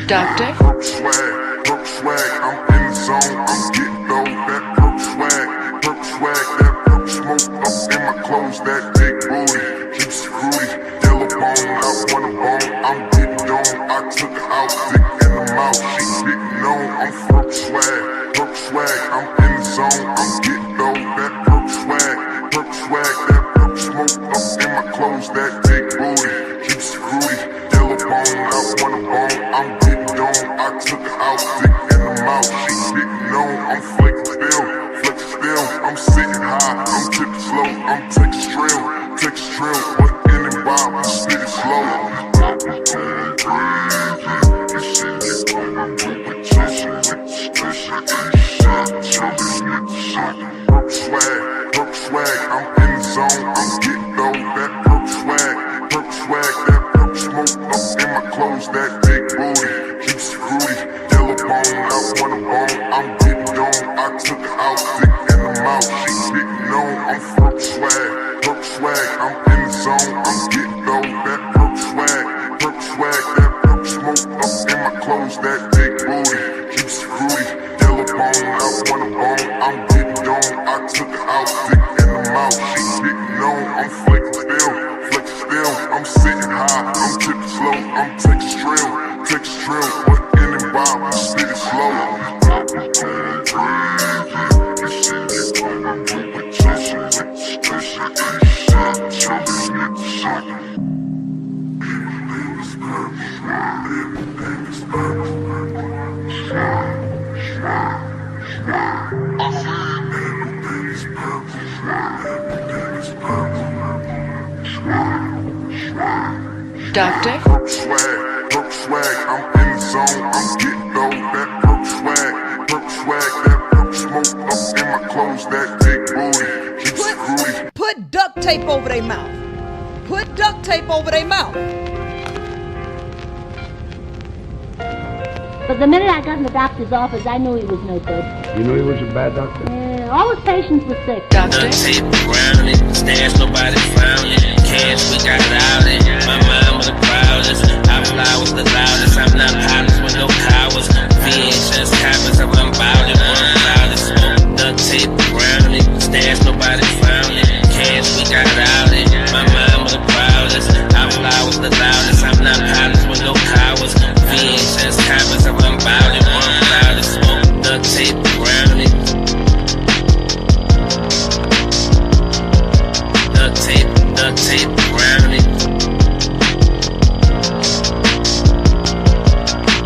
Doctor? Perk swag, I'm in the zone, I'm getting low, that perk swag, that perk smoke up in my clothes, that big booty, keeps it fruity, yellow bone, I want a bone, I'm getting dome, I took her out, dick in the mouth, she getting on, I'm perk swag, I'm in the zone, I'm getting low, that perk swag, that perk smoke up in my clothes, that big booty, keeps it fruity, yellow bone, I want a bone, I'm getting dome, I took her out, dick in the mouth, she getting on, I'm flexing still, I'm sitting high, I'm tipping slow, I'm taking trill, but in and by, I'm spitting slow. Perk swag, I'm in the zone, I'm getting low, that perk swag, that perk smoke up in my clothes, that big booty, keeps it fruity, yellow bone, I want a bone, I'm getting dome, I took her out, dick in the mouth, she getting on, I'm perk swag, I'm in the zone, I'm getting low, that perk swag, that perk smoke up in my clothes, that big booty, keeps it fruity, yellow bone, I want a bone, I'm getting dome, I took her out, dick in the mouth, she getting on, I'm flexing still, I'm sitting high, I'm tipping slow, I'm taking trill, but in and by, I'm spitting slow. Doctor? Perk swag, I'm in the zone, I'm getting low, that perk swag, that perk smoke up in my clothes, that big booty, keeps it fruity. Put duct tape over their mouth. Put duct tape over their mouth. But the minute I got in the doctor's office, I knew he was no good. You knew he was a bad doctor? Yeah, all his patients were sick. Doctor? Tape around it, stash nobody found it. Cash we got it out it. My mind was the proudest. I fly with the loudest. I'm not pilots with no cowards. VHS copies, I run about it, run loudest. Duct tape around it, stash nobody found it. Cash we got it out it. My mind was the proudest. I fly with the loudest. I'm not pilots with no cowards. VHS copies, I run about it, run loudest. Duct tape around it. Duct tape around it.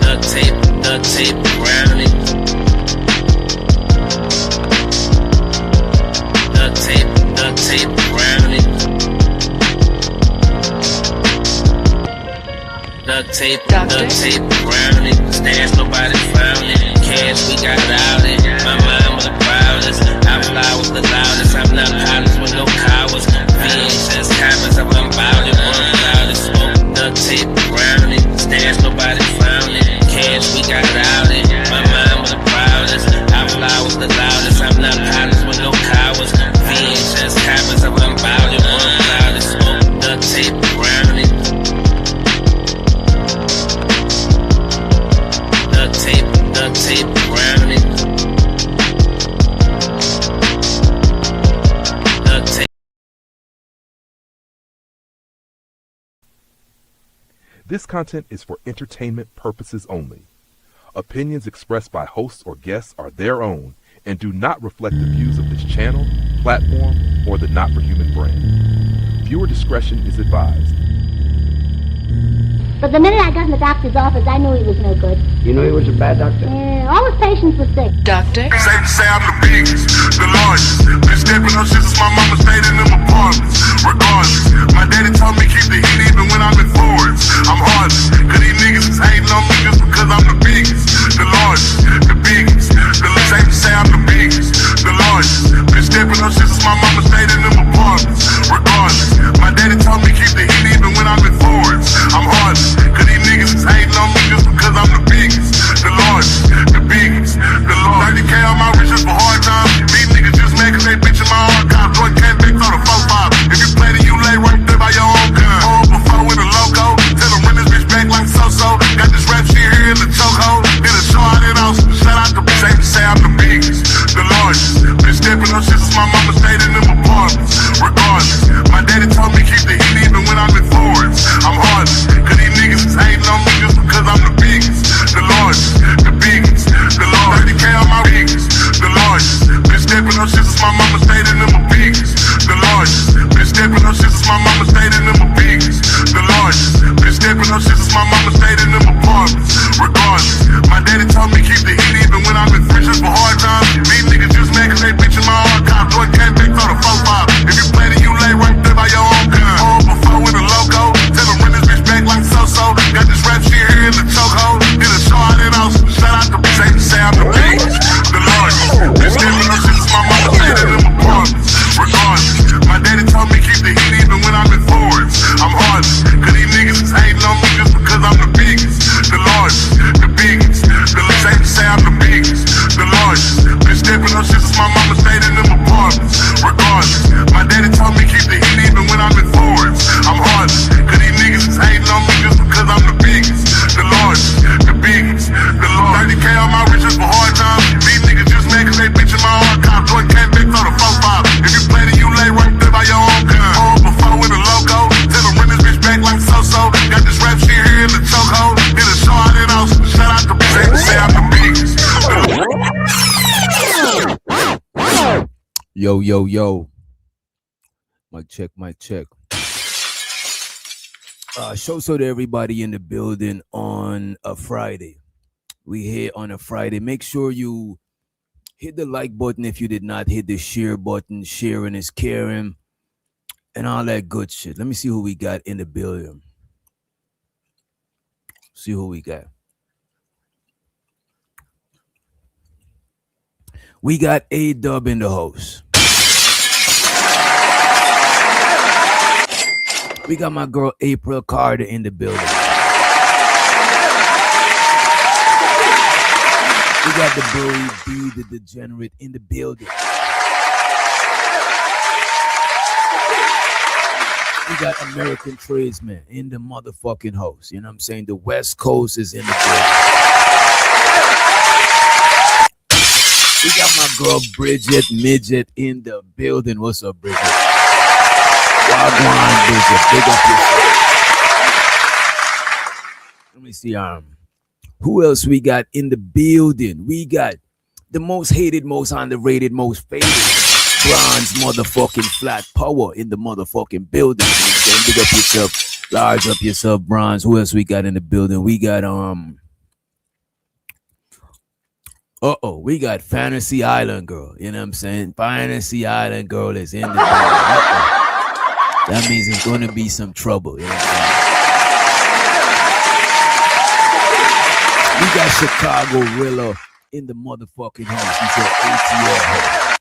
Duct tape around it. Duct tape around it. Duct tape around it. Stash nobody found it. Cash we got it out it. My mind was the proudest. I fly with the loudest. I'm not pilots with no cowards. VHS copies, I run about it, run loudest. Duct tape around it. Stash nobody found it. Cash we got it out it. My mind was the proudest. I fly with the loudest. I'm not pilots with no cowards. VHS copies, I run about it, run loudest. Duct tape around it. Duct tape around it. Duct tape. This content is for entertainment purposes only. Opinions expressed by hosts or guests are their own and do not reflect the views of this channel, platform, or the Not for Human brand. Viewer discretion is advised. But the minute I got in the doctor's office, I knew he was no good. You knew he was a bad doctor? Yeah, all his patients were sick. Doctor? Safe to say I'm the biggest, the largest. Been stepping up since my mama stayed in them apartments. Regardless, my daddy told me keep the heat even when I'm in foreigns. I'm heartless, cause these niggas is hating on me just because I'm the biggest, the largest, the biggest. Safe to say I'm the biggest, the largest. Been stepping up since my mama stayed in them apartments. Regardless, my daddy told me keep the heat even when I'm in foreigns. I'm heartless, cause these niggas is hating on me just because I'm the biggest, the my mama stayed in them apartments. Regardless, my daddy told me keep the heat even when I'm in Florence. I'm heartless, cause these niggas is hating on me just because I'm the biggest, the largest, the biggest, the largest. 30K on my biggest, the largest. Been stepping on shit since my mama stayed in them biggest, the largest. Been stepping on shit since my mama stayed in them biggest, the largest. Been stepping on shit since my mama stayed in them apartments. Regardless, my daddy told me keep the heat even when I'm in friendships for hard times. These niggas just mad cause they bitchin' my archive. Jordan came back on the 4-5. If you play then you lay right there by your own gun. Home before with a logo. Tell them run this bitch back like so-so. Got this rap shit here in the chokehold. Did a show out in Austin. Shout out to say I'm the biggest, the largest. This stepping on shit since my mama stayed in them apartments. Regardless, my daddy told me keep the heat even when I'm in Florence. I'm heartless, cause these niggas is hating on me just because I'm the biggest, the largest, the biggest. The say I'm the biggest, the largest. Been stepping on shit since my mama stayed in them apartments. Regardless, my daddy told me keep the heat even when I'm in Florence. I'm heartless, cause these niggas is hating on me just because I'm the biggest, the largest, the biggest, the largest. 30K on my riches for hard times. These niggas just mad cause they bitchin' my archive. Jordan came back on the 4-5. If you play then you lay right there by your own gun. Home before with a logo. Tell them run this bitch back like so-so. Got this rap shit here in the chokehold. Did a show out in Austin. Shout out to say I'm the biggest. Yo. Mic check. Show so to everybody in the building on a Friday. We here on a Friday. Make sure you hit the like button if you did not hit the share button. Sharing is caring and all that good shit. Let me see who we got in the building. See who we got. We got A-Dub in the house. We got my girl April Carter in the building. We got the boy B, the degenerate, in the building. We got American Tradesman in the motherfucking house. You know what I'm saying? The West Coast is in the building. We got my girl Bridget Midget in the building. What's up, Bridget? Wagwan, Bridget. Big up yourself. Let me see. Who else we got in the building? We got the most hated, most underrated, most faded bronze motherfucking flat power in the motherfucking building. Big up yourself. Large up yourself, bronze. Who else we got in the building? We got we got Fantasy Island Girl. You know what I'm saying? Fantasy Island Girl is in the building. That means it's going to be some trouble. You know what I'm saying? We got Chicago Rilla in the motherfucking house. He said ATL.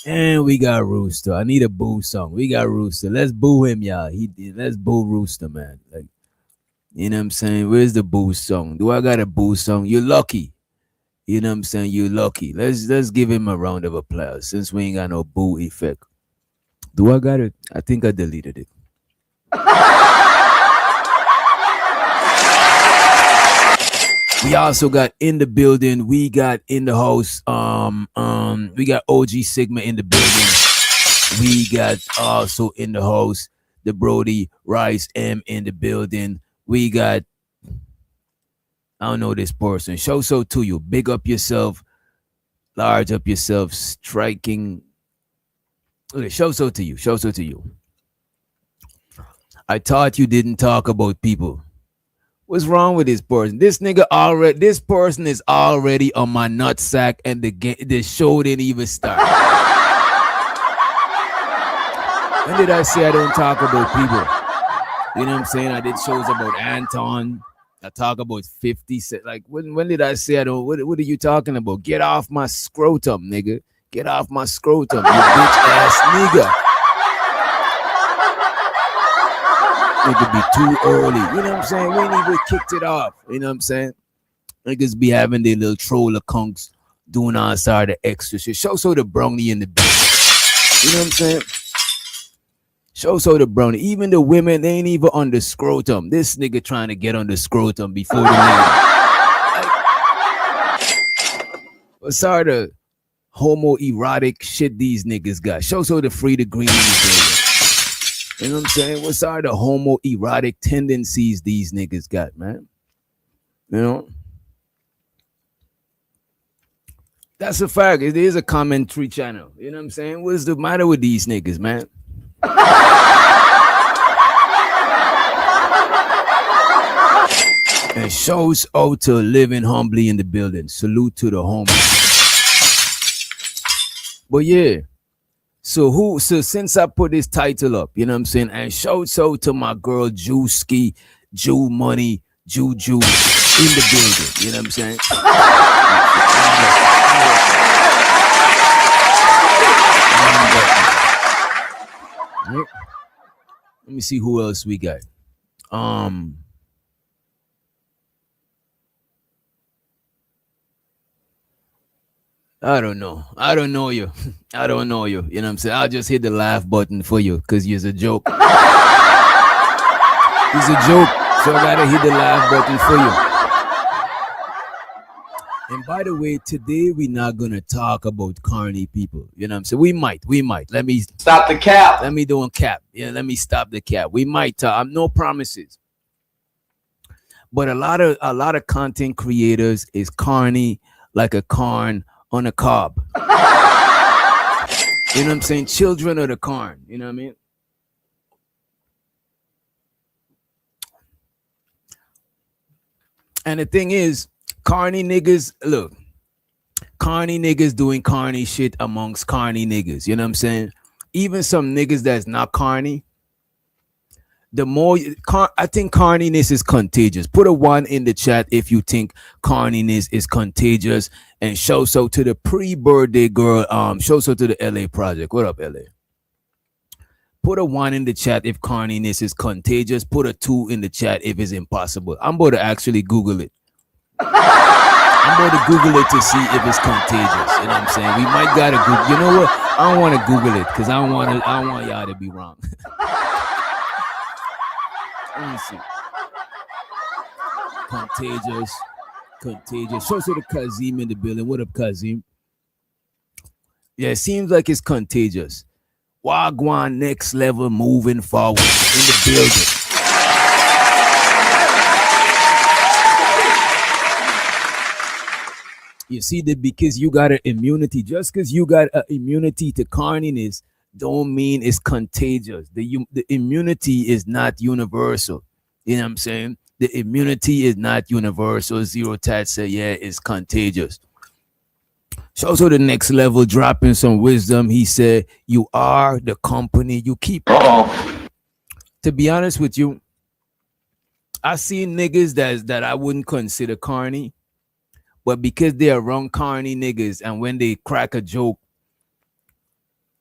And we got Rooster. I need a boo song. We got Rooster. Let's boo him, y'all. Let's boo Rooster, man. Like, you know what I'm saying? Where's the boo song? Do I got a boo song? You're lucky. You know what I'm saying? You're lucky. Let's give him a round of applause since we ain't got no boo effect. Do I got it? I think I deleted it. We also got in the building. We got in the house. We got OG Sigma in the building. We got also in the house the Brody Rice M in the building. We got, I don't know this person. Show so to you. Big up yourself. Large up yourself. Striking. Okay, show so to you. Show so to you. I thought you didn't talk about people. What's wrong with this person? This person is already on my nutsack and the show didn't even start. When did I say I don't talk about people? You know what I'm saying? I did shows about Anton. I talk about 50 Cent. Like, when did I say I don't? What are you talking about? Get off my scrotum, nigga. Get off my scrotum, you bitch ass nigga. Nigga be too early. You know what I'm saying? We ain't even kicked it off. You know what I'm saying? Niggas be having their little troll accounts doing all side of extra shit. Show so the brownie in the bed. You know what I'm saying? Show so the brownie. Even the women, they ain't even on the scrotum. This nigga trying to get on the scrotum before the nigga. Like, what's hard to homoerotic shit these niggas got. Show so the free the green in the building. You know what I'm saying? What's all the homoerotic tendencies these niggas got, man? You know? That's a fact. It is a commentary channel. You know what I'm saying? What's the matter with these niggas, man? And shows out to living humbly in the building. Salute to the homies. But yeah. So since I put this title up, you know what I'm saying? And shouts out to my girl Jewski, Jew Money, Juju in the building. You know what I'm saying? Let me see who else we got. I don't know. I don't know you. I don't know you. You know what I'm saying? I'll just hit the laugh button for you because you're a joke. He's a joke. So I gotta hit the laugh button for you. And by the way, today we're not gonna talk about carny people. You know what I'm saying? We might. Let me Stop the cap. Let me don't cap. Yeah, let me stop the cap. We might talk. I'm no promises. But a lot of content creators is carny like a corn on a cob. You know what I'm saying? Children of the corn. You know what I mean? And the thing is, carny niggas, look, carny niggas doing carny shit amongst carny niggas. You know what I'm saying? Even some niggas that's not carny, the more I think carniness is contagious. Put a 1 in the chat if you think carniness is contagious, and show so to the pre-birthday girl. Show so to the LA project. What up, LA? Put a 1 in the chat if carniness is contagious. Put a 2 in the chat if it's impossible. I'm about to actually Google it. I'm going to Google it to see if it's contagious. You know what I'm saying? We might gotta Google. You know what? I don't want to Google it because I don't want y'all to be wrong. Let me see. Contagious. Show the Kazim in the building. What up, Kazim? Yeah, it seems like it's contagious. Wagwan next level moving forward in the building. You see that because you got an immunity, just because you got an immunity to carniness, don't mean it's contagious. The immunity is not universal. You know what I'm saying? The immunity is not universal. Zero Tat said, yeah, it's contagious. So also the next level, dropping some wisdom. He said, you are the company you keep. To be honest with you, I see niggas that I wouldn't consider carny, but because they're around carny niggas, and when they crack a joke,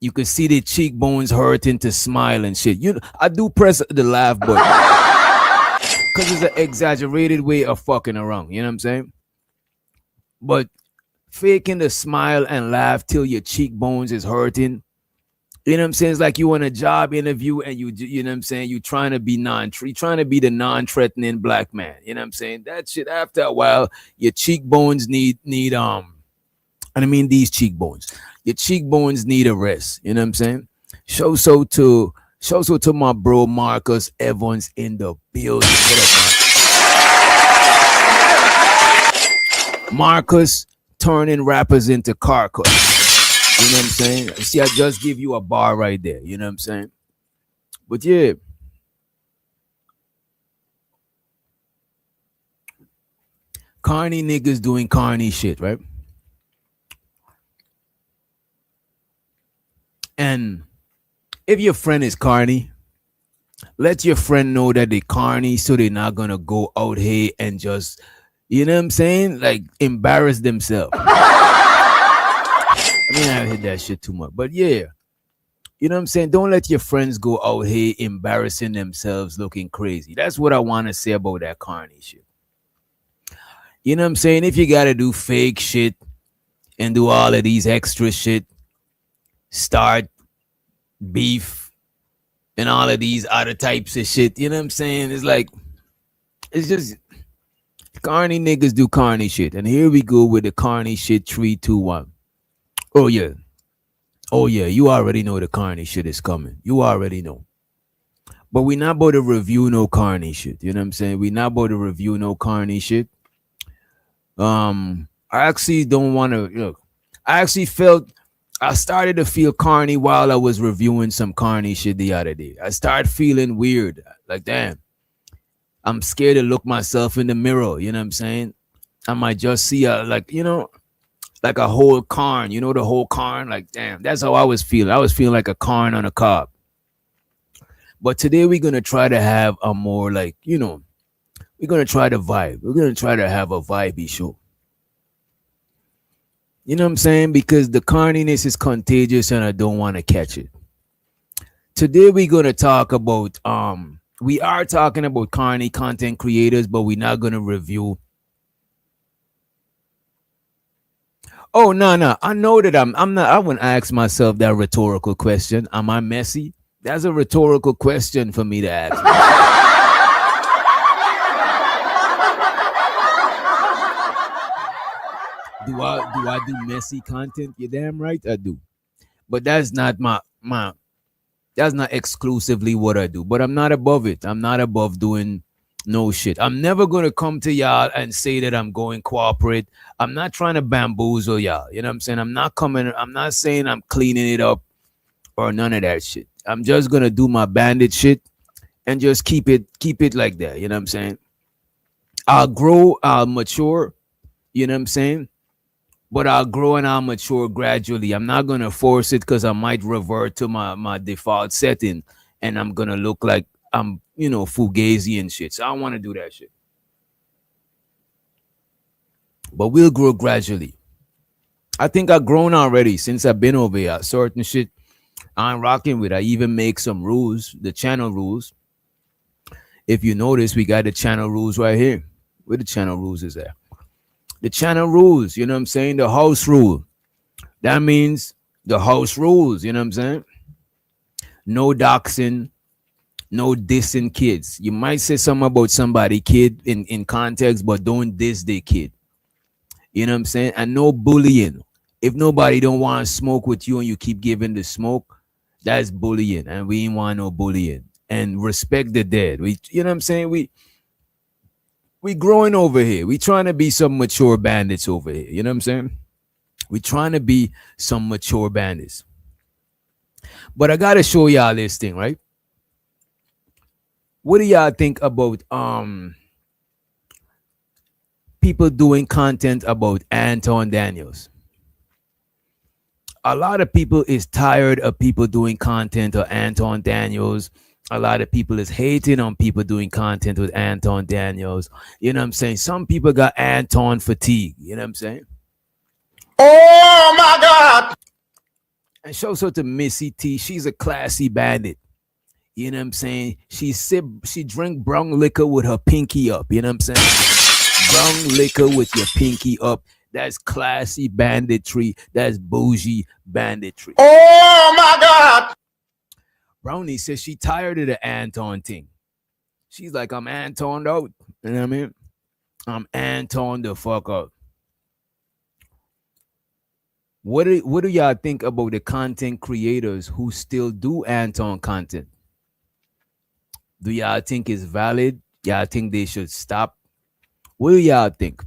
you can see their cheekbones hurting to smile and shit. I do press the laugh button because it's an exaggerated way of fucking around. You know what I'm saying? But faking the smile and laugh till your cheekbones is hurting. You know what I'm saying? It's like you on a job interview and you know what I'm saying? You trying to be the non-threatening black man. You know what I'm saying? That shit, after a while, your cheekbones need and I mean these cheekbones. Your cheekbones need a rest. You know what I'm saying? Show so to my bro Marcus Evans in the building. What up, Marcus turning rappers into carcass. You know what I'm saying? See, I just give you a bar right there. You know what I'm saying? But yeah. Carny niggas doing carny shit, right? And if your friend is carny, let your friend know that they carny so they're not gonna go out here and just, you know what I'm saying? Like embarrass themselves. I mean, I hit that shit too much. But yeah, you know what I'm saying? Don't let your friends go out here embarrassing themselves looking crazy. That's what I want to say about that carny shit. You know what I'm saying? If you got to do fake shit and do all of these extra shit, start beef and all of these other types of shit, you know what I'm saying? It's like, it's just carny niggas do carny shit. And here we go with the carny shit 3, 2, 1. Oh yeah. Oh yeah. You already know the carny shit is coming. You already know. But we not about to review no carny shit. You know what I'm saying? We not about to review no carny shit. I actually don't want to look. I actually felt I started to feel carny while I was reviewing some carny shit the other day. I started feeling weird. Like, damn, I'm scared to look myself in the mirror. You know what I'm saying? I might just see a like a whole carn. You know the whole carn? Like, damn, that's how I was feeling. I was feeling like a carn on a cob. But today we're gonna try to have a more like, we're gonna try to vibe. We're gonna try to have a vibey show. You know what I'm saying? Because the carniness is contagious and I don't want to catch it. Today we're gonna talk about we are talking about carny content creators, but we're not gonna review. Oh no. I know that I'm not. I wouldn't ask myself that rhetorical question. Am I messy? That's a rhetorical question for me to ask. Do I do messy content? You're damn right I do. But that's not my that's not exclusively what I do. But I'm not above it. I'm not above doing no shit. I'm never gonna come to y'all and say that I'm going corporate. I'm not trying to bamboozle y'all. You know what I'm saying? I'm not saying I'm cleaning it up or none of that shit. I'm just gonna do my bandit shit and just keep it like that. You know what I'm saying? I'll grow, I'll mature, you know what I'm saying? But I'll grow and I'll mature gradually. I'm not gonna force it because I might revert to my default setting and I'm gonna look like I'm, fugazi and shit. So I don't want to do that shit. But we'll grow gradually. I think I've grown already since I've been over here. Certain shit I'm rocking with. I even make some rules, the channel rules. If you notice, we got the channel rules right here. Where the channel rules is at? The channel rules, you know what I'm saying? The house rule. That means the house rules, you know what I'm saying? No doxing, no dissing kids. You might say something about somebody kid in context, but don't diss their kid. You know what I'm saying? And no bullying. If nobody don't want to smoke with you and you keep giving the smoke, that's bullying. And we ain't want no bullying. And respect the dead. You know what I'm saying? We growing over here. We trying to be some mature bandits over here. You know what I'm saying? We trying to be some mature bandits. But I gotta show y'all this thing, right? What do y'all think about people doing content about Anton Daniels? A lot of people is tired of people doing content of Anton Daniels. A lot of people is hating on people doing content with Anton Daniels. You know what I'm saying? Some people got Anton fatigue. You know what I'm saying? Oh my God! And shout out to Missy T. She's a classy bandit. You know what I'm saying? She drink brown liquor with her pinky up. You know what I'm saying? Brown liquor with your pinky up. That's classy banditry. That's bougie banditry. Oh my God! Brownie says she tired of the Anton thing. She's like, I'm Anton out. You know what I mean? I'm Anton the fuck up. What do y'all think about the content creators who still do Anton content? Do y'all think it's valid? Y'all think they should stop? What do y'all think?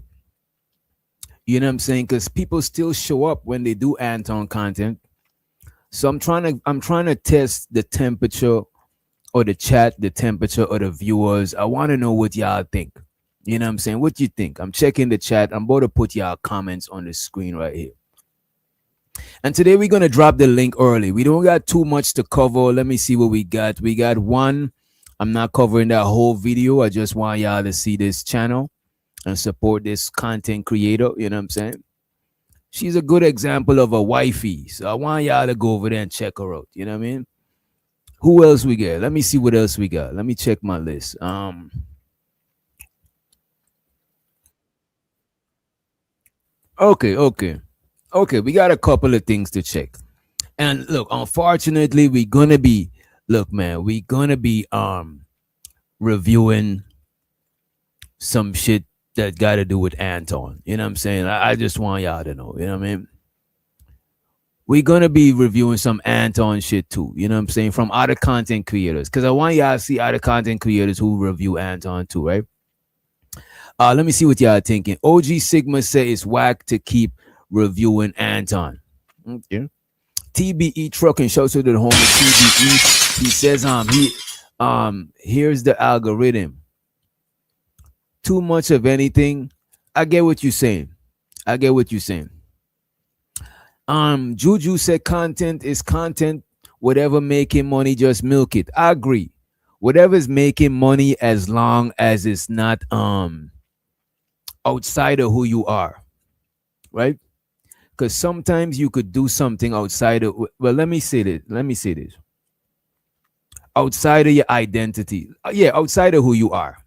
You know what I'm saying? Because people still show up when they do Anton content. So I'm trying to test the temperature or the chat, the temperature of the viewers. I want to know what y'all think. You know what I'm saying? What you think? I'm checking the chat. I'm about to put y'all comments on the screen right here. And today we're going to drop the link early. We don't got too much to cover. Let me see what we got. We got one. I'm not covering that whole video. I just want y'all to see this channel and support this content creator. You know what I'm saying? She's a good example of a wifey. So I want y'all to go over there and check her out. You know what I mean? Who else we got? Let me see what else we got. Let me check my list. Okay. We got a couple of things to check. And look, unfortunately, we're gonna be reviewing some shit that got to do with Anton. You know what I'm saying? I just want y'all to know. You know what I mean? we're gonna be reviewing some Anton shit too. You know what I'm saying? From other content creators. Cause I want y'all to see other content creators who review Anton too, right? Let me see what y'all thinking. OG Sigma said it's whack to keep reviewing Anton. Okay. TBE Trucking, shout out to the homie TBE. He says here's the algorithm. Too much of anything. I get what you're saying. Juju said content is content. Whatever making money, just milk it. I agree. Whatever's making money, as long as it's not outside of who you are, right? Because sometimes you could do something outside of, well, let me say this. Outside of your identity. Yeah, outside of who you are.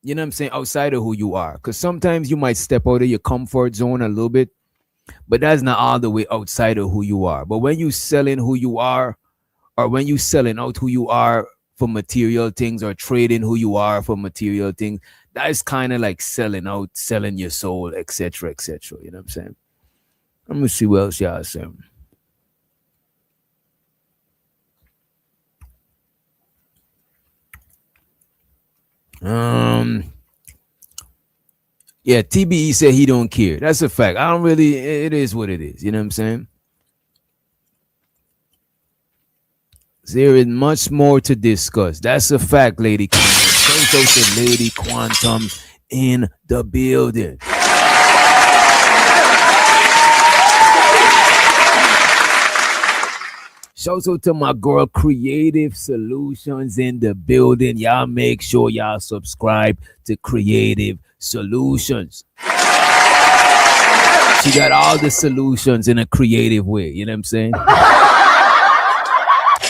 You know what I'm saying? Outside of who you are. Because sometimes you might step out of your comfort zone a little bit, but that's not all the way outside of who you are. But when you selling who you are, or when you selling out who you are for material things, or trading who you are for material things, that's kind of like selling out, selling your soul, etc., etc. You know what I'm saying? Let me see what else y'all saying. Yeah, TBE said he don't care. That's a fact. I don't really, it is what it is. You know what I'm saying? There is much more to discuss. That's a fact, Lady Quantum. So Lady Quantum in the building. Shout out to my girl Creative Solutions in the building. Y'all make sure y'all subscribe to Creative Solutions. She got all the solutions in a creative way. You know what I'm saying?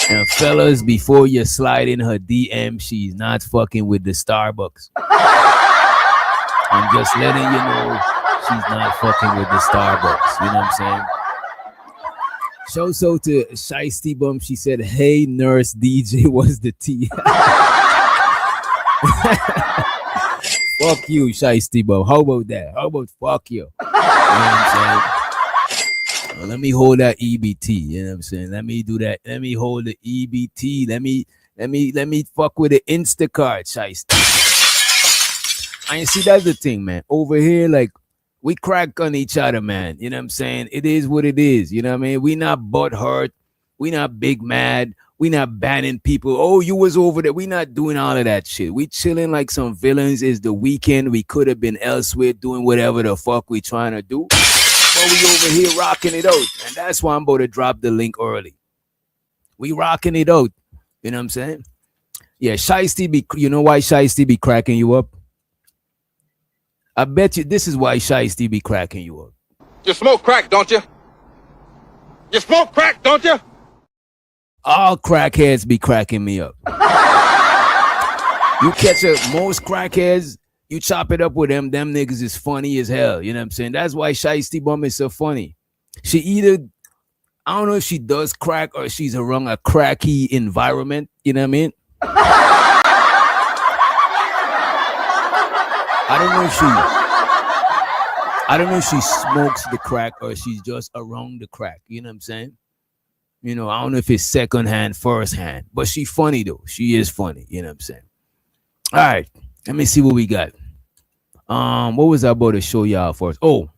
And fellas, before you slide in her DM, she's not fucking with the Starbucks. I'm just letting you know she's not fucking with the Starbucks. You know what I'm saying? Shout out to Shiesty Bum. She said, "Hey, nurse DJ, what's the tea?" Fuck you, Shiesty Bum. How about that? How about fuck you? You know what I'm saying? Well, let me hold that EBT. You know what I'm saying? Let me do that. Let me hold the EBT. Let me fuck with the Instacart, Shiesty. I see that's the thing, man. Over here, like, we crack on each other, man. You know what I'm saying? It is what it is. You know what I mean? We not butt hurt. We not big mad. We not banning people. Oh, you was over there. We not doing all of that shit. We chilling like some villains. It's the weekend. We could have been elsewhere doing whatever the fuck we trying to do. But we over here rocking it out. And that's why I'm about to drop the link early. We rocking it out. You know what I'm saying? Yeah, Shiesty you know why Shiesty be cracking you up? I bet you this is why Shiesty be cracking you up. You smoke crack, don't you? You smoke crack, don't you? All crackheads be cracking me up. You catch most crackheads, you chop it up with them niggas is funny as hell. You know what I'm saying? That's why Shiesty Bum is so funny. She either, I don't know if she does crack or she's around a cracky environment. You know what I mean? I don't know if she smokes the crack or she's just around the crack. You know what I'm saying? You know, I don't know if it's second hand, first hand, but she funny though. She is funny. You know what I'm saying? All right, let me see what we got. What was I about to show y'all first? Oh,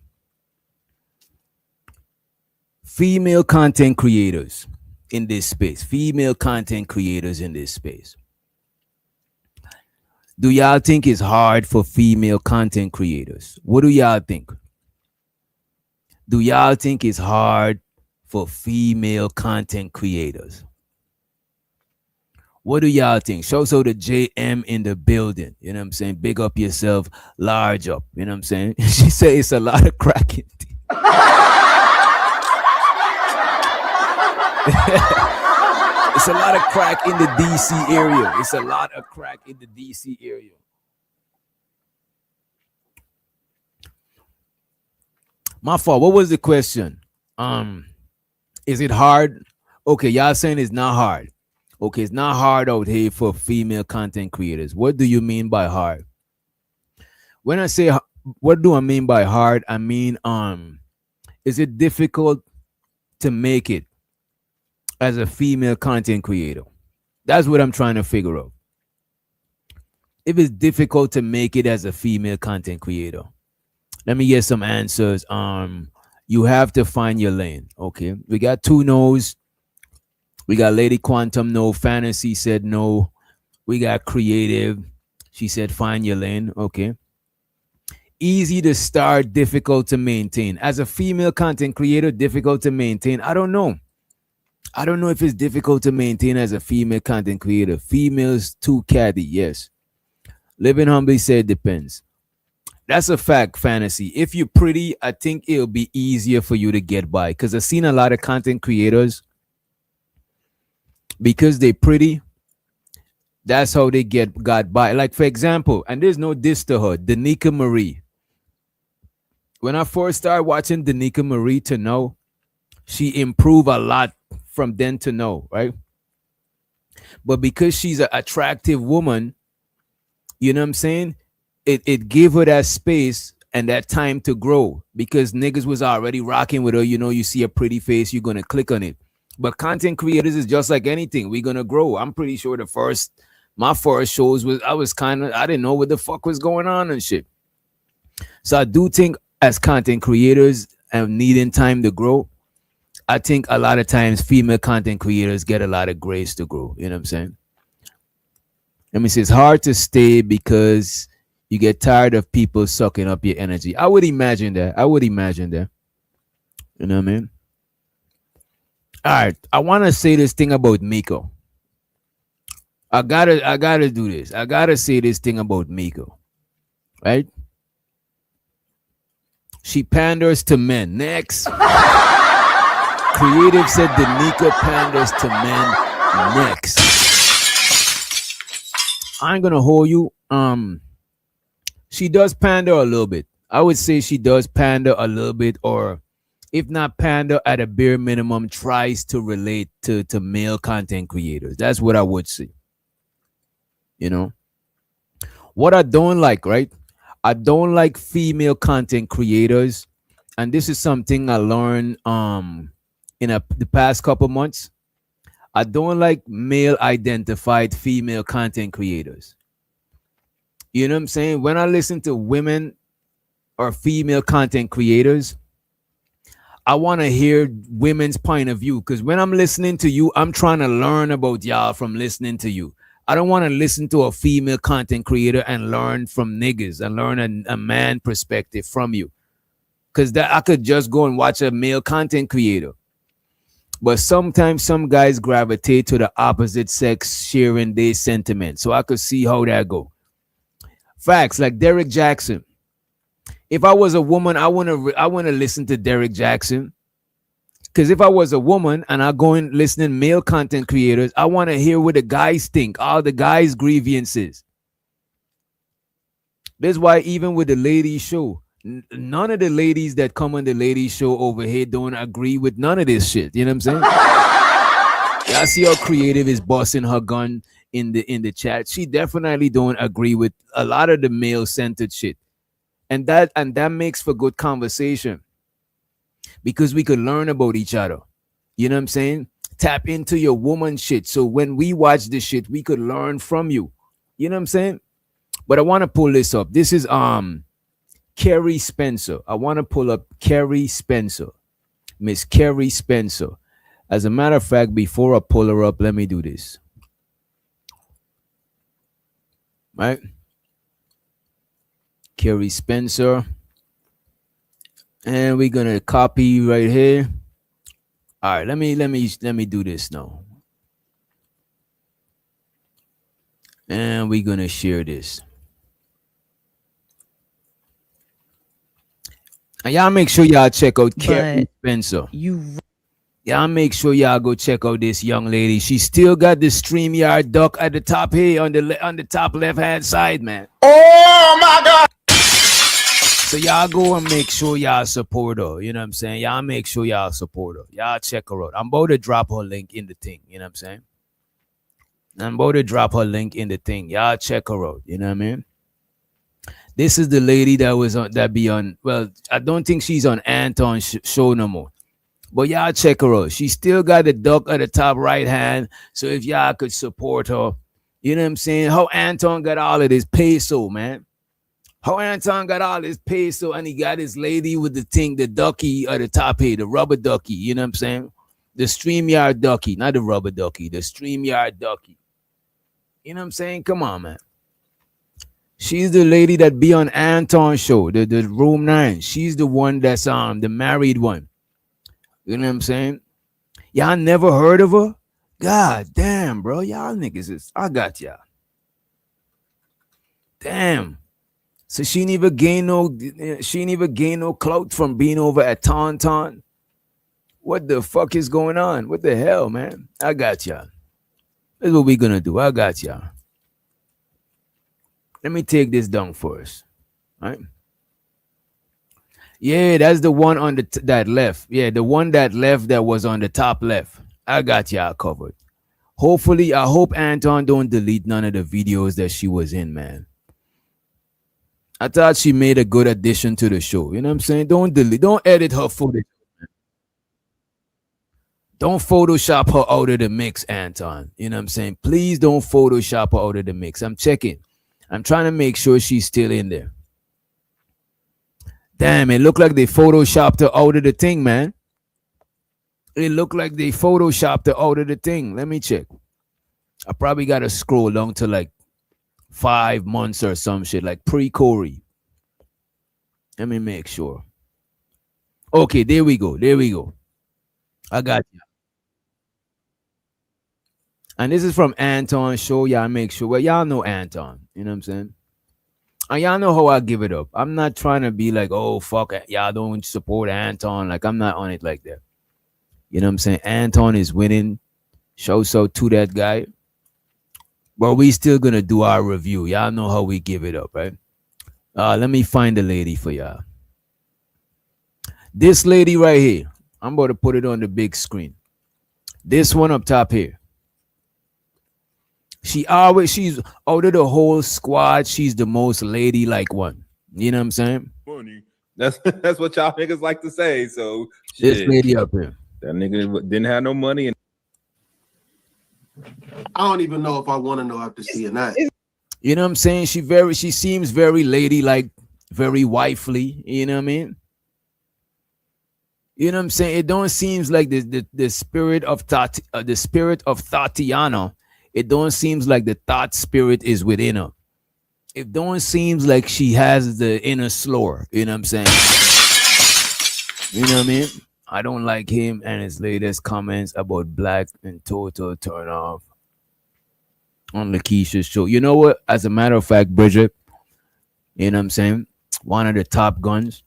female content creators in this space. Female content creators in this space. Do y'all think it's hard for female content creators? What do y'all think? Do y'all think it's hard for female content creators? What do y'all think? Show so the JM in the building. You know what I'm saying? Big up yourself, large up. You know what I'm saying? She said it's a lot of cracking. It's a lot of crack in the DC area. It's a lot of crack in the DC area. My fault. What was the question? Is it hard? Okay, y'all saying it's not hard. Okay, it's not hard out here for female content creators. What do you mean by hard? When I say what do I mean by hard? I mean, is it difficult to make it as a female content creator? That's what I'm trying to figure out. If it's difficult to make it as a female content creator, let me get some answers. You have to find your lane. Okay, we got 2 no's. We got Lady Quantum, no. Fantasy said no. We got Creative. She said find your lane. Okay. Easy to start, difficult to maintain. As a female content creator, difficult to maintain. I don't know. I don't know if it's difficult to maintain as a female content creator. Females too catty, yes. Living Humbly said depends. That's a fact, Fantasy. If you're pretty, I think it'll be easier for you to get by. Because I've seen a lot of content creators, because they're pretty, that's how they got by. Like, for example, and there's no diss to her, Danica Marie. When I first started watching Danica Marie to know, she improved a lot from then to now, right? But because she's an attractive woman, you know what I'm saying? It gave her that space and that time to grow, because niggas was already rocking with her. You know, you see a pretty face, you're going to click on it. But content creators is just like anything. We're going to grow. I'm pretty sure my first shows I didn't know what the fuck was going on and shit. So I do think as content creators and needing time to grow, I think a lot of times female content creators get a lot of grace to grow. You know what I'm saying? Let me say, it's hard to stay because you get tired of people sucking up your energy. I would imagine that. You know what I mean? All right. I want to say this thing about Miko. I gotta do this. I gotta say this thing about Miko. Right? She panders to men. Next. Creative said Danica panders to men. Next. I ain't gonna hold you. She does pander a little bit. I would say she does pander a little bit, or if not pander, at a bare minimum, tries to relate to male content creators. That's what I would say. You know? What I don't like, right? I don't like female content creators. And this is something I learned in the past couple months. I don't like male identified female content creators. You know what I'm saying? When I listen to women or female content creators, I want to hear women's point of view, because when I'm listening to you, I'm trying to learn about y'all from listening to you. I don't want to listen to a female content creator and learn from niggas and learn a man perspective from you, because that I could just go and watch a male content creator. But sometimes some guys gravitate to the opposite sex, sharing their sentiments. So I could see how that go. Facts, like Derek Jackson. If I was a woman, I want to listen to Derek Jackson. Because if I was a woman and I go and listening male content creators, I want to hear what the guys think, all the guys' grievances. That's why even with the ladies show, none of the ladies that come on the ladies show over here don't agree with none of this shit. You know what I'm saying? Y'all see how Creative is busting her gun in the chat. She definitely don't agree with a lot of the male-centered shit. And that makes for good conversation, because we could learn about each other. You know what I'm saying? Tap into your woman shit. So when we watch this shit, we could learn from you. You know what I'm saying? But I want to pull this up. This is Carrie Spencer. I want to pull up Carrie Spencer. Miss Carrie Spencer. As a matter of fact, before I pull her up, let me do this. Right? Carrie Spencer. And we're gonna copy right here. All right, let me do this now. And we're gonna share this. And y'all make sure y'all check out Carrie Spencer. Y'all make sure y'all go check out this young lady. She still got the StreamYard Duct at the top here on the top left hand side, man. Oh my God! So y'all go and make sure y'all support her. You know what I'm saying? Y'all make sure y'all support her. Y'all check her out. I'm about to drop her link in the thing. You know what I'm saying? I'm about to drop her link in the thing. Y'all check her out. You know what I mean? This is the lady that was on, that be on, well, I don't think she's on Anton's show no more. But y'all check her out. She still got the duck at the top right hand. So if y'all could support her, you know what I'm saying? How Anton got all of this peso, man. How Anton got all this peso and he got his lady with the thing, the ducky at the top here, the rubber ducky, you know what I'm saying? The StreamYard ducky, not the rubber ducky, the StreamYard ducky. You know what I'm saying? Come on, man. She's the lady that be on Anton's show, the Room 9. She's the one that's the married one. You know what I'm saying? Y'all never heard of her? God damn, bro. Y'all niggas is, I got y'all. Damn. So she ain't even gain no clout from being over at Tauntaun. What the fuck is going on? What the hell, man? I got y'all. This is what we gonna do. I got y'all. Let me take this down first. All right. Yeah, that's the one on that left. Yeah, the one that left that was on the top left. I got y'all covered. Hopefully, I hope Anton don't delete none of the videos that she was in, man. I thought she made a good addition to the show. You know what I'm saying? Don't delete, don't edit her footage. Don't Photoshop her out of the mix, Anton. You know what I'm saying? Please don't Photoshop her out of the mix. I'm checking. I'm trying to make sure she's still in there. Damn, it looked like they Photoshopped her out of the thing, man. It looked like they Photoshopped her out of the thing. Let me check. I probably got to scroll down to like 5 months or some shit, like pre-Corey. Let me make sure. Okay, there we go. There we go. I got you. And this is from Anton's show. Y'all make sure. Well, y'all know Anton. You know what I'm saying? And y'all know how I give it up. I'm not trying to be like, oh, fuck it. Y'all don't support Anton. Like, I'm not on it like that. You know what I'm saying? Anton is winning. Show so to that guy. But we still going to do our review. Y'all know how we give it up, right? Let me find the lady for y'all. This lady right here. I'm about to put it on the big screen. This one up top here. She's out of the whole squad, she's the most ladylike one. You know what I'm saying? Funny. That's what y'all niggas like to say. So this shit. lady up here. That nigga didn't have no money. And I don't even know if I want to know after seeing that. You know what I'm saying? She seems very ladylike, very wifely. You know what I mean? You know what I'm saying? It don't seems like the spirit of Tatiana. It don't seems like the thought spirit is within her. It don't seems like she has the inner slur. You know what I'm saying? You know what I mean? I don't like him and his latest comments about black and total turn off on Lakeisha's show. You know what? As a matter of fact, Bridget, you know what I'm saying? One of the top guns.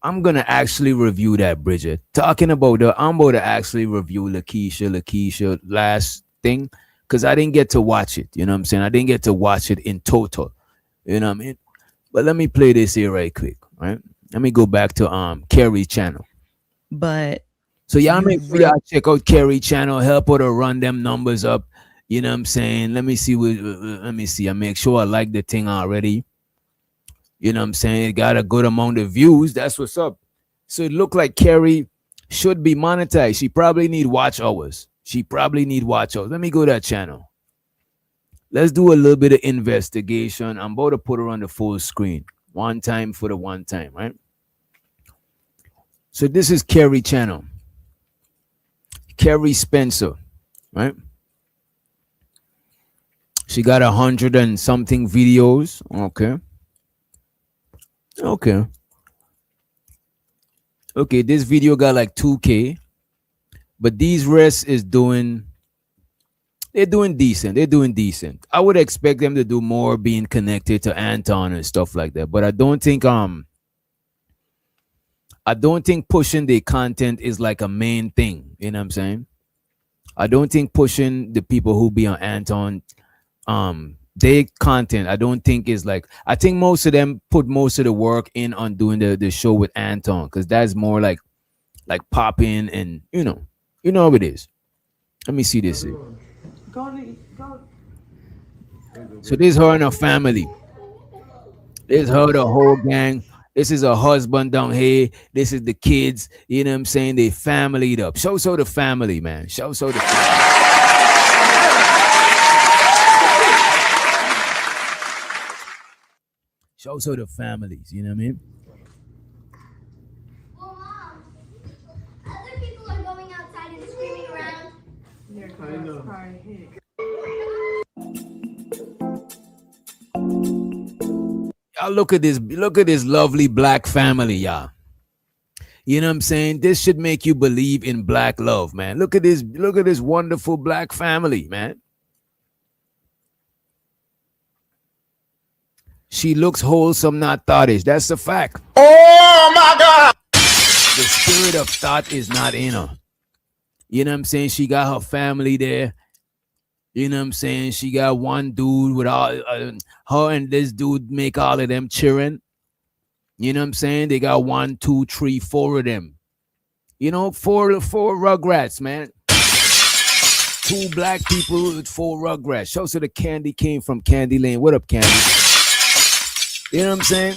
I'm going to actually review that, Bridget. Talking about that, I'm about to actually review Lakeisha last thing, because I didn't get to watch it. You know what I'm saying? I didn't get to watch it in total. You know what I mean? But let me play this here right quick, right? Let me go back to Carrie's channel. But so y'all make sure y'all check out Carrie's channel, help her to run them numbers up. You know what I'm saying? Let me see I make sure I like the thing already. You know what I'm saying? It got a good amount of views. That's what's up. So it looked like Carrie should be monetized. She probably need watch hours. Let me go to that channel. Let's do a little bit of investigation. I'm about to put her on the full screen. One time for the one time, right? So this is Carrie channel. Carrie Spencer, right? She got 100 and something videos. Okay, this video got like 2K. But these rests they're doing decent. I would expect them to do more being connected to Anton and stuff like that. But I don't think pushing the content is like a main thing. You know what I'm saying? I don't think pushing the people who be on Anton, their content, I don't think is like, I think most of them put most of the work in on doing the show with Anton, because that's more like popping and you know how it is. Let me see this. So this is her and her family. This is her, the whole gang. This is a husband down here. This is the kids. You know what I'm saying? They familyed up. Show so the family, man. Show so the family. Show so the families. You know what I mean? Well, Mom, other people are going outside and screaming around. I know. Y'all look at this lovely black family, y'all. You know what I'm saying? This should make you believe in black love, man. Look at this wonderful black family, man. She looks wholesome, not thoughtish. That's a fact. Oh my God! The spirit of thought is not in her. You know what I'm saying? She got her family there. You know what I'm saying? She got one dude with all her and this dude make all of them cheering. You know what I'm saying? They got 1, 2, 3, 4 of them. You know, four rugrats, man. 2 black people with 4 rugrats. Show so the Candy came from Candy Lane. What up, Candy? You know what I'm saying?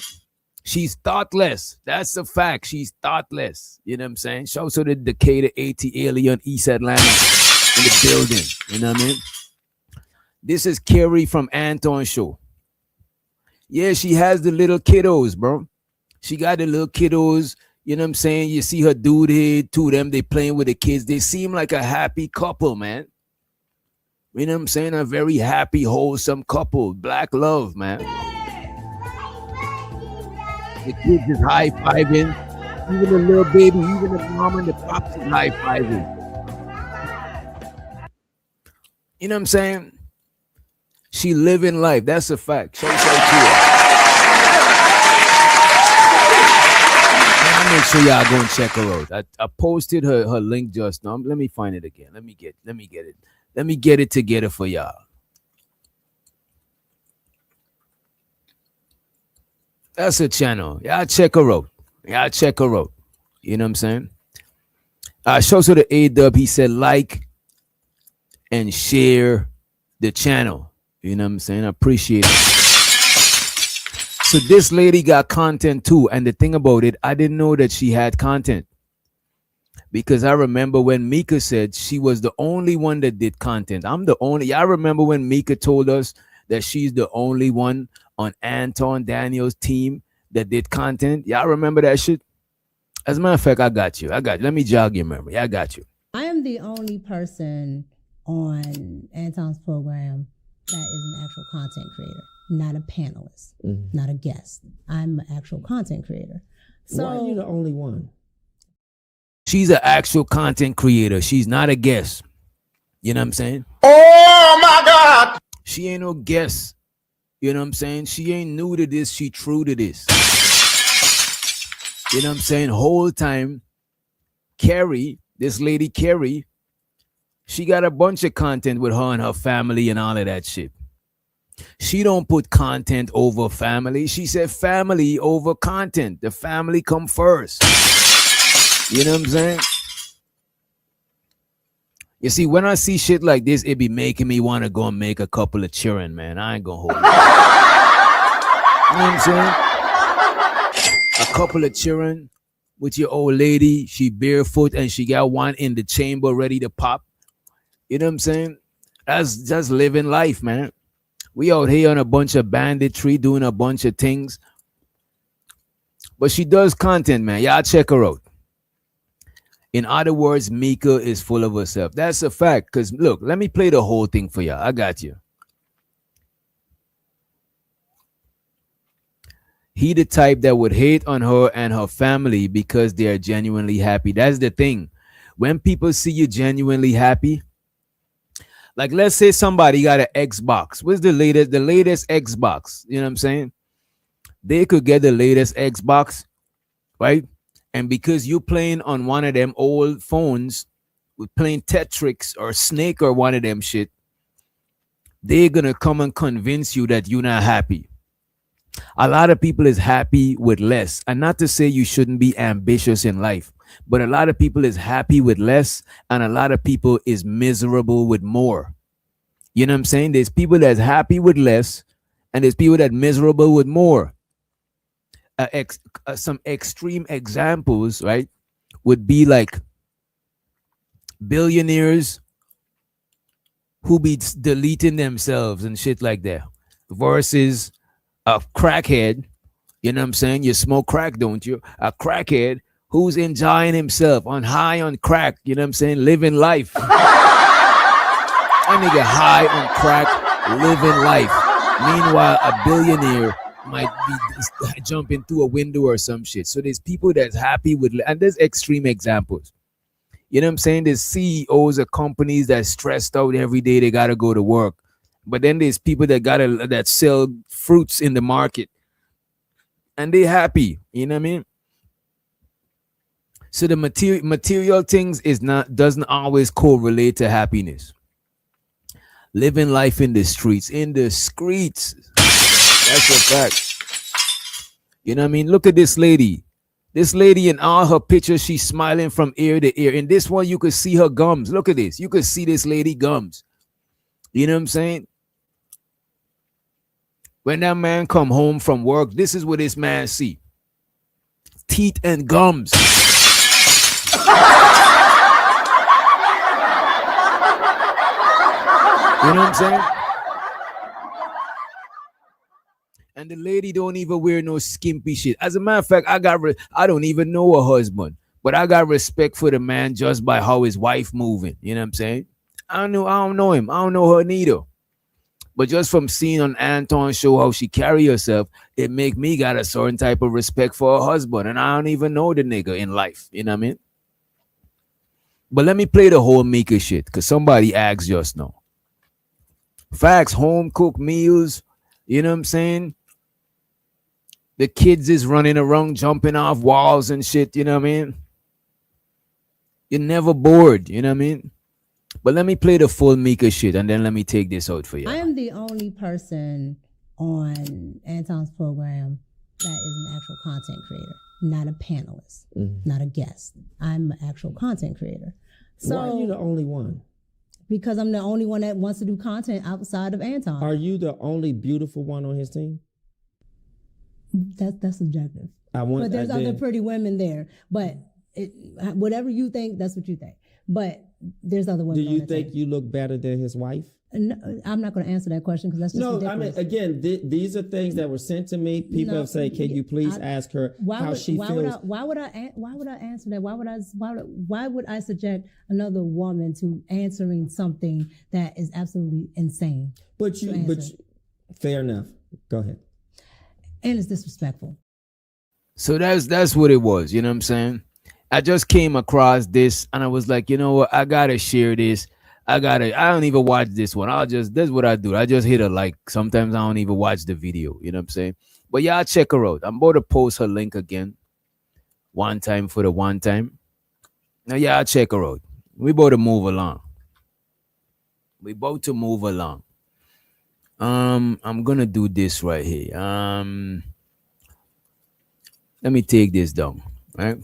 She's thoughtless. That's a fact. She's thoughtless. You know what I'm saying? Show so the Decatur AT Alien East Atlanta in the building. You know what I mean? This is Carrie from Anton Show. Yeah, she has the little kiddos, bro. She got the little kiddos. You know what I'm saying? You see her dude here, 2 of them, they playing with the kids. They seem like a happy couple, man. You know what I'm saying? A very happy, wholesome couple. Black love, man. The kids is high-fiving. Even the little baby, even the mom and the pops is high-fiving. You know what I'm saying? She living life. That's a fact. So I'll make sure y'all go and check her out. I posted her link just now. Let me find it again. Let me get it. Let me get it together for y'all. That's her channel. Y'all check her out. You know what I'm saying? Shows her the A-dub. He said like and share the channel. You know what I'm saying? I appreciate it. So this lady got content too. And the thing about it, I didn't know that she had content. Because I remember when Mika said she was the only one that did content. I'm the only. I remember when Mika told us that she's the only one on Anton Daniel's team that did content. Y'all remember that shit? As a matter of fact, I got you. Let me jog your memory. I got you. I am the only person on Anton's program that is an actual content creator, not a panelist, not a guest. I'm an actual content creator. So why are you the only one? She's an actual content creator. She's not a guest. You know what I'm saying? Oh my God! She ain't no guest. You know what I'm saying? She ain't new to this. She true to this. You know what I'm saying? Whole time, Carrie, this lady Carrie, she got a bunch of content with her and her family and all of that shit. She don't put content over family. She said family over content. The family come first. You know what I'm saying? You see, when I see shit like this, it be making me want to go and make a couple of children, man. I ain't gonna hold it. You know what I'm saying? A couple of children with your old lady. She barefoot and she got one in the chamber ready to pop. You know what I'm saying? That's just living life, man. We out here on a bunch of banditry, doing a bunch of things. But she does content, man. Y'all check her out. In other words, Mika is full of herself. That's a fact. Because, look, let me play the whole thing for y'all. I got you. He the type that would hate on her and her family because they are genuinely happy. That's the thing. When people see you genuinely happy, like let's say somebody got an Xbox. What's the latest Xbox? You know what I'm saying? They could get the latest Xbox, right? And because you playing on one of them old phones with playing Tetris or Snake or one of them shit, they're gonna come and convince you that you're not happy. A lot of people is happy with less. And not to say you shouldn't be ambitious in life, but a lot of people is happy with less and a lot of people is miserable with more. You know what I'm saying? There's people that's happy with less and there's people that miserable with more. some extreme examples, right, would be like billionaires who be deleting themselves and shit like that versus a crackhead. You know what I'm saying? You smoke crack, don't you? A crackhead who's enjoying himself on high on crack. You know what I'm saying? Living life. A nigga high on crack, living life. Meanwhile, a billionaire might be jumping through a window or some shit. So there's people that's happy with, and there's extreme examples. You know what I'm saying? There's CEOs of companies that's stressed out every day. They gotta go to work. But then there's people that sell fruits in the market, and they happy. You know what I mean? So the material things doesn't always correlate to happiness. Living life in the streets. That's a fact. You know what I mean? Look at this lady. This lady in all her pictures, she's smiling from ear to ear. In this one, you could see her gums. Look at this. You could see this lady gums. You know what I'm saying? When that man come home from work, this is what this man see. Teeth and gums. You know what I'm saying? And the lady don't even wear no skimpy shit. As a matter of fact, I don't even know her husband, but I got respect for the man just by how his wife moving. You know what I'm saying? I don't know him. I don't know her neither. But just from seeing on Anton's show how she carry herself, it make me got a certain type of respect for her husband. And I don't even know the nigga in life. You know what I mean? But let me play the whole Mika shit, because somebody asked just now. Facts, home cooked meals. You know what I'm saying? The kids is running around, jumping off walls and shit. You know what I mean? You're never bored. You know what I mean? But let me play the full Mika shit, and then let me take this out for you. I am the only person on Anton's program that is an actual content creator, not a panelist, not a guest. I'm an actual content creator. So why are you the only one? Because I'm the only one that wants to do content outside of Anton. Are you the only beautiful one on his team? That's subjective. But there's other pretty women there. But whatever you think, that's what you think. But there's other women. Do you think you look better than his wife? No, I'm not going to answer that question because that's just ridiculous. I mean, again, these are things that were sent to me. People have said, "Can you please ask her how she feels?" Why would I answer that? Why would I subject another woman to answering something that is absolutely insane? But fair enough. Go ahead. And it's disrespectful. So that's what it was. You know what I'm saying? I just came across this and I was like, you know what? I gotta share this. I don't even watch this one. That's what I do. I just hit a like. Sometimes I don't even watch the video. You know what I'm saying? But y'all check her out. I'm about to post her link again. One time for the one time. Now y'all check her out. We about to move along. I'm gonna do this right here. Let me take this down. Right?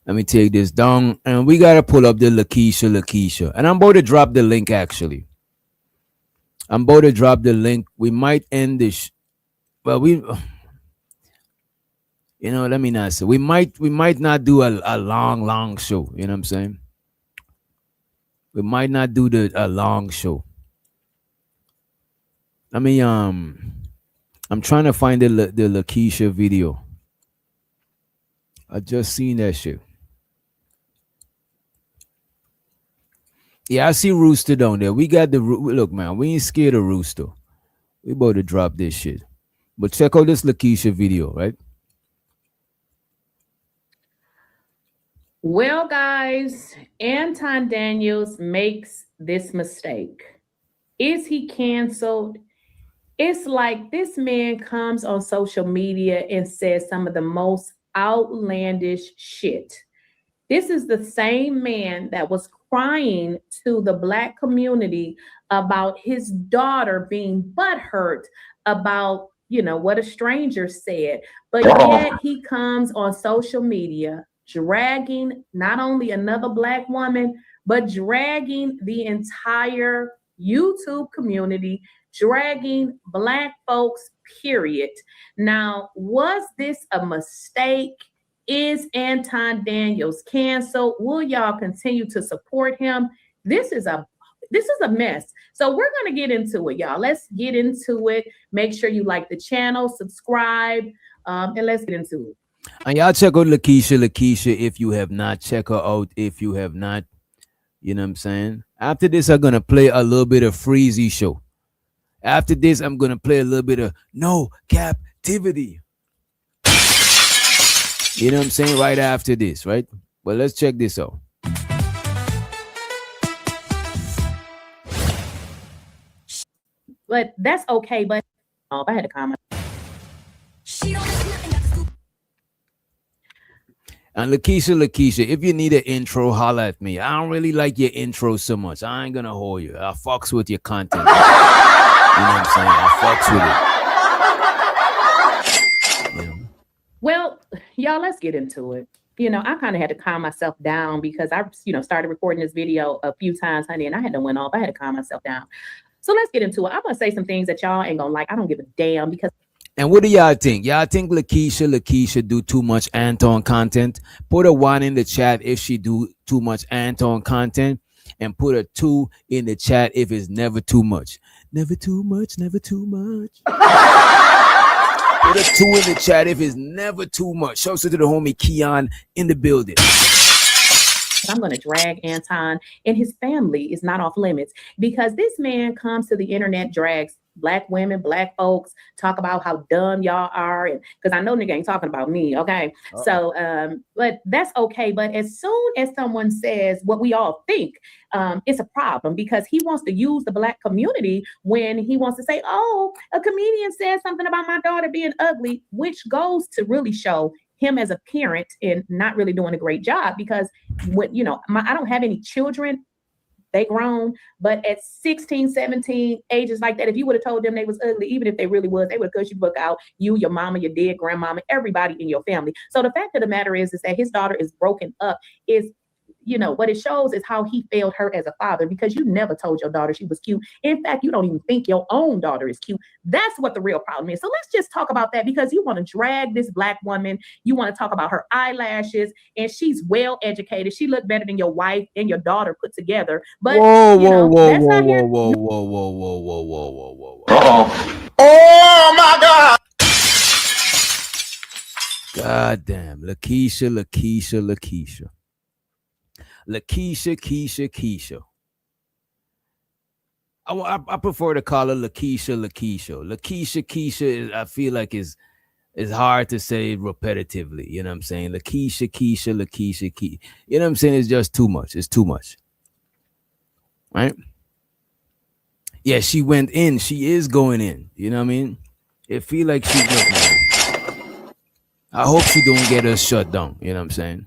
Let me take this down, and we gotta pull up the Lakeisha. And I'm about to drop the link. Actually, I'm about to drop the link. We might end this, but let me not say. We might not do a long show. You know what I'm saying? We might not do a long show. I mean, I'm trying to find the Lakeisha video. I just seen that shit. Yeah, I see Rooster down there. We got look, man. We ain't scared of Rooster. We about to drop this shit. But check out this Lakeisha video, right? Well, guys, Anton Daniels makes this mistake. Is he canceled? It's like this man comes on social media and says some of the most outlandish shit. This is the same man that was crying to the Black community about his daughter being butthurt about, what a stranger said. But yet he comes on social media dragging not only another Black woman, but dragging the entire YouTube community, dragging Black folks, period. Now, was this a mistake? Is Anton Daniels canceled? Will y'all continue to support him? This is a mess. So we're going to get into it, y'all. Let's get into it. Make sure you like the channel, subscribe, and let's get into it. And y'all check out Lakeisha if you have not. Check her out if you have not. You know what I'm saying? After this, I'm going to play a little bit of Freezy Show. After this, I'm going to play a little bit of No Captivity. You know what I'm saying? Right after this, right? But let's check this out. But that's okay. But I had a comment. And Lakeisha, if you need an intro, holla at me. I don't really like your intro so much. I ain't gonna hold you. I fucks with your content. You know what I'm saying? I fucks with it. You know? Well, y'all, let's get into it. You know, I kind of had to calm myself down because I, started recording this video a few times, honey, and I had to went off. I had to calm myself down. So let's get into it. I'm gonna say some things that y'all ain't gonna like. I don't give a damn because. And what do y'all think? Y'all think Lakeisha do too much Anton content? Put a 1 in the chat if she do too much Anton content, and put a 2 in the chat if it's never too much. Never too much, never too much. Put a 2 in the chat if it's never too much. Shouts to the homie Keon in the building. I'm going to drag Anton, and his family is not off limits because this man comes to the internet, drags Black women, Black folks, talk about how dumb y'all are. And because I know nigga ain't talking about me. Okay. Uh-oh. So, but that's okay. But as soon as someone says what we all think, it's a problem because he wants to use the Black community when he wants to say, oh, a comedian said something about my daughter being ugly, which goes to really show him as a parent and not really doing a great job because when, I don't have any children. They grown, but at 16, 17, ages like that, if you would have told them they was ugly, even if they really was, they would have cut you book out, you, your mama, your dead grandmama, everybody in your family. So the fact of the matter is that his daughter is broken up is, what it shows is how he failed her as a father because you never told your daughter she was cute. In fact, you don't even think your own daughter is cute. That's what the real problem is. So let's just talk about that because you want to drag this Black woman. You want to talk about her eyelashes and she's well educated. She looked better than your wife and your daughter put together. But that's not here. Whoa. Oh my God. God damn. Lakeisha. I prefer to call her Lakeisha. Lakeisha, I feel like is hard to say repetitively. You know what I'm saying? Lakeisha. You know what I'm saying? It's just too much. It's too much. Right? Yeah, she went in. She is going in. You know what I mean? It feel like she's going in. I hope she don't get us shut down. You know what I'm saying?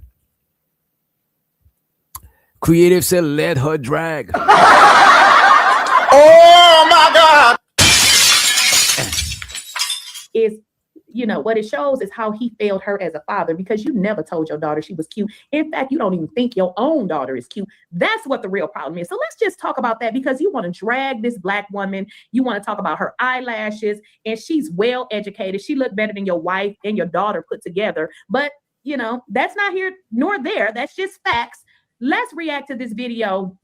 Creative said, let her drag. Oh my God. Is, what it shows is how he failed her as a father because you never told your daughter she was cute. In fact, you don't even think your own daughter is cute. That's what the real problem is. So let's just talk about that because you want to drag this Black woman. You want to talk about her eyelashes and she's well educated. She looked better than your wife and your daughter put together. But, that's not here nor there. That's just facts. Let's react to this video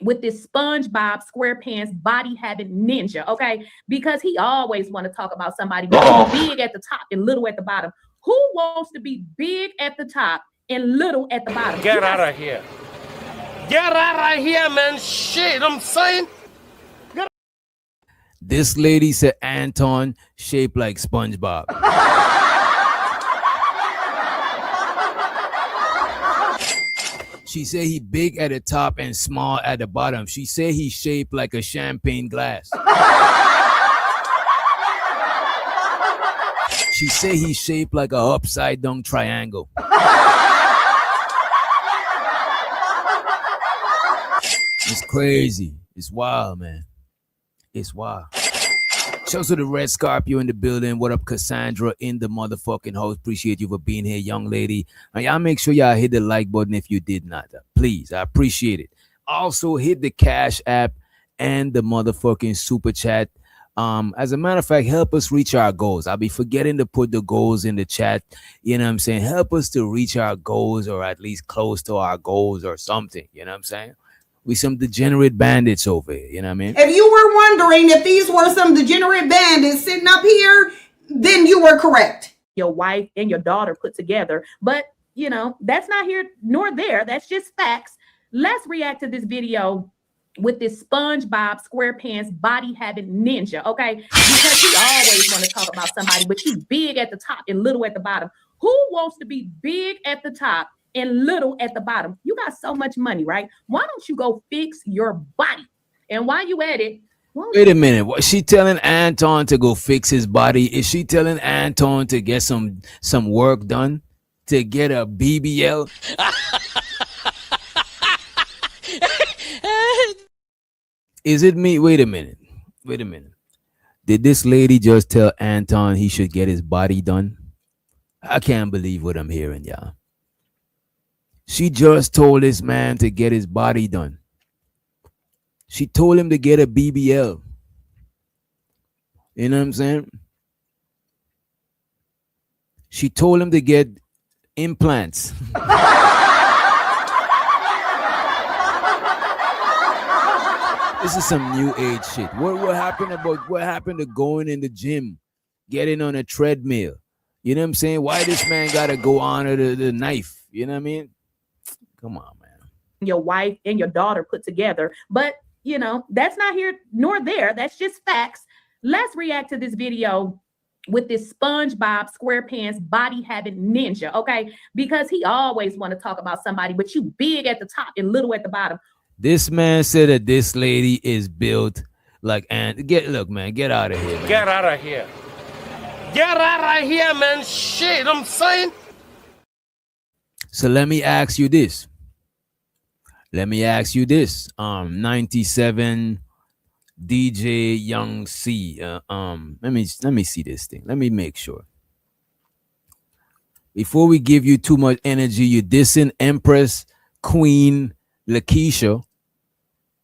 with this SpongeBob SquarePants body having ninja, okay? Because he always want to talk about somebody being big at the top and little at the bottom. Who wants to be big at the top and little at the bottom? Get out of here. Get out of here, man. Shit, I'm saying. This lady said Anton shaped like SpongeBob. She said he big at the top and small at the bottom. She said he shaped like a champagne glass. She said he shaped like a upside down triangle. It's crazy. It's wild, man. It's wild. Shouts to the Red Scorpio in the building. What up, Cassandra in the motherfucking house. Appreciate you for being here, young lady. And y'all make sure y'all hit the like button if you did not. Please, I appreciate it. Also, hit the Cash App and the motherfucking Super Chat. As a matter of fact, help us reach our goals. I'll be forgetting to put the goals in the chat. You know what I'm saying? Help us to reach our goals, or at least close to our goals or something. You know what I'm saying? We some degenerate bandits over here. You know what I mean? If you were wondering if these were some degenerate bandits sitting up here, then you were correct. Your wife and your daughter put together. But, you know, that's not here nor there. That's just facts. Let's react to this video with this SpongeBob SquarePants body having ninja, okay? Because you always want to talk about somebody, but you big at the top and little at the bottom. Who wants to be big at the top and little at the bottom? You got so much money, right? Why don't you go fix your body? And while you at it, wait a minute. Was she telling Anton to go fix his body? Is she telling Anton to get some work done? To get a BBL? Is it me? Wait a minute. Did this lady just tell Anton he should get his body done? I can't believe what I'm hearing, y'all. She just told this man to get his body done. She told him to get a BBL. You know what I'm saying? She told him to get implants. This is some new age shit. What happened to going in the gym, getting on a treadmill? You know what I'm saying? Why this man gotta go honor the knife? You know what I mean? Come on, man. Your wife and your daughter put together. But, you know, that's not here nor there. That's just facts. Let's react to this video with this SpongeBob SquarePants body having ninja, okay? Because he always want to talk about somebody, but you big at the top and little at the bottom. This man said that this lady is built like, and look, man, get out of here, man. Get out of here. Get out of here, man. Shit, I'm saying. So let me ask you this. 97 DJ Young C. Let me see this thing. Let me make sure. Before we give you too much energy, you dissing Empress Queen Lakeisha.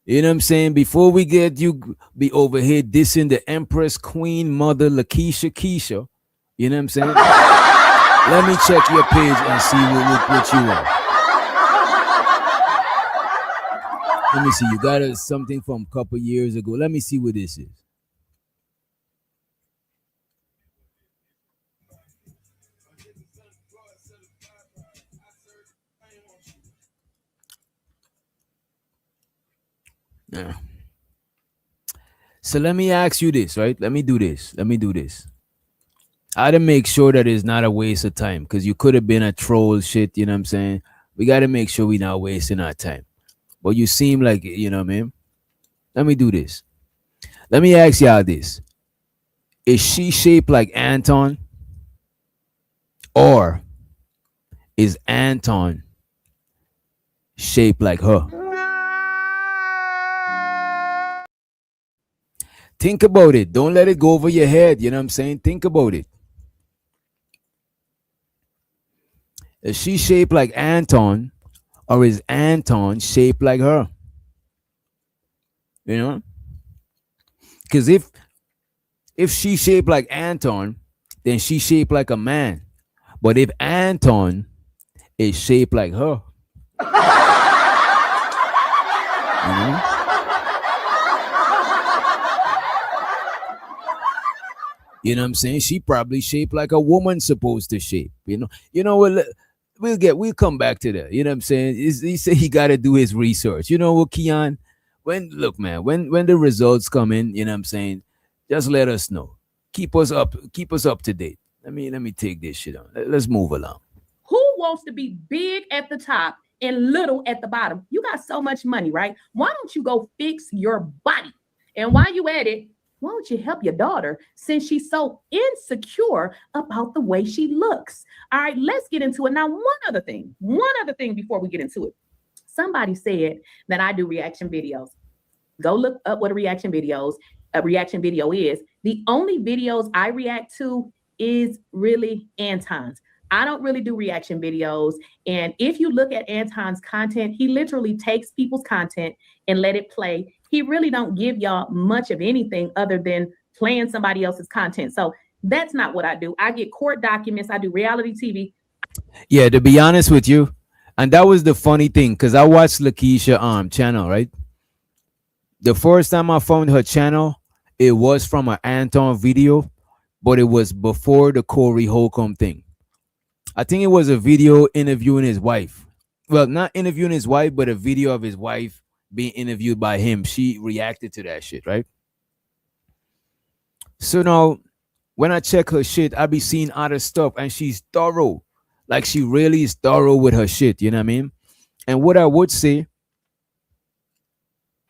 You know what I'm saying? Before we get you be over here dissing the Empress Queen Mother Lakeisha. You know what I'm saying? Let me check your page and see what you want. Let me see. You got something from a couple years ago. Let me see what this is. Yeah. So let me ask you this, right? Let me do this. I gotta make sure that it's not a waste of time, because you could have been a troll shit, you know what I'm saying? We gotta make sure we're not wasting our time. But you seem like, you know what I mean? Let me do this. Let me ask y'all this. Is she shaped like Anton? Or is Anton shaped like her? Think about it. Don't let it go over your head. You know what I'm saying? Think about it. Is she shaped like Anton, or is Anton shaped like her? You know? Because if she's shaped like Anton, then she's shaped like a man. But if Anton is shaped like her, you know? You know what I'm saying? She probably shaped like a woman's supposed to shape. You know what? We'll come back to that. You know what I'm saying? He said he got to do his research. You know what, Keon? When the results come in, you know what I'm saying? Just let us know. Keep us up to date. Let me take this shit on. Let's move along. Who wants to be big at the top and little at the bottom? You got so much money, right? Why don't you go fix your body? And while you at it, why don't you help your daughter, since she's so insecure about the way she looks? All right, let's get into it. Now, one other thing before we get into it. Somebody said that I do reaction videos. Go look up what a reaction video is. The only videos I react to is really Anton's. I don't really do reaction videos. And if you look at Anton's content, he literally takes people's content and let it play. He really don't give y'all much of anything other than playing somebody else's content. So that's not what I do. I get court documents. I do reality TV. Yeah, to be honest with you, and that was the funny thing, because I watched Lakeisha channel, right? The first time I found her channel, it was from an Anton video, but it was before the Corey Holcomb thing. I think it was a video interviewing his wife. Well, not interviewing his wife, but a video of his wife being interviewed by him. She reacted to that shit, right? So now, when I check her shit, I be seeing other stuff, and she's thorough. Like, she really is thorough with her shit, you know what I mean? And what I would say,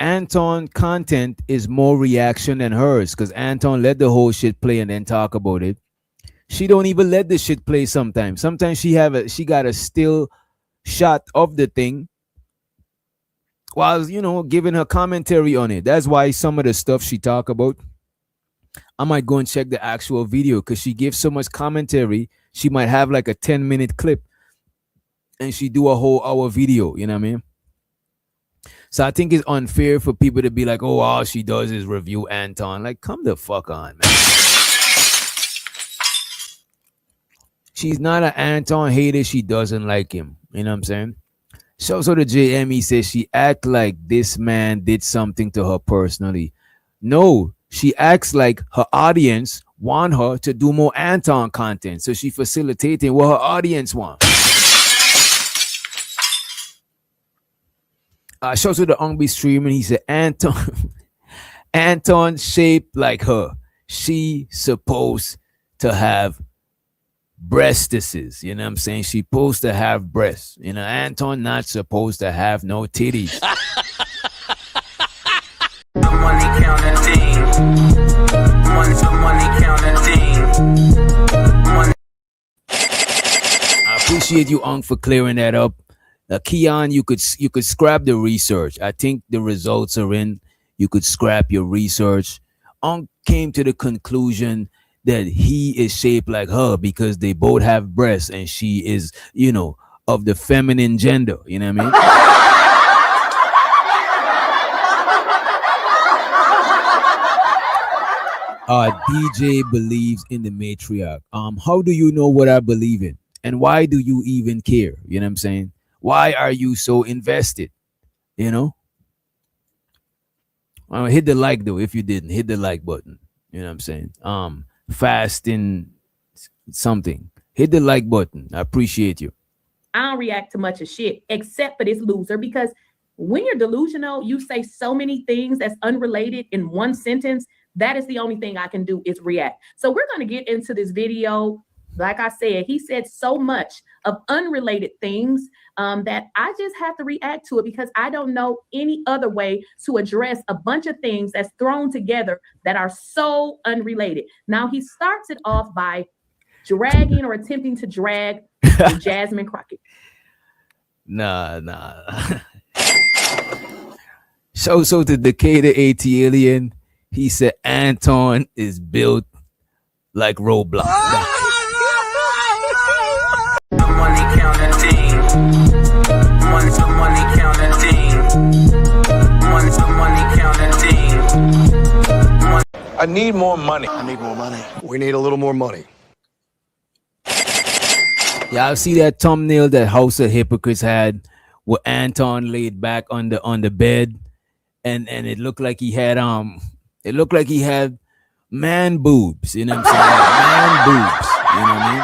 Anton content is more reaction than hers, because Anton let the whole shit play and then talk about it. She don't even let the shit play sometimes. Sometimes she got a still shot of the thing while, you know, giving her commentary on it. That's why some of the stuff she talk about, I might go and check the actual video, because she gives so much commentary. She might have like a 10-minute clip and she do a whole hour video, you know what I mean? So I think it's unfair for people to be like, oh, all she does is review Anton. Like, come the fuck on, man. She's not an Anton hater. She doesn't like him. You know what I'm saying? So the JME says she act like this man did something to her personally. No, she acts like her audience want her to do more Anton content. So she facilitating what her audience want. Shows to the Ungby stream, and he said, Anton shaped like her. She supposed to have breastises. You know what I'm saying? She supposed to have breasts. You know, Anton not supposed to have no titties. Money counting team. Money counting team. I appreciate you, Ung, for clearing that up. Keon, you could scrap the research. I think the results are in. You could scrap your research. Ung came to the conclusion that he is shaped like her because they both have breasts and she is, you know, of the feminine gender. You know what I mean? DJ believes in the matriarch. How do you know what I believe in? And why do you even care? You know what I'm saying? Why are you so invested? You know? Hit the like though. If you didn't, hit the like button. You know what I'm saying? Fasting something. Hit the like button. I appreciate you. I don't react to much of shit except for this loser, because when you're delusional, you say so many things that's unrelated in one sentence. That is the only thing I can do is react. So we're going to get into this video. Like I said, he said so much of unrelated things that I just have to react to it because I don't know any other way to address a bunch of things that's thrown together that are so unrelated. Now, he starts it off by dragging or attempting to drag Jasmine Crockett. Nah. So to Decatur AT Alien, he said Anton is built like Roblox. Money counting team. Money counting team. Money counting team. I need more money. I need more money. We need a little more money. Yeah, I see that thumbnail that House of Hypocrites had with Anton laid back on the bed, and it looked like he had man boobs, you know what I'm saying? Man boobs, you know what I mean?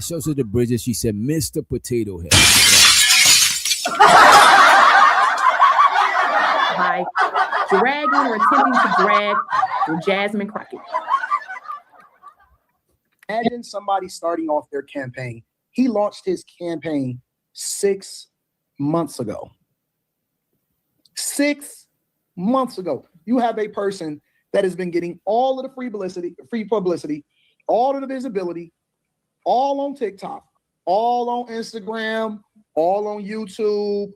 Shows her the bridges. She said, Mr. Potato Head. By dragging or attempting to drag Jasmine Crockett. Imagine somebody starting off their campaign. He launched his campaign 6 months ago. 6 months ago. You have a person that has been getting all of the free publicity, all of the visibility, all on TikTok, all on Instagram, all on YouTube,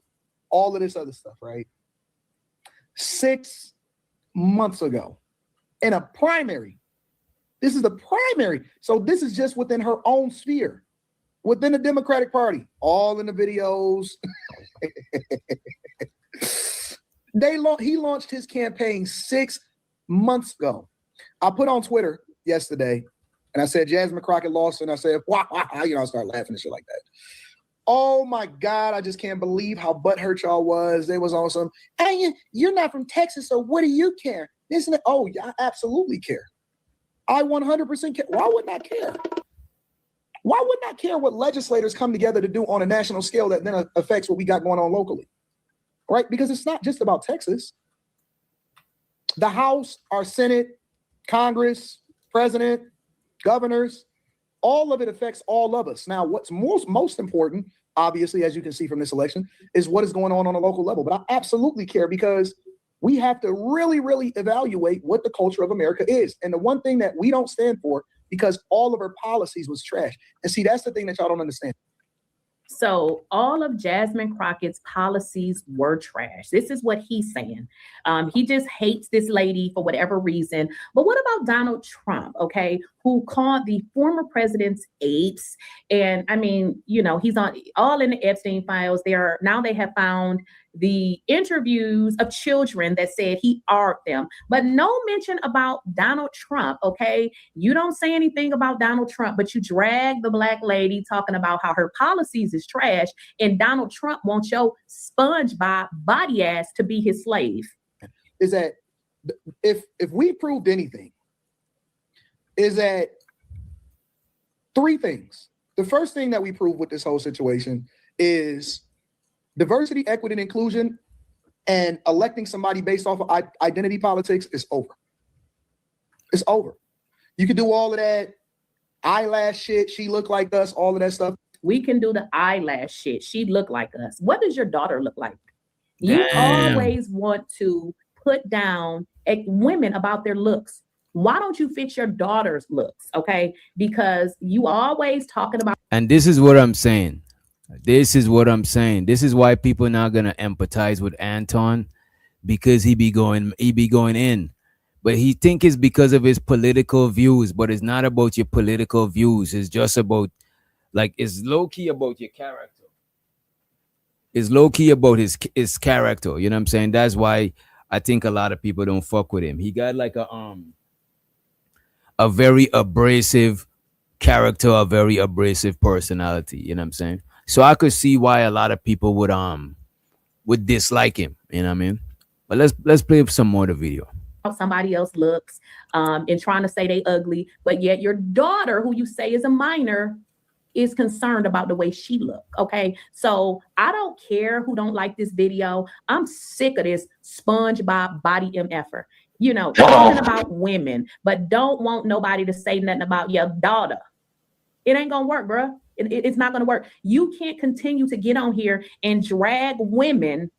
all of this other stuff, right? 6 months ago in a primary. This is the primary. So this is just within her own sphere, within the Democratic Party, all in the videos. He launched his campaign 6 months ago. I put on Twitter yesterday and I said Jasmine Crockett lost, and I said, wah, wah, wah, I start laughing and shit like that. Oh my God, I just can't believe how butthurt y'all was. They was on some, hey, you're not from Texas, so what do you care? Isn't it? Oh, yeah, I absolutely care. I 100% care. Why wouldn't I care? Why wouldn't I care what legislators come together to do on a national scale that then affects what we got going on locally? Right? Because it's not just about Texas. The House, our Senate, Congress, President, governors, all of it affects all of us. Now, what's most important, obviously, as you can see from this election, is what is going on a local level. But I absolutely care because we have to really, really evaluate what the culture of America is. And the one thing that we don't stand for, because all of our policies was trash. And see, that's the thing that y'all don't understand. So all of Jasmine Crockett's policies were trash. This is what he's saying. He just hates this lady for whatever reason. But what about Donald Trump, okay, who called the former president's apes? And I mean, you know, he's on all in the Epstein files. Now they have found the interviews of children that said he argued them, but no mention about Donald Trump, okay? You don't say anything about Donald Trump, but you drag the black lady talking about how her policies is trash, and Donald Trump wants your SpongeBob body ass to be his slave. Is that if we proved anything, is that 3 things. The first thing that we proved with this whole situation is diversity, equity, and inclusion, and electing somebody based off of identity politics is over. It's over. You can do all of that eyelash shit. She looked like us, all of that stuff. We can do the eyelash shit. She looked like us. What does your daughter look like? You always want to put down women about their looks. Why don't you fix your daughter's looks? Okay. Because you always talking about. And this is what I'm saying. This is what I'm saying. This is why people not gonna empathize with Anton, because he be going in. But he think it's because of his political views, but it's not about your political views. It's just about, like, it's low-key about your character. It's low-key about his character. You know what I'm saying? That's why I think a lot of people don't fuck with him. He got like a very abrasive character, a very abrasive personality. You know what I'm saying? So I could see why a lot of people would dislike him. You know what I mean? But let's play some more of the video. Somebody else looks and trying to say they ugly, but yet your daughter, who you say is a minor, is concerned about the way she look. Okay, so I don't care who don't like this video. I'm sick of this SpongeBob body MFer. You know, talking about women, but don't want nobody to say nothing about your daughter. It ain't gonna work, bruh. It's not gonna work. You can't continue to get on here and drag women,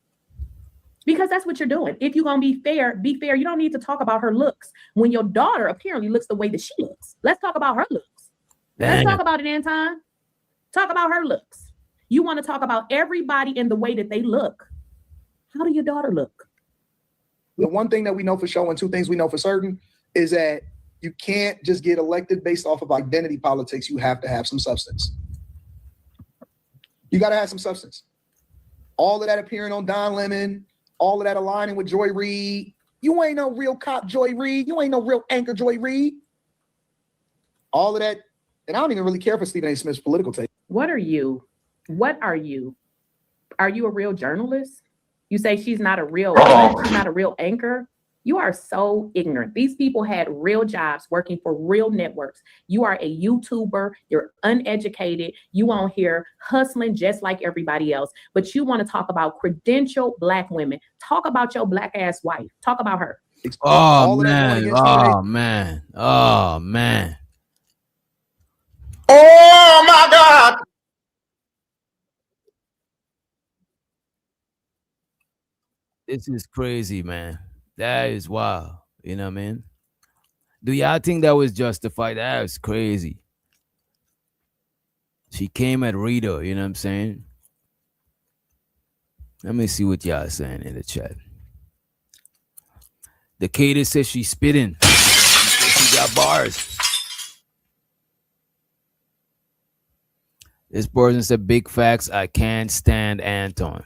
because that's what you're doing. If you're gonna be fair, be fair. You don't need to talk about her looks when your daughter apparently looks the way that she looks. Let's talk about her looks. Let's talk about it, Anton. Talk about her looks. You want to talk about everybody in the way that they look. How do your daughter look? The one thing that we know for sure, and 2 things we know for certain, is that you can't just get elected based off of identity politics. You have to have some substance. You got to have some substance. All of that appearing on Don Lemon, all of that aligning with Joy Reid. You ain't no real cop, Joy Reid. You ain't no real anchor, Joy Reid. All of that. And I don't even really care for Stephen A. Smith's political take. What are you? What are you? Are you a real journalist? You say she's not a real anchor. You are so ignorant. These people had real jobs working for real networks. You are a YouTuber. You're uneducated. You on here hustling just like everybody else. But you want to talk about credentialed black women. Talk about your black ass wife. Talk about her. Oh, man. Oh, man. Oh, man. Oh my God! This is crazy, man. That is wild. You know what I mean? Do y'all think that was justified? That was crazy. She came at Rita, you know what I'm saying? Let me see what y'all saying in the chat. The Decatur says she's spitting. She got bars. This person said, big facts, I can't stand Anton.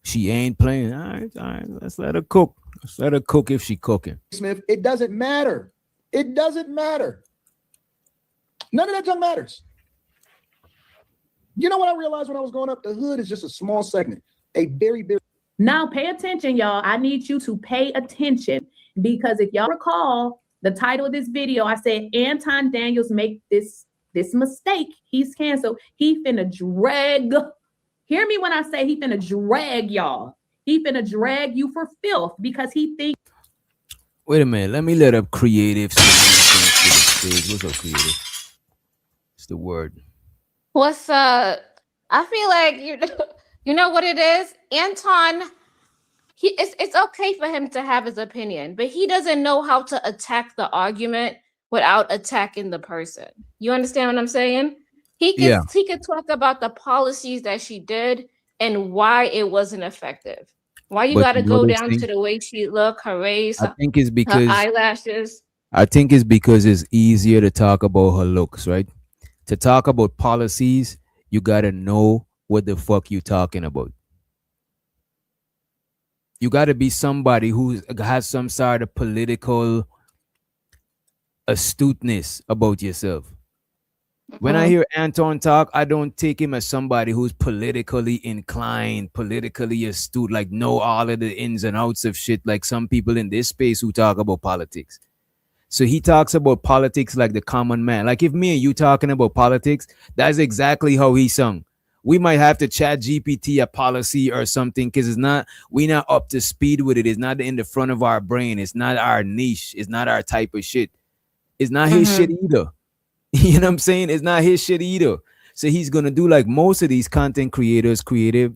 She ain't playing. All right. Let's let her cook. Let's let her cook if she cooking. Smith, it doesn't matter. It doesn't matter. None of that junk matters. You know what I realized when I was growing up? The hood is just a small segment. A very, very. Now pay attention, y'all. I need you to pay attention because if y'all recall the title of this video, I said Anton Daniels make this mistake. He's canceled. He finna drag. Hear me when I say he finna drag y'all. He finna drag you for filth because he thinks. Wait a minute. Let me let up creative. What's up, creative? It's the word. What's I feel like you know what it is? Anton, it's okay for him to have his opinion, but he doesn't know how to attack the argument without attacking the person. You understand what I'm saying? He could talk about the policies that she did and why it wasn't effective. Why you gotta go down to the way she look, her race, I think it's because her eyelashes. I think it's because it's easier to talk about her looks, right? To talk about policies, you gotta know what the fuck you talking about. You gotta be somebody who has some sort of political astuteness about yourself. When I hear Anton talk, I don't take him as somebody who's politically inclined, politically astute, like know all of the ins and outs of shit, like some people in this space who talk about politics. So he talks about politics like the common man. Like if me and you talking about politics, that's exactly how he sung. We might have to chat GPT a policy or something because we're not up to speed with it. It's not in the front of our brain. It's not our niche. It's not our type of shit. It's not his shit either. You know what I'm saying? It's not his shit either. So he's going to do like most of these content creators,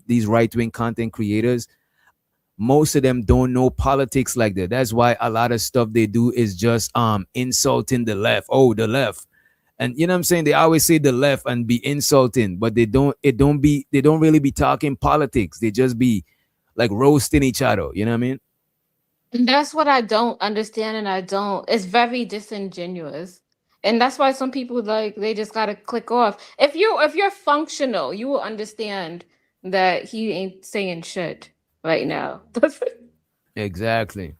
these right-wing content creators. Most of them don't know politics like that. That's why a lot of stuff they do is just insulting the left. Oh, the left. And you know what I'm saying? They always say the left and be insulting, but they don't really be talking politics. They just be like roasting each other. You know what I mean? That's what I don't understand, and it's very disingenuous. And that's why some people they just gotta click off. If you're functional, you will understand that he ain't saying shit right now. Exactly.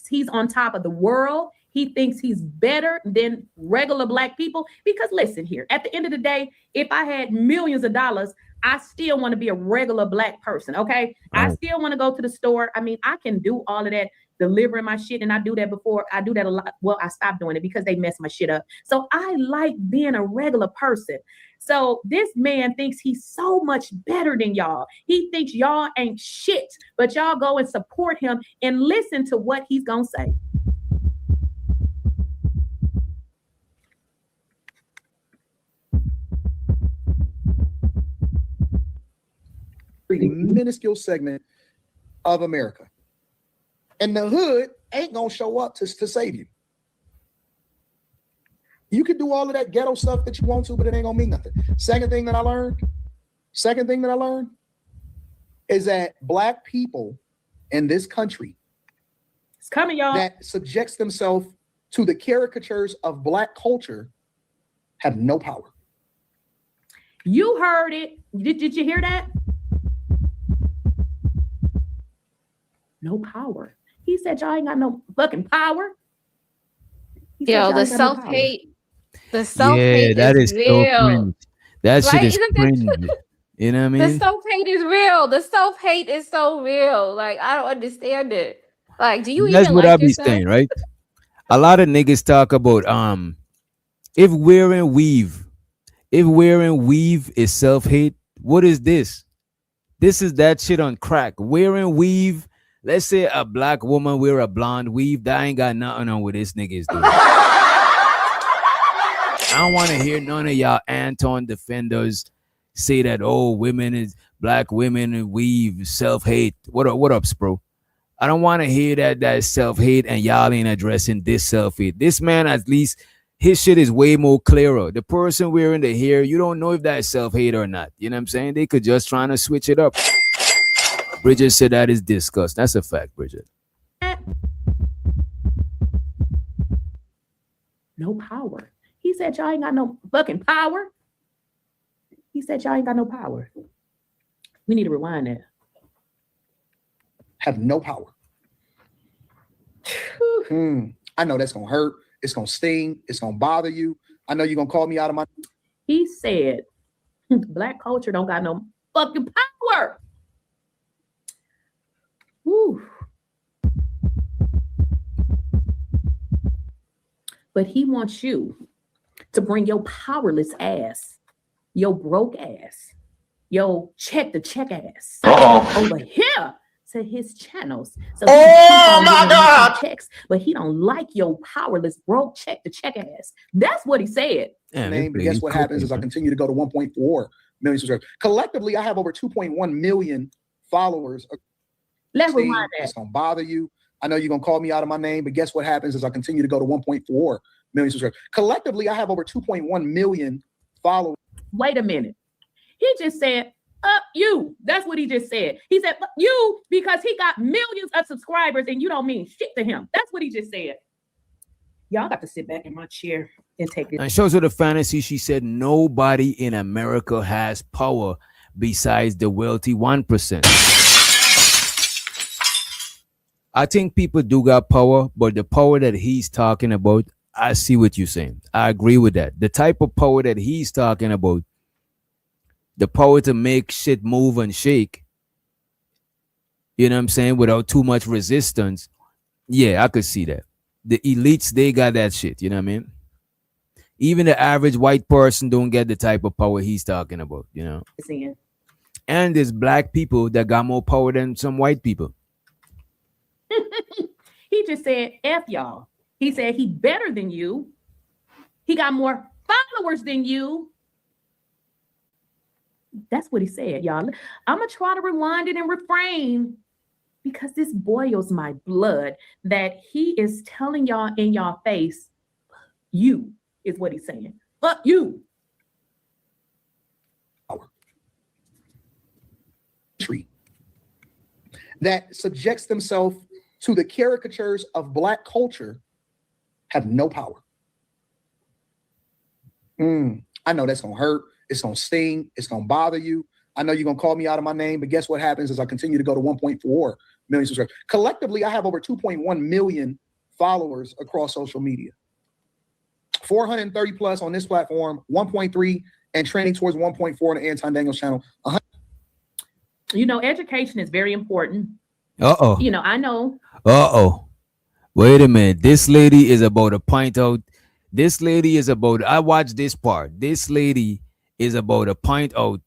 He's on top of the world. He thinks he's better than regular Black people. Because listen here, at the end of the day, if I had millions of dollars, I still want to be a regular Black person. Okay. I still want to go to the store. I mean, I can do all of that, delivering my shit. And I do that before. I do that a lot. Well, I stopped doing it because they mess my shit up. So I like being a regular person. So this man thinks he's so much better than y'all. He thinks y'all ain't shit, but y'all go and support him and listen to what he's going to say. Minuscule segment of America. And the hood ain't gonna show up to save you. You can do all of that ghetto stuff that you want to, but it ain't gonna mean nothing. Second thing that I learned is that Black people in this country, it's coming, y'all, that subjects themselves to the caricatures of Black culture have no power. You heard it. Did you hear that? No power. He said y'all ain't got no fucking power. Yo, the self-hate. The self-hate that is real. So cringe. That shit is cringe. You know what I mean? The self-hate is real. The self-hate is so real. Like, I don't understand it. Like, do you That's even what like I be yourself? saying, right? A lot of niggas talk about if wearing weave is self-hate, what is this? This is that shit on crack. Wearing weave. Let's say a Black woman wear a blonde weave. That ain't got nothing on what this nigga is doing. I don't want to hear none of y'all Anton defenders say that, oh, Black women and weave, self-hate. What up, bro? I don't want to hear that self-hate and y'all ain't addressing this self-hate. This man, at least, his shit is way more clearer. The person wearing the hair, you don't know if that's self-hate or not. You know what I'm saying? They could just trying to switch it up. Bridget said that is disgust. That's a fact, Bridget. No power. He said y'all ain't got no fucking power. He said y'all ain't got no power. We need to rewind that. Have no power. I know that's gonna hurt. It's gonna sting. It's gonna bother you. I know you're gonna call me out of my. He said, Black culture don't got no fucking power. Woo. But he wants you to bring your powerless ass, your broke ass, your check the check ass over here to his channels. So oh my God! Checks, but he don't like your powerless broke check the check ass. That's what he said. Name, but guess what happens is I continue to go to 1.4 million subscribers. Collectively, I have over 2.1 million followers. Let's rewind that. It's gonna bother you. I know you're gonna call me out of my name, but guess what happens is I continue to go to 1.4 million subscribers. Collectively, I have over 2.1 million followers. Wait a minute. He just said, you. That's what he just said. He said, you, because he got millions of subscribers and you don't mean shit to him. That's what he just said. Y'all got to sit back in my chair and take it. And shows her the fantasy. She said, nobody in America has power besides the wealthy 1%. I think people do got power, but the power that he's talking about, I see what you're saying. I agree with that. The type of power that he's talking about, the power to make shit move and shake, you know what I'm saying, without too much resistance. Yeah, I could see that. The elites, they got that shit, you know what I mean? Even the average white person don't get the type of power he's talking about, you know? And there's black people that got more power than some white people. He just said, F y'all. He said he better than you. He got more followers than you. That's what he said, y'all. I'm going to try to rewind it and refrain because this boils my blood that he is telling y'all in y'all face, you is what he's saying. Fuck you. That subjects themselves to the caricatures of black culture have no power. I know that's gonna hurt. It's gonna sting. It's gonna bother you. I know you're gonna call me out of my name, but guess what happens is I continue to go to 1.4 million subscribers. Collectively, I have over 2.1 million followers across social media. 430 plus on this platform, 1.3 and trending towards 1.4 on the Anton Daniels channel. You know, education is very important. Uh-oh. You know, I know. Uh-oh. Wait a minute. This lady is about to point out. This lady is about, I watched this part. This lady is about to point out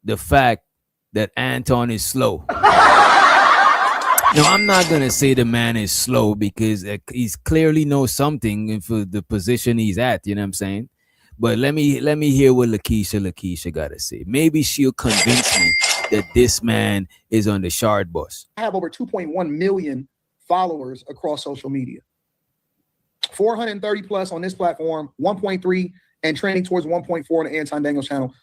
the fact that Anton is slow. Now, I'm not going to say the man is slow because he's clearly knows something for the position he's at. You know what I'm saying? But let me hear what Lakeisha got to say. Maybe she'll convince me that this man is on the shard bus. I have over 2.1 million followers across social media. 430 plus on this platform, 1.3 and trending towards 1.4 on the Anton Daniels channel.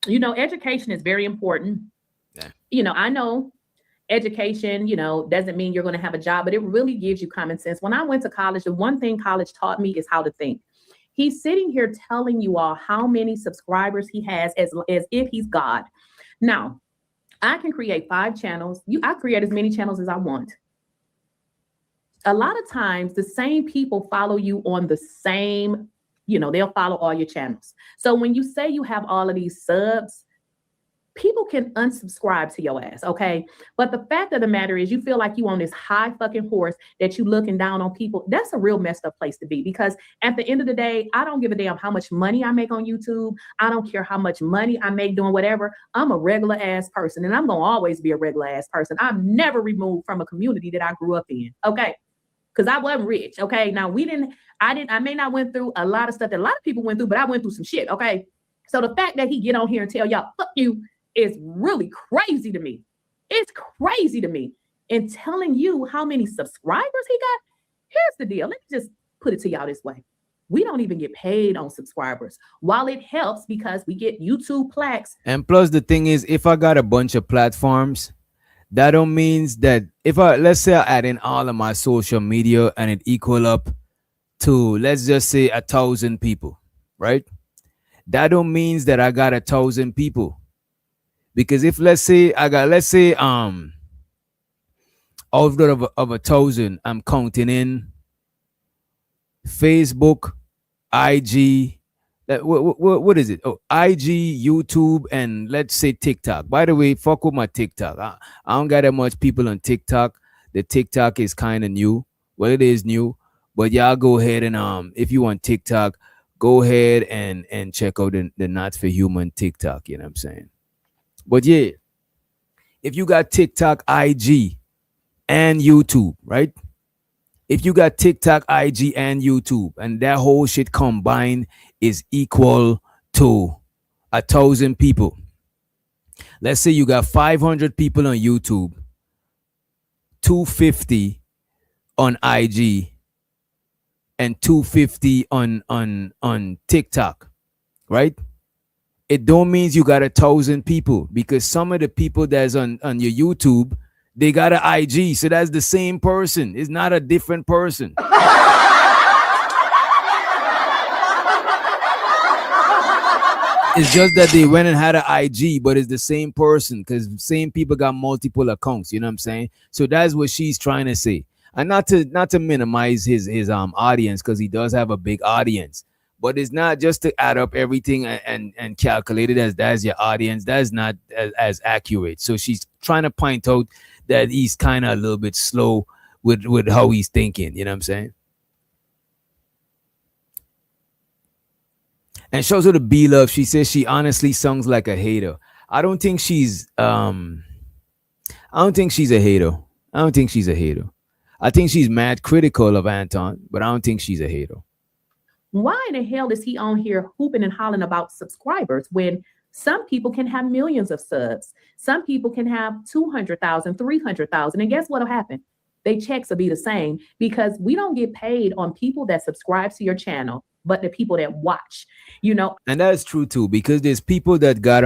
You know, education is very important. Yeah. You know, I know education, you know, doesn't mean you're going to have a job, but it really gives you common sense. When I went to college, the one thing college taught me is how to think. He's sitting here telling you all how many subscribers he has as if he's God. Now, I can create 5 channels. I create as many channels as I want. A lot of times, the same people follow you on the same, you know, they'll follow all your channels. So when you say you have all of these subs, people can unsubscribe to your ass, okay? But the fact of the matter is you feel like you on this high fucking horse that you looking down on people. That's a real messed up place to be because at the end of the day, I don't give a damn how much money I make on YouTube. I don't care how much money I make doing whatever. I'm a regular ass person and I'm gonna always be a regular ass person. I'm never removed from a community that I grew up in, okay? Because I wasn't rich, okay? Now I may not went through a lot of stuff that a lot of people went through, but I went through some shit, okay? So the fact that he get on here and tell y'all, fuck you, is really crazy to me. It's crazy to me. And telling you how many subscribers he got, here's the deal. Let me just put it to y'all this way. We don't even get paid on subscribers. While it helps because we get YouTube plaques. And plus the thing is, if I got a bunch of platforms, that don't means that if let's say I add in all of my social media and it equal up to, let's just say 1,000 people, right? That don't means that I got 1,000 people Because if let's say out of 1,000, I'm counting in Facebook, IG, what is it? Oh, IG, YouTube, and let's say TikTok. By the way, fuck with my TikTok. I don't got that much people on TikTok. The TikTok is kind of new. Well, it is new, but y'all go ahead and if you want TikTok, go ahead and check out the Not for Human TikTok. You know what I'm saying? But yeah, if you got TikTok, IG, and YouTube, right? If you got TikTok, IG, and YouTube, and that whole shit combined is equal to 1,000 people. Let's say you got 500 people on YouTube, 250 on IG, and 250 on TikTok, right? It don't means you got 1,000 people, because some of the people that's on your YouTube, they got an IG, so that's the same person. It's not a different person. It's just that they went and had an IG, but it's the same person, because same people got multiple accounts. You know what I'm saying? So that's what she's trying to say, and not to minimize his audience, because he does have a big audience. But it's not just to add up everything and calculate it as that's your audience. That's not as accurate. So she's trying to point out that he's kind of a little bit slow with how he's thinking. You know what I'm saying? And shows her the B Love. She says she honestly sounds like a hater. I don't think she's a hater. I don't think she's a hater. I think she's mad critical of Anton, but I don't think she's a hater. Why in the hell is he on here hooping and hollering about subscribers when some people can have millions of subs? Some people can have 200,000, 300,000. And guess what'll happen? They checks will be the same, because we don't get paid on people that subscribe to your channel, but the people that watch, you know. And that's true too, because there's people that got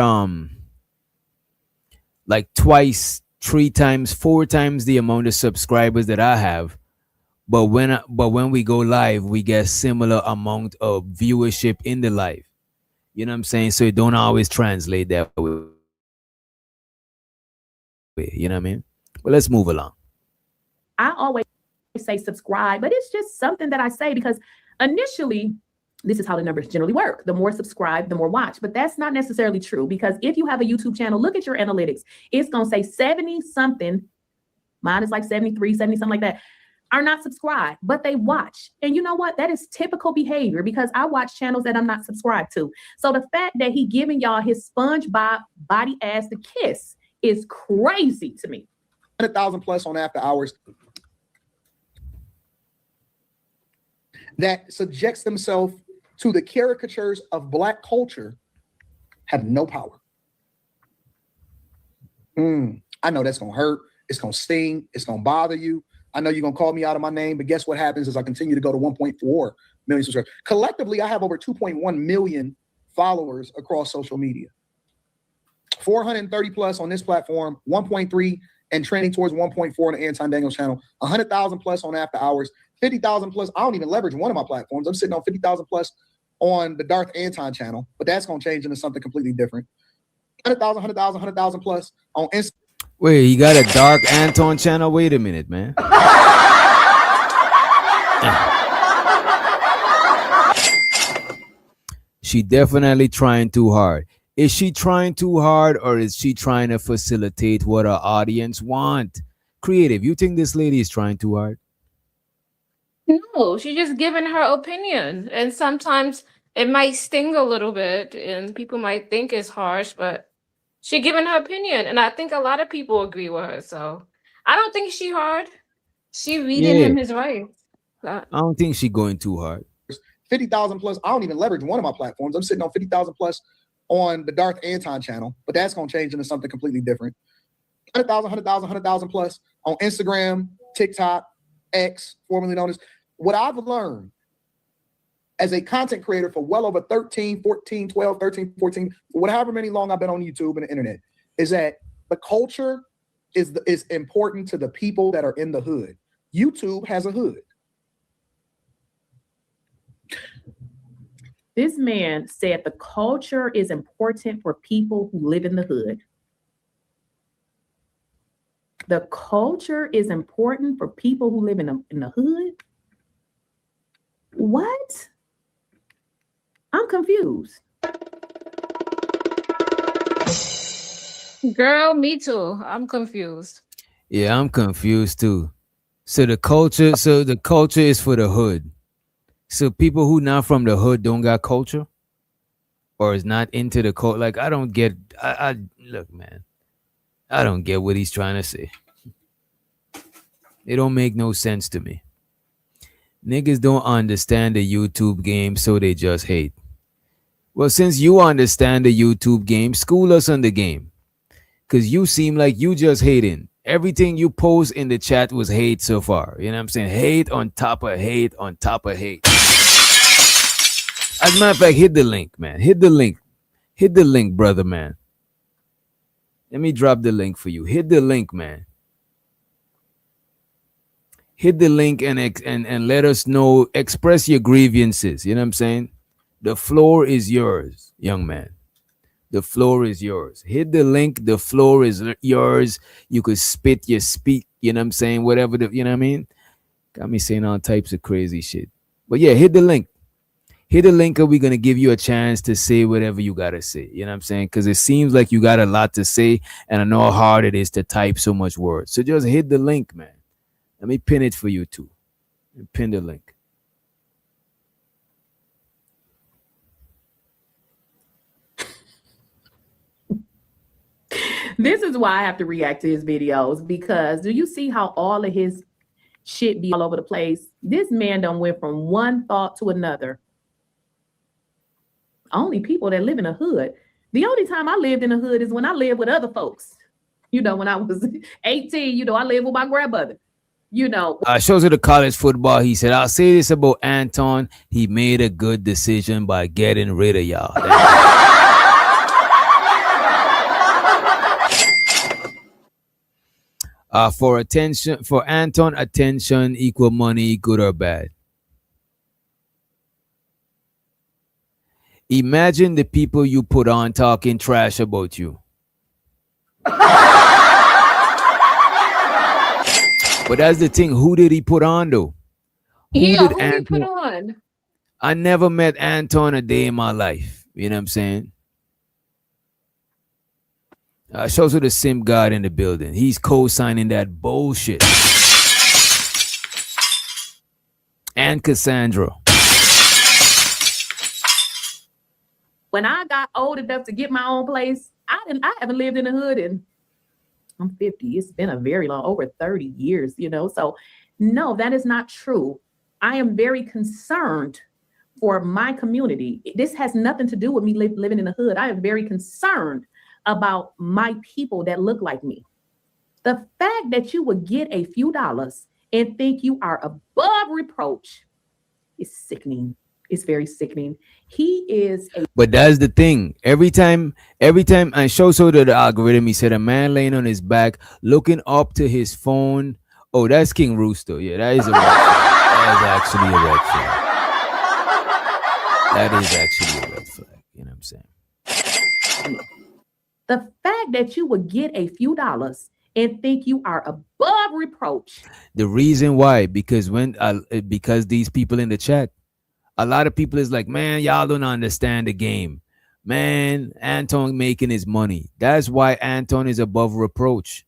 like twice, 3 times, 4 times the amount of subscribers that I have. But when we go live, we get similar amount of viewership in the live. You know what I'm saying? So it don't always translate that way. You know what I mean? But let's move along. I always say subscribe, but it's just something that I say because initially, this is how the numbers generally work. The more subscribe, the more watch. But that's not necessarily true, because if you have a YouTube channel, look at your analytics. It's going to say 70 something. Mine is like 73, 70, something like that. Are not subscribed, but they watch. And you know what? That is typical behavior, because I watch channels that I'm not subscribed to. So the fact that he giving y'all his SpongeBob body ass the kiss is crazy to me. 100,000 plus on after hours that subjects themselves to the caricatures of Black culture have no power. I know that's going to hurt. It's going to sting. It's going to bother you. I know you're going to call me out of my name, but guess what happens is I continue to go to 1.4 million subscribers. Collectively, I have over 2.1 million followers across social media. 430 plus on this platform, 1.3 and trending towards 1.4 on the Anton Daniels channel, 100,000 plus on After Hours, 50,000 plus. I don't even leverage one of my platforms. I'm sitting on 50,000 plus on the Darth Anton channel, but that's going to change into something completely different. 100,000, 100,000, 100,000 plus on Instagram. Wait, you got a Dark Anton channel? Wait a minute, man. She definitely trying too hard. Is she trying too hard, or is she trying to facilitate what her audience want? Creative, you think this lady is trying too hard? No, she's just giving her opinion. And sometimes it might sting a little bit and people might think it's harsh, but she giving her opinion. And I think a lot of people agree with her. So I don't think she hard. She reading him his rights. I don't think she going too hard. 50,000 plus. I don't even leverage one of my platforms. I'm sitting on 50,000 plus on the Darth Anton channel, but that's going to change into something completely different. 100,000, 100,000, 100,000 plus on Instagram, TikTok, X, formerly known as. What I've learned as a content creator for well over 13, 14, 12, 13, 14, whatever many long I've been on YouTube and the internet, is that the culture is important to the people that are in the hood. YouTube has a hood. This man said the culture is important for people who live in the hood. The culture is important for people who live in the hood. What? I'm confused. Girl, me too. I'm confused. Yeah, I'm confused too. So the culture is for the hood. So people who not from the hood don't got culture, or is not into the culture. Like I don't get. I look, man. I don't get what he's trying to say. It don't make no sense to me. Niggas don't understand the YouTube game, so they just hate. Well, since you understand the YouTube game, school us on the game. Cause you seem like you just hating. Everything you post in the chat was hate so far. You know what I'm saying? Hate on top of hate on top of hate. As a matter of fact, hit the link, man. Hit the link. Hit the link, brother, man. Let me drop the link for you. Hit the link, man. Hit the link and let us know. Express your grievances. You know what I'm saying? The floor is yours, young man. The floor is yours. Hit the link. The floor is yours. You could spit your speak. You know what I'm saying? Whatever you know what I mean? Got me saying all types of crazy shit. But yeah, hit the link. Hit the link, and we're going to give you a chance to say whatever you got to say. You know what I'm saying? Because it seems like you got a lot to say, and I know how hard it is to type so much words. So just hit the link, man. Let me pin it for you too. Pin the link. This is why I have to react to his videos, because do you see how all of his shit be all over the place? This man done went from one thought to another. Only people that live in a hood. The only time I lived in a hood is when I lived with other folks. You know, when I was 18, you know, I lived with my grandmother. You know. Shows of the college football. He said, I'll say this about Anton. He made a good decision by getting rid of y'all. For Anton, attention equal money, good or bad. Imagine the people you put on talking trash about you. But that's the thing. Who did he put on though? Who did he put on? I never met Anton a day in my life. You know what I'm saying? Shows with the sim god in the building. He's co-signing that bullshit. And Cassandra. When I got old enough to get my own place, I haven't lived in the hood in, I'm 50. It's been a very long, over 30 years, you know. So no, that is not true. I am very concerned for my community. This has nothing to do with me living in the hood. I am very concerned about my people that look like me. The fact that you would get a few dollars and think you are above reproach is sickening. It's very sickening. He is a— But that's the thing. Every time I show to the algorithm, he said a man laying on his back, looking up to his phone. Oh, that's King Rooster. Yeah, that is a red flag. That is actually a red flag. That is actually a red flag. You know what I'm saying? The fact that you would get a few dollars and think you are above reproach. The reason why, because these people in the chat, a lot of people is like, man, y'all don't understand the game. Man, Anton making his money. That's why Anton is above reproach.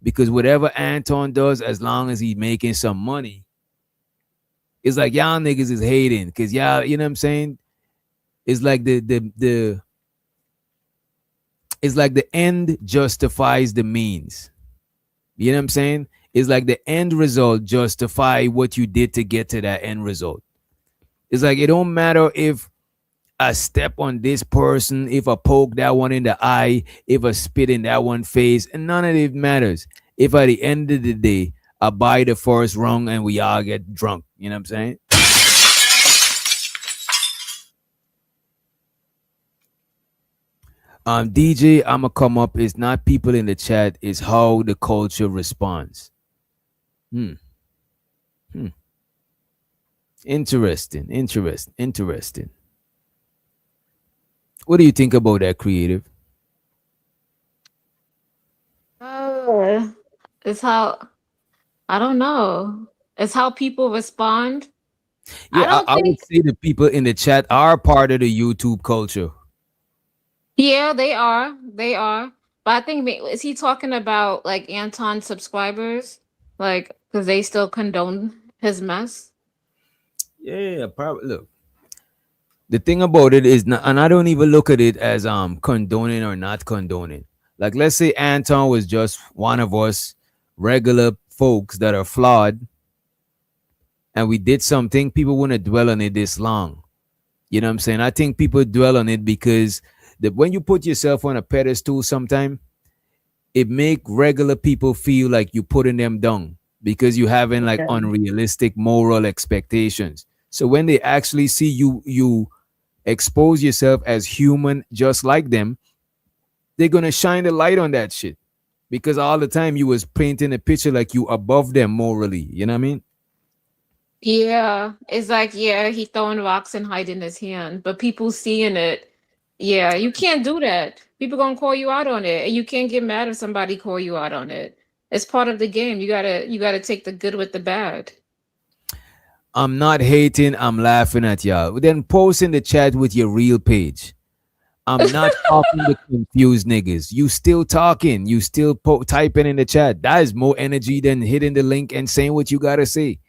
Because whatever Anton does, as long as he's making some money, it's like y'all niggas is hating. Because y'all, you know what I'm saying? It's like it's like the end justifies the means. You know what I'm saying? It's like the end result justify what you did to get to that end result. It's like it don't matter if I step on this person, if I poke that one in the eye, if I spit in that one face, and none of it matters. If at the end of the day, I buy the first rung and we all get drunk. You know what I'm saying? DJ, I'ma come up. It's not people in the chat, it's how the culture responds. Interesting. What do you think about that, creative? It's how I don't know. It's how people respond. I Yeah, don't I would think. say the people in the chat are part of the YouTube culture. Yeah, they are. They are. But I think is he talking about like Anton subscribers, like because they still condone his mess? Yeah, probably. Look, the thing about it is, not, and I don't even look at it as condoning or not condoning. Like, let's say Anton was just one of us regular folks that are flawed, and we did something. People wouldn't dwell on it this long. You know what I'm saying? I think people dwell on it because when you put yourself on a pedestal, sometimes it make regular people feel like you putting them down because you having like Yeah. unrealistic moral expectations. So when they actually see you expose yourself as human just like them, they're gonna shine the light on that shit. Because all the time you was painting a picture like you above them morally. You know what I mean? Yeah, it's like yeah, he throwing rocks and hiding his hand, but people seeing it. Yeah, you can't do that. People gonna call you out on it, and you can't get mad if somebody call you out on it. It's part of the game. You gotta take the good with the bad. I'm not hating, I'm laughing at y'all. Then post in the chat with your real page. I'm not talking to confused niggas. You still talking. You still typing in the chat. That is more energy than hitting the link and saying what you gotta say.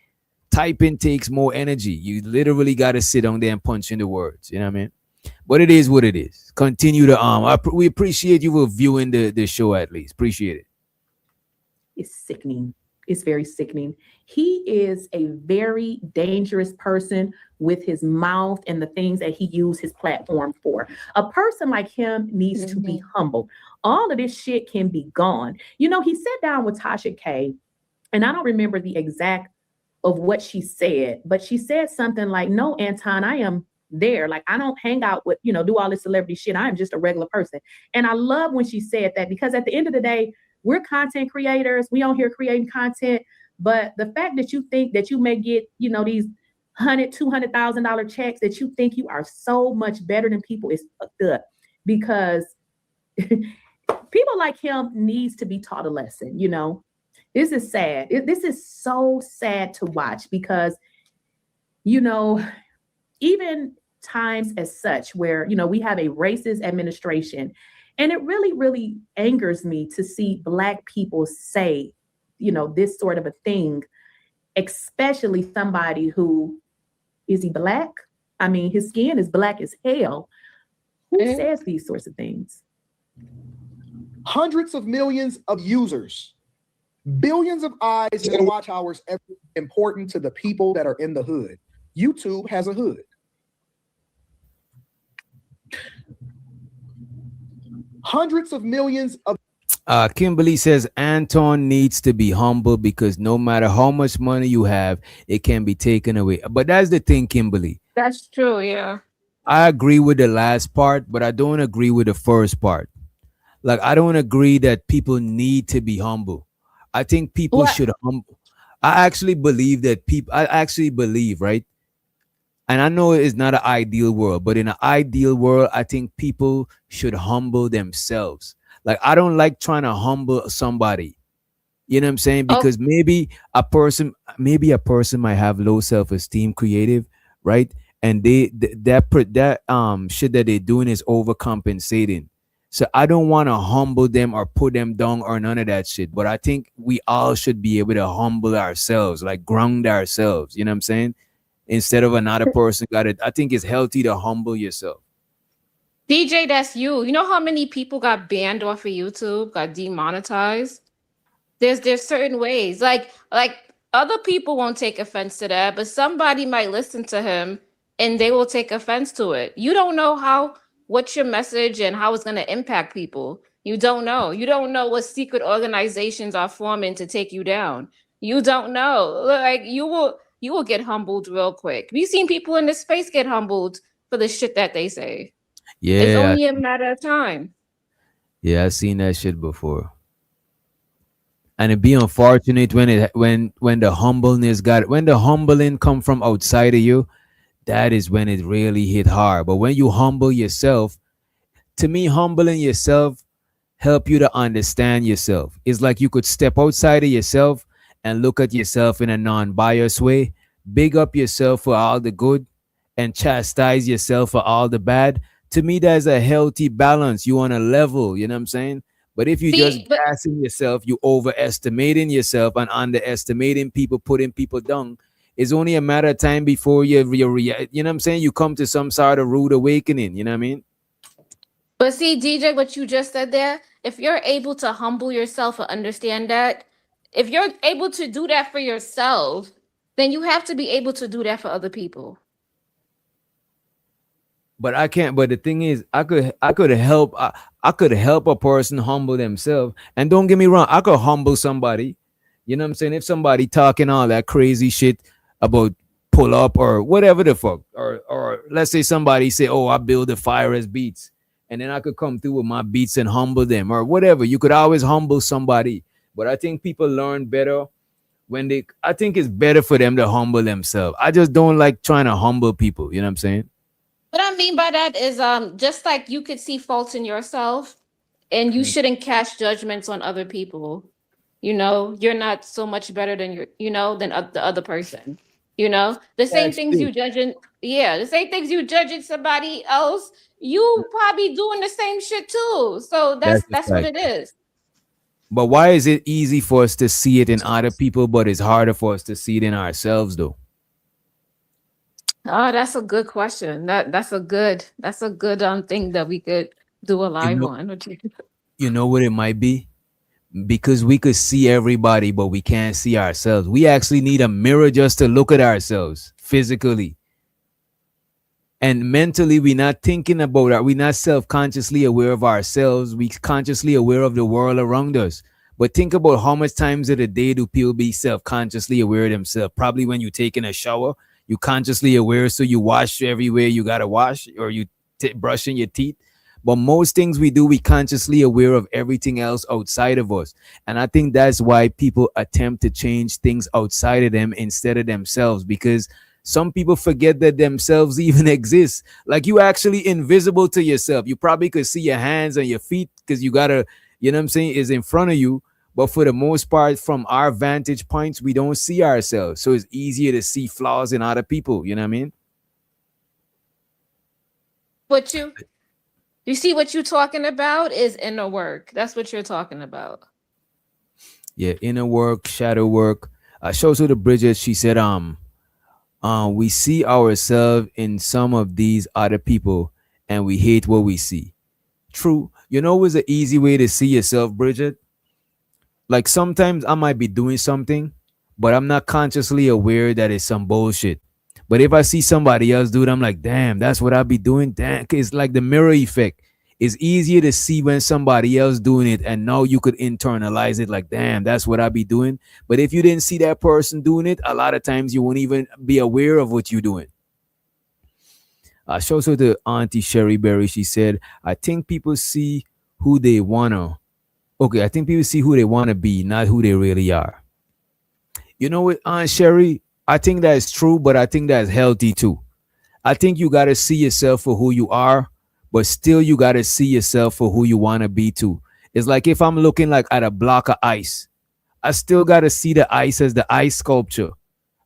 Typing takes more energy. You literally gotta sit on there and punch in the words. You know what I mean? But it is what it is. Continue to we appreciate you for viewing the show at least. Appreciate it. It's sickening. It's very sickening. He is a very dangerous person with his mouth and the things that he used his platform for. A person like him needs to be humble. All of this shit can be gone. You know, he sat down with Tasha K, and I don't remember the exact of what she said, but she said something like, "No, Anton, I am there. Like, I don't hang out with, do all this celebrity shit. I am just a regular person." And I love when she said that because at the end of the day, we're content creators. We on here creating content. But the fact that you think that you may get, these $200,000 checks, that you think you are so much better than people is fucked up, because people like him needs to be taught a lesson. This is sad. This is so sad to watch because, even times as such where, we have a racist administration, and it really, really angers me to see Black people say, this sort of a thing, especially somebody who, is he Black? I mean, his skin is black as hell. Who says these sorts of things? Hundreds of millions of users, billions of eyes and watch hours every important to the people that are in the hood. YouTube has a hood. Hundreds of millions of Kimberly says Anton needs to be humble because no matter how much money you have, it can be taken away. But that's the thing, Kimberly. That's true, yeah. I agree with the last part, but I don't agree with the first part. Like, I don't agree that people need to be humble. I think people should humble. I actually believe, right? And I know it's not an ideal world, but in an ideal world, I think people should humble themselves. Like, I don't like trying to humble somebody. You know what I'm saying? Because maybe a person might have low self-esteem, creative, right? And that shit that they're doing is overcompensating. So I don't want to humble them or put them down or none of that shit. But I think we all should be able to humble ourselves, like ground ourselves. You know what I'm saying? Instead of another person got it. I think it's healthy to humble yourself. DJ, that's you. You know how many people got banned off of YouTube, got demonetized? There's certain ways. Like other people won't take offense to that, but somebody might listen to him and they will take offense to it. You don't know what's your message and how it's going to impact people. You don't know. You don't know what secret organizations are forming to take you down. You don't know. Like you will get humbled real quick. We've seen people in this space get humbled for the shit that they say. Yeah, it's only a matter of time. Yeah, I've seen that shit before. And it'd be unfortunate when the humbling come from outside of you, that is when it really hit hard. But when you humble yourself, to me, humbling yourself help you to understand yourself. It's like you could step outside of yourself and look at yourself in a non-biased way, big up yourself for all the good and chastise yourself for all the bad. To me, there's a healthy balance. You on a level, you know what I'm saying? But if you just gassing yourself, you overestimating yourself and underestimating people, putting people down, it's only a matter of time before you know what I'm saying? You come to some sort of rude awakening, you know what I mean? But see, DJ, what you just said there, if you're able to humble yourself and understand that, if you're able to do that for yourself, then you have to be able to do that for other people. But I can't. But the thing is, I could help a person humble themselves. And don't get me wrong, I could humble somebody. You know what I'm saying? If somebody talking all that crazy shit about pull up or whatever the fuck, or let's say somebody say, "Oh, I build the fire as beats," and then I could come through with my beats and humble them or whatever. You could always humble somebody. But I think people learn better when I think it's better for them to humble themselves. I just don't like trying to humble people. You know what I'm saying? What I mean by that is just like you could see faults in yourself and you shouldn't cast judgments on other people. You know, you're not so much better than than the other person. You know, the same things you judging, the same things you judging somebody else, you probably doing the same shit too. So that's what it is. But why is it easy for us to see it in other people, but it's harder for us to see it in ourselves though? Oh, that's a good question. That's a good thing that we could do a live on. You know what it might be? Because we could see everybody, but we can't see ourselves. We actually need a mirror just to look at ourselves physically. And mentally, we're not thinking about it. We're not self-consciously aware of ourselves. We're consciously aware of the world around us. But think about how much times of the day do people be self-consciously aware of themselves? Probably when you're taking a shower. You consciously aware, so you wash everywhere you gotta wash, or you brushing your teeth. But most things we do, we consciously aware of everything else outside of us. And I think that's why people attempt to change things outside of them instead of themselves, because some people forget that themselves even exist. Like you actually invisible to yourself. You probably could see your hands and your feet because you gotta, you know what I'm saying, is in front of you. But for the most part, from our vantage points, we don't see ourselves. So it's easier to see flaws in other people. You know what I mean? But you see what you're talking about is inner work. That's what you're talking about. Yeah, inner work, shadow work. I showed to the Bridget. She said, we see ourselves in some of these other people and we hate what we see. True. You know, it's an easy way to see yourself, Bridget. Like sometimes I might be doing something, but I'm not consciously aware that it's some bullshit. But if I see somebody else do it, I'm like, damn, that's what I be doing. Damn, it's like the mirror effect. It's easier to see when somebody else doing it, and now you could internalize it like, damn, that's what I be doing. But if you didn't see that person doing it, a lot of times you won't even be aware of what you're doing. Shows her to Auntie Sherry Berry. She said, I think people see who they wanna. Okay, I think people see who they want to be, not who they really are. You know what, Aunt Sherry? I think that's true, but I think that's healthy too. I think you got to see yourself for who you are, but still you got to see yourself for who you want to be too. It's like if I'm looking like at a block of ice, I still got to see the ice as the ice sculpture.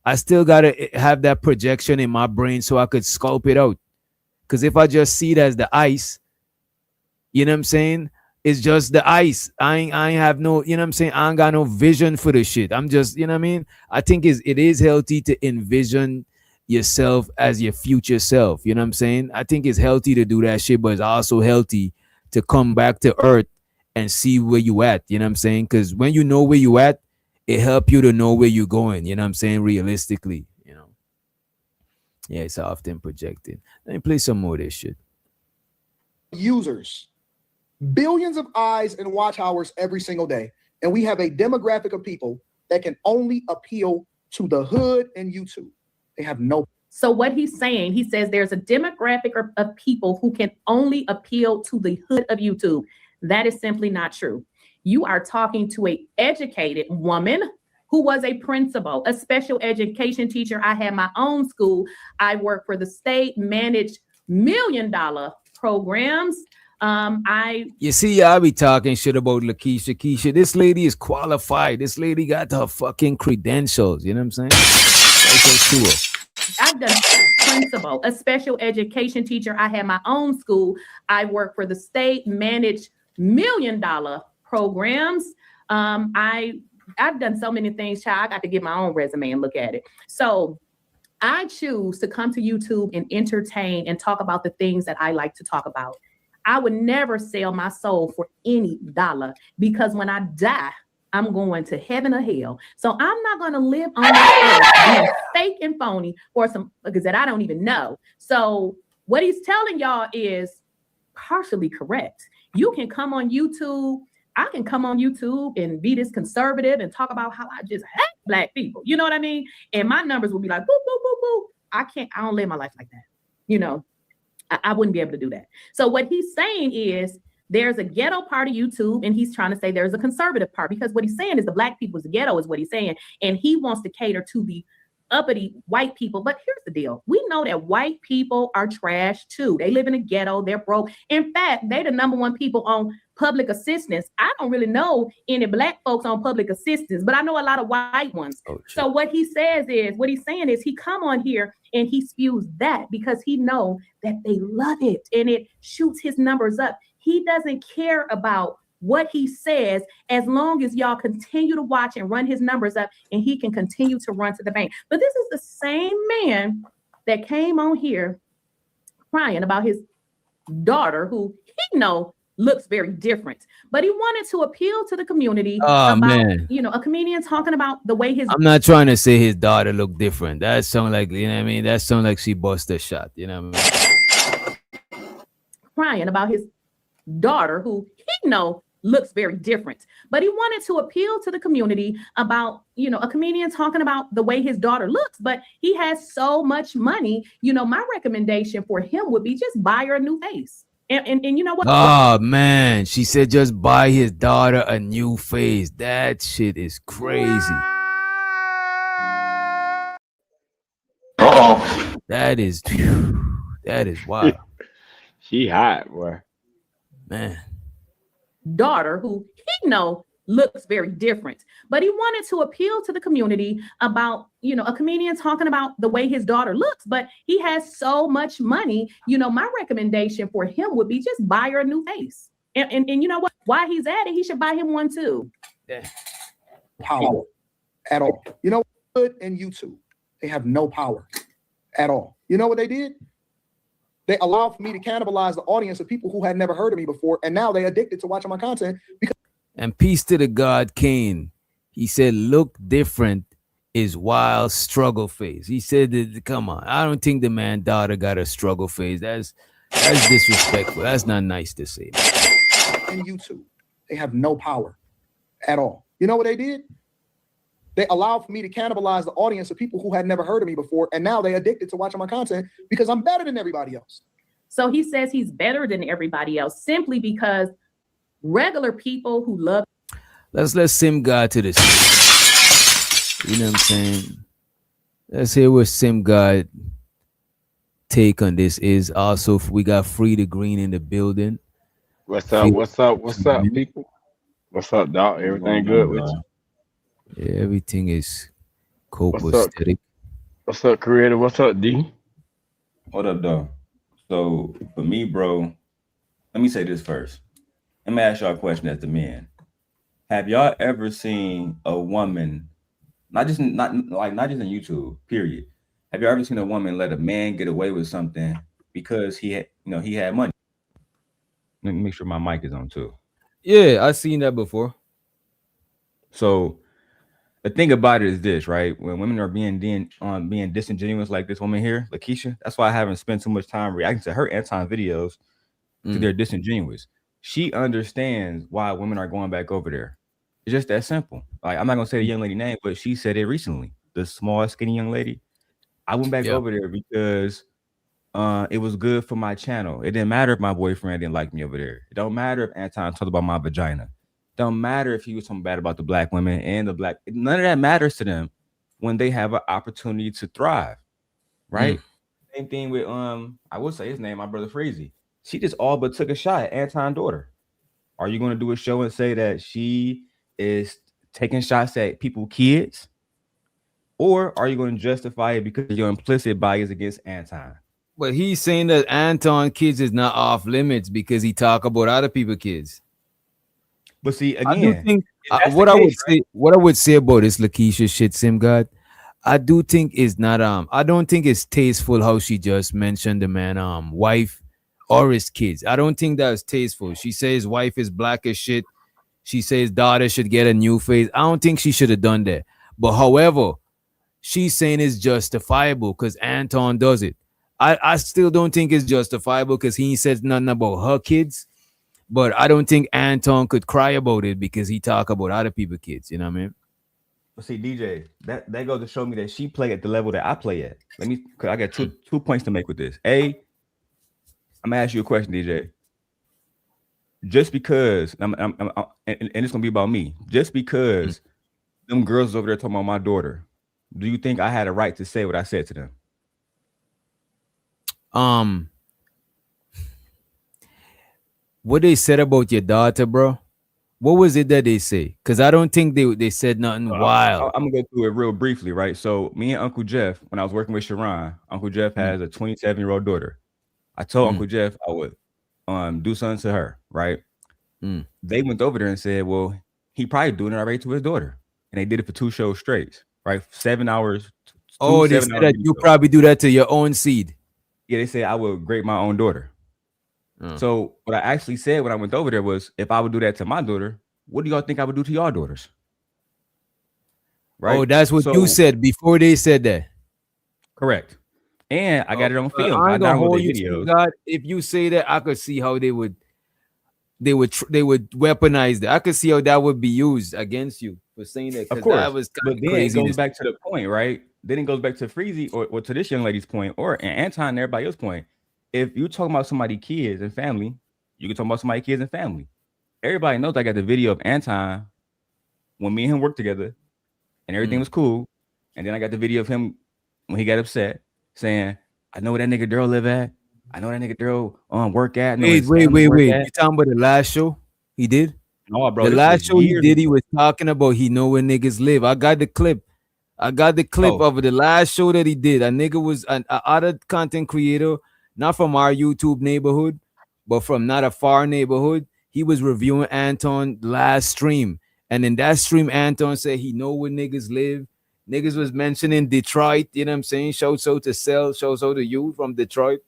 I still got to have that projection in my brain so I could sculpt it out. Because if I just see it as the ice, you know what I'm saying? It's just the ice. I ain't have no, you know what I'm saying? I ain't got no vision for the shit. I'm just, you know what I mean? I think it is healthy to envision yourself as your future self. You know what I'm saying? I think it's healthy to do that shit, but it's also healthy to come back to earth and see where you at. You know what I'm saying? Because when you know where you at, it helps you to know where you're going. You know what I'm saying? Realistically, you know. Yeah, it's often projected. Let me play some more of this shit. Users. Billions of eyes and watch hours every single day. And we have a demographic of people that can only appeal to the hood and YouTube. They have no. So what he's saying, he says there's a demographic of people who can only appeal to the hood of YouTube. That is simply not true. You are talking to an educated woman who was a principal, a special education teacher. I had my own school. I worked for the state, managed $1 million programs. You see, I be talking shit about Lakeisha. Keisha, this lady is qualified. This lady got her fucking credentials. You know what I'm saying? So sure. I've done principal, a special education teacher. I had my own school. I work for the state, managed $1 million programs. I've done so many things, child. I got to get my own resume and look at it. So I choose to come to YouTube and entertain and talk about the things that I like to talk about. I would never sell my soul for any dollar, because when I die, I'm going to heaven or hell. So I'm not going to live on this earth being fake and phony for some because that I don't even know. So what he's telling y'all is partially correct. You can come on YouTube. I can come on YouTube and be this conservative and talk about how I just hate Black people. You know what I mean? And my numbers will be like, boop, boop, boop, boop. I don't live my life like that. You know, I wouldn't be able to do that. So what he's saying is there's a ghetto part of YouTube, and he's trying to say there's a conservative part, because what he's saying is the Black people's ghetto is what he's saying. And he wants to cater to the uppity white people. But here's the deal. We know that white people are trash too. They live in a ghetto. They're broke. In fact, they're the number one people on public assistance. I don't really know any Black folks on public assistance, but I know a lot of white ones. So what he's saying is he come on here and he spews that because he know that they love it and it shoots his numbers up. He doesn't care about what he says as long as y'all continue to watch and run his numbers up, and he can continue to run to the bank. But this is the same man that came on here crying about his daughter, who he know looks very different, but he wanted to appeal to the community about, man. you know, a comedian talking about the way his. I'm not trying to say his daughter look different. That sound like, you know what I mean? That sound like she bust a shot. You know what I mean? Crying about his daughter, who he know looks very different, but he wanted to appeal to the community about, you know, a comedian talking about the way his daughter looks, but he has so much money. You know, my recommendation for him would be just buy her a new face. And you know what? Oh man, she said just buy his daughter a new face. That shit is crazy. That is wild. She hot, boy. Man. Daughter, who he know looks very different, but he wanted to appeal to the community about, you know, a comedian talking about the way his daughter looks, but he has so much money. You know, my recommendation for him would be just buy her a new face. And you know what? While he's at it, he should buy him one too. Yeah. Power at all. You know what? And YouTube, they have no power at all. You know what they did? They allowed for me to cannibalize the audience of people who had never heard of me before, and now they're addicted to watching my content. Because And peace to the God Kane. He said, look different is wild struggle phase. He said that, come on, I don't think the man daughter got a struggle phase. That's disrespectful. That's not nice to say. in YouTube, they have no power at all. You know what they did? They allowed for me to cannibalize the audience of people who had never heard of me before, and now they're addicted to watching my content because I'm better than everybody else. So he says he's better than everybody else simply because regular people who love. Let's let Sim God to this. You know what I'm saying? Let's hear what Sim God take on this is. Also, we got Free the Green in the building. What's up? What's up? What's up, people? What's up, dog? Everything good with you? Yeah, everything is copacetic. What's up, creator? What's up, D? What up, dog? So for me, bro, let me say this first. Let me ask y'all a question as the men. Have y'all ever seen a woman, not just in YouTube, period? Have you ever seen a woman let a man get away with something because he had money? Let me make sure my mic is on too. Yeah, I've seen that before. So the thing about it is this, right? When women are being disingenuous like this woman here, Lakeisha, that's why I haven't spent too much time reacting to her Anton videos because they're disingenuous. She understands why women are going back over there. It's just that simple. Like, I'm not gonna say the young lady name, but she said it recently. The small, skinny young lady. I went back over there because it was good for my channel. It didn't matter if my boyfriend didn't like me over there. It don't matter if Anton talked about my vagina. Don't matter if he was talking bad about the black women and the black. None of that matters to them when they have an opportunity to thrive, right? Same thing with I will say his name, my brother Freezy. She just all but took a shot at Anton's daughter. Are you going to do a show and say that she is taking shots at people's kids? Or are you going to justify it because of your implicit bias against Anton? But he's saying that Anton kids is not off limits because he talk about other people's kids. But see, again, I do think what I would say about this Lakeisha shit, Sim God, I do think is not I don't think it's tasteful how she just mentioned the man wife or his kids. I don't think that's tasteful. She says wife is black as shit. She says daughter should get a new face. I don't think she should have done that. But however, she's saying it's justifiable because Anton does it. I still don't think it's justifiable because he says nothing about her kids. But I don't think Anton could cry about it because he talk about other people's kids. You know what I mean? But see, DJ, that goes to show me that she play at the level that I play at. Cause I got two points to make with this. I'm gonna ask you a question, DJ. Just because and it's gonna be about me. Just because them girls over there talking about my daughter, do you think I had a right to say what I said to them? What they said about your daughter, bro? What was it that they say? Because I don't think they said nothing wild. I'm gonna go through it real briefly, right? So me and Uncle Jeff, when I was working with Sharon, Uncle Jeff has a 27-year-old daughter. I told Uncle Jeff I would do something to her, right? They went over there and said, well, he probably doing it already to his daughter. And they did it for 2 shows straight, right? 7 hours. They said that you probably do that to your own seed. Yeah, they said I would grade my own daughter. So what I actually said when I went over there was, if I would do that to my daughter, what do y'all think I would do to your daughters? Right? Oh, that's what you said before they said that. Correct. And I got it on film. I don't hold you to God. If you say that, I could see how they would weaponize that. I could see how that would be used against you for saying that. Of course, that was but then it goes back to the point, right? Then it goes back to Freezy or to this young lady's point, or Anton and everybody else's point. If you talking about somebody's kids and family, you can talk about somebody's kids and family. Everybody knows I got the video of Anton when me and him worked together and everything was cool. And then I got the video of him when he got upset saying, I know where that nigga Daryl live at. I know that nigga Daryl work at. Wait. You talking about the last show he did? No, bro. The last show he did, he was talking about he know where niggas live. I got the clip. of the last show that he did. A nigga was an other content creator, not from our YouTube neighborhood, but from not a far neighborhood. He was reviewing Anton last stream. And in that stream, Anton said he know where niggas live. Niggas was mentioning Detroit, you know what I'm saying? Shouts out to Cell, shouts out to you from Detroit.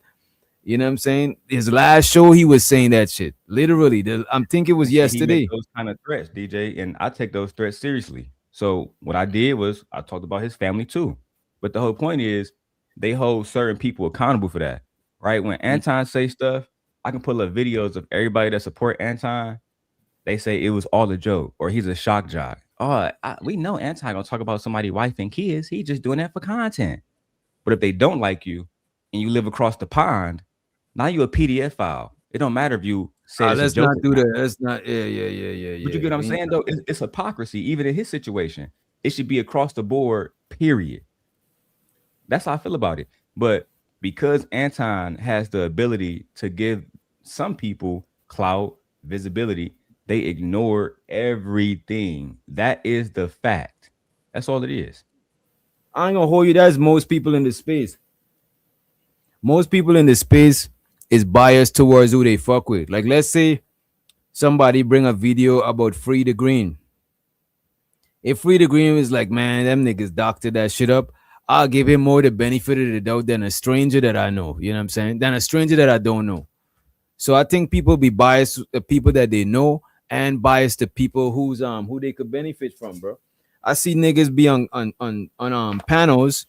You know what I'm saying? His last show, he was saying that shit. Literally. I'm thinking it was yesterday. He made those kind of threats, DJ, and I take those threats seriously. So what I did was I talked about his family too. But the whole point is they hold certain people accountable for that, right? When Anton say stuff, I can pull up videos of everybody that support Anton. They say it was all a joke or he's a shock jock. Oh, we know Anton gonna talk about somebody's wife and kids. He just doing that for content. But if they don't like you and you live across the pond, now you a PDF file. It don't matter if you say let's not do that. Let's not. Yeah. But you get what I'm saying though? It's hypocrisy. Even in his situation, it should be across the board. Period. That's how I feel about it. But because Anton has the ability to give some people clout, visibility, they ignore everything. That is the fact. That's all it is. I ain't gonna hold you. That's most people in the space. Most people in the space is biased towards who they fuck with. Like, let's say somebody bring a video about Free the Green. If Free the Green is like, man, them niggas doctored that shit up, I'll give him more the benefit of the doubt than a stranger that I know. You know what I'm saying? Than a stranger that I don't know. So I think people be biased to people that they know and biased to people who they could benefit from, bro. I see niggas be on panels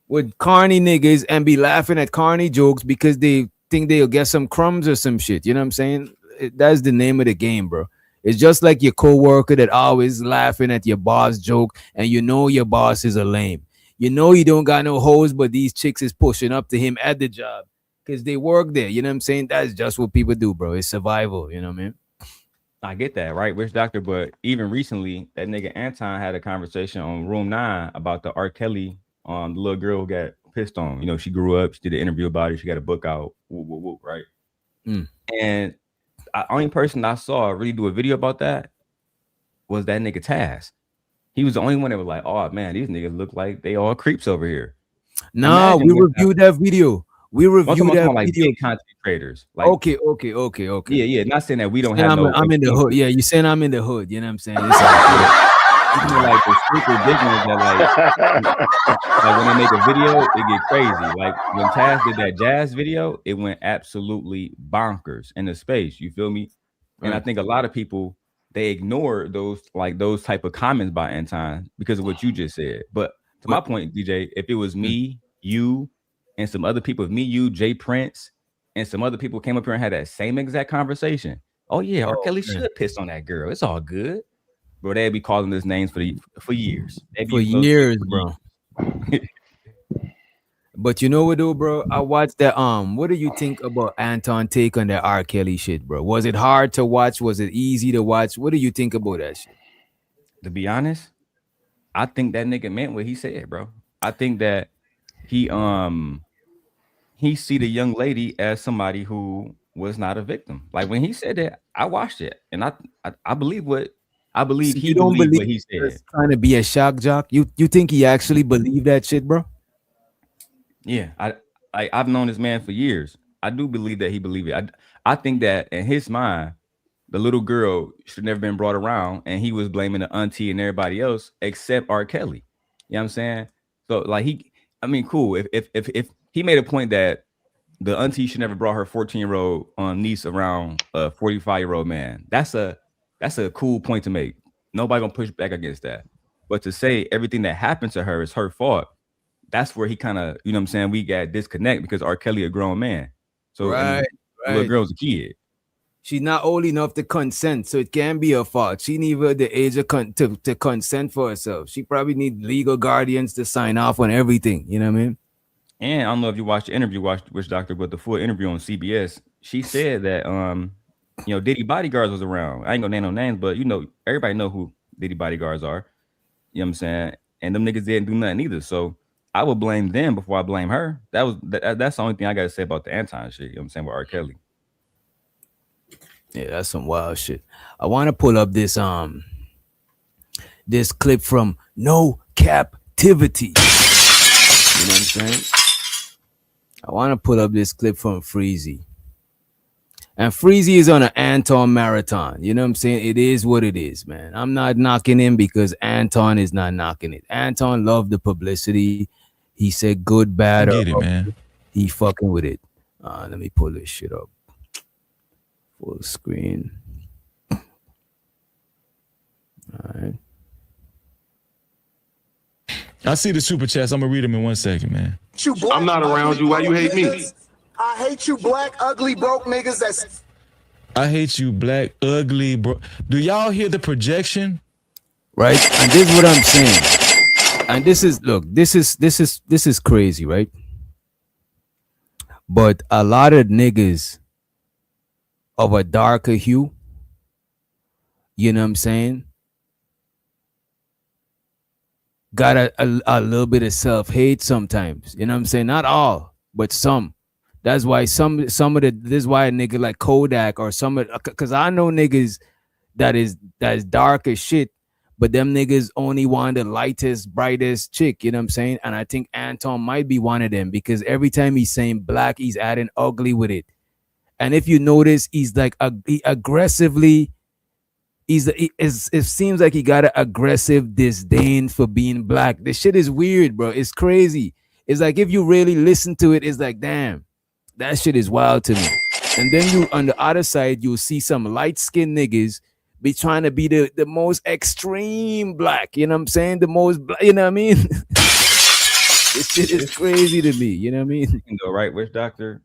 with carny niggas and be laughing at carny jokes because they think they'll get some crumbs or some shit. You know what I'm saying? That's the name of the game, bro. It's just like your coworker that always laughing at your boss joke and you know your boss is a lame. You know you don't got no hoes, but these chicks is pushing up to him at the job because they work there. You know what I'm saying? That's just what people do, bro. It's survival. You know what I mean? I get that, right? Witch Doctor, but even recently, that nigga Anton had a conversation on Room 9 about the R. Kelly, the little girl who got pissed on. You know, she grew up, she did an interview about it, she got a book out, right? And the only person I saw really do a video about that was that nigga Taz. He was the only one that was like, oh man, these niggas look like they all creeps over here. No, we reviewed that video. We reviewed that like video. big content creators. Like, Okay. Yeah. Not saying that we don't saying have no. I'm in the hood. Yeah, you saying I'm in the hood. You know what I'm saying? Like the super big ones that like when they make a video, it get crazy. Like when Taz did that jazz video, it went absolutely bonkers in the space. You feel me? And I think a lot of people they ignore those type of comments by Anton because of what you just said. But to my point, DJ, if it was me, you, and some other people, if me, you, Jay Prince, and some other people came up here and had that same exact conversation. Oh yeah, R. Kelly should piss on that girl. It's all good. Bro, they'd be calling us names for years. For years, bro. But you know what though, bro? I watched that. What do you think about Anton take on that R. Kelly shit, bro? Was it hard to watch? Was it easy to watch? What do you think about that shit? To be honest, I think that nigga meant what he said, bro. I think that he see the young lady as somebody who was not a victim. Like when he said that, I watched it and I believe what so he believed what he said. Trying to be a shock jock. You think he actually believed that shit, bro? Yeah, I've known this man for years. I do believe that he believed it. I think that in his mind, the little girl should have never been brought around, and he was blaming the auntie and everybody else except R. Kelly. You know what I'm saying? So like cool. If he made a point that the auntie should never brought her 14-year-old niece around a 45-year-old man, that's a cool point to make. Nobody gonna push back against that. But to say everything that happened to her is her fault, that's where he kind of, you know what I'm saying, we got disconnect because R. Kelly a grown man. So right. The little girl's a kid. She's not old enough to consent, so it can be her fault. She need the age of to consent for herself. She probably need legal guardians to sign off on everything. You know what I mean? And I don't know if you watched the interview, Witch Doctor, but the full interview on CBS, she said that Diddy bodyguards was around. I ain't gonna name no names, but everybody know who Diddy bodyguards are. You know what I'm saying? And them niggas didn't do nothing either. So I would blame them before I blame her. That's the only thing I gotta say about the Anton shit. You know what I'm saying, with R. Kelly. Yeah, that's some wild shit. I want to pull up this clip from No Captivity. You know what I'm saying? I want to pull up this clip from Freezy. And Freezy is on an Anton marathon. You know what I'm saying? It is what it is, man. I'm not knocking him because Anton is not knocking it. Anton loved the publicity. He said good, bad. I get it, man. He fucking with it. Let me pull this shit up. Full screen. All right. I see the super chats. I'm gonna read them in 1 second, man. I'm not around you. Why you hate me? I hate you, black, ugly, broke niggas. I hate you, black, ugly, bro. Do y'all hear the projection? Right, and this is what I'm saying. And this is crazy, right? But a lot of niggas of a darker hue, you know what I'm saying, got a little bit of self-hate sometimes. You know what I'm saying? Not all, but some. That's why some of the, this is why a nigga like Kodak or some of, because I know niggas that's dark as shit, but them niggas only want the lightest, brightest chick, you know what I'm saying? And I think Anton might be one of them because every time he's saying black, he's adding ugly with it. And if you notice, he's like he aggressively, it seems like he got an aggressive disdain for being black. This shit is weird, bro. It's crazy. It's like if you really listen to it, it's like, damn, that shit is wild to me. And then you on the other side, you'll see some light-skinned niggas be trying to be the most extreme black. You know what I'm saying? The most, you know what I mean? This shit is crazy to me. You know what I mean? You can go right, Witch Doctor.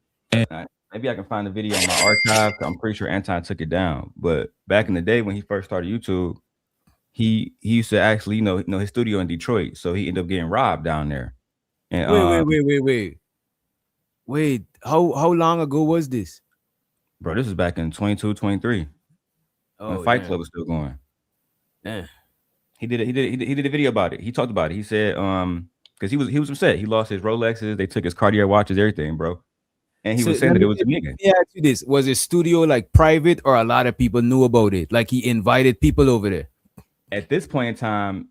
Maybe I can find the video in my archive. I'm pretty sure Anton took it down. But back in the day when he first started YouTube, he used to actually, you know his studio in Detroit. So he ended up getting robbed down there. And wait. How long ago was this? Bro, this was back in 22, 23. When Fight Club was still going. Yeah. He did a video about it. He talked about it. He said, because he was upset. He lost his Rolexes. They took his Cartier watches, everything, bro. and he was saying that it was a nigga. Let me ask you this: was his studio like private, or a lot of people knew about it? Like he invited people over there. At this point in time,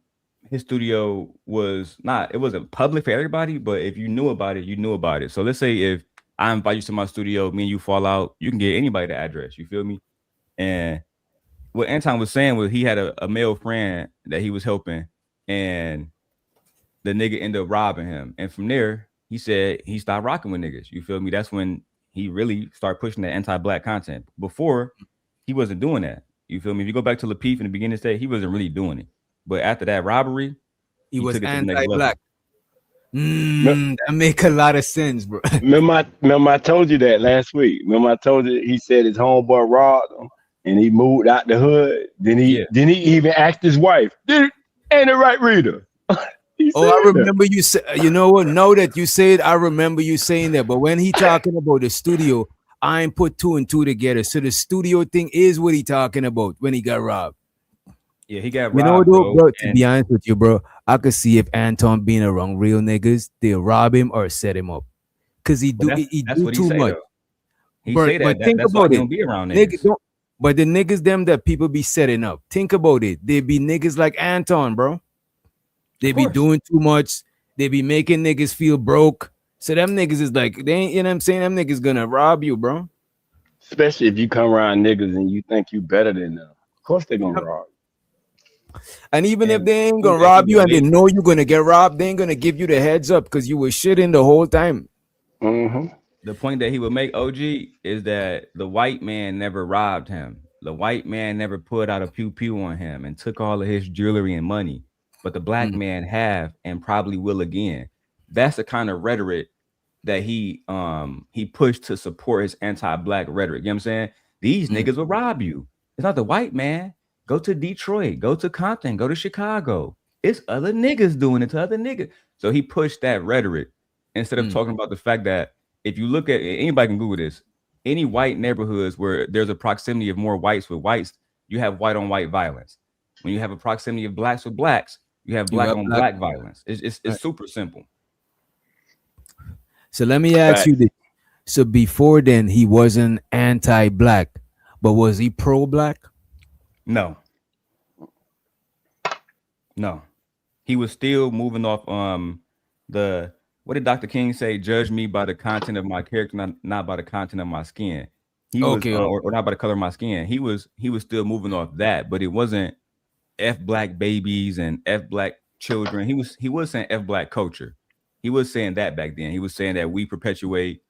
his studio was not. It wasn't public for everybody, but if you knew about it, you knew about it. So let's say if I invite you to my studio, me and you fall out, you can get anybody the address. You feel me? And what Anton was saying was he had a male friend that he was helping, and the nigga ended up robbing him. And from there, he said he stopped rocking with niggas. You feel me? That's when he really started pushing that anti-black content. Before, he wasn't doing that. You feel me? If you go back to Lapeef in the beginning stage, he wasn't really doing it. But after that robbery, he was took it to the next level. anti-black. That make a lot of sense, bro. Remember I told you that last week. Remember I told you he said his homeboy robbed him and he moved out the hood. Then he even asked his wife, "Ain't it right, Rita?" I remember you say, you know what? Now that you say it, I remember you saying that. But when he talking about the studio, I ain't put 2 and 2 together. So the studio thing is what he talking about when he got robbed. Yeah, he got robbed. You know what, bro? To be honest with you, bro, I could see if Anton being around real niggas, they'll rob him or set him up. Cause he do too much. He say that. But think that's about why he it. don't be around Niggas niggas. But the niggas them that people be setting up, think about it. They be niggas like Anton, bro. They be doing too much. They be making niggas feel broke. So them niggas is like, they ain't, you know what I'm saying? Them niggas gonna rob you, bro. Especially if you come around niggas and you think you better than them. Of course they're gonna rob you. And even if they ain't gonna rob you and they know you're gonna get robbed, they ain't gonna give you the heads up because you were shitting the whole time. The point that he would make, OG, is that the white man never robbed him. The white man never put out a pew pew on him and took all of his jewelry and money. But the black man have and probably will again. That's the kind of rhetoric that he pushed to support his anti-black rhetoric. You know what I'm saying? These niggas will rob you. It's not the white man. Go to Detroit, go to Compton, go to Chicago. It's other niggas doing it to other niggas. So he pushed that rhetoric instead of talking about the fact that if you look at anybody can Google this, any white neighborhoods where there's a proximity of more whites with whites, you have white on white violence. When you have a proximity of blacks with blacks, you have black on black violence. It's super simple. So let me ask you this. So before then, he wasn't anti-black, but was he pro-black? No. He was still moving off what did Dr. King say? Judge me by the content of my character, not by the content of my skin. He was, or not by the color of my skin. He was still moving off that, but it wasn't F black babies and F black children. He was saying F black culture. He was saying that back then. He was saying that we perpetuate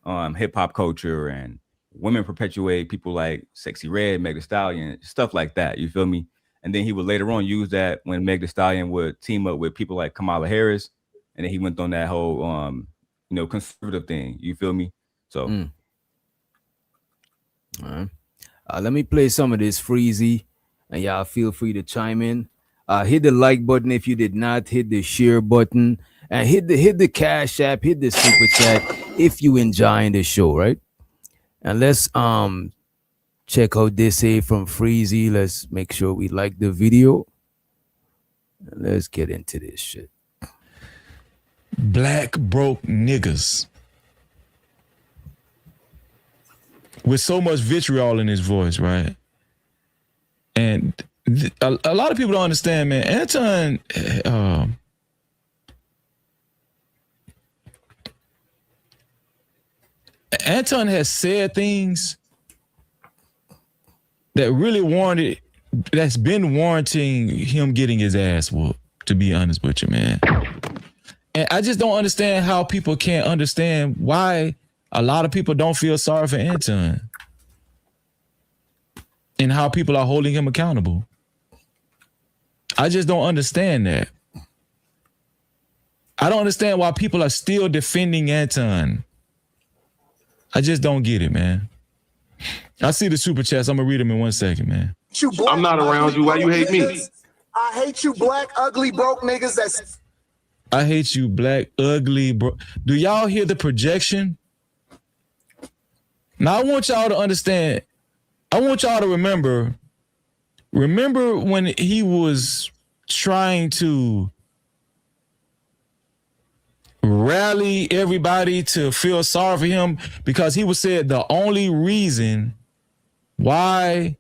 hip hop culture and women perpetuate people like Sexy Red, Meg Thee Stallion, stuff like that. You feel me? And then he would later on use that when Meg Thee Stallion would team up with people like Kamala Harris, and then he went on that whole conservative thing. You feel me? So all right. Let me play some of this Freezy, and y'all feel free to chime in. Hit the like button if you did not, hit the share button, and hit the Cash App, hit the super chat if you enjoying the show, right? And let's check out this A from Freezy. Let's make sure we like the video. Let's get into this shit. Black broke niggas. With so much vitriol in his voice, right? And a lot of people don't understand, man. Anton has said things that's been warranting him getting his ass whooped, to be honest with you, man. And I just don't understand how people can't understand why a lot of people don't feel sorry for Anton and how people are holding him accountable. I just don't understand that. I don't understand why people are still defending Anton. I just don't get it, man. I see the super chats. I'm gonna read them in 1 second, man. I'm not around you. Why you hate me? I hate you, black, ugly, broke niggas. I hate you, black, ugly, bro. Do y'all hear the projection? Now I want y'all to understand. I want y'all to remember when he was trying to rally everybody to feel sorry for him because he was said the only reason why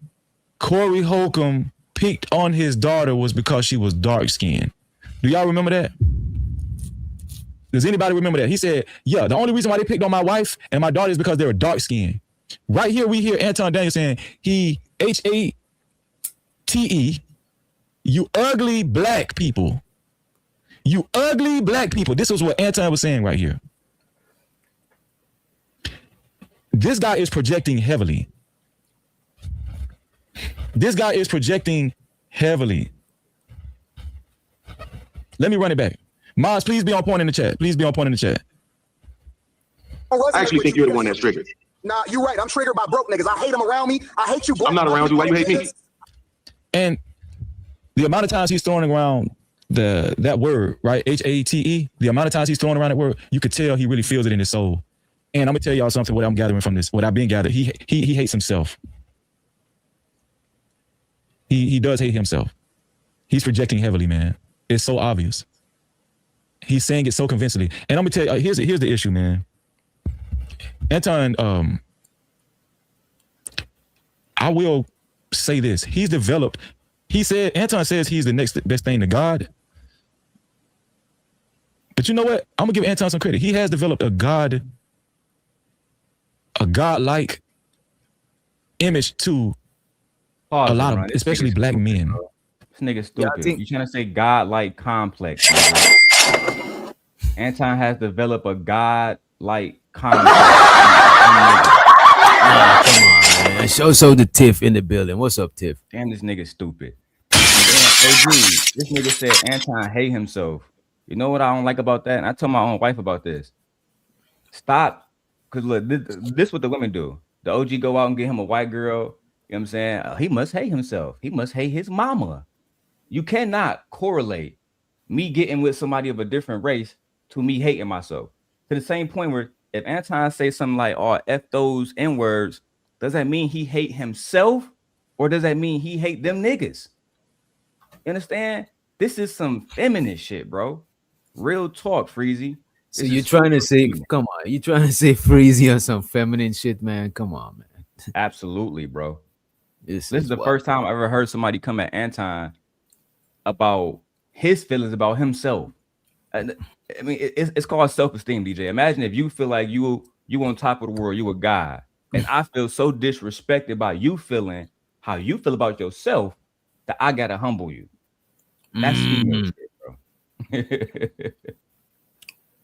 Corey Holcomb picked on his daughter was because she was dark skinned. Do y'all remember that? Does anybody remember that? He said, yeah, the only reason why they picked on my wife and my daughter is because they were dark skinned. Right here, we hear Anton Daniels saying, he H-A-T-E, you ugly black people. You ugly black people. This is what Anton was saying right here. This guy is projecting heavily. This guy is projecting heavily. Let me run it back. Maz, please be on point in the chat. Please be on point in the chat. I actually think you're the one that's triggered. Nah, you're right. I'm triggered by broke niggas. I hate them around me. I hate you. I'm not around you. Why you hate me? And the amount of times he's throwing around that word, right? H-A-T-E, the amount of times he's throwing around that word, you could tell he really feels it in his soul. And I'm gonna tell y'all something, what I'm gathering from this, what I've been gathering. He hates himself. He does hate himself. He's projecting heavily, man. It's so obvious. He's saying it so convincingly. And I'm gonna tell you, here's the issue, man. Anton, I will say this. Anton says he's the next best thing to God. But you know what? I'm gonna give Anton some credit. He has developed a godlike image to a lot of, especially black men. This nigga stupid. You trying to say godlike complex? Anton has developed a godlike complex. Come on, man. So the Tiff in the building. What's up, Tiff? Damn, this nigga stupid. OG, this nigga said Anton hate himself. You know what I don't like about that? And I told my own wife about this. Stop. Because look, this what the women do. The OG go out and get him a white girl. You know what I'm saying? He must hate himself. He must hate his mama. You cannot correlate me getting with somebody of a different race to me hating myself. To the same point where if Anton say something like, oh, F those N-words, does that mean he hate himself? Or does that mean he hate them niggas? You understand? This is some feminist shit, bro. Real talk, Freezy. So you're trying to say, come on, you trying to say Freezy on some feminine shit, man? Come on, man. Absolutely, bro. This is the first time I ever heard somebody come at Anton about his feelings about himself. I mean, it's called self-esteem, DJ. Imagine if you feel like you on top of the world, you a guy, and I feel so disrespected by you feeling how you feel about yourself that I gotta humble you. That's female shit, bro.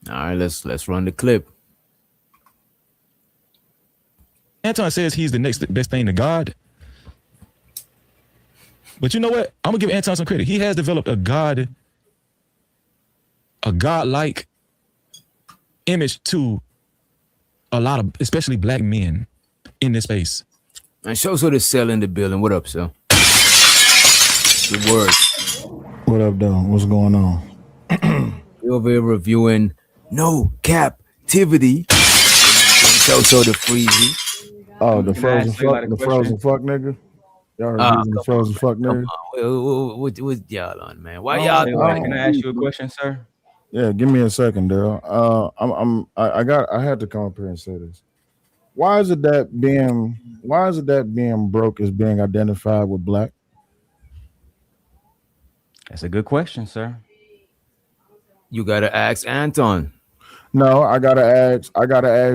All right, let's run the clip. Anton says he's the next best thing to God. But you know what? I'm gonna give Anton some credit. He has developed a godlike image to a lot of, especially black men in this space. And show the cell in the building. What up, sir? Good word. What up, though? What's going on? We're over here reviewing No Captivity. So the Freezy. Oh, the frozen fuck nigga. Y'all heard the frozen fuck nigga. What y'all on, man? Why y'all? Can I ask you a question, sir? Yeah, give me a second, Daryl. I had to come up here and say this. Why is it that being broke is being identified with black? That's a good question, sir. You gotta ask Anton. No, I gotta ask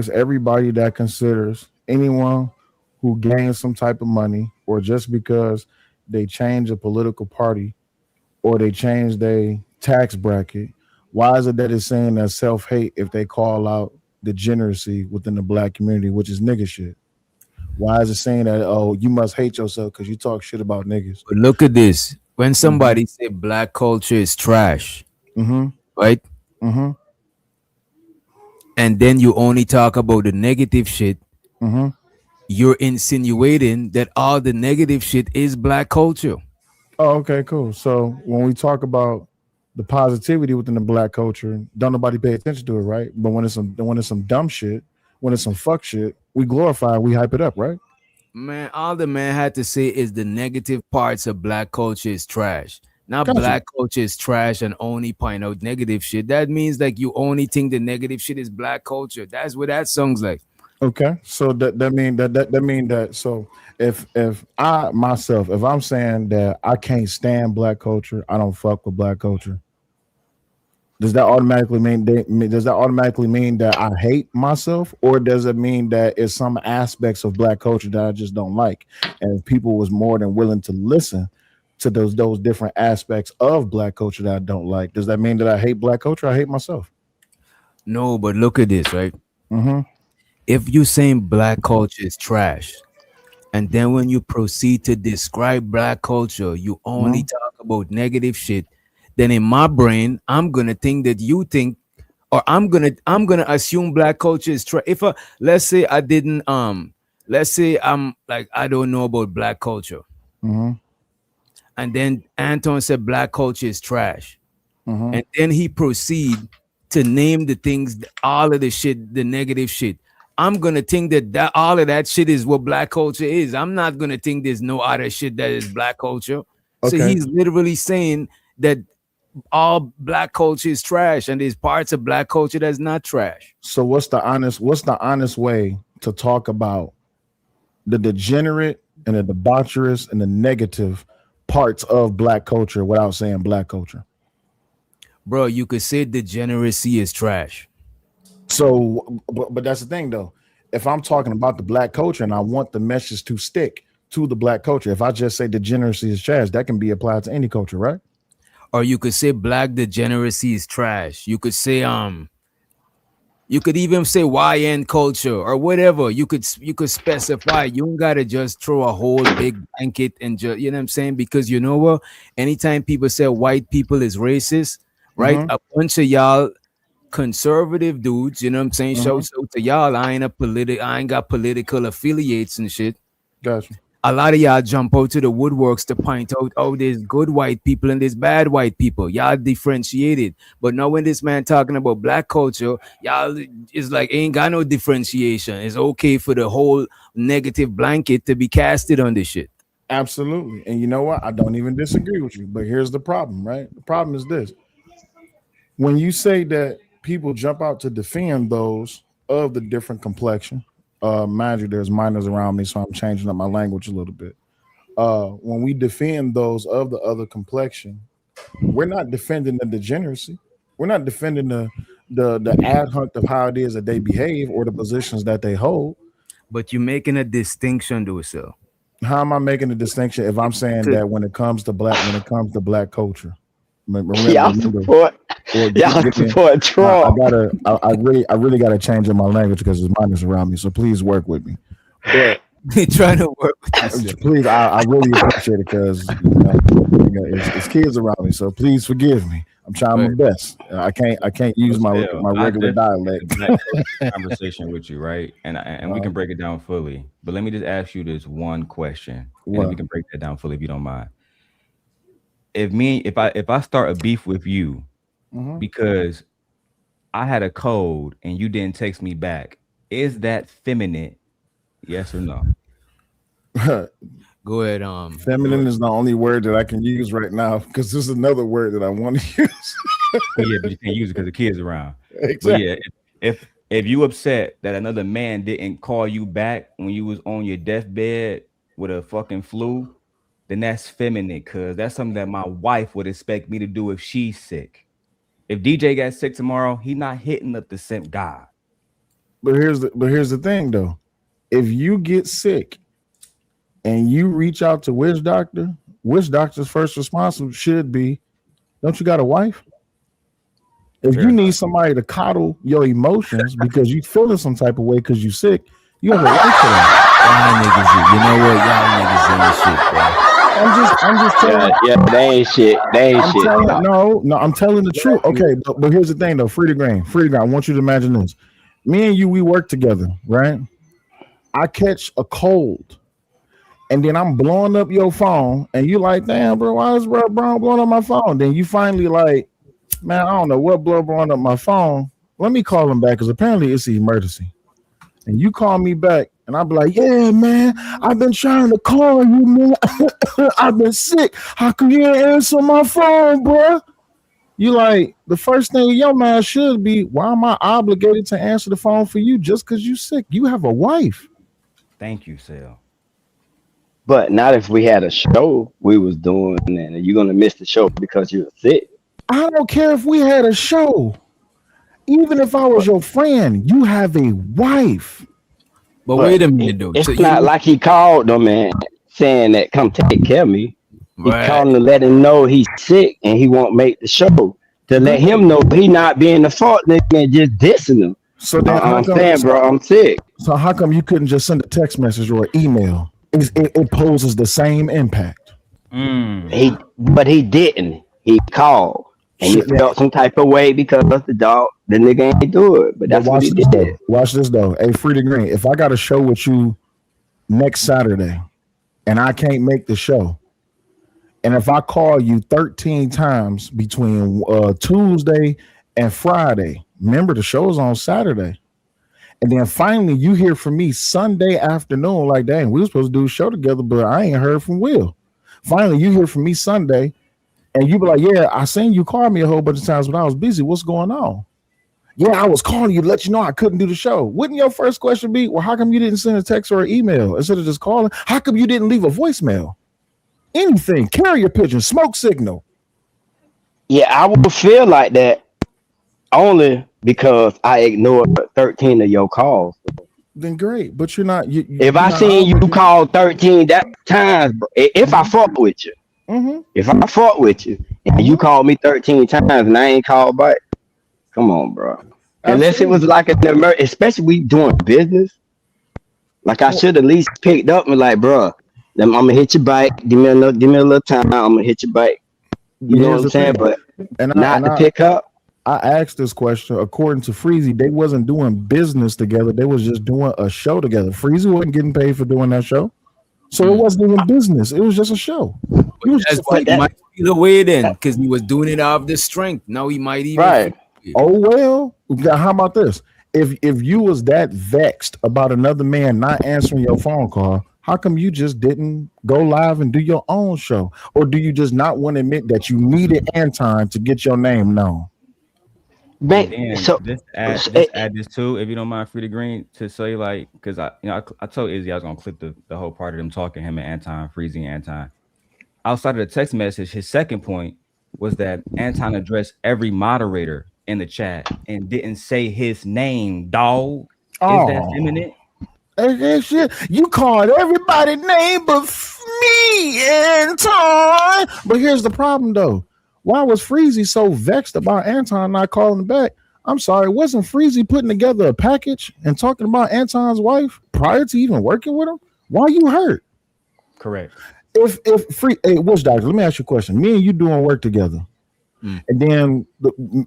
everybody that considers anyone who gains some type of money, or just because they change a political party or they change their tax bracket, why is it that it's saying that self-hate if they call out degeneracy within the black community, which is nigga shit? Why is it saying that, oh, you must hate yourself because you talk shit about niggas? But look at this. When somebody say black culture is trash, right? And then you only talk about the negative shit, you're insinuating that all the negative shit is black culture. Oh, okay, cool. So when we talk about the positivity within the black culture, don't nobody pay attention to it, right? But when it's some dumb shit, when it's some fuck shit, we glorify, we hype it up, right? Man, all the man had to say is the negative parts of black culture is trash. Not black culture is trash and only point out negative shit. That means like you only think the negative shit is black culture. That's what that song's like. Okay, so that mean that so if I myself, if I'm saying that I can't stand black culture, I don't fuck with black culture. Does that automatically mean that I hate myself, or does it mean that it's some aspects of black culture that I just don't like? And if people was more than willing to listen to those different aspects of black culture that I don't like, does that mean that I hate black culture? I hate myself. No, but look at this, right? Mm-hmm. If you saying black culture is trash, and then when you proceed to describe black culture, you only talk about negative shit, then in my brain, I'm gonna think that you think, or I'm gonna assume black culture is trash. If let's say I didn't let's say I'm like I don't know about black culture, Mm-hmm. and then Anton said black culture is trash, Mm-hmm. and then he proceed to name the things, all of the shit, the negative shit. I'm gonna think that all of that shit is what black culture is. I'm not gonna think there's no other shit that is black culture. So Okay. he's literally saying that all black culture is trash, and there's parts of black culture that's not trash. So what's the honest way to talk about the degenerate and the debaucherous and the negative parts of black culture without saying black culture? Bro, you could say degeneracy is trash. So, but that's the thing though. If I'm talking about the black culture and I want the message to stick to the black culture, if I just say degeneracy is trash, that can be applied to any culture, right? Or you could say black degeneracy is trash. You could say you could even say YN culture or whatever. You could specify. You don't gotta just throw a whole big blanket and just, you know what I'm saying? Because you know what? Anytime people say white people is racist, right? Mhm. A bunch of y'all conservative dudes, you know what I'm saying? Mhm. Shouts out to y'all. I ain't got political affiliates and shit. Gotcha. A lot of y'all jump out to the woodworks to point out, oh, there's good white people and there's bad white people. Y'all differentiated. But now when this man talking about black culture, y'all is like ain't got no differentiation. It's okay for the whole negative blanket to be casted on this shit. Absolutely. And you know what? I don't even disagree with you. But here's the problem, right? The problem is this. When you say that people jump out to defend those of the different complexion, mind you, there's minors around me, so I'm changing up my language a little bit. When we defend those of the other complexion, we're not defending the degeneracy. We're not defending the adjunct of how it is that they behave or the positions that they hold. But you're making a distinction to yourself. How am I making a distinction if I'm saying that when it comes to black culture? Y'all support Trump. I really gotta change in my language because there's minors around me. So please work with me. But trying to work with you. Please, I really appreciate it because it's kids around me. So please forgive me. I'm trying my best. I can't use my regular dialect. Conversation with you, right? And we can break it down fully. But let me just ask you this one question, and then we can break that down fully if you don't mind. If I start a beef with you because I had a code and you didn't text me back, is that feminine? Yes or no? Go ahead. Feminine is the only word that I can use right now because this is another word that I want to use. Yeah, but you can't use it because the kids around. Exactly. But yeah, if you upset that another man didn't call you back when you was on your deathbed with a fucking flu, then that's feminine, because that's something that my wife would expect me to do if she's sick. If DJ got sick tomorrow, he not hitting up the simp guy. But here's the thing though. If you get sick and you reach out to which doctor's first response should be, don't you got a wife? If you need somebody to coddle your emotions because you feeling some type of way because you sick, you have a wife for that. Y'all niggas, you know what? Y'all niggas ain't shit, bro. I'm just telling. Yeah, they ain't shit. No, I'm telling the truth. Okay, but here's the thing though. Free to grain. I want you to imagine this. Me and you, we work together, right? I catch a cold, and then I'm blowing up your phone, and you like, damn, bro, why is bro blowing up my phone? Then you finally like, man, I don't know what blowing up my phone. Let me call him back because apparently it's an emergency. And you call me back And I'd be like, yeah, man, I've been trying to call you, man. I've been sick. How come you ain't answer my phone, bro? You like, the first thing in your mind should be, why am I obligated to answer the phone for you just because you sick? You have a wife. Thank you, Sal. But not if we had a show we was doing and you're gonna miss the show because you're sick. I don't care if we had a show. Even if I was your friend, you have a wife. But wait a minute, though. It's So not like he called them, man, saying that come take care of me. He calling to let him know he's sick and he won't make the show. To let him know he not being the fault nigga and just dissing him. So then I'm saying, bro, I'm sick. So how come you couldn't just send a text message or an email? It poses the same impact. But he didn't. He called. And he felt some type of way because of the dog. The nigga ain't do it. But that's what he did. Watch this though. Hey, Free to Green, if I got a show with you next Saturday and I can't make the show, and if I call you 13 times between Tuesday and Friday, remember the show's on Saturday. And then finally you hear from me Sunday afternoon, like, dang, we were supposed to do a show together, but I ain't heard from Will. Finally, you hear from me Sunday, and you be like, yeah, I seen you call me a whole bunch of times, but I was busy. What's going on? Yeah, I was calling you to let you know I couldn't do the show. Wouldn't your first question be, well, how come you didn't send a text or an email instead of just calling? How come you didn't leave a voicemail? Anything, carrier pigeon, smoke signal. Yeah, I would feel like that only because I ignored 13 of your calls. Then great, but you're not. If I seen you call 13 that times, bro, if I fought with you, if I fought with you and you called me 13 times and I ain't called back, come on, bro. Unless it was like an emergency, especially we doing business. Like I should at least picked up and like, bro, I'm gonna hit your bike. Give me a little time. I'm gonna hit your bike. You know what I'm saying? But not to pick up. I asked this question according to Freezy. They wasn't doing business together. They was just doing a show together. Freezy wasn't getting paid for doing that show, so it wasn't even business. It was just a show. He was That's why he might feel away then, because he was doing it out of the strength. Now he might even Oh well. How about this? If you was that vexed about another man not answering your phone call, how come you just didn't go live and do your own show? Or do you just not want to admit that you needed Anton to get your name known? So just add this too, if you don't mind, Free to Green, to say like, because I told Izzy I was gonna clip the whole part of them talking, him and Anton, Freezy and Anton. Outside of the text message, his second point was that Anton addressed every moderator in the chat and didn't say his name, dog. Is that feminine? Shit. You called everybody name but me, Anton. But here's the problem though. Why was Freezy so vexed about Anton not calling back? I'm sorry, wasn't Freezy putting together a package and talking about Anton's wife prior to even working with him? Why you hurt? Correct. Hey, Witch Doctor, let me ask you a question. Me and you doing work together, and then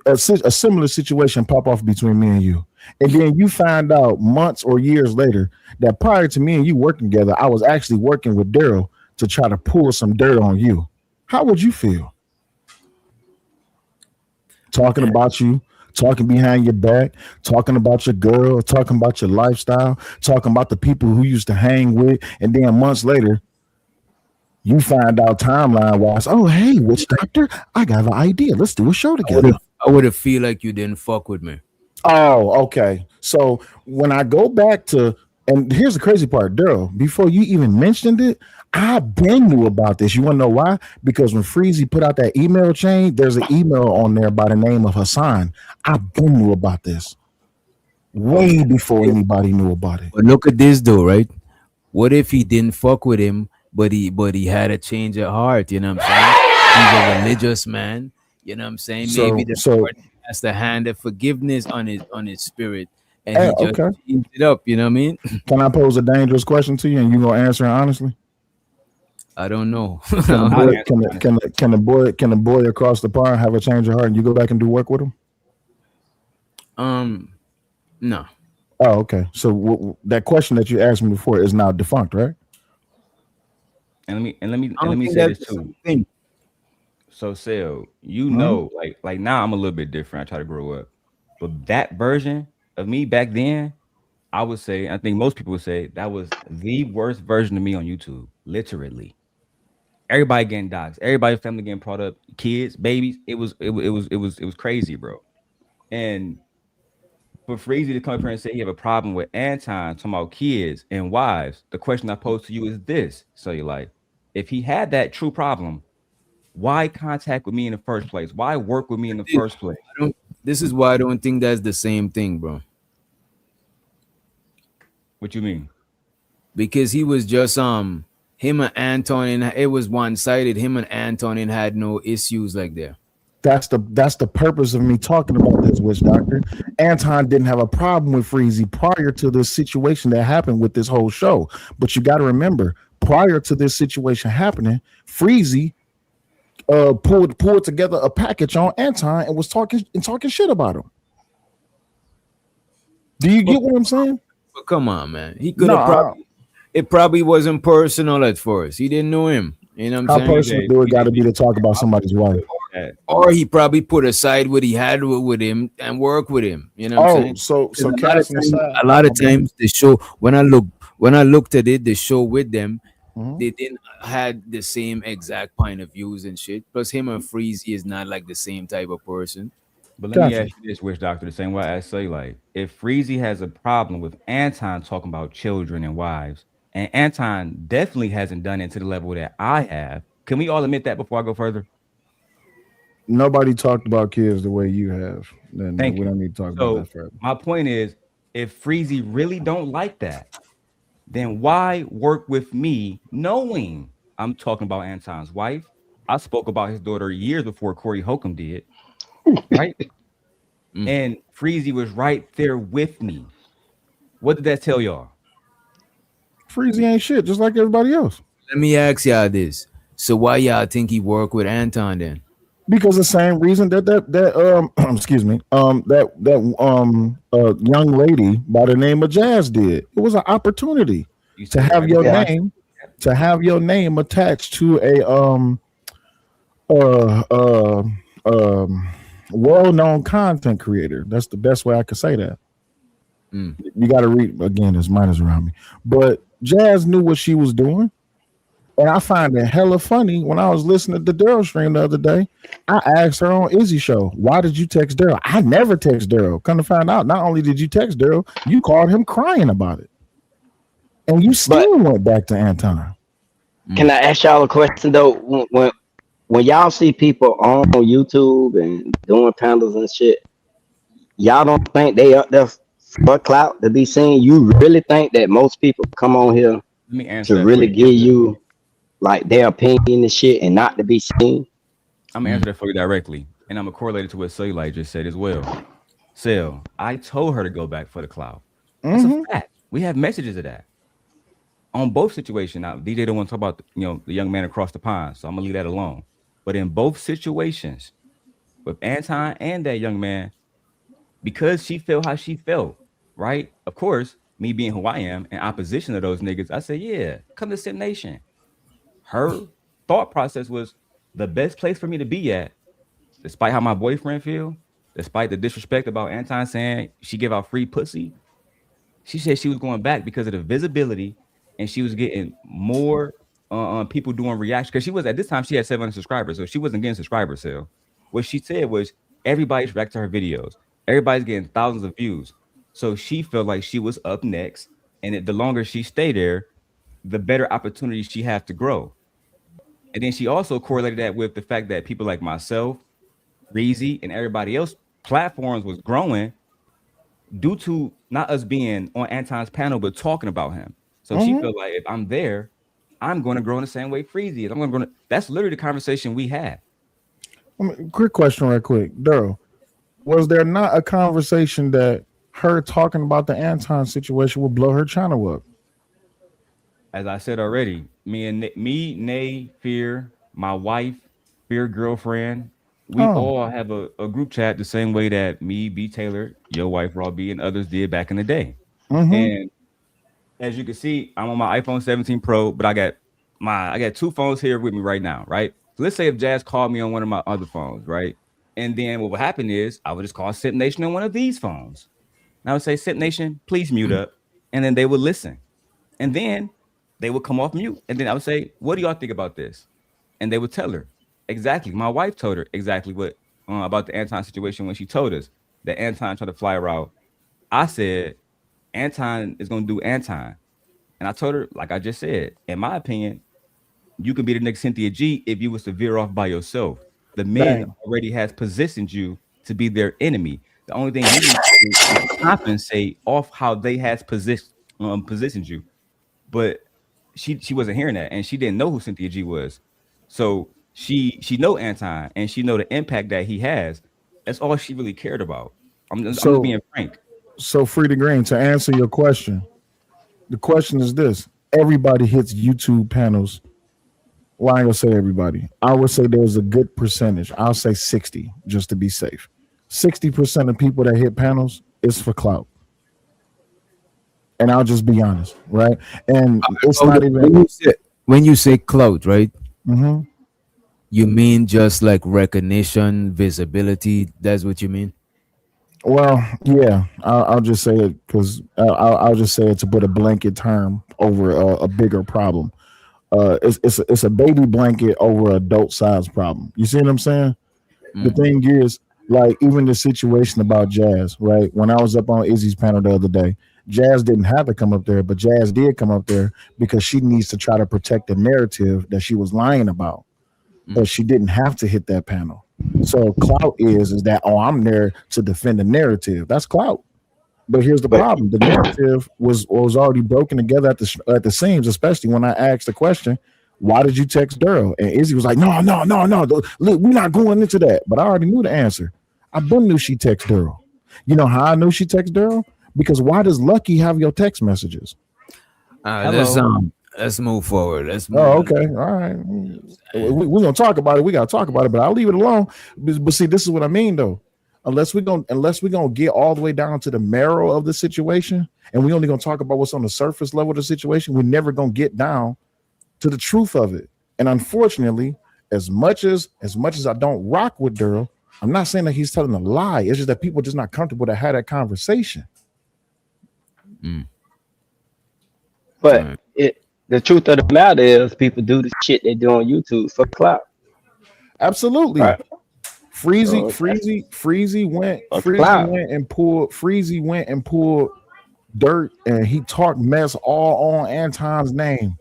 a similar situation pop off between me and you, and then you find out months or years later that prior to me and you working together, I was actually working with Daryl to try to pull some dirt on you. How would you feel? Talking about you, talking behind your back, talking about your girl, talking about your lifestyle, talking about the people who used to hang with, and then months later, you find out timeline wise, oh hey, Witch Doctor, I got an idea. Let's do a show together. I would have feel like you didn't fuck with me. Oh, okay. So when I go back to, and here's the crazy part, Daryl, before you even mentioned it, I been knew about this. You want to know why? Because when Freezy put out that email chain, there's an email on there by the name of Hassan. I been knew about this way before anybody knew about it. But look at this though, right? What if he didn't fuck with him, but he had a change of heart? You know what I'm saying? He's a religious man. You know what I'm saying? Maybe the Lord has the hand of forgiveness on his spirit, and he just changed it up. You know what I mean? Can I pose a dangerous question to you, and you gonna answer it honestly? I don't know. Can the boy across the pond have a change of heart and you go back and do work with him? No. Oh, okay. So that question that you asked me before is now defunct, right? And let me say this too. So, Sel, you know, like now I'm a little bit different. I try to grow up, but that version of me back then, I would say, I think most people would say that was the worst version of me on YouTube. Literally, everybody getting doxxed, everybody family getting brought up, kids, babies. It was crazy, bro. And for Freezy to come up here and say he have a problem with Anton talking about kids and wives, the question I pose to you is this: so you like, if he had that true problem, why contact with me in the first place? Why work with me in the first place? This is why I don't think that's the same thing, bro. What you mean? Because he was just him and Anton, and it was one-sided. Him and Anton had no issues like that. That's the purpose of me talking about this, Witch Doctor. Anton didn't have a problem with Freezy prior to this situation that happened with this whole show. But you got to remember, prior to this situation happening, Freezy pulled together a package on Anton and was talking shit about him. Do you get what I'm saying? But come on, man. He could have it probably wasn't personal at first. He didn't know him. You know what I'm saying? How personal do it got to be to talk about somebody's wife? Or he probably put aside what he had with him and work with him. You know what I'm saying? So a lot of times the show, when I looked at it, the show with them, they didn't had the same exact point of views and shit. Plus him and Freezy is not like the same type of person. But let me ask you this, Witch Doctor, the same way I say, like, if Freezy has a problem with Anton talking about children and wives, and Anton definitely hasn't done it to the level that I have, can we all admit that before I go further? Nobody talked about kids the way you have. Then we don't need to talk about that further. My point is, if Freezy really don't like that, then why work with me knowing I'm talking about Anton's wife? I spoke about his daughter years before Corey Holcomb did, right? And Freezy was right there with me. What did that tell y'all? Freezy ain't shit, just like everybody else. Let me ask y'all this. So why y'all think he worked with Anton then? Because the same reason that excuse me, young lady by the name of Jazz did. It was an opportunity to have your name attached to a well-known content creator. That's the best way I could say that. You got to read again. There's minors around me, but Jazz knew what she was doing. And I find it hella funny when I was listening to Daryl stream the other day. I asked her on Izzy show, why did you text Daryl? I never text Daryl. Come to find out, not only did you text Daryl, you called him crying about it. And you still went back to Anton. Can I ask y'all a question though? When y'all see people on YouTube and doing panels and shit, y'all don't think they up there for clout to be seen? You really think that most people come on here to really give you like their opinion and shit and not to be seen? I'm gonna answer that for you directly, and I'm gonna correlate it to what Cellulite just said as well. Cell, I told her to go back for the clout. That's a fact. We have messages of that on both situations. Now, DJ don't want to talk about the young man across the pond, so I'm gonna leave that alone. But in both situations, with Anton and that young man, because she felt how she felt, right? Of course, me being who I am in opposition to those niggas, I said, yeah, come to Sim Nation. Her thought process was the best place for me to be at, despite how my boyfriend feel, despite the disrespect about Anton saying she give out free pussy. She said she was going back because of the visibility, and she was getting more people doing reactions. Because she was, at this time, she had 700 subscribers, so she wasn't getting subscribers. So what she said was everybody's reacting to her videos. Everybody's getting thousands of views. So she felt like she was up next, and the longer she stayed there, the better opportunity she had to grow. And then she also correlated that with the fact that people like myself, Reezy, and everybody else platforms was growing due to not us being on Anton's panel, but talking about him. So she felt like if I'm there, I'm going to grow in the same way Freezy is. I'm going to. That's literally the conversation we had. Quick question, right quick, Daryl. Was there not a conversation that her talking about the Anton situation would blow her channel up? As I said already, Nay, Fear, my wife, Fear girlfriend, we all have a group chat the same way that me, B Taylor, your wife, Raw B, and others did back in the day. And as you can see, I'm on my iPhone 17 Pro, but I got two phones here with me right now, right? So let's say if Jazz called me on one of my other phones, right? And then what would happen is I would just call Sip Nation on one of these phones. And I would say, Sip Nation, please mute up. and then they would listen, and then they would come off mute, and then I would say, "What do y'all think about this?" And they would tell her exactly. My wife told her exactly what about the Anton situation when she told us that Anton tried to fly her out. I said, Anton is going to do Anton. And I told her, like I just said, in my opinion, you could be the next Cynthia G if you was to veer off by yourself. The men already has positioned you to be their enemy. The only thing you need to do is compensate off how they has positioned you. But she wasn't hearing that, and she didn't know who Cynthia G was. So she know Anton, and she know the impact that he has. That's all she really cared about. I'm just being frank. So Free the Green, to answer your question, the question is this: everybody hits YouTube panels. Well, I ain't gonna say everybody. I would say there's a good percentage. I'll say 60, just to be safe. 60% of people that hit panels is for clout. And I'll just be honest, right? And it's not even when you say clout, right? Mm-hmm. You mean just like recognition, visibility? That's what you mean? Well, yeah, I'll just say it because I'll just say it to put a blanket term over a bigger problem. It's a baby blanket over an adult size problem. You see what I'm saying? The thing is, like, even the situation about Jazz, right? When I was up on Izzy's panel the other day, Jazz didn't have to come up there, but Jazz did come up there because she needs to try to protect the narrative that she was lying about. But she didn't have to hit that panel. So clout is that, oh, I'm there to defend the narrative. That's clout. But here's the problem: the narrative was already broken together at the seams. Especially when I asked the question, "Why did you text Daryl?" And Izzy was like, "No. Look, we're not going into that." But I already knew the answer. I been knew she texted Daryl. You know how I knew she texted Daryl? Because why does Lucky have your text messages? Let's move forward. Okay. All right. We're gonna talk about it. We gotta talk about it, but I'll leave it alone. But see, this is what I mean, though. Unless we're gonna get all the way down to the marrow of the situation, and we only gonna talk about what's on the surface level of the situation, we're never gonna get down to the truth of it. And unfortunately, as much as I don't rock with Daryl, I'm not saying that he's telling a lie. It's just that people are just not comfortable to have that conversation. But the truth of the matter is, people do the shit they do on YouTube for clout. Absolutely. Right. Freezy went and pulled dirt, and he talked mess all on Anton's name.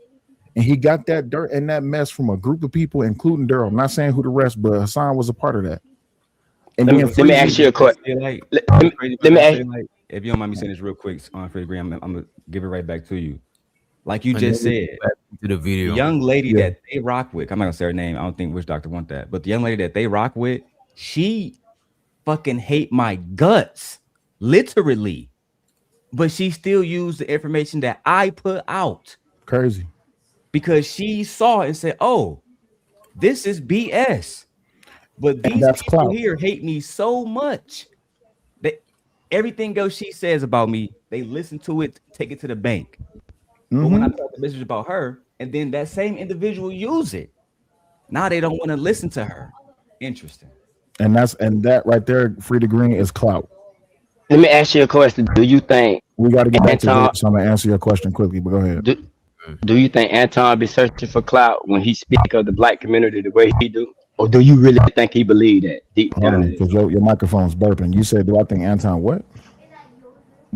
And he got that dirt and that mess from a group of people, including Daryl. I'm not saying who the rest, but Hassan was a part of that. And let me ask you a question. If you don't mind me saying this real quick, on Free Green, I'm gonna give it right back to you. Like you just said, to the video. The young lady that they rock with, I'm not gonna say her name. I don't think Witch Doctor want that, but the young lady that they rock with, she fucking hate my guts, literally. But she still used the information that I put out. Crazy. Because she saw it and said, "Oh, this is BS." But these people here hate me so much that everything else she says about me, they listen to it, take it to the bank. But when I talk the message about her, and then that same individual use it, now they don't want to listen to her. Interesting. And that right there, Free the Green, is clout. Let me ask you a question. Do you think we got to get back to this? So I'm gonna answer your question quickly, but go ahead. Do you think Anton be searching for clout when he speak of the black community the way he do? Or do you really think he believe that deep down? Because your microphone's burping. You said, do I think Anton what?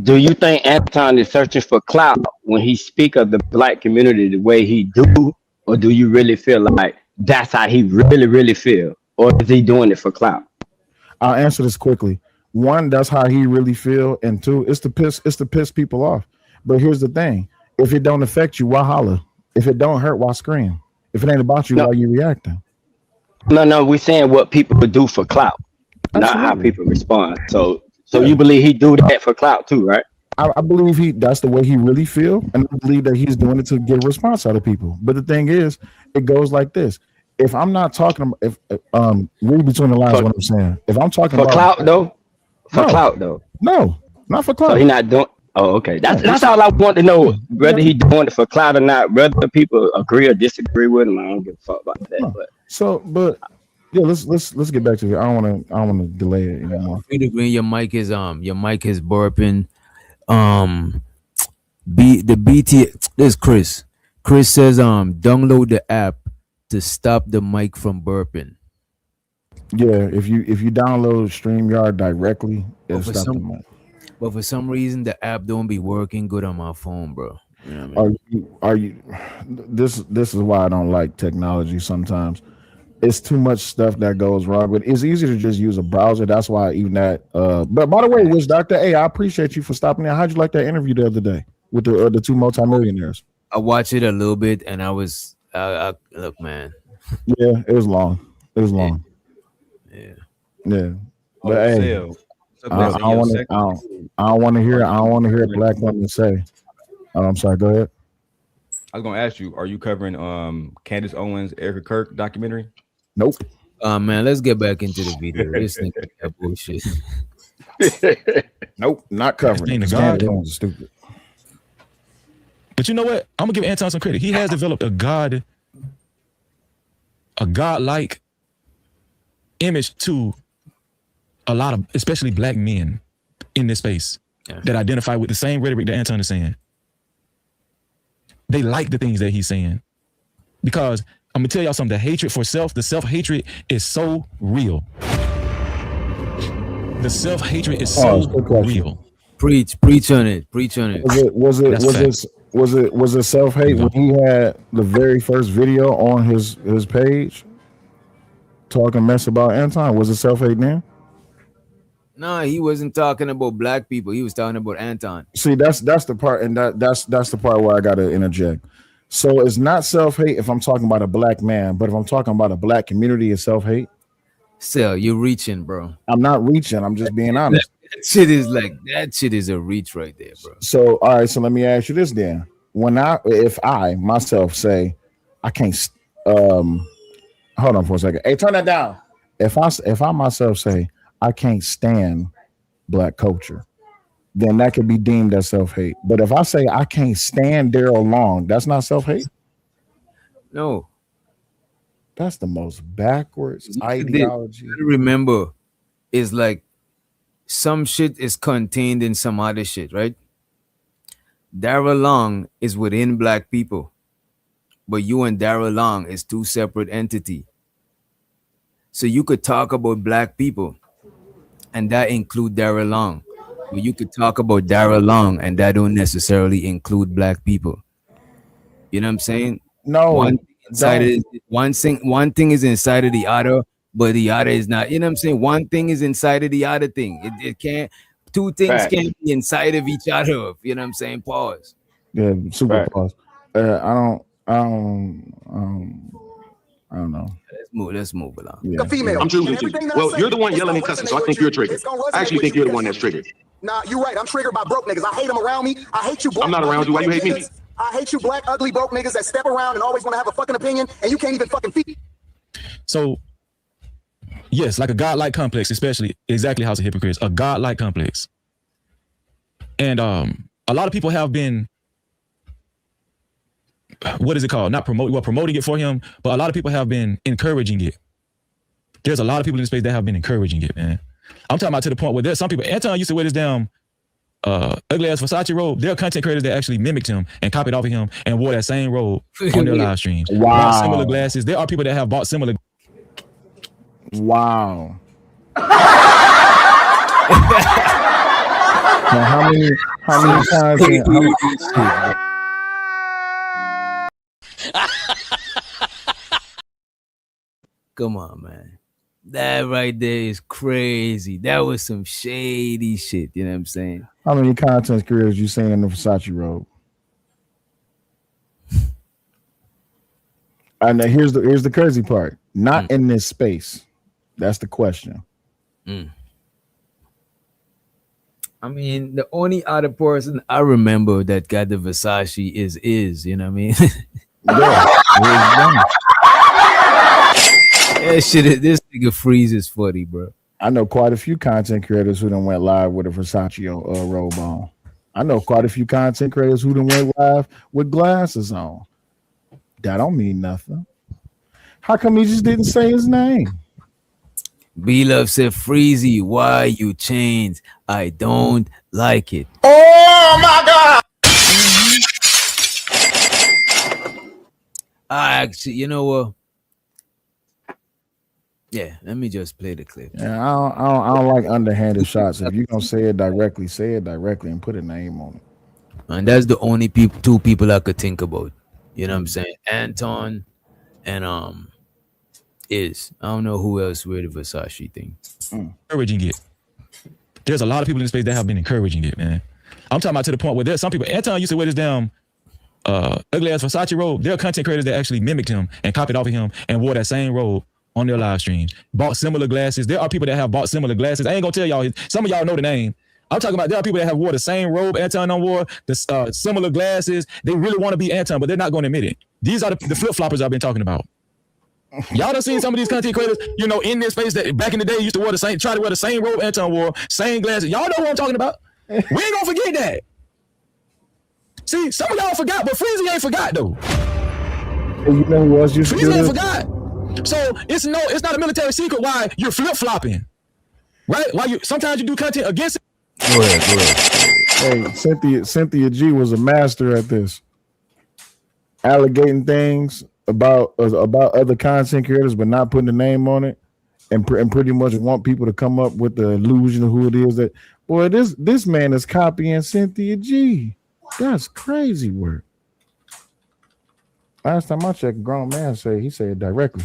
Do you think Anton is searching for clout when he speak of the black community the way he do? Or do you really feel like that's how he really, really feel? Or is he doing it for clout? I'll answer this quickly. One, that's how he really feel. And two, it's to piss people off. But here's the thing. If it don't affect you, why holler? If it don't hurt, why scream? If it ain't about you, why you reacting? No, we're saying what people would do for clout, not how people respond. So you believe he do that for clout too, right? I believe that's the way he really feel, and I believe that he's doing it to get a response out of people. But the thing is, it goes like this. If I'm not talking, read between the lines what I'm saying. If I'm talking for about clout though, clout though, no, not for clout. So he not doing. Oh, okay. That's all I want to know. Whether he doing it for clout or not, whether people agree or disagree with him, I don't give a fuck about that. But yeah, let's get back to it. I don't want to delay it anymore. Free the Green, your mic is burping. BT. This is Chris. Chris says download the app to stop the mic from burping. Yeah, if you download StreamYard directly, it'll for stop the some- mic. But for some reason, the app don't be working good on my phone, bro. You know what I mean? Are you this is why I don't like technology sometimes. It's too much stuff that goes wrong, but it's easier to just use a browser. That's why even that but by the way, Wish Dr. A, I appreciate you for stopping in. How'd you like that interview the other day with the two multimillionaires? I watched it a little bit, and I was look, man. Yeah, it was long. It was long. Yeah. Yeah. Oh, But hey, Sale. I don't want to hear a black woman say. Oh, I'm sorry, go ahead. I was gonna ask you, are you covering Candace Owens, Erica Kirk documentary? Nope. Man, let's get back into the video. This nigga that bullshit. Nope, not covering. Ain't a god. Stupid. But you know what? I'm gonna give Anton some credit. He has developed a godlike image to a lot of, especially black men in this space that identify with the same rhetoric that Anton is saying. They like the things that he's saying. Because I'm gonna tell y'all something, the self-hatred is so real. The self-hatred is so real. Preach on it. Was it self-hate when he had the very first video on his page talking mess about Anton? Was it self-hate then? No, he wasn't talking about black people. He was talking about Anton. See, that's the part, and that's the part where I gotta interject. So it's not self-hate if I'm talking about a black man, but if I'm talking about a black community, it's self-hate. Still, you're reaching, bro. I'm not reaching. I'm just being honest. That shit is a reach right there, bro. So all right, so let me ask you this then. If I myself say I can't hold on for a second. Hey, turn that down. If I myself say I can't stand black culture, then that could be deemed as self-hate. But if I say I can't stand Daryl Long, that's not self-hate? No. That's the most backwards ideology. Remember, it's like some shit is contained in some other shit, right? Daryl Long is within black people, but you and Daryl Long is two separate entities. So you could talk about black people, and that include Daryl Long. But you could talk about Daryl Long, and that don't necessarily include black people. You know what I'm saying? No. One thing is inside of the other, but the other is not. You know what I'm saying? One thing is inside of the other thing. It can't. Two things can't be inside of each other. You know what I'm saying? Pause. Yeah, super pause. I don't know. Let's move along. Yeah. A female. I'm truly too. Well, you're the one yelling and cussing, so I think you're triggered. I actually think you're the one that's triggered. Nah, you're right. I'm triggered by broke niggas. I hate them around me. I hate you. I'm not around you. Why you hate me? I hate you, black, ugly, broke niggas that step around and always want to have a fucking opinion, and you can't even fucking feed. So, yes, like a godlike complex, especially exactly how's a hypocrite, a godlike complex. And a lot of people have been, what is it called? Not promoting it for him, but a lot of people have been encouraging it. There's a lot of people in the space that have been encouraging it, man. I'm talking about to the point where there's some people, Anton used to wear this damn ugly ass Versace robe. There are content creators that actually mimicked him and copied off of him and wore that same robe on their live streams. Wow. Bought similar glasses. There are people that have bought similar. Wow. Now, how many times? Come on, man. That right there is crazy. That was some shady shit. You know what I'm saying? How many content creators you seen in the Versace robe? And here's the crazy part. Not in this space. That's the question. I mean, the only other person I remember that got the Versace is you know what I mean? That shit, this nigga freezes footy, bro. I know quite a few content creators who done went live with a Versace robe on. I know quite a few content creators who done went live with glasses on. That don't mean nothing. How come he just didn't say his name? B-Love said, Freezy, why you changed? I don't like it. Oh my God! Actually, you know what? Yeah, let me just play the clip. Yeah, I don't like underhanded shots. If you're gonna say it directly and put a name on it. And that's the only two people I could think about. You know what I'm saying? Anton and I don't know who else with the Versace thing. Encouraging it. There's a lot of people in the space that have been encouraging it, man. I'm talking about to the point where there's some people. Anton used to wear this damn ugly ass Versace robe. There are content creators that actually mimicked him and copied off of him and wore that same robe on their live streams. Bought similar glasses. There are people that have bought similar glasses. I ain't gonna tell y'all. Some of y'all know the name. I'm talking about there are people that have wore the same robe Anton wore, the similar glasses. They really want to be Anton, but they're not going to admit it. These are the flip-floppers I've been talking about. Y'all done seen some of these content creators, in this space that back in the day used to try to wear the same robe Anton wore, same glasses. Y'all know what I'm talking about. We ain't gonna forget that. See, some of y'all forgot, but Freezy ain't forgot though. You know who else used to do Freezy ain't this? forgot. So it's not a military secret why you're flip-flopping. Right? Why sometimes you do content against it. Go ahead. Hey, Cynthia G was a master at this. Alligating things about other content creators, but not putting a name on it, and pretty much want people to come up with the illusion of who it is. That boy, this man is copying Cynthia G. That's crazy work. Last time I checked, a grown man he said it directly.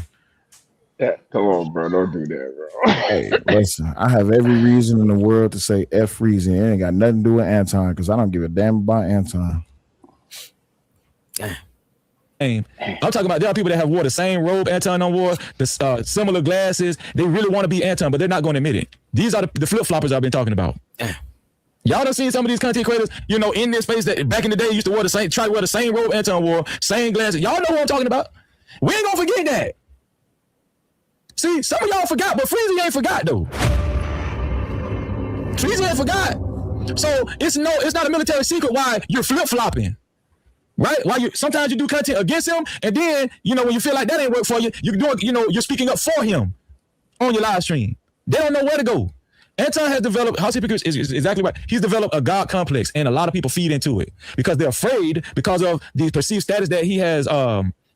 Yeah, come on, bro. Don't do that, bro. Hey, listen, I have every reason in the world to say F Freezy. It ain't got nothing to do with Anton because I don't give a damn about Anton. I'm talking about there are people that have wore the same robe Anton wore, the similar glasses. They really want to be Anton, but they're not going to admit it. These are the flip-floppers I've been talking about. Y'all done seen some of these content creators, in this space that back in the day used to try to wear the same robe Anton wore, same glasses. Y'all know what I'm talking about. We ain't gonna forget that. See, some of y'all forgot, but Freezy ain't forgot though. Freezy ain't forgot. So it's not a military secret why you're flip-flopping. Right? Why sometimes you do content against him, and then when you feel like that ain't work for you, you're speaking up for him on your live stream. They don't know where to go. Anton has developed, House Hypocrites is exactly right. He's developed a God complex, and a lot of people feed into it because they're afraid because of the perceived status that he has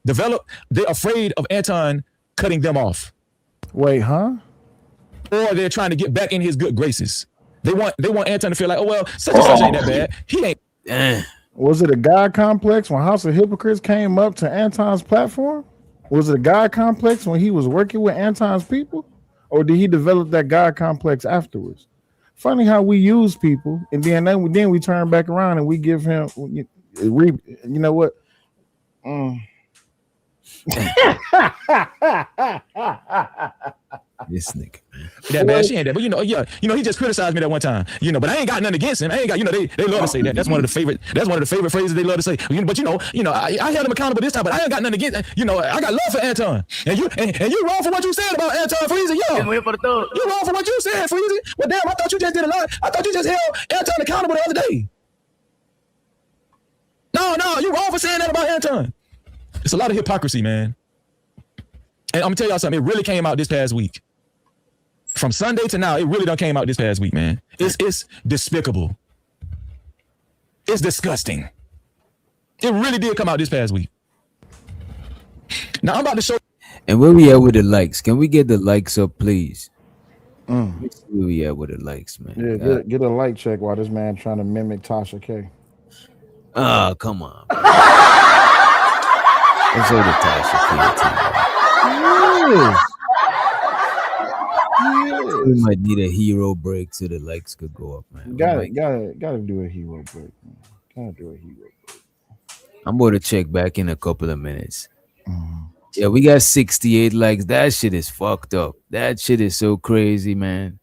developed. They're afraid of Anton cutting them off. Wait, huh? Or they're trying to get back in his good graces. They want Anton to feel like, oh well, such and such ain't that bad. He ain't. Was it a God complex when House of Hypocrites came up to Anton's platform? Was it a God complex when he was working with Anton's people? Or did he develop that God complex afterwards? Funny how we use people and then we turn back around and we give him, you know what? This nigga, man. That bad, she ain't that, but he just criticized me that one time, but I ain't got nothing against him. I ain't got, they love to say that. That's one of the favorite phrases they love to say. But I held him accountable this time, but I ain't got nothing against. I got love for Anton, and you wrong for what you said about Anton Freezy. You wrong for what you said, Freezy. Well, damn, I thought you just did a lot. I thought you just held Anton accountable the other day. No, you wrong for saying that about Anton. It's a lot of hypocrisy, man. And I'm gonna tell y'all something. It really came out this past week. From Sunday to now, it really done came out this past week, man. It's despicable. It's disgusting. It really did come out this past week. Now I'm about to show. And where we at with the likes? Can we get the likes up, please? Where we at with the likes, man? Yeah, get a like check while this man trying to mimic Tasha K. Oh, come on. Let's go to Tasha K. We might need a hero break so the likes could go up, man. Gotta do a hero break, man. Gotta do a hero break. I'm going to check back in a couple of minutes. Yeah, we got 68 likes. That shit is fucked up. That shit is so crazy, man.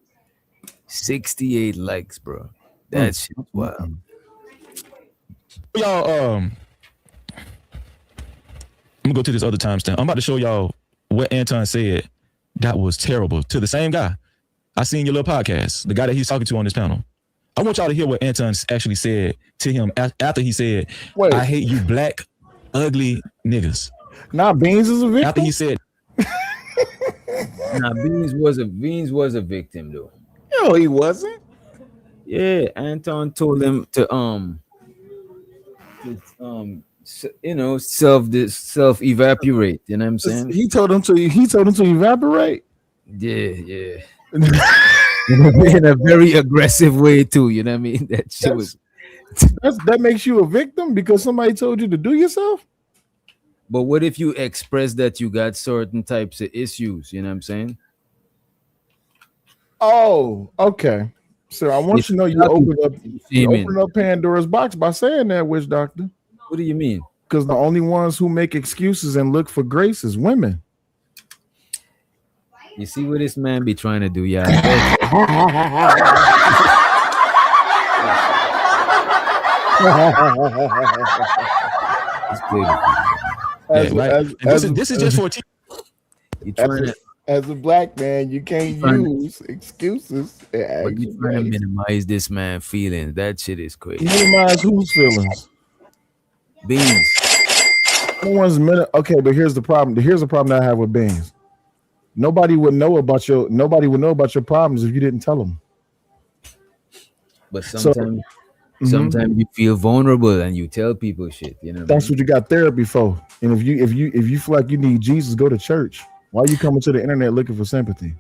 68 likes, bro. That shit is wild. Y'all, I'm gonna go to this other timestamp. I'm about to show y'all what Anton said that was terrible to the same guy. I seen your little podcast, the guy that he's talking to on this panel. I want y'all to hear what Anton actually said to him after he said, I hate you black, ugly niggas. Nah, Beans is a victim. After he said, nah, Beans was a victim though. No, he wasn't. Yeah, Anton told him to self evaporate. You know what I'm saying? He told him to evaporate. Yeah. In a very aggressive way too. You know what I mean? That shit was. That makes you a victim because somebody told you to do yourself. But what if you express that you got certain types of issues? You know what I'm saying? Oh, okay. So I want you to know you open up Pandora's box by saying that, witch doctor. What do you mean? Because the only ones who make excuses and look for grace is women. You see what this man be trying to do, y'all. This is just for as a black man, you can't use excuses. You trying to minimize this man's feelings. That shit is crazy. Minimize whose feelings? Beans. Okay, but here's the problem. Here's the problem that I have with Beans. Nobody would know about your problems if you didn't tell them. But sometimes you feel vulnerable and you tell people shit. You know, that's what you got therapy for. And if you feel like you need Jesus, go to church. Why are you coming to the internet looking for sympathy?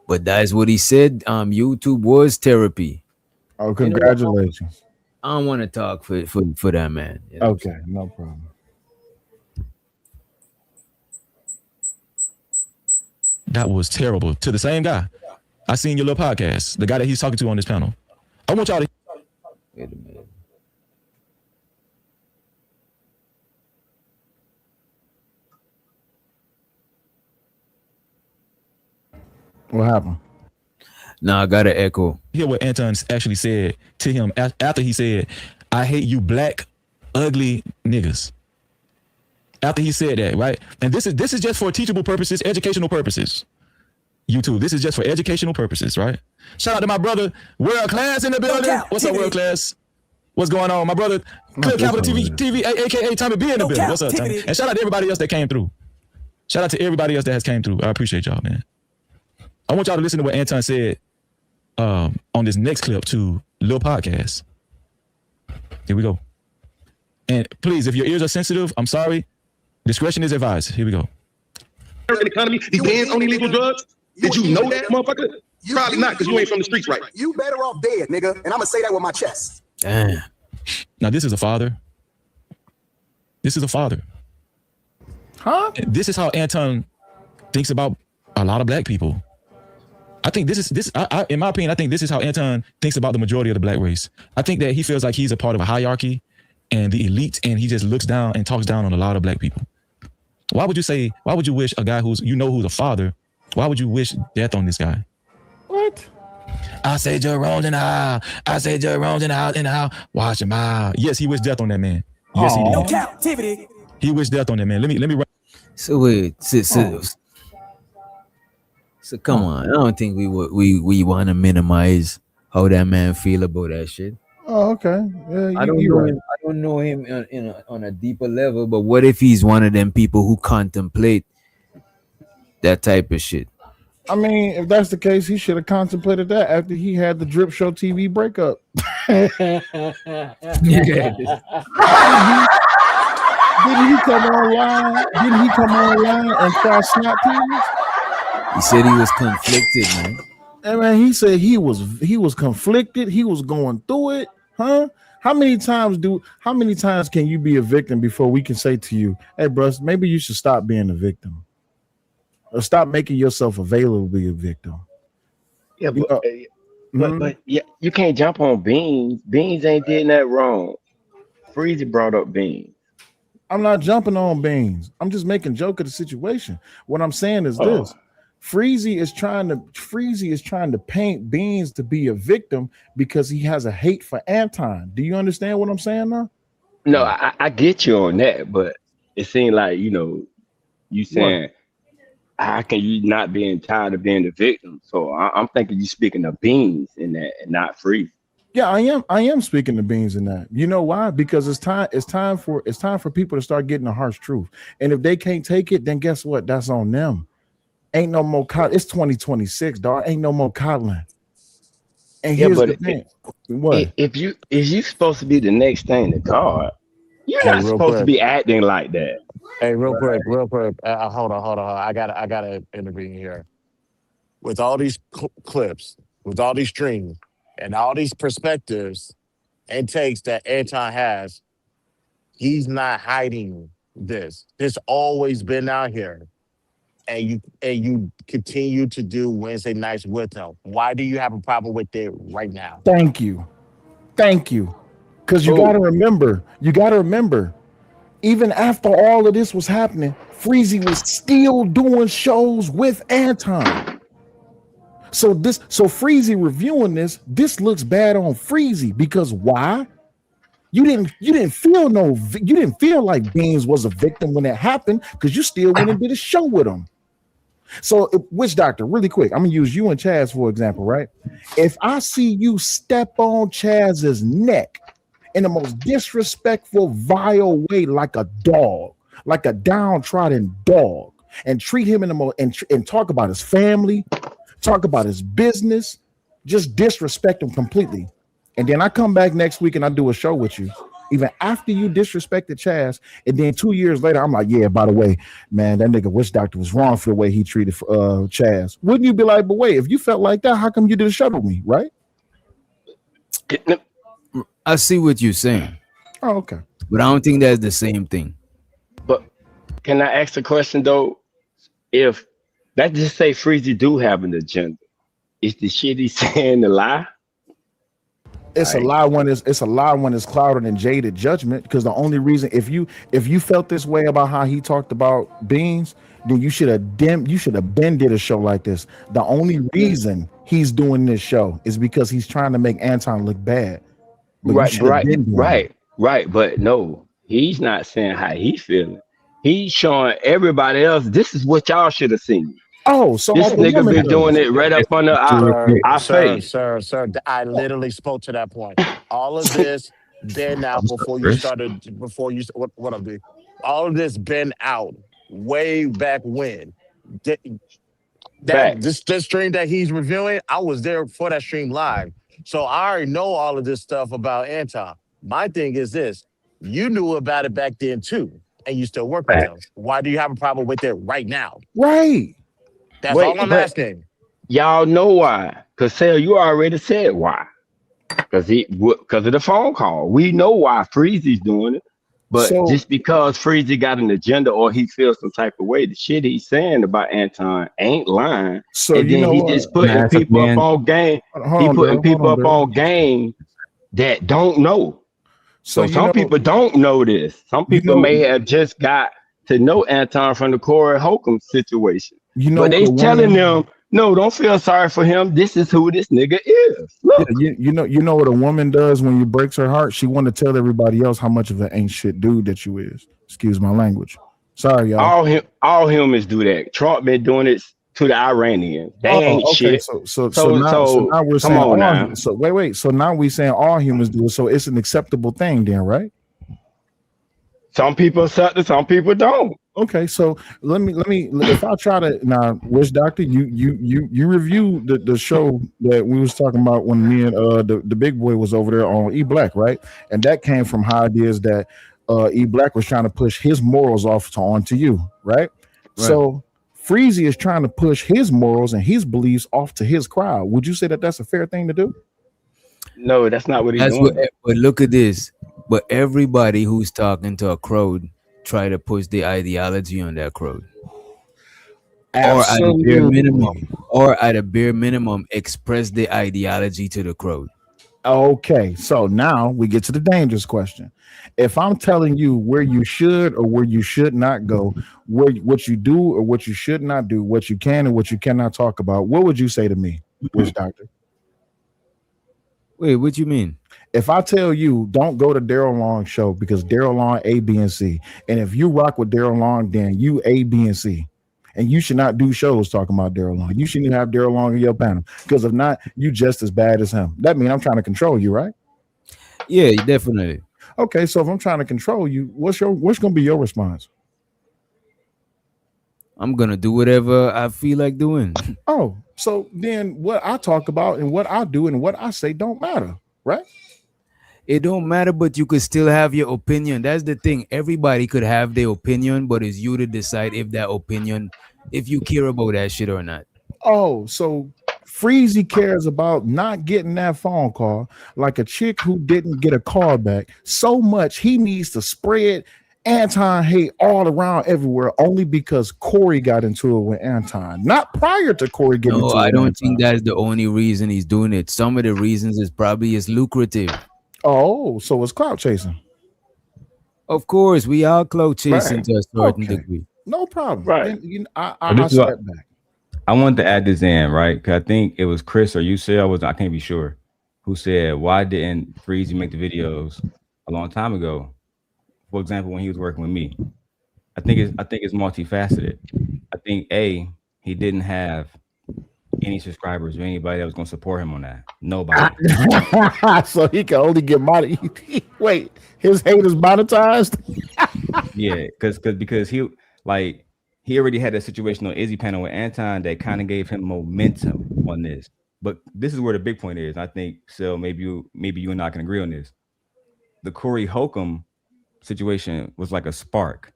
But that's what he said. YouTube was therapy. Oh, congratulations. I don't want to talk for that man. You know okay, no problem. That was terrible. To the same guy. I seen your little podcast. The guy that he's talking to on this panel. I want y'all to. Wait a minute. What happened? Now I got an echo. Hear what Anton actually said to him after he said, "I hate you black, ugly niggas." After he said that, right? And this is just for teachable purposes, educational purposes. YouTube, this is just for educational purposes, right? Shout out to my brother, World Class in the building. What's up, World Class? What's going on? My brother, Clip Capital TV, aka Tommy B in the building. What's up, Tommy? And shout out to everybody else that came through. Shout out to everybody else that has came through. I appreciate y'all, man. I want y'all to listen to what Anton said on this next clip to Lil Podcast. Here we go. And please, if your ears are sensitive, I'm sorry. Discretion is advised. Here we go. American economy depends on illegal drugs. Did you know that, motherfucker? Probably not, because you ain't from the streets, right? You better off dead, nigga. And I'm gonna say that with my chest. Damn. Now this is a father. This is a father. Huh? And this is how Anton thinks about a lot of black people. I think in my opinion, I think this is how Anton thinks about the majority of the black race. I think that he feels like he's a part of a hierarchy and the elite, and he just looks down and talks down on a lot of black people. Why would you wish a guy who's a father, why would you wish death on this guy? What? I say Jerome's in the house. I say Jerome's in the house. Watch him out. Yes, he wished death on that man. Yes, he did. No captivity. He wished death on that man. Let me run. So wait, so come on. I don't think we want to minimize how that man feel about that shit. Oh, okay. Yeah, I don't know him on a deeper level, but what if he's one of them people who contemplate that type of shit? I mean, if that's the case, he should have contemplated that after he had the Drip Show TV breakup. Didn't he come online and try snap tears? He said he was conflicted, man. Hey man, he said he was conflicted. He was going through it, huh? How many times can you be a victim before we can say to you, "Hey, bro, maybe you should stop being a victim, or stop making yourself available to be a victim"? Yeah, but yeah, you can't jump on Beans. Beans ain't did that wrong. Freezy brought up Beans. I'm not jumping on Beans. I'm just making joke of the situation. What I'm saying is this. Freezy is trying to paint Beans to be a victim because he has a hate for Anton. Do you understand what I'm saying now? No, I get you on that, but it seemed like, you saying, how can you not being tired of being the victim? So I'm thinking you speaking of Beans in that and not Freezy. Yeah, I am speaking to Beans in that. You know why? Because it's time for people to start getting the harsh truth. And if they can't take it, then guess what? That's on them. Ain't no more coddling. It's 2026, dog. Ain't no more coddling. And here's the thing. If you supposed to be the next thing to God, You're Hey, not real supposed to quick. be acting like that. Hey, real quick. Hold on. I gotta intervene here. With all these clips, with all these streams, and all these perspectives and takes that Anton has, he's not hiding this. It's always been out here, and you continue to do Wednesday nights with him. Why do you have a problem with it right now? Thank you. Because you got to remember, even after all of this was happening, Freezy was still doing shows with Anton. So Freezy reviewing this looks bad on Freezy because why? You didn't feel like Beans was a victim when it happened because you still went and did a show with him. So, Witch Doctor, really quick, I'm gonna use you and Chaz for example, right? If I see you step on Chaz's neck in the most disrespectful, vile way, like a dog, like a downtrodden dog, and treat him in the most and talk about his family, talk about his business, just disrespect him completely. And then I come back next week and I do a show with you. Even after you disrespected Chaz, and then 2 years later, I'm like, yeah, by the way, man, that nigga Witch Doctor was wrong for the way he treated Chaz. Wouldn't you be like, but wait, if you felt like that, how come you did a show with me, right? I see what you're saying. Oh, okay. But I don't think that's the same thing. But can I ask a question though? If let's just say Freezy do have an agenda, is the shit he's saying a lie? It's a lie when it's clouded and jaded judgment. Because the only reason, if you felt this way about how he talked about Beans, then you should have been did a show like this. The only reason he's doing this show is because he's trying to make Anton look bad. But Right. But no, he's not saying how he's feeling. He's showing everybody else. This is what y'all should have seen. Oh, so this nigga been doing it right up under our face. Sir, I literally spoke to that point. All of this been out before you started. What I'm doing. All of this been out way back when. This stream that he's reviewing, I was there for that stream live, so I already know all of this stuff about Anton. My thing is this: you knew about it back then too, and you still work with him. Why do you have a problem with it right now? Right. That's all I'm asking. Y'all know why? Because Sale, you already said why. Because of the phone call. We know why Freezy's doing it. But just because Freezy got an agenda or he feels some type of way, the shit he's saying about Anton ain't lying. So and then he just putting people up on game. He putting people up on game that don't know. So some people don't know this. Some people may have just got to know Anton from the Corey Holcomb situation. But they telling them, no, don't feel sorry for him. This is who this nigga is. Look. Yeah, you know what a woman does when you breaks her heart? She want to tell everybody else how much of an ain't shit dude that you is. Excuse my language. Sorry, y'all. All humans do that. Trump been doing it to the Iranians. They ain't shit. So now we're saying come on now. So wait. So now we saying all humans do it. So it's an acceptable thing then, right? Some people accept it, some people don't. Okay, so let me if I try to now, Witch Doctor, you review the show that we was talking about when me and the big boy was over there on E Black, right? And that came from how it is that E Black was trying to push his morals onto you, right? So Freezy is trying to push his morals and his beliefs off to his crowd. Would you say that that's a fair thing to do? No, that's not what he's doing. But look at this. But everybody who's talking to a crowd try to push the ideology on that crowd. Absolutely. Or at a bare minimum, express the ideology to the crowd. Okay, so now we get to the dangerous question. If I'm telling you where you should or where you should not go, what you do or what you should not do, what you can and what you cannot talk about, what would you say to me, Witch Doctor? Wait, what you mean? If I tell you don't go to Daryl Long's show because Daryl Long A, B, and C, and if you rock with Daryl Long, then you A, B, and C, and you should not do shows talking about Daryl Long. You shouldn't have Daryl Long in your panel because if not, you just as bad as him. That means I'm trying to control you, right? Yeah, definitely. Okay, so if I'm trying to control you, what's going to be your response? I'm gonna do whatever I feel like doing. Oh, so then what I talk about and what I do and what I say don't matter, right? It don't matter, but you could still have your opinion. That's the thing. Everybody could have their opinion, but it's you to decide if that opinion, if you care about that shit or not. Oh, so Freezy cares about not getting that phone call like a chick who didn't get a call back so much he needs to spread Anton hate all around everywhere only because Corey got into it with Anton. Not prior to Corey getting into it. No, I with don't Anton. think that's the only reason he's doing it. Some of the reasons is probably is lucrative. Oh, so it's clout chasing. Of course, we are clout chasing to a certain degree. No problem. Right. And, you know, But I this is step what- back. I wanted to add this in, right? Because I think it was Chris or you said, I can't be sure, who said, why didn't Freezy make the videos a long time ago? For example, when he was working with me. I think it's multifaceted. I think he didn't have any subscribers or anybody that was going to support him on that. Nobody. So he can only get money. Wait, his hate is monetized? Yeah, because he already had a situation on Izzy panel with Anton that kind of gave him momentum on this. But this is where the big point is. I think, so maybe you and I can agree on this. The Corey Holcomb situation was like a spark.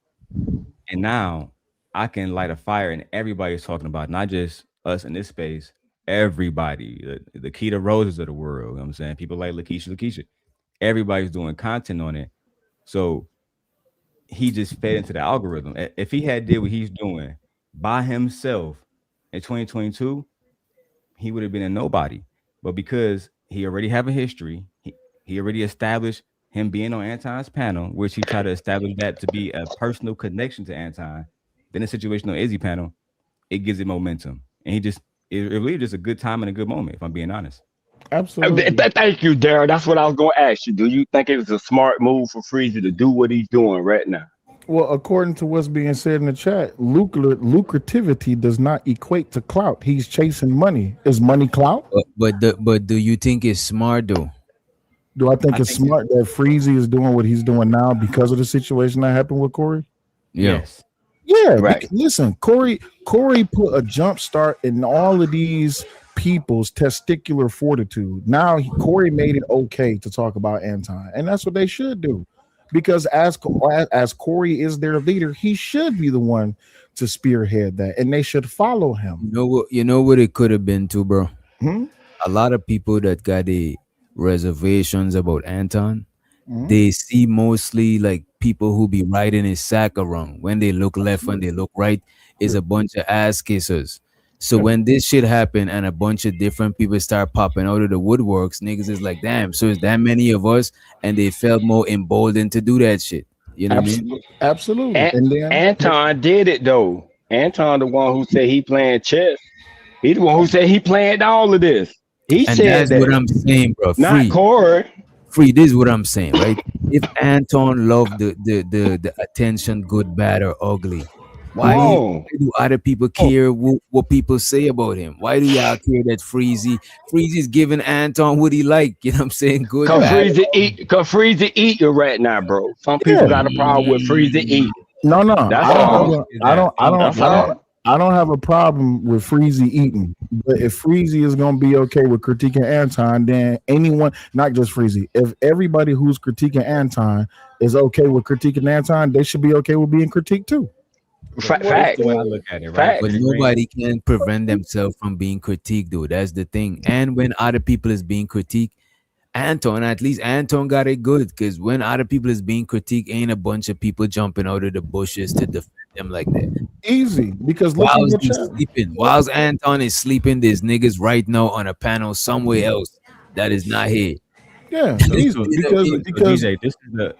And now I can light a fire and everybody's talking about it, not just us in this space, everybody, the Keita Roses of the world. You know what I'm saying? People like Lakeisha. Everybody's doing content on it. So he just fed into the algorithm. If he had did what he's doing by himself in 2022, he would have been a nobody. But because he already have a history, he already established him being on Anton's panel, which he tried to establish that to be a personal connection to Anton. Then the situation on Izzy panel, it gives it momentum. And it really just a good time and a good moment, if I'm being honest. Absolutely. Thank you, Darren. That's what I was going to ask you. Do you think it was a smart move for Freezy to do what he's doing right now? Well, according to what's being said in the chat, lucrativity does not equate to clout. He's chasing money. Is money clout? But do you think it's smart though? Do I think it's smart that Freezy is doing what he's doing now because of the situation that happened with Corey? Yes. Yeah, right. Listen, Corey put a jump start in all of these people's testicular fortitude. Now Corey made it okay to talk about Anton, and that's what they should do. Because as Corey is their leader, he should be the one to spearhead that, and they should follow him. You know what it could have been too, bro. Hmm? A lot of people that got the reservations about Anton, they see mostly like people who be riding his sack around. When they look left, when they look right, is a bunch of ass kissers. So when this shit happened and a bunch of different people start popping out of the woodworks, niggas is like, damn, so it's that many of us, and they felt more emboldened to do that shit. You know what I mean? Absolutely. And then Anton did it though. Anton, the one who said he playing chess, he the one who said he planned all of this. He and said that's that. what I'm saying, bro. Not Corey. Free, this is what I'm saying, right? If Anton loved the attention, good, bad, or ugly, why do other people care what people say about him? Why do y'all care that Freezy's giving Anton what he like? You know what I'm saying? Good, Cause bad. Freezy eat you right now, bro. Some people got a problem with Freezy eating. No, That's I don't have a problem with Freezy eating, but if Freezy is gonna be okay with critiquing Anton, then anyone, not just Freezy, if everybody who's critiquing Anton is okay with critiquing Anton, they should be okay with being critiqued too. Fact. That's the way I look at it, right? But nobody can prevent themselves from being critiqued, though. That's the thing. And when other people is being critiqued, at least Anton got it good, because when other people is being critiqued, ain't a bunch of people jumping out of the bushes to defend them like that. Easy, because look at the chat. Sleeping. Whilst Anton is sleeping, there's niggas right now on a panel somewhere else that is not here. Yeah, easy, because DJ,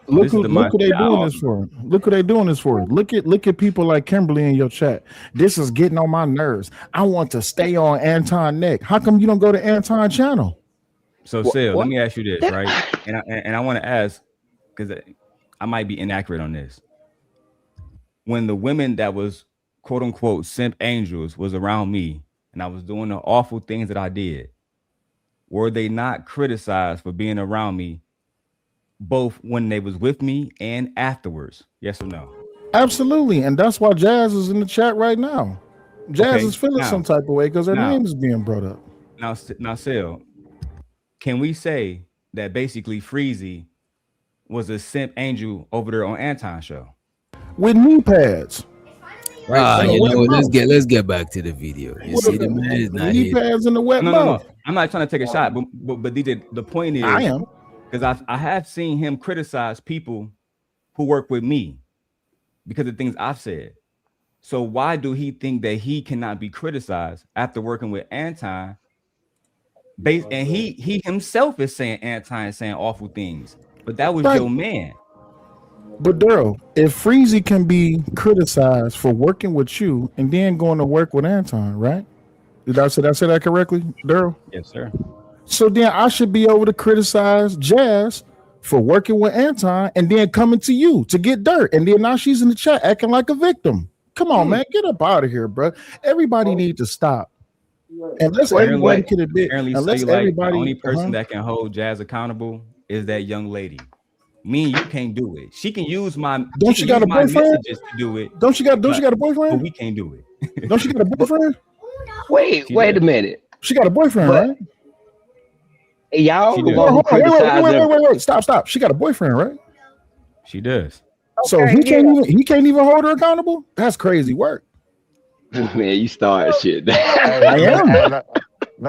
look who they doing this for. Look who they doing this for. Look at people like Kimberly in your chat. This is getting on my nerves. I want to stay on Anton neck. How come you don't go to Anton channel? So, Sil, let me ask you this, right? And I want to ask, because I might be inaccurate on this. When the women that was quote unquote simp angels was around me, and I was doing the awful things that I did, were they not criticized for being around me, both when they was with me and afterwards? Yes or no? Absolutely, and that's why Jazz is in the chat right now. Jazz is feeling some type of way because her name is being brought up. Now, Sil, can we say that basically Freezy was a simp angel over there on Anton's show with knee pads. Right. You know, let's get back to the video. You see, the man is not knee here. pads in the wet No. I'm not trying to take a shot, but DJ, the point is, I am, because I have seen him criticize people who work with me because of things I've said. So why do he think that he cannot be criticized after working with Anton? And he himself is saying Anton is saying awful things, but that was your man. But Daryl, if Freezy can be criticized for working with you and then going to work with Anton, right? Did I say that correctly, Daryl? Yes, sir. So then I should be able to criticize Jazz for working with Anton and then coming to you to get dirt. And then now she's in the chat acting like a victim. Come on, man, get up out of here, bro. Everybody needs to stop. Unless everybody can admit, unless everybody, the only person that can hold Jazz accountable is that young lady. Me and you can't do it. She can use my don't she got a boyfriend to do it. Don't she got a boyfriend? But we can't do it. Don't she got a boyfriend? Wait a minute. She got a boyfriend, right? Y'all wait. Stop. She got a boyfriend, right? She does. So he can't even hold her accountable? That's crazy work. Man, you started shit. I am.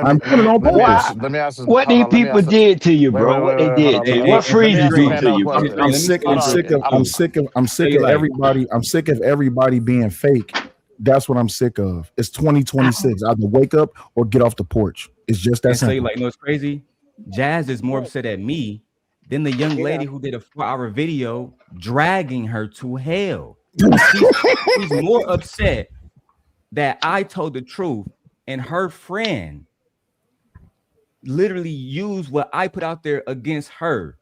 I'm putting on purpose. Let me ask what these people did to you, bro. What they did to you. What Freezy did to you. I'm sick of everybody. I'm sick of everybody being fake. That's what I'm sick of. It's 2026. Either wake up or get off the porch. It's just that simple. Say like, no, it's crazy. Jazz is more upset at me than the young lady who did a 4-hour video dragging her to hell. She's more upset that I told the truth and her friend literally used what I put out there against her,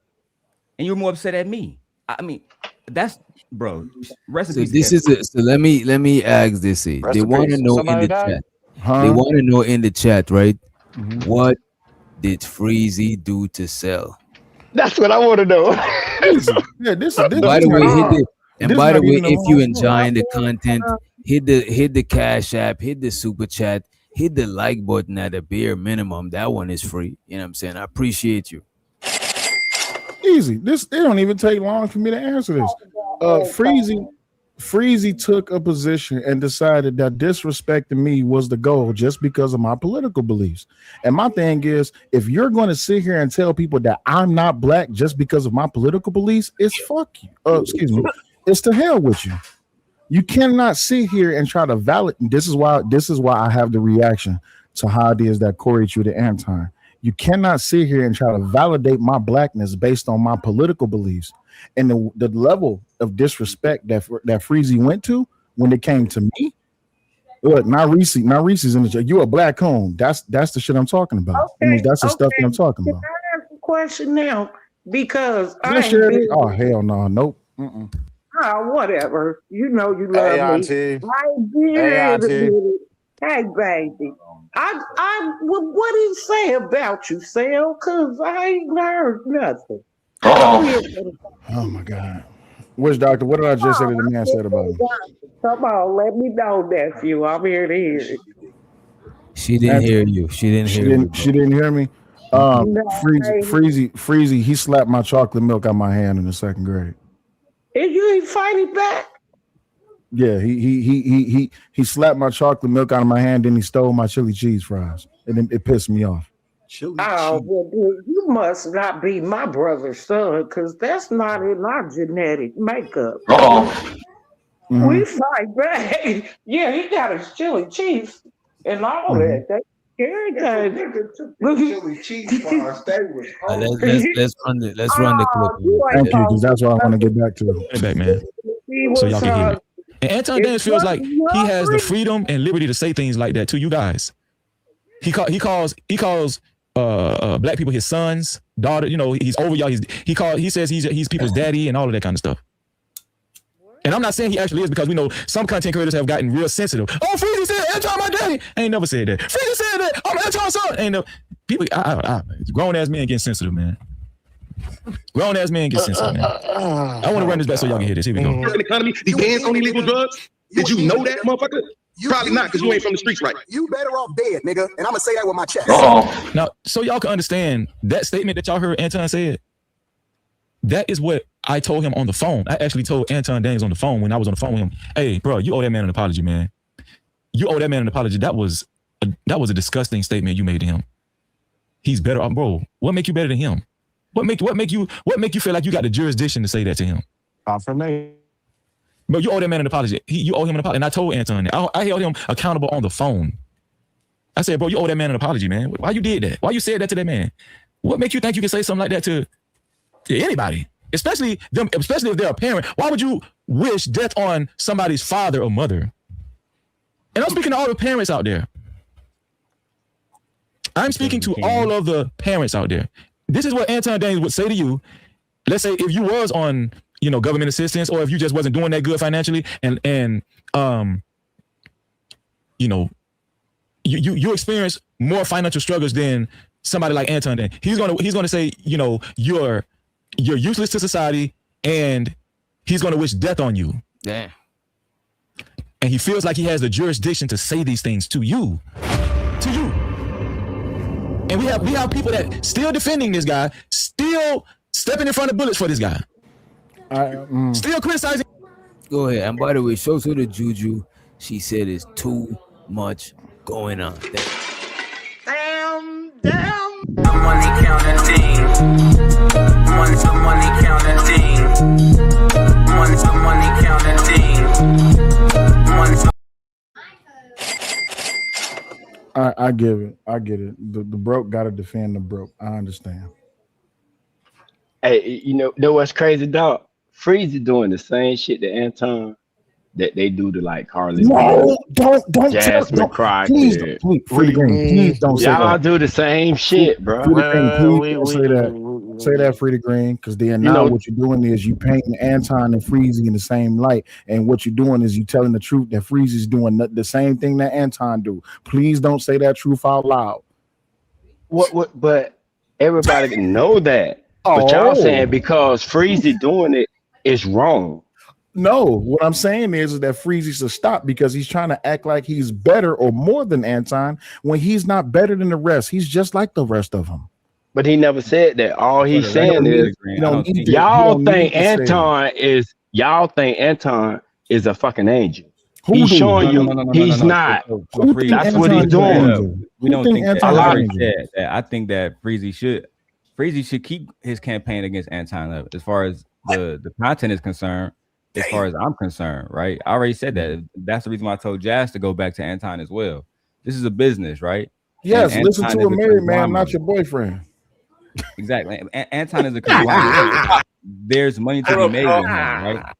and you're more upset at me. I mean, that's bro. So this is it. So let me ask this. They want to know in the chat. They want to know in the chat, right? Mm-hmm. What did Freezy do to sell? That's what I want to know. Yeah, this by the way, by the way, if you enjoying the content, hit the Cash App, hit the Super Chat, hit the like button at a bare minimum. That one is free. You know what I'm saying? I appreciate you. Easy. It don't even take long for me to answer this. Freezy took a position and decided that disrespecting me was the goal just because of my political beliefs. And my thing is, if you're going to sit here and tell people that I'm not black just because of my political beliefs, it's fuck you. Excuse me. It's to hell with you. You cannot sit here and try to validate. This is why I have the reaction to how it is that Corey treated Anton. You cannot sit here and try to validate my blackness based on my political beliefs. And the level of disrespect that Freezy went to when it came to me. Look, now Reese's in the chat. You a black coon. That's the shit I'm talking about. Okay, I mean, that's the stuff that I'm talking about. Can I ask a question now? Because oh hell no, nope. Whatever. You know you love Auntie. me. Hey, baby. What did he say about you, Sal? Because I ain't heard nothing. Oh my God. Which doctor? What did I just say that the man said about me? Come on, let me know, nephew. I'm here to hear it. She didn't hear you. She didn't hear me. Freezy, he slapped my chocolate milk out my hand in the 2nd grade. And you ain't fighting back? Yeah, he slapped my chocolate milk out of my hand, then he stole my chili cheese fries. And then it pissed me off. Well, you must not be my brother's son, because that's not in our genetic makeup. Mm-hmm. We fight back. Yeah, he got his chili cheese and all that. That's chili cheese bars. Let's run the clip. Thank you, because that's what I want to get back to. Hey, back, man. So y'all can hear me. And Anton Daniels feels like he has the freedom and liberty to say things like that to you guys. He calls black people his sons, daughter. You know, he's over y'all. He says he's people's daddy and all of that kind of stuff. And I'm not saying he actually is, because we know some content creators have gotten real sensitive. Oh, Freezy said Anton my daddy. I ain't never said that. Freezy said that I'm Anton's son. Ain't no people. Grown ass men get sensitive, man. Grown ass men get sensitive, man. I want to run this back so y'all can hear this. Here we go. In the economy depends on illegal drugs. Did you know that, motherfucker? Probably not, because you ain't from the streets, right? You better off dead, nigga. And I'm gonna say that with my chest. Now, so y'all can understand that statement that y'all heard Anton said. That is what I told him on the phone. I actually told Anton Daniels on the phone when I was on the phone with him. Hey, bro, you owe that man an apology, man. You owe that man an apology. That was a disgusting statement you made to him. He's better off, bro. What make you better than him? What make you feel like you got the jurisdiction to say that to him? Confirmation. But you owe that man an apology. You owe him an apology. And I told Anton that. I held him accountable on the phone. I said, bro, you owe that man an apology, man. Why you did that? Why you said that to that man? What make you think you can say something like that to anybody? Especially if they're a parent. Why would you wish death on somebody's father or mother? And I'm speaking to all the parents out there. I'm speaking to all of the parents out there. This is what Anton Daniels would say to you. Let's say if you was on, government assistance, or if you just wasn't doing that good financially, and you experience more financial struggles than somebody like Anton Daniels. He's gonna say, you're useless to society, and he's gonna wish death on you. Damn. And he feels like he has the jurisdiction to say these things to you. And we have people that still defending this guy, still stepping in front of bullets for this guy. Still criticizing. Go ahead. And by the way, show to the Juju. She said it's too much going on. Damn. The money counting team. The money counting team. The money counting team. I give it. I get it. The broke got to defend the broke. I understand. Hey, you know what's crazy, dog? Freezy doing the same shit to Anton that they do to like Carly. No, don't Jasmine Crockett. Please, Freddie Green, please don't say y'all that. do the same shit, bro. Please don't say that. Say that, Freddie Green, because then now what you're doing is you painting Anton and Freezy in the same light, and what you're doing is you telling the truth that Freezy's doing the same thing that Anton do. Please don't say that truth out loud. What? But everybody can know that. But y'all saying because Freezy doing it is wrong. No, what I'm saying is that Freezy should stop because he's trying to act like he's better or more than Anton when he's not better than the rest. He's just like the rest of them. But he never said that. All he's saying is y'all think Anton is a fucking angel. He's showing you he's not. That's what he's doing. We don't think that. I think that Freezy should keep his campaign against Anton up as far as the content is concerned. As far as I'm concerned, right? I already said that. That's the reason why I told Jazz to go back to Anton as well. This is a business, right? Yes, listen to a married man, not your boyfriend. Exactly. Anton is a conglomerate. There's money to be made with him, right?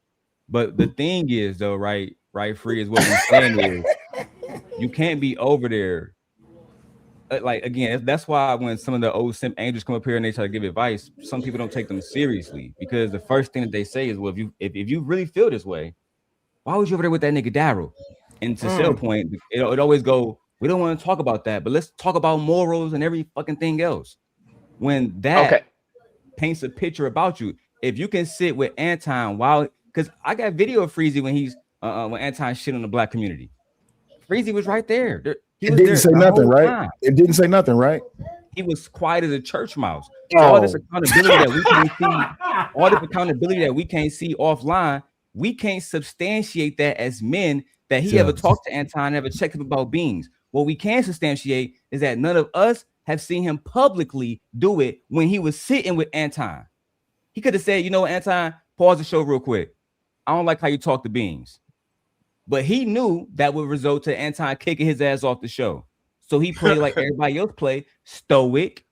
But the thing is, though, right, Free, is what we're saying is you can't be over there. Like, again, that's why when some of the old simp angels come up here and they try to give advice, some people don't take them seriously because the first thing that they say is, well, if you really feel this way, why was you over there with that nigga Daryl? And to sell point, it always go, we don't want to talk about that, but let's talk about morals and every fucking thing else. When that paints a picture about you, if you can sit with Anton because I got video of Freezy when he's when Anton shit on the black community. Freezy was right there. It didn't say nothing, right? It didn't say nothing, right? He was quiet as a church mouse. So all this accountability that we can't see, offline, we can't substantiate that as men that he ever talked to Anton, ever checked him about beings. What we can substantiate is that none of us have seen him publicly do it when he was sitting with Anton. He could have said, Anton, pause the show real quick. I don't like how you talk to beings. But he knew that would result to Anton kicking his ass off the show. So he played like everybody else play, stoic,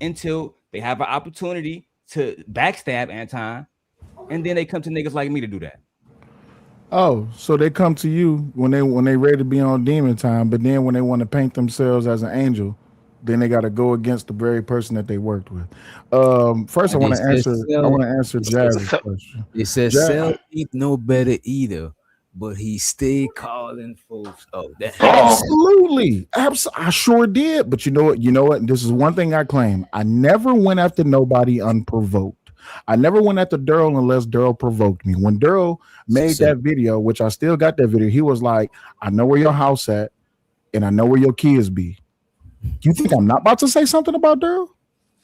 until they have an opportunity to backstab Anton. And then they come to niggas like me to do that. Oh, so they come to you when they ready to be on demon time, but then when they want to paint themselves as an angel, then they got to go against the very person that they worked with. First, I want to answer Jazz's question. It says Cell ain't no better either. but he stay calling folks out. Absolutely. I sure did. But you know what? This is one thing I claim. I never went after nobody unprovoked. I never went after Daryl unless Daryl provoked me. When Daryl made that video, which I still got that video, he was like, I know where your house at, and I know where your kids be. You think I'm not about to say something about Daryl?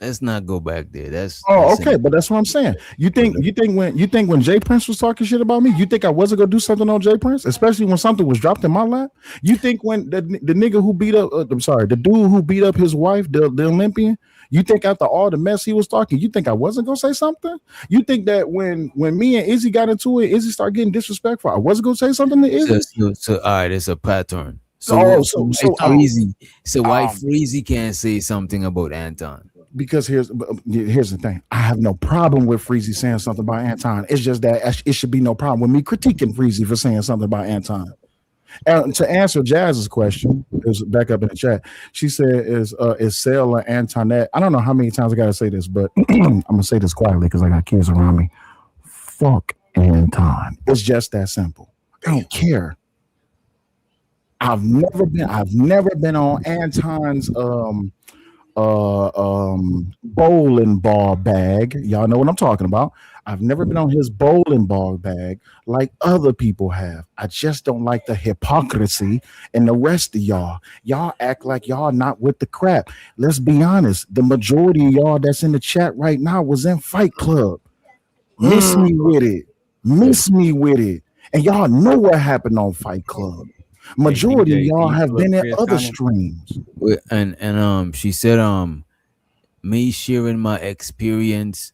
Let's not go back there. That's okay, but that's what I'm saying. You think when Jay Prince was talking shit about me, you think I wasn't gonna do something on Jay Prince, especially when something was dropped in my lap? You think when the nigga who beat up, the dude who beat up his wife, the Olympian, you think after all the mess he was talking, you think I wasn't gonna say something? You think that when me and Izzy got into it, Izzy started getting disrespectful, I wasn't gonna say something to Izzy? So all right, it's a pattern. So Freezy why Freezy can't say something about Anton? Because here's the thing. I have no problem with Freezy saying something about Anton. It's just that it should be no problem with me critiquing Freezy for saying something about Anton. And to answer Jazz's question, is back up in the chat. She said, "Is Sarah Antoinette?" I don't know how many times I gotta say this, but I'm gonna say this quietly because I got kids around me. Fuck Anton. It's just that simple. I don't care. I've never been on Anton's bowling ball bag. Y'all know what I'm talking about. I've never been on his bowling ball bag like other people have. I just don't like the hypocrisy and the rest of y'all. Y'all act like y'all not with the crap. Let's be honest. The majority of y'all that's in the chat right now was in Fight Club. Miss me with it. And y'all know what happened on Fight Club. Majority of y'all have been in other streams. And she said me sharing my experience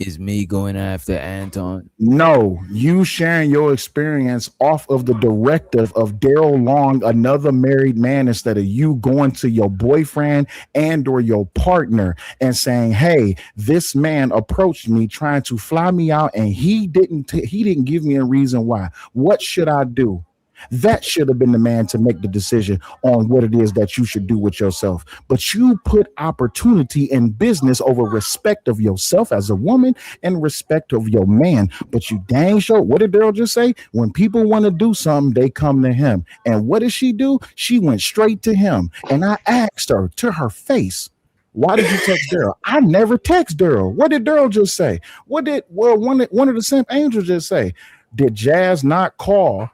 is me going after Anton. No, you sharing your experience off of the directive of Daryl Long, another married man, instead of you going to your boyfriend and or your partner and saying, hey, this man approached me trying to fly me out and he didn't give me a reason why. What should I do? That should have been the man to make the decision on what it is that you should do with yourself. But you put opportunity and business over respect of yourself as a woman and respect of your man. But you dang sure, what did Daryl just say? When people want to do something, they come to him. And what did she do? She went straight to him. And I asked her to her face, why did you text Daryl? I never text Daryl. What did Daryl just say? One of the simp angels just say? Did Jazz not call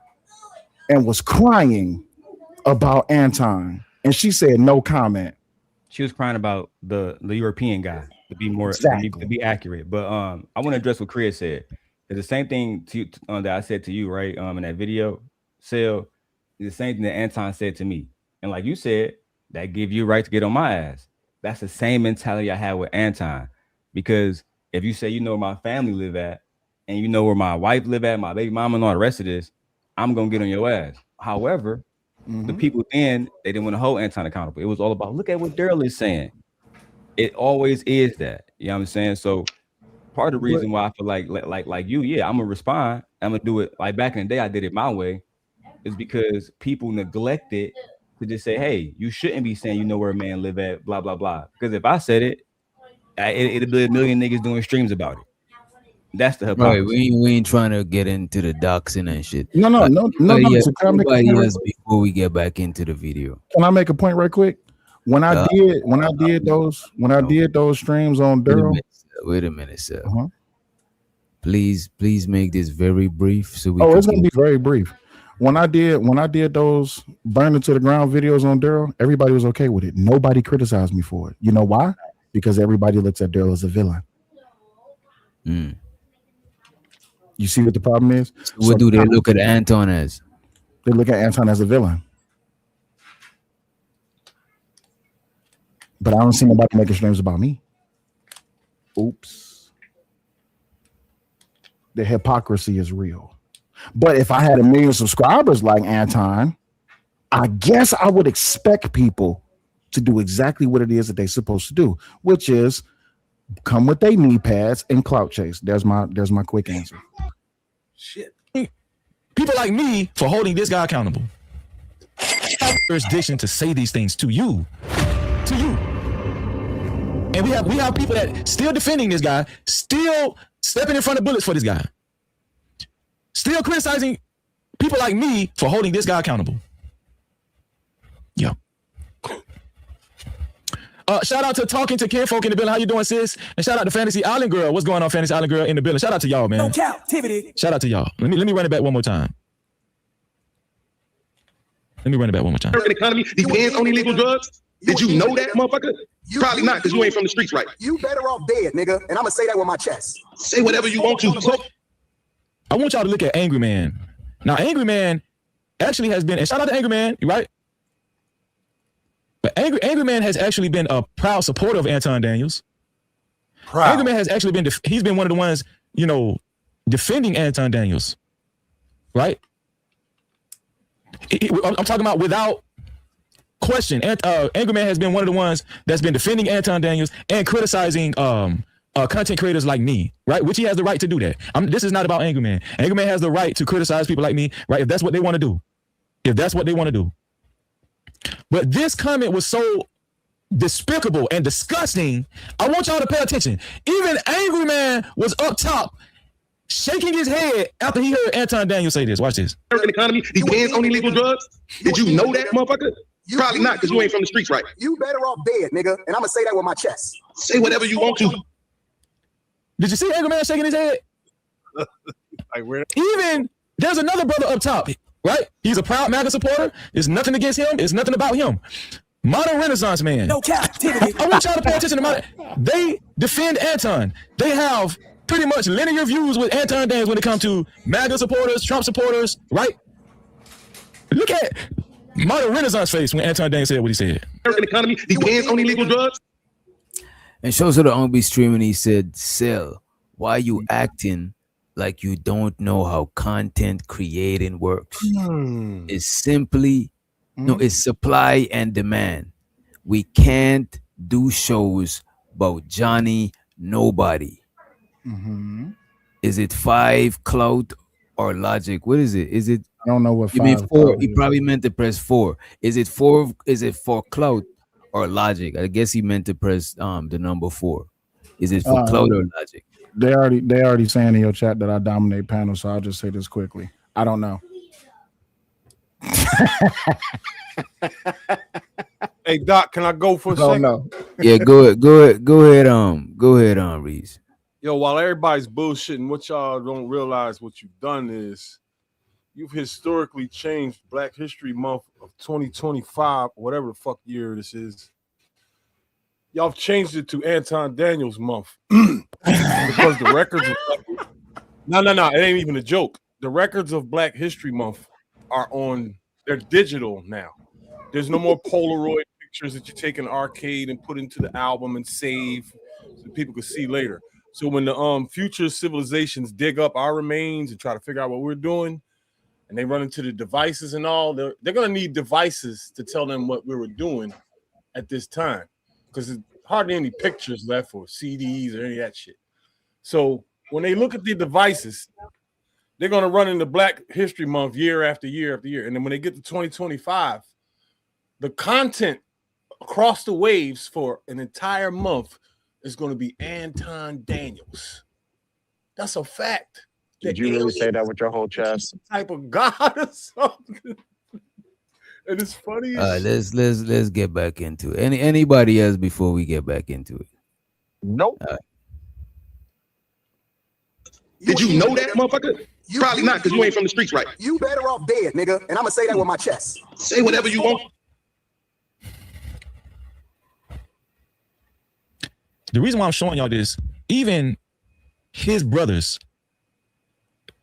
and was crying about Anton? And she said no comment. She was crying about the European guy, to be more to be accurate. But I want to address what Chris said. It's the same thing that I said to you, right? In that video, Sale, the same thing that Anton said to me. And like you said, that give you a right to get on my ass. That's the same mentality I had with Anton. Because if you say you know where my family live at, and you know where my wife live at, my baby mama and all the rest of this, I'm gonna get on your ass. However, the people then they didn't want to hold Anton accountable. It was all about look at what Daryl is saying. It always is that. You know what I'm saying? So part of the reason why I feel like you, yeah, I'm gonna respond. I'm gonna do it like back in the day. I did it my way, is because people neglected to just say, hey, you shouldn't be saying you know where a man live at, blah blah blah. Because if I said it, it'd be a million niggas doing streams about it. That's the hypocrisy. Right, we ain't trying to get into the doxing and shit. No. Else before we get back into the video. Can I make a point right quick? When I did those streams on Daryl. Wait a minute, sir. Please make this very brief so we. It's gonna be very brief. When I did those burning to the ground videos on Daryl, everybody was okay with it. Nobody criticized me for it. You know why? Because everybody looks at Daryl as a villain. You see what the problem is? What do they look at Anton as? They look at Anton as a villain. But I don't see nobody making streams about me. Oops. The hypocrisy is real. But if I had 1 million subscribers like Anton, I guess I would expect people to do exactly what it is that they're supposed to do, which is come with their knee pads and clout chase. There's my quick answer. Shit. People like me for holding this guy accountable. I have jurisdiction to say these things to you. And we have people that still defending this guy, still stepping in front of bullets for this guy, still criticizing people like me for holding this guy accountable. Yeah. Shout out to Talking to Kinfolk in the building. How you doing, sis? And shout out to Fantasy Island Girl. What's going on, Fantasy Island Girl in the building? Shout out to y'all, man. No captivity. Shout out to y'all. Let me run it back one more time. American economy depends on illegal drugs. Did you know that, motherfucker? Probably not, because you ain't from the streets, right? You better off dead, nigga. And I'm gonna say that with my chest. Say whatever you want to. So, I want y'all to look at Angry Man. Now, Angry Man actually has been, and shout out to Angry Man, right? But Angry Man has actually been a proud supporter of Anton Daniels. Proud. Angry Man has actually been, he's been one of the ones, you know, defending Anton Daniels, right? I'm talking about without question. Angry Man has been one of the ones that's been defending Anton Daniels and criticizing content creators like me, right? Which he has the right to do that. This is not about Angry Man. Angry Man has the right to criticize people like me, right? If that's what they want to do. But this comment was so despicable and disgusting. I want y'all to pay attention. Even Angry Man was up top shaking his head after he heard Anton Daniels say this. Watch this. American economy depends on illegal drugs. Did you know that, motherfucker? Probably not, because you ain't from the streets, right? You better off dead, nigga. And I'm gonna say that with my chest. Say whatever you want to. Did you see Angry Man shaking his head? Even there's another brother up top, right? He's a proud MAGA supporter. It's nothing against him. It's nothing about him. Modern Renaissance man. No captivity. I want y'all to pay attention to they defend Anton. They have pretty much linear views with Anton Daniels when it comes to MAGA supporters, Trump supporters, right? Look at Modern Renaissance face when Anton Daniels said what he said. American economy depends on illegal drugs. And shows to the Ungbe streaming, he said, Sel, why you acting like you don't know how content creating works? It's simply, no, it's supply and demand. We can't do shows about Johnny Nobody. Is it 5 Clout or Logic? What is it? Is it? I don't know what. You mean 4? He probably meant to press 4. Is it 4? Is it for Clout or Logic? I guess he meant to press the number 4. Is it for Clout or Logic? They already saying in your chat that I dominate panel, so I'll just say this quickly. I don't know. Hey Doc, can I go for a second? No. Yeah, go ahead, Reese. Yo, while everybody's bullshitting, what y'all don't realize what you've done is you've historically changed Black History Month of 2025, whatever the fuck year this is. Y'all have changed it to Anton Daniels Month because the records of no, it ain't even a joke. The records of Black History Month are they're digital now. There's no more Polaroid pictures that you take in an arcade and put into the album and save so people can see later. So when the future civilizations dig up our remains and try to figure out what we're doing, and they run into the devices and all, they're going to need devices to tell them what we were doing at this time, because there's hardly any pictures left or CDs or any of that shit. So when they look at the devices, they're going to run into Black History Month year after year after year. And then when they get to 2025, the content across the waves for an entire month is going to be Anton Daniels. That's a fact. Did you really say that with your whole chest? Some type of god or something. And it's funny. Let's get back into it. Anybody else before we get back into it? Nope. Did you know that, motherfucker? Probably not, because you ain't from the streets, right? You better off dead, nigga. And I'm gonna say that with my chest. Say whatever you want. The reason why I'm showing y'all this, even his brothers,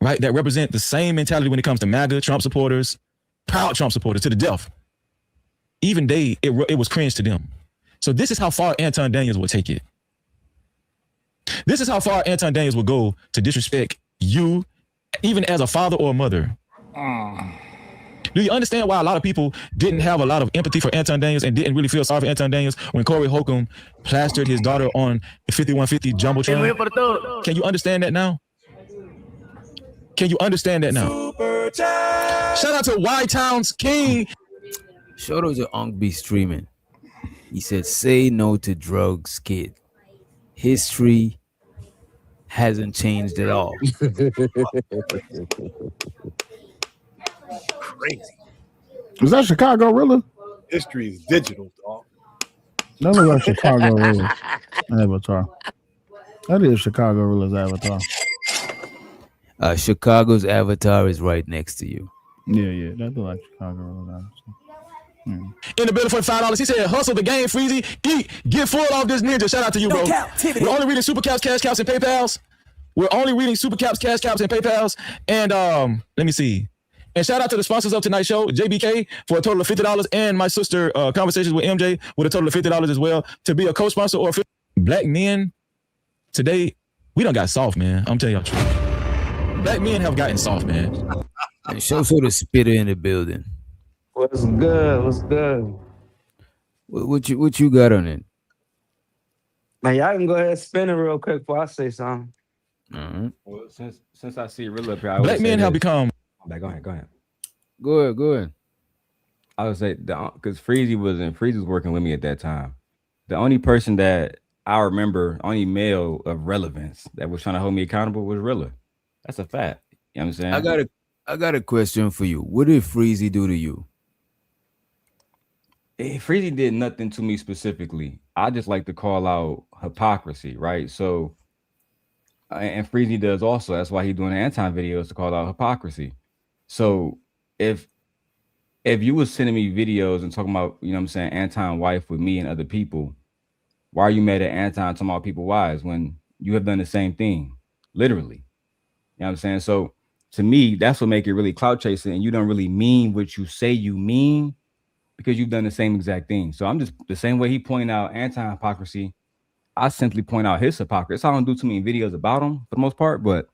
right, that represent the same mentality when it comes to MAGA, Trump supporters, proud Trump supporters to the death, even it was cringe to them. So this is how far Anton Daniels will take it. This is how far Anton Daniels will go to disrespect you, even as a father or a mother. Do you understand why a lot of people didn't have a lot of empathy for Anton Daniels and didn't really feel sorry for Anton Daniels when Corey Holcomb plastered his daughter on the 5150 Jumbotron? Can you understand that now? Can you understand that now? Shout out to Y Towns King. Shout out to Ungbe streaming. He said, say no to drugs, kid. History hasn't changed at all. crazy. Was that Chicago Rilla? History is digital, dog. That looks like Chicago Rilla's avatar. That is Chicago Rilla's avatar. Chicago's avatar is right next to you. Yeah, that look like Chicago Rilla's avatar. In the building for $5. He said, hustle the game, Freezy. Eat, get full off this ninja. Shout out to you, bro. We're only reading super caps, cash caps, and PayPals. We're only reading super caps, cash caps, and PayPals. And let me see. And shout out to the sponsors of tonight's show, JBK, for a total of $50, and my sister, Conversations with MJ, with a total of $50 as well. To be a co-sponsor or black men today, we done got soft, man. I'm telling y'all the truth. Black men have gotten soft, man. And show the spitter in the building. What's good? What's good? What you got on it? Man, y'all can go ahead and spin it real quick before I say something. Well, since I see Real up here, black men have become. Go ahead. Go ahead. I would say because Freezy was working with me at that time. The only person that I remember, only male of relevance that was trying to hold me accountable was Rilla. That's a fact. You know what I'm saying? I got a question for you. What did Freezy do to you? Freezy did nothing to me specifically. I just like to call out hypocrisy, right? So, and Freezy does also. That's why he's doing the Anton videos to call out hypocrisy. So, if you was sending me videos and talking about, you know what I'm saying, Anton wife with me and other people, why are you mad at Anton talking about people wives when you have done the same thing? Literally. You know what I'm saying? So, to me, that's what make it really clout chasing, and you don't really mean what you say you mean because you've done the same exact thing. So I'm just the same way he pointed out anti-hypocrisy, I simply point out his hypocrisy. I don't do too many videos about him for the most part, but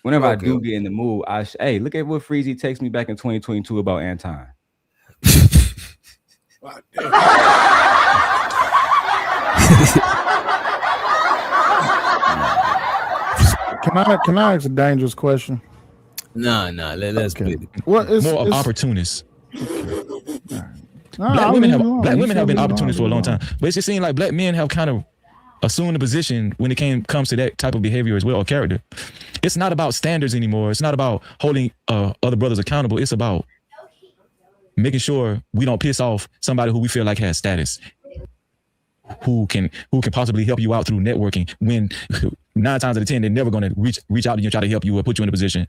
whenever I do get in the mood, hey, look at what Freezy texted me back in 2022 about Anton. Can I ask a dangerous question? No, let's split it. It's opportunists. Black women have been opportunists for a long time, but it just seems like black men have kind of assumed a position when it comes to that type of behavior as well, or character. It's not about standards anymore. It's not about holding other brothers accountable. It's about making sure we don't piss off somebody who we feel like has status, who can possibly help you out through networking, when 9 times out of 10 they're never going to reach out to you and try to help you or put you in a position.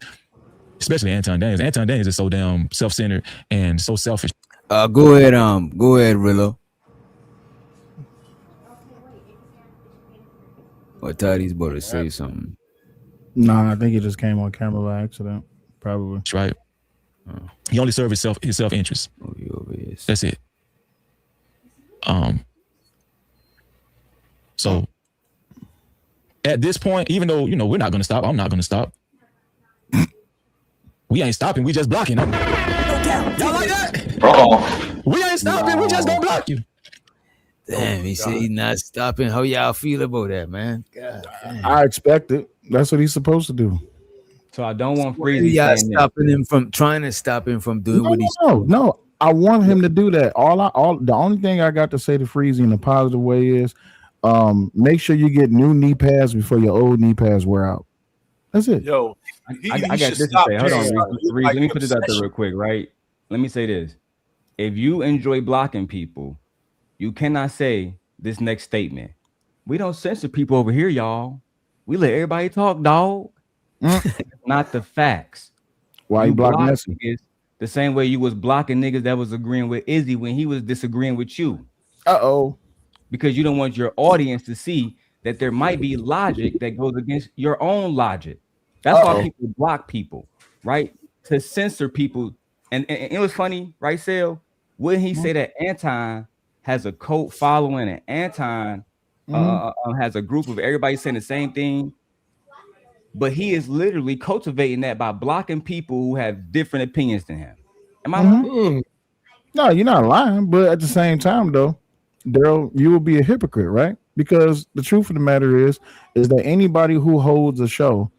Especially Anton Daniels. Anton Daniels is so damn self-centered and so selfish. Go ahead, Rillo. I thought he's about to say something. Nah, I think he just came on camera by accident. Probably. That's right. He only served his self-interest. That's it. So at this point, even though we're not gonna stop, I'm not gonna stop. We ain't stopping, we just blocking them. Y'all like that? We ain't stopping, we just gonna block you. Damn, he said he's not stopping. How y'all feel about that, man? God, I expect it. That's what he's supposed to do. So I don't want Freezy y'all trying to stop him from doing what he's No. I want him to do that. The only thing I got to say to Freezy in a positive way is make sure you get new knee pads before your old knee pads wear out. That's it. Yo, I got this to say. Hold on, Reese. Let me put this out there real quick, right? Let me say this. If you enjoy blocking people, you cannot say this next statement. We don't censor people over here, y'all. We let everybody talk, dog. Not the facts. Why you blocking niggas the same way you was blocking niggas that was agreeing with Izzy when he was disagreeing with you? Because you don't want your audience to see that there might be logic that goes against your own logic. That's why people block people, right? To censor people. And it was funny, right, Sale? Wouldn't he say that Anton has a cult following and Anton has a group of everybody saying the same thing? But he is literally cultivating that by blocking people who have different opinions than him. Am I lying? No, you're not lying. But at the same time, though, Daryl, you will be a hypocrite, right? Because the truth of the matter is that anybody who holds a show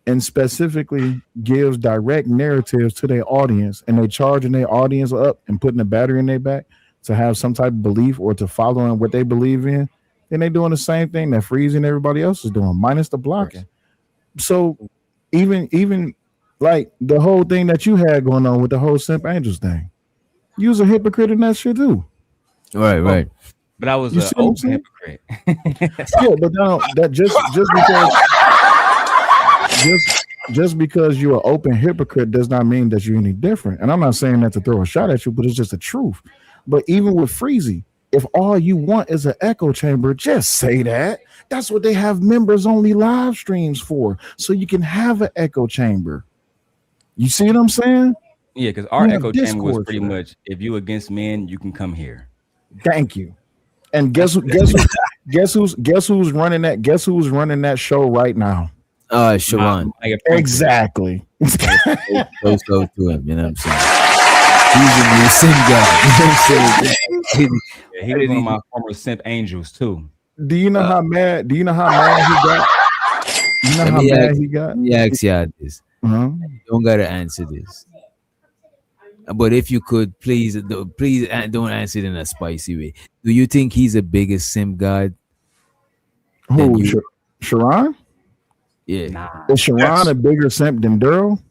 and specifically gives direct narratives to their audience, and they charging their audience up and putting a battery in their back to have some type of belief or to follow in what they believe in, then they're doing the same thing that Freezy and everybody else is doing, minus the blocking. So even Like the whole thing that you had going on with the whole Simp Angels thing. You was a hypocrite in that shit too. Right. But I was You an see what I'm open saying? hypocrite. Yeah, but now that just because you're an open hypocrite does not mean that you're any different. And I'm not saying that to throw a shot at you, but it's just the truth. But even with Freezy, if all you want is an echo chamber, just say that. That's what they have members only live streams for, so you can have an echo chamber. You see what I'm saying? Yeah, because our We have echo chamber was Discord pretty for that. much, if you against men, you can come here. Thank you. And guess who's running that? Guess who's running that show right now? Sharon. Exactly. Close to him, you know what I'm saying? He's a new sim guy. You know what I'm saying? Yeah, he was one of my former Simp Angels too. Do you know how mad? Do you know how mad he got? You know how mad he got? Yeah, this. You don't gotta answer this. But if you could, please don't answer it in a spicy way. Do you think he's the biggest sim god? Who? Sharon? Yeah. Is Sharon a bigger simp than Daryl?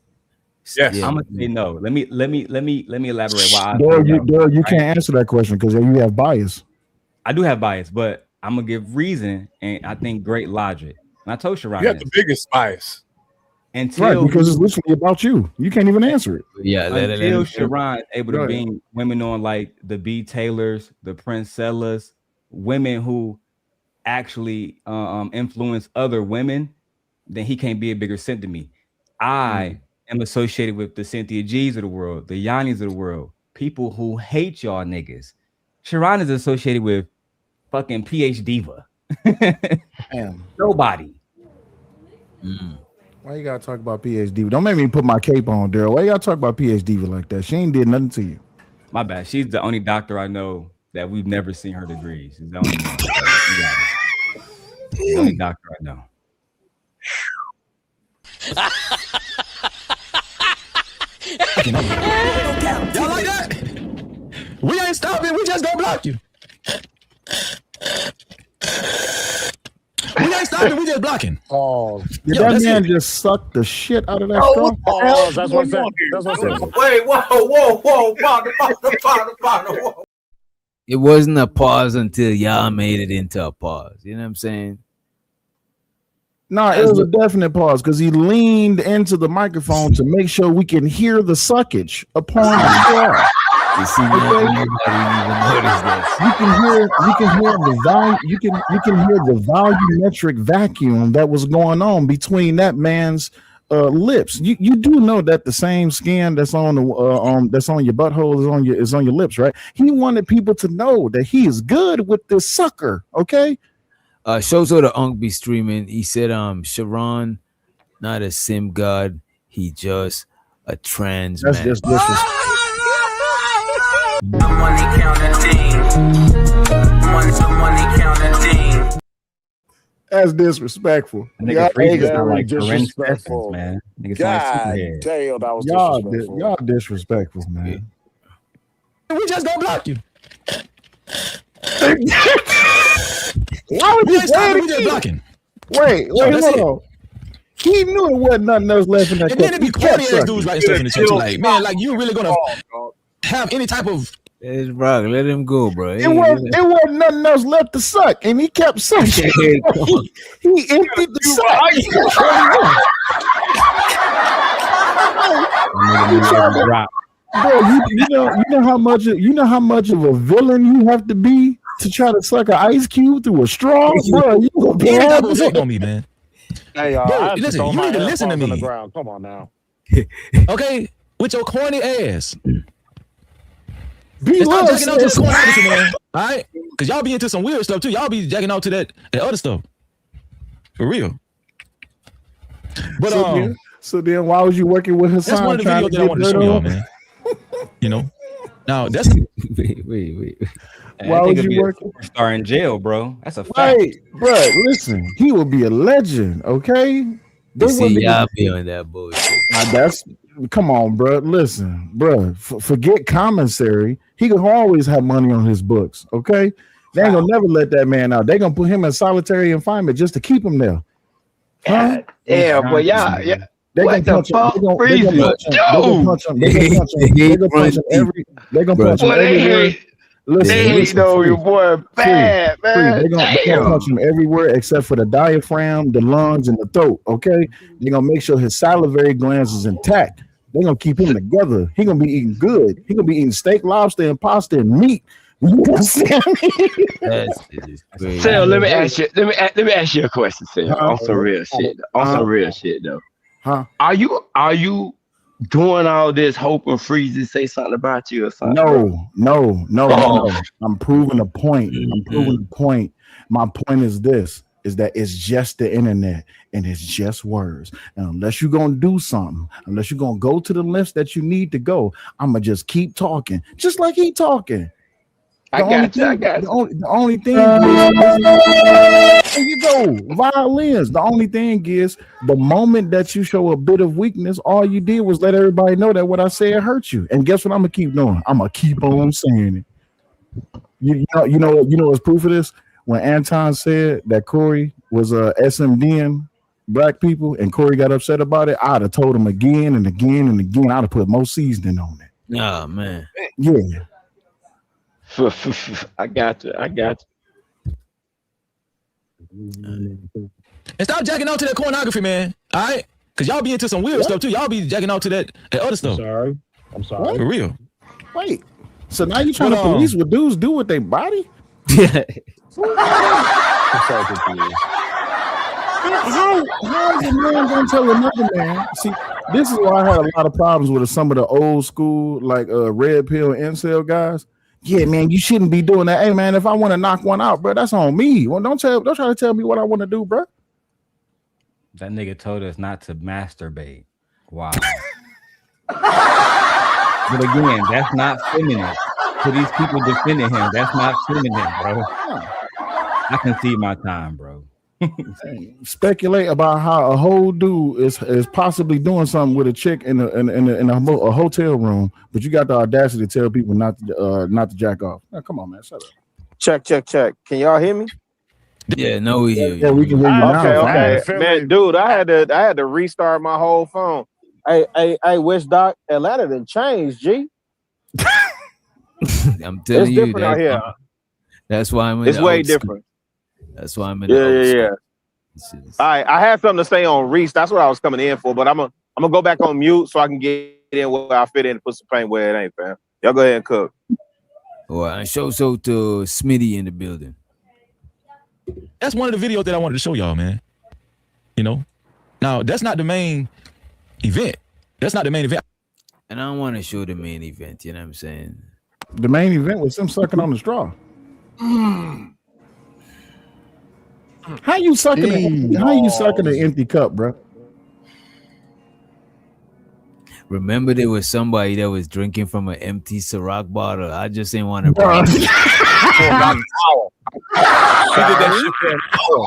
Yes. I'm gonna say no. Let me elaborate why. Daryl, you can't answer that question because you have bias. I do have bias, but I'm gonna give reason and I think great logic. And I told Sharon You have the biggest bias. Until Right, because it's literally about you. You can't even answer it. Yeah, until Sharon is able to bring women on like the B Taylors, the Princellas, women who actually influence other women, then he can't be a bigger simp to me. I am associated with the Cynthia G's of the world, the Yannis of the world, people who hate y'all niggas. Sharon is associated with fucking PH Diva. Damn. Nobody. Why you gotta talk about PhD? Don't make me put my cape on, Daryl. Why you gotta talk about PhD like that? She ain't did nothing to you. My bad. She's the only doctor I know that we've never seen her degrees. She's the only one. You got it. The only doctor I know. Y'all like that? We ain't stopping. We just gonna block you. We ain't stopping. We just blocking. Did that man just suck the shit out of that straw? That's what I said. That's what I said. Wait, whoa. It wasn't a pause until y'all made it into a pause. You know what I'm saying? No, it was a definite pause because he leaned into the microphone to make sure we can hear the suckage upon the straw. You see, nobody even noticed that. You can hear the volume. You can hear the volumetric vacuum that was going on between that man's lips. You do know that the same skin that's on the that's on your butthole is on your lips, right? He wanted people to know that he is good with this sucker. Okay. Shozo the Unk be streaming. He said, Sharon, not a sim god. He just a trans man. That's just disrespectful. Money counting team. Money counting team. That's disrespectful. Nigga Freeze is not very like disrespectful. man. Niggas God like damn, that was Y'all disrespectful. disrespectful, man. We just gonna block you. Why would We you ain't say stopping. it We just again? blocking. Wait, that's hold it. on. He knew it wasn't nothing else left in that And then cup. it be He kept corny ass sucking. dudes writing stuff in the chat too. Like, man, like you really gonna have any type of It's Brock, let him go, bro. It wasn't nothing else left to suck, and he kept sucking. he emptied the sack. Bro, you know how much of a villain you have to be to try to suck an ice cube through a straw, bro. You gonna be any type happy. of effect on me, man. Hey, Bro, I listen, throw you my need to listen to AirPods on the me. ground. Come on now. Okay, with your corny ass. Be It's not love, jacking out to sis. some artists, man. All right, because y'all be into some weird stuff too. Y'all be jacking out to that other stuff, for real. But so then why was you working with Hassan? that's one of the trying videos to that I get wanted to show dirt y'all, on? man. You know, now that's wait. Why would you work? Superstar in jail, bro? That's a fact. Right, bro. Listen, he will be a legend. Okay. You see, y'all be on that bullshit. Come on, bro. Listen, bro. Forget commissary. He can always have money on his books. Okay. They ain't gonna never let that man out. They gonna put him in solitary confinement just to keep him there. God damn, but y'all They What gonna the punch him. fuck, They gonna Freezy? punch him. They gonna punch him. They gonna punch him. They gonna punch him every. They gonna punch him Boy, they everywhere. hate. Listen, They hate listen, though, free, your boy bad, free. man. They gonna Damn. punch him everywhere except for the diaphragm, the lungs, and the throat. Okay, they gonna make sure his salivary glands is intact. They gonna keep him together. He gonna be eating good. He gonna be eating steak, lobster, and pasta and meat. You understand me? That's crazy. Sal, let me ask you a question, Sal. On some real shit. On some real shit though. Huh? Are you doing all this hoping Freezy say something about you or something? No. I'm proving a point. I'm proving a point. My point is this: is that it's just the internet and it's just words. And unless you're gonna do something, unless you're gonna go to the lengths that you need to go, I'm gonna just keep talking, just like he talking. The only thing is, there you go, violins. The only thing is, the moment that you show a bit of weakness, all you did was let everybody know that what I said hurt you. And guess what I'm gonna keep doing? I'm gonna keep on saying it. You know what's proof of this? When Anton said that Corey was SMDing black people and Corey got upset about it, I'd have told him again and again and again. I'd have put more seasoning on it. Oh man. Yeah. I got you. And stop jacking out to that pornography, man. All right? Because y'all be into some weird stuff too. Y'all be jacking out to that other stuff. I'm sorry. For real. Wait. So now you trying to police what dudes do with their body? How is a man gonna tell another man? See, this is why I had a lot of problems with some of the old school, like red pill incel guys. Yeah, man, you shouldn't be doing that. Hey, man, if I want to knock one out, bro, that's on me. Well, don't try to tell me what I want to do, bro. That nigga told us not to masturbate. Wow. But again, that's not feminine. To these people defending him, that's not feminine, bro. I can see my time, bro. Speculate about how a whole dude is possibly doing something with a chick in a hotel room, but you got the audacity to tell people not to jack off. Now, come on, man, shut up. Check. Can y'all hear me? Yeah, no, we hear you. Yeah, we can hear you now. Okay. Man, dude, I had to restart my whole phone. Hey, wish Doc, Atlanta done changed, G. I'm telling you, different out here. That's why I'm in It's the way old school. different. That's why I'm in the old school. All right, I had something to say on Reese. That's what I was coming in for, but I'm gonna go back on mute so I can get in where I fit in and put some paint where it ain't, fam. Y'all go ahead and cook. Well, and show so to Smitty in the building. That's one of the videos that I wanted to show y'all, man. You know, now that's not the main event. That's not the main event. And I don't want to show the main event. You know what I'm saying? The main event was him sucking on the straw. How you sucking an empty cup, bro? Remember, there was somebody that was drinking from an empty Ciroc bottle. I just didn't want to. He did that shit for an hour.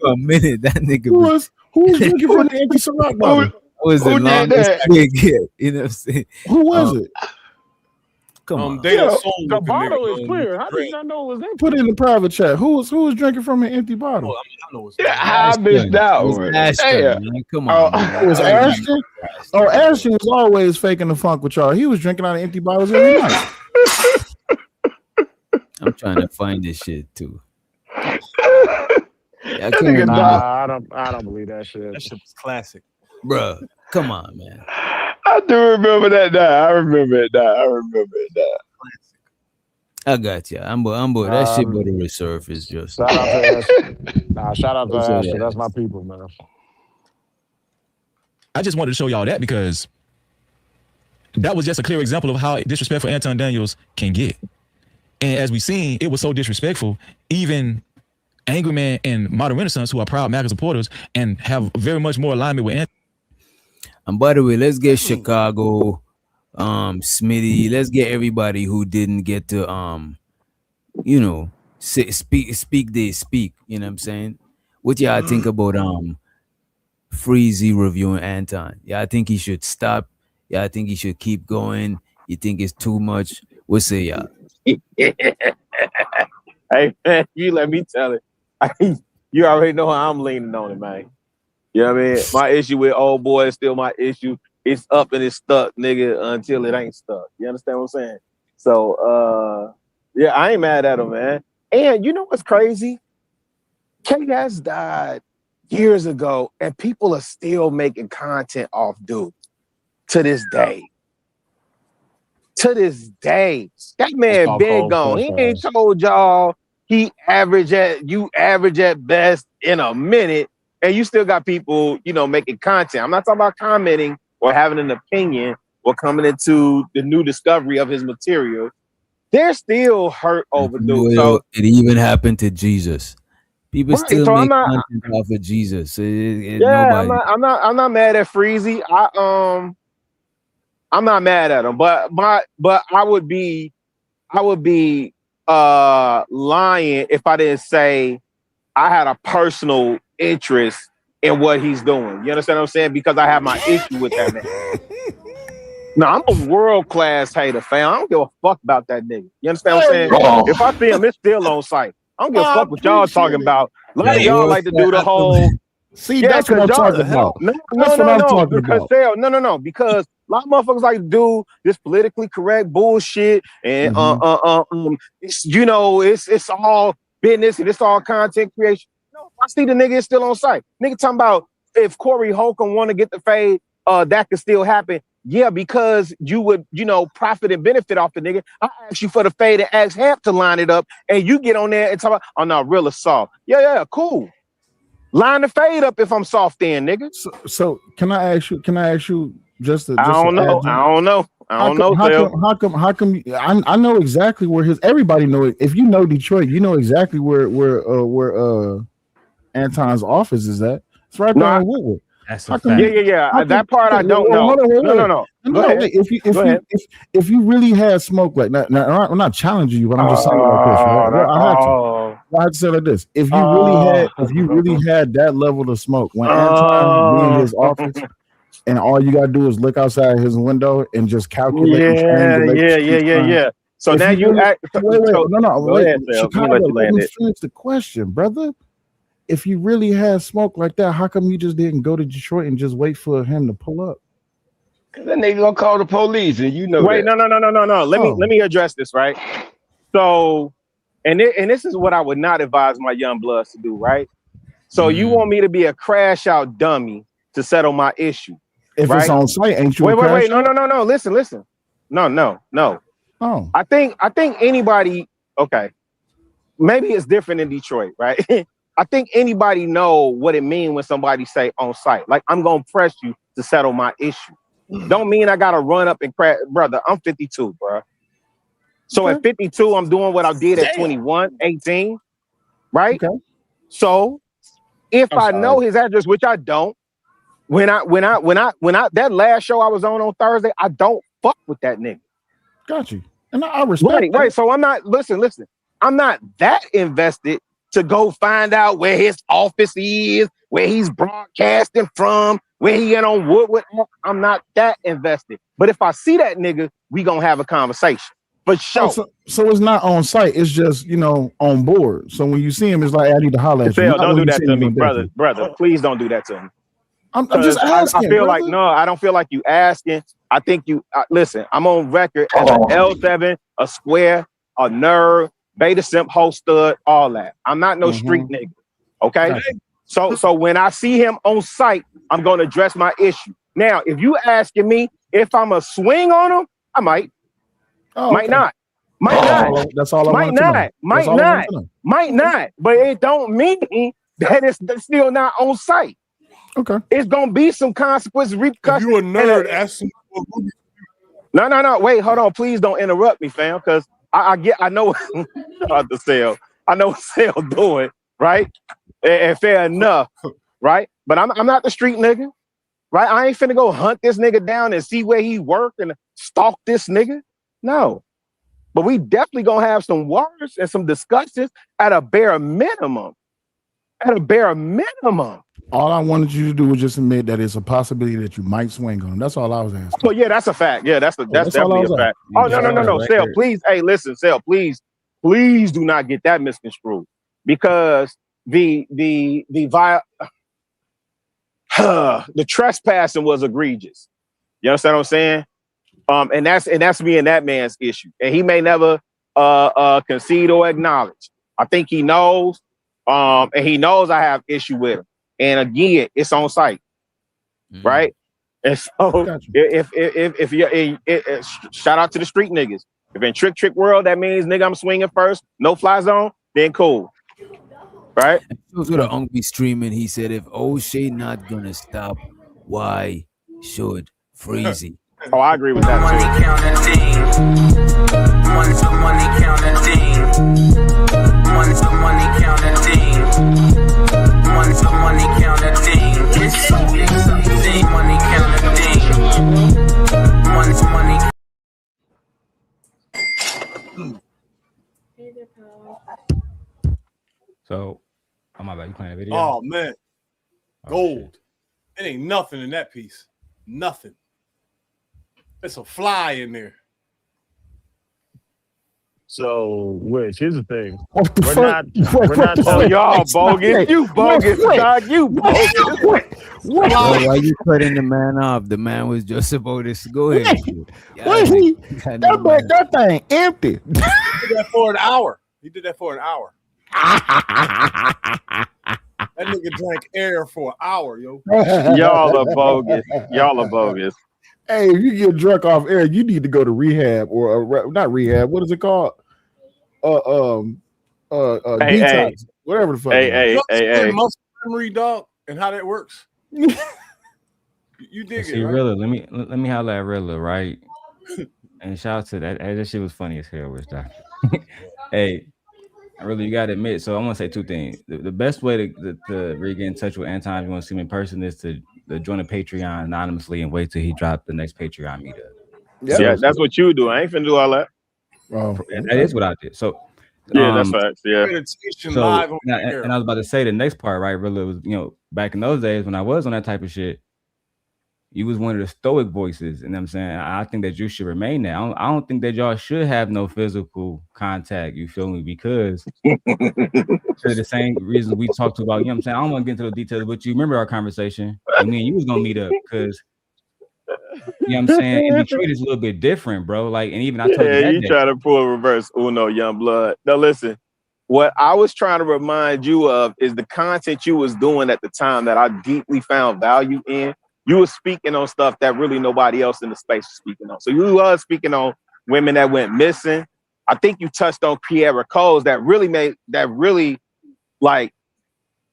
For a minute, that nigga who was drinking from the empty Ciroc bottle? Was the longest big hit? You know what I'm saying? Who was it? Come on. The bottle is clear. How did you not know it was empty? Put it in the private chat. Who was drinking from an empty bottle? I missed out. Come on. It was Ashton. Oh, Ashton was always faking the funk with y'all. He was drinking out of empty bottles every night. I'm trying to find this shit too. I don't believe that shit. That shit was classic, bro. Come on, man. I do remember that. I remember it. I got you. I'm that shit better resurface just. Shout out to Ashton. Shout out to Ashton. That's my people, man. I just wanted to show y'all that because that was just a clear example of how disrespectful Anton Daniels can get. And as we've seen, it was so disrespectful, even Angry Man and Modern Renaissance, who are proud MAGA supporters and have very much more alignment with Anton. And by the way, let's get Chicago, Smitty, let's get everybody who didn't get to speak, they speak. You know what I'm saying? What y'all think about Freezy reviewing Anton? Yeah, I think he should stop. Yeah, I think he should keep going. You think it's too much? What say y'all? Hey man, you let me tell it. You already know how I'm leaning on it, man. You know what I mean? My issue with old boy is still my issue. It's up and it's stuck, nigga, until it ain't stuck. You understand what I'm saying? So yeah, I ain't mad at him, man. And you know what's crazy? KS died years ago, and people are still making content off dude to this day. To this day, that man been gone. He ain't told y'all he average at best in a minute, and you still got people, you know, making content. I'm not talking about commenting or having an opinion or coming into the new discovery of his material. They're still hurt over dude. So it even happened to Jesus. People right, still so make content off of Jesus. Yeah, Nobody. I'm not mad at Freezy. I'm not mad at him, but I would be lying if I didn't say I had a personal interest in what he's doing. You understand what I'm saying? Because I have my issue with that man. No, I'm a world-class hater, fam. I don't give a fuck about that nigga. You understand what I'm saying? If I see him, it's still on site. I don't give a fuck what y'all talking about. A lot of y'all like to do the whole. See, that's what I'm talking about. No, About. Because a lot of motherfuckers like to do this politically correct bullshit, and it's, you know, it's all business and it's all content creation. No, I see the nigga is still on site. Nigga talking about if Corey Holcomb want to get the fade, that could still happen. Yeah, because you would, you know, profit and benefit off the nigga. I ask you for the fade and ask Hamp to line it up, and you get on there and talk about, oh no, real assault. Yeah, cool. Line the fade up if I'm soft then, nigga. So can I ask you just I don't know. How come I know exactly where everybody know it. If you know Detroit, you know exactly where Anton's office is at. It's right there in Woodward. That's a fact. Yeah. That part I don't know. No. If you really had smoke like that, now I'm not challenging you, but I'm just saying like this, right? I had to say like this. If you really had that level of smoke when Anton be in his office, and all you gotta do is look outside his window and just calculate. Yeah. So now you act. Wait. Chicago, let me finish the question, brother. If you really had smoke like that, how come you just didn't go to Detroit and just wait for him to pull up? Cause then they gonna call the police, and you know. Wait, no. Let me address this, right? So, and this is what I would not advise my young bloods to do, right? So you want me to be a crash out dummy to settle my issue? If it's on site, ain't you? Wait. No. Listen. No. Oh. I think anybody. Okay, maybe it's different in Detroit, right? I think anybody know what it means when somebody say on site. Like, I'm gonna press you to settle my issue. Don't mean I gotta run up and crash, brother. I'm 52, bro. So at 52, I'm doing what I did at 21, 18, right? Okay. So if I know his address, which I don't, when I that last show I was on Thursday, I don't fuck with that nigga. Got you, and I respect. Right. So I'm not. Listen. I'm not that invested to go find out where his office is, where he's broadcasting from, where he get on Woodward. I'm not that invested. But if I see that nigga, we gonna have a conversation for sure. So it's not on site. It's just, you know, on board. So when you see him, it's like, I need to holler at you. Don't do that to me, brother. Please don't do that to me. I'm just asking. I feel like I don't feel like you asking. I think you listen. I'm on record as an L7, a square, a nerd, beta simp, host stud, all that. I'm not no street nigga. Okay. So when I see him on site, I'm gonna address my issue. Now, if you asking me if I'm a swing on him, I might. Might not. That's all I want to know. Might not. But it don't mean that it's still not on site. Okay. It's gonna be some consequences, repercussions. If you a nerd, ask him. No. Wait, hold on. Please don't interrupt me, fam, because I know what the sale. I know what sale doing, right? And fair enough, right? But I'm not the street nigga, right? I ain't finna go hunt this nigga down and see where he work and stalk this nigga. No. But we definitely gonna have some words and some discussions at a bare minimum. All I wanted you to do was just admit that it's a possibility that you might swing on him. That's all I was asking. Oh yeah, that's a fact. Yeah, that's definitely a fact. Oh no. Sale, please. Hey, listen, Sale, please Please do not get that misconstrued, because the trespassing was egregious. You understand what I'm saying? And that's me and that man's issue. And he may never concede or acknowledge. I think he knows, and he knows I have issue with him. And again, it's on site, right? And so if you shout out to the street niggas. If in trick world that means nigga I'm swinging first, no fly zone, then cool, right? Those were the Uncle streaming. He said, if O'Shea not gonna stop, why should Freezy? Oh, I agree with that Money counting team. Money counting team. Money counting team. Money counting team. It's so exciting. Money counting team. Money. So, oh my bad, you playing a video? Oh man, gold. It ain't nothing in that piece. Nothing. There's a fly in there. So, Rich, here's the thing. We're not y'all bogus. You bogus, dog. You bogus. Why you cutting the man off? The man was just about to go ahead. That thing empty. He did that for an hour. That nigga drank air for an hour, yo. Y'all are bogus. Hey, if you get drunk off air, you need to go to rehab or not rehab. What is it called? Detox, whatever the fuck. Hey. Muscle memory, dog, and how that works. You dig See, it, right? Rilla, let me holler at Rilla, right? And shout out to that. That shit was funny as hell, Rich Doc. Hey, Really, you gotta admit. So I want to say two things. The best way to really get in touch with Anton, if you want to see him in person, is to join a Patreon anonymously and wait till he drops the next Patreon meetup. Yeah, that's what you do. I ain't finna do all that. That is what I did. So yeah, that's facts. Yeah. So, and I was about to say the next part, right? Really, was back in those days when I was on that type of shit, you was one of the stoic voices, and I'm saying I think that you should remain there. I don't think that y'all should have no physical contact. You feel me? Because for the same reasons we talked about. You know what I'm saying? I don't want to get into the details, but you remember our conversation. I mean, you was gonna meet up because. You know what I'm saying? In Detroit is a little bit different, bro. Like, and even I told you that you try to pull reverse Uno, young blood. Now listen, what I was trying to remind you of is the content you was doing at the time that I deeply found value in. You were speaking on stuff that really nobody else in the space was speaking on. So you were speaking on women that went missing. I think you touched on Kiara Coles that really like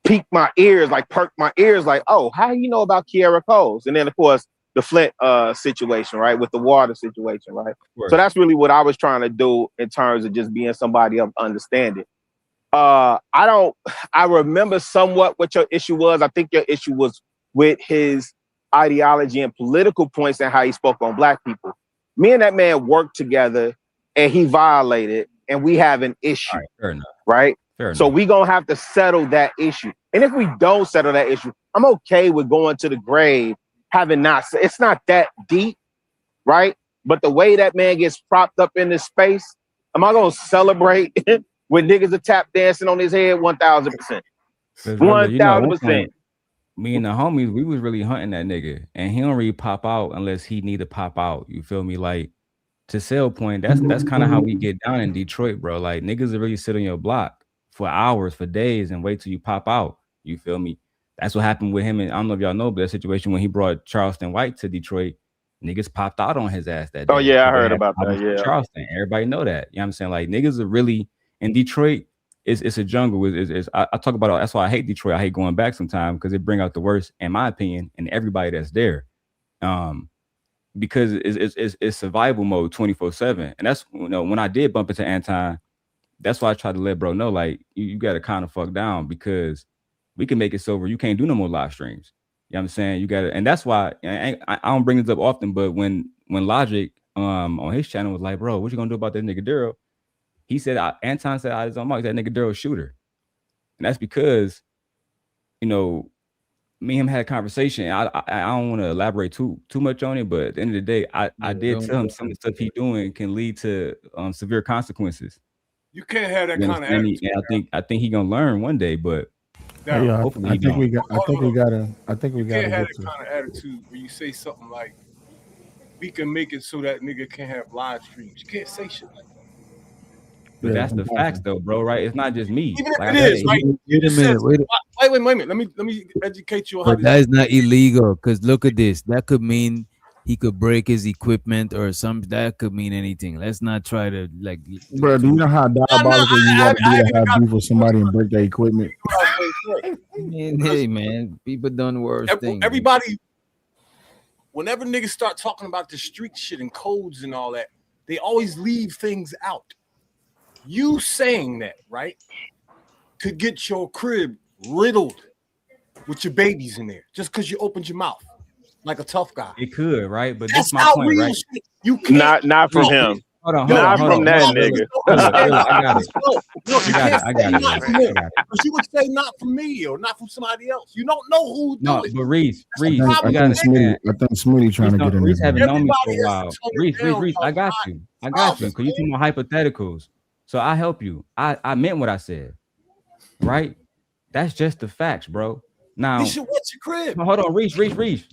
piqued my ears, like perked my ears, like, oh, how do you know about Kiara Coles? And then of course the Flint situation, right? With the water situation, right? So that's really what I was trying to do in terms of just being somebody of understanding. I remember somewhat what your issue was. I think your issue was with his ideology and political points and how he spoke on Black people. Me and that man worked together and he violated and we have an issue, right? So we gonna have to settle that issue. And if we don't settle that issue, I'm okay with going to the grave it's not that deep, right? But the way that man gets propped up in this space, am I gonna celebrate when niggas are tap dancing on his head? 1,000%. 1,000%. Me and the homies, we was really hunting that nigga, and he don't really pop out unless he need to pop out. You feel me? Like, to sell point, that's kind of how we get down in Detroit, bro. Like, niggas will really sit on your block for hours, for days, and wait till you pop out. You feel me? That's what happened with him. And I don't know if y'all know, but that situation when he brought Charleston White to Detroit, niggas popped out on his ass that day. Oh yeah, I heard about that. Yeah, Charleston. Everybody know that. You know what I'm saying? Like, niggas are really in Detroit. It's a jungle. I talk about that's why I hate Detroit. I hate going back sometimes because it bring out the worst, in my opinion, in everybody that's there. Because it's survival mode 24/7. And that's when I did bump into Anton, that's why I tried to let bro know, like, you gotta kind of fuck down because we can make it so where you can't do no more live streams. You know what I'm saying? You gotta, and that's why I don't bring this up often, but when Logic on his channel was like, bro, what you gonna do about that nigga Daryl? He said, Anton said out his own mouth, that nigga Daryl shooter. And that's because, me and him had a conversation. I don't want to elaborate too much on it, but at the end of the day, I did tell him some of the stuff he doing can lead to severe consequences. You can't have that You kind of understand me? attitude. And I think he gonna learn one day, but Daryl, hopefully I he think we don't. got. I think we gotta. I think we You gotta can't have get that to. kind of attitude where you say something like, "We can make it so that nigga can't have live streams." You can't say shit like that. But Yeah, that's the facts, though, bro. Right? It's not just me. Even if Like it I is, said, right? Wait You a just said, minute. Wait. wait a minute. Let me educate you on how But this. that is not illegal. Because look at this. That could mean he could break his equipment or some. That could mean anything. Let's not try to like. Bro, do you know how diabolical you got to be to have beef with somebody and break their equipment? Hey man, people done worse things. Everybody, whenever niggas start talking about the street shit and codes and all that, they always leave things out. You saying that, right, could get your crib riddled with your babies in there just because you opened your mouth like a tough guy. It could, right? But That's that's my how point, real right? shit. You can't. Not from him. Hold on, Not from that nigga. I got it. No, you can't I say got it. not from I him got it. because you would say not from me or not from somebody else. You don't know who No, do it. but Reese, I think understand. Smitty trying to get in Reese there. haven't known me for a Everybody has while. to tone it Reese, down, I got you. Because you talking about hypotheticals. So I help you. I meant what I said. Right? That's just the facts, bro. Now, You should watch your crib. hold on, Reese.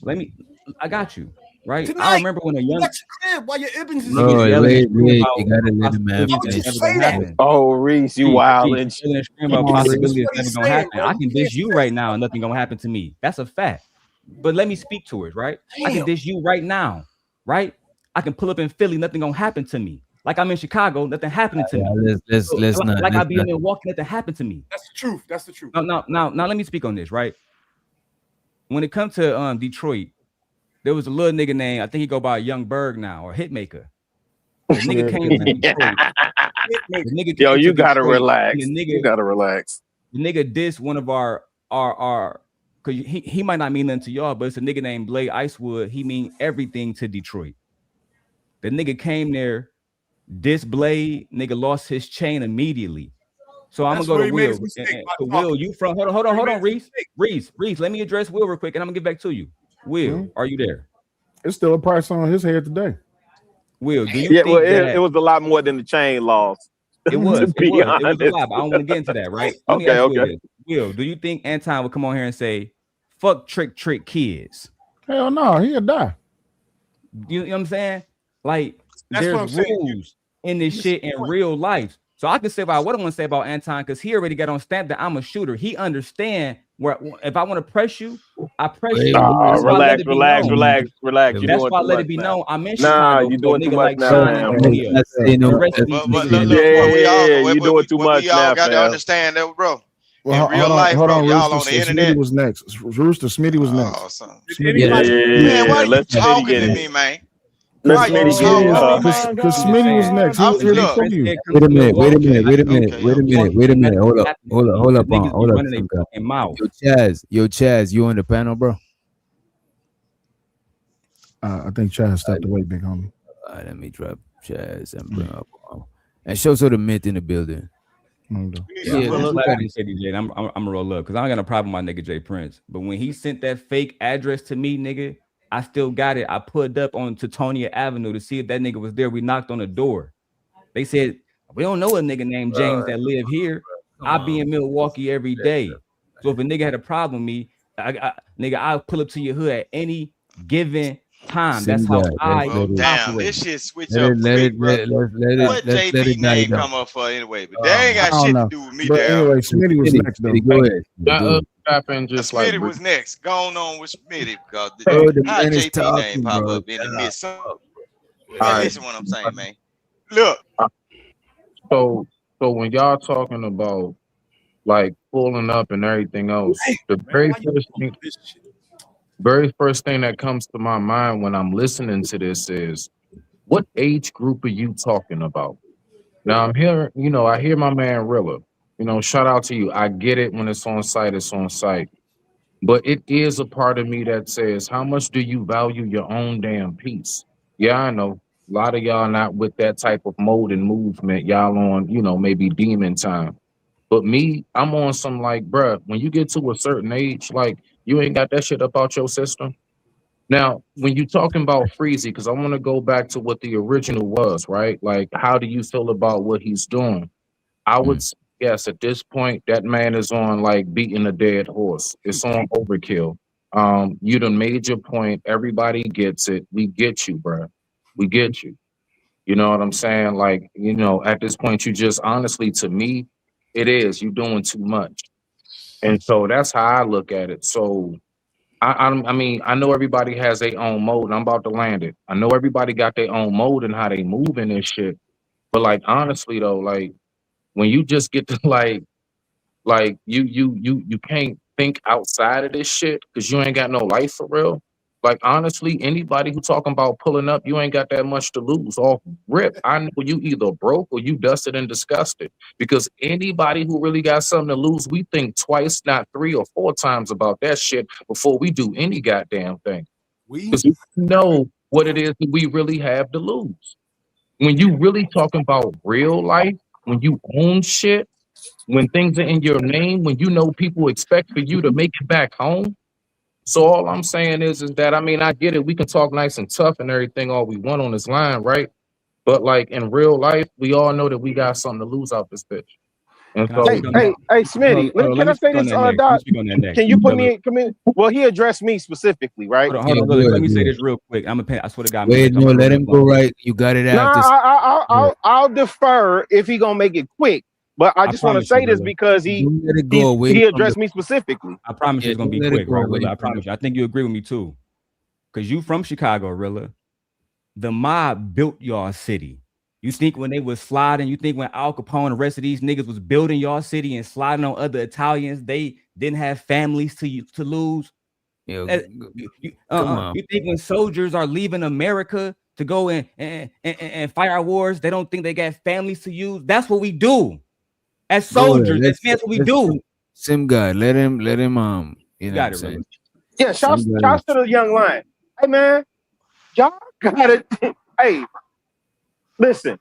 I got you. Right? Tonight, I remember when a young watch your crib while your Ibns is Bro, in. wait, you gotta let him have Why would you this. say that? Oh, Reese, you wild and Scream about possibility that's never gonna happen. I can dish you right now and nothing gonna happen to me. That's a fact. But let me speak to it, right? I can dish you right now, right? I can pull up in Philly, nothing gonna happen to me. Like I'm in Chicago, nothing happening to me. Let's not. Like I Let's be in not. Milwaukee, nothing happened to me. That's the truth. That's the truth. Now, let me speak on this, right? When it comes to Detroit, there was a little nigga named, I think he go by Young Berg now or Hitmaker. The nigga came to Detroit. The nigga Yo, came you to gotta Detroit, relax. and the nigga, You gotta relax. The nigga dissed one of our because he might not mean nothing to y'all, but it's a nigga named Blade Icewood. He mean everything to Detroit. The nigga came there, dissed Blade, nigga lost his chain immediately. So I'm gonna go to Will. Will, you from hold on, Reese, let me address Will real quick, and I'm gonna get back to you. Will, are you there? It's still a price on his head today. Will, do you Yeah, think well, that it was a lot more than the chain loss. it was to it be was a honest. lot, but I don't want to get into that, right? Let me ask Will Okay. this. Will, do you think Anton would come on here and say, fuck trick kids? Hell no, he'll die. You know what I'm saying? Like, That's what I'm there's saying. rules in this shit in real life. So I can say about what I want to say about Anton because he already got on stamp that I'm a shooter. He understand where if I want to press you, I press you. That's why I let Relax, it be known. relax. That's You're doing why I too let much it be now. known. I'm in Nah, Chicago. you're So a doing too nigga much like now, Sean fam. and Romeo. The rest of these But niggas- look, Yeah, we all you're doing too much we all now, got to fam. understand that, bro. Well, In real life, hold bro, on, y'all Rooster. on the Smitty internet. was next. Rooster, Smitty was next. Man, why you Let Smitty talking get to it. me, man? Let Why you Smitty get it. talking to me, man? Because Smitty was next. He was here Look, before you. Wait a minute. Hold up. Hold up. Some guy. Yo, Chaz, you on the panel, bro? I think Chaz stepped away, big homie. Let me drop Chaz and bring up. And show the myth in the building. Yeah, I'm gonna roll up because I don't got no problem with my nigga Jay Prince. But when he sent that fake address to me, nigga, I still got it. I pulled up on Teutonia Avenue to see if that nigga was there. We knocked on the door. They said, we don't know a nigga named James that live here. I be in Milwaukee every day. So if a nigga had a problem with me, I'll pull up to your hood at any given time. That's how I damn, operate. this shit switch up quick, bro. What JP name come up for anyway? But they ain't got shit to do with me, But there. anyway, Smitty was next, though. Go ahead. Just like Smitty was next. Going on with Smitty because the how man is JP talking, name pop bro. up in the midst. right. Listen what I'm saying, man. Look. So when y'all talking about like pulling up and everything else, the very first thing that comes to my mind when I'm listening to this is, what age group are you talking about? Now I'm here, I hear my man Rilla. Shout out to you. I get it when it's on site, it's on site. But it is a part of me that says, how much do you value your own damn peace? Yeah, I know. A lot of y'all not with that type of mode and movement. Y'all on, maybe demon time. But me, I'm on some like, bruh, when you get to a certain age, like, you ain't got that shit up out your system. Now, when you talking about Freezy, because I want to go back to what the original was, right? Like, how do you feel about what he's doing? I would say yes, at this point, that man is on like beating a dead horse. It's on overkill. You done made your point. Everybody gets it. We get you, bro. We get you. You know what I'm saying? Like, you know, at this point, you just honestly, to me, it is. You doing too much. And so that's how I look at it. So I mean, I know everybody has their own mode, and I'm about to land it. I know everybody got their own mode and how they move in this shit. But like honestly though, like when you just get to like you can't think outside of this shit because you ain't got no life for real. Like honestly, anybody who talking about pulling up, you ain't got that much to lose. Off rip, I know you either broke or you dusted and disgusted. Because anybody who really got something to lose, we think twice, not 3 or 4 times about that shit before we do any goddamn thing. Because we know what it is that we really have to lose. When you really talking about real life, when you own shit, when things are in your name, when you know people expect for you to make it back home. So all I'm saying is that, I mean, I get it. We can talk nice and tough and everything all we want on this line, right? But like in real life, we all know that we got something to lose out this bitch. And so, Hey, Smitty, can I say this, Doc? Can you put me in? Well, he addressed me specifically, right? Hold on, let me say this real quick. I swear to God. Wait, no, let him go right. You got it after. I'll defer if he gonna make it quick. But I just want to say this because he addressed me specifically. I promise you it's gonna be quick, right, Rilla? I promise you. I think you agree with me too. Because you from Chicago, Rilla. The mob built y'all city. You think when they was sliding, you think when Al Capone and the rest of these niggas was building y'all city and sliding on other Italians, they didn't have families to lose? You think when soldiers are leaving America to go and fight our wars, they don't think they got families to use? That's what we do. As soldiers, that's what we do. Sim God, let him you know got it, right? Yeah, shouts to the young lion. Hey man, y'all got it. Hey, listen.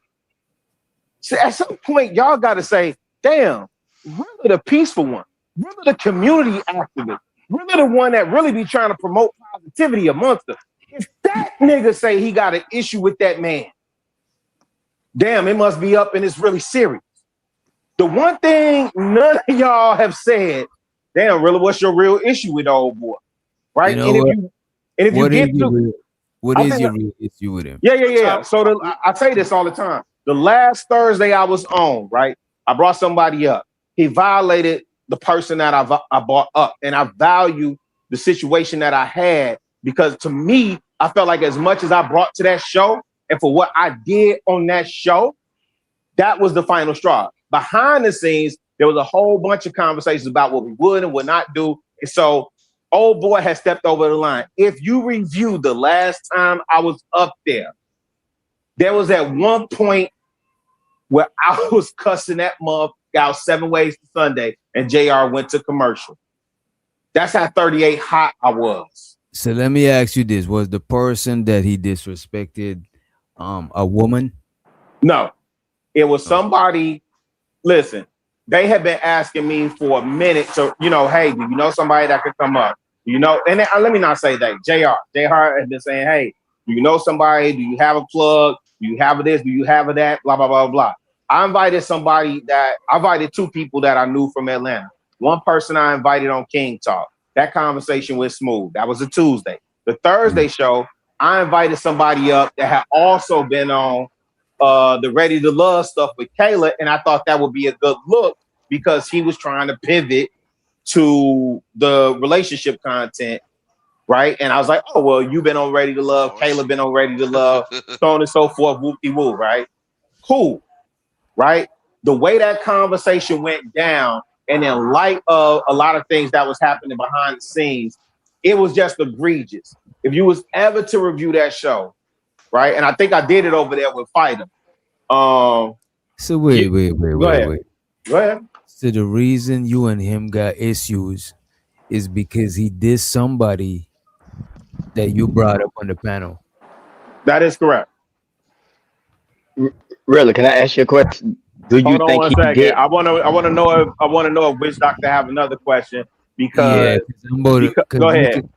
See, at some point, y'all gotta say, damn, really the peaceful one, really the community activist, really the one that really be trying to promote positivity amongst us. If that nigga say he got an issue with that man, damn, it must be up and it's really serious. The one thing none of y'all have said, damn, really, what's your real issue with old boy? Right? What is your real issue with him? Yeah. So I say this all the time. The last Thursday I was on, right? I brought somebody up. He violated the person that I brought up. And I value the situation that I had because to me, I felt like as much as I brought to that show and for what I did on that show, that was the final straw. Behind the scenes, there was a whole bunch of conversations about what we would and would not do. And so old boy has stepped over the line. If you review the last time I was up there was at one point where I was cussing that motherfucker out 7 ways to Sunday and JR went to commercial. That's how 38 hot I was. So let me ask you this. Was the person that he disrespected a woman? No, it was somebody. Listen, they have been asking me for a minute to, hey, do you know somebody that could come up? And then, let me not say that. JR has been saying, hey, do you know somebody? Do you have a plug? Do you have this? Do you have that? Blah, blah, blah, blah. I invited 2 people that I knew from Atlanta. One person I invited on King Talk. That conversation was smooth. That was a Tuesday. The Thursday show, I invited somebody up that had also been on the Ready to Love stuff with Kayla, and I thought that would be a good look because he was trying to pivot to the relationship content, right? And I was like, oh, well, you've been on Ready to Love, Kayla been on Ready to Love, so on and so forth, whoop-de-woo, right? Cool, right? The way that conversation went down, and in light of a lot of things that was happening behind the scenes, it was just egregious. If you was ever to review that show, right? And I think I did it over there with Fighter. So wait. Go ahead. So the reason you and him got issues is because he did somebody that you brought up on the panel. That is correct. Really? Can I ask you a question? Do you Hold think on he one second. get? I want to know if Witch Doctor have another question because. Go ahead.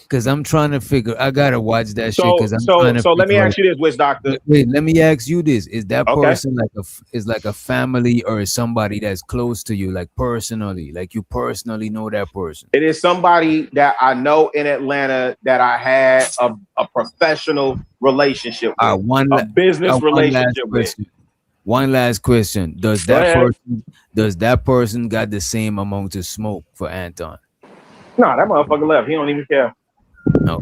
Because I'm trying to figure. I gotta watch that shit. So Because I'm trying to. so let me figure ask you this, Witch Doctor. Wait, let me ask you this: is that Okay. person like a family or is somebody that's close to you, like personally, like you personally know that person? It is somebody that I know in Atlanta that I had a professional relationship with, a business relationship with. One last question: does Go ahead. that person got the same amount of smoke for Anton? No, that motherfucker left. He don't even care. No.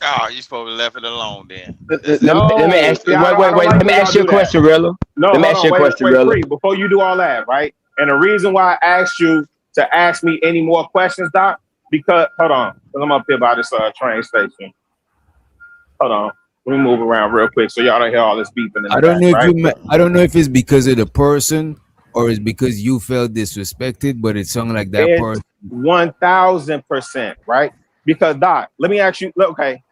Oh, you supposed to left it alone then. Let me ask you. Wait. Let me ask you a question, Rilla. No, let me hold ask you on, a question, wait, Rilla. Free, before you do all that, right? And the reason why I asked you to ask me any more questions, Doc, because hold on, because I'm up here by this train station. Hold on, let me move around real quick so y'all don't hear all this beeping in the I don't know if back, I don't know if it's because of the person or it's because you felt disrespected, but it sounded like that It's person. 1000%, right? Because Doc, let me ask you. Okay,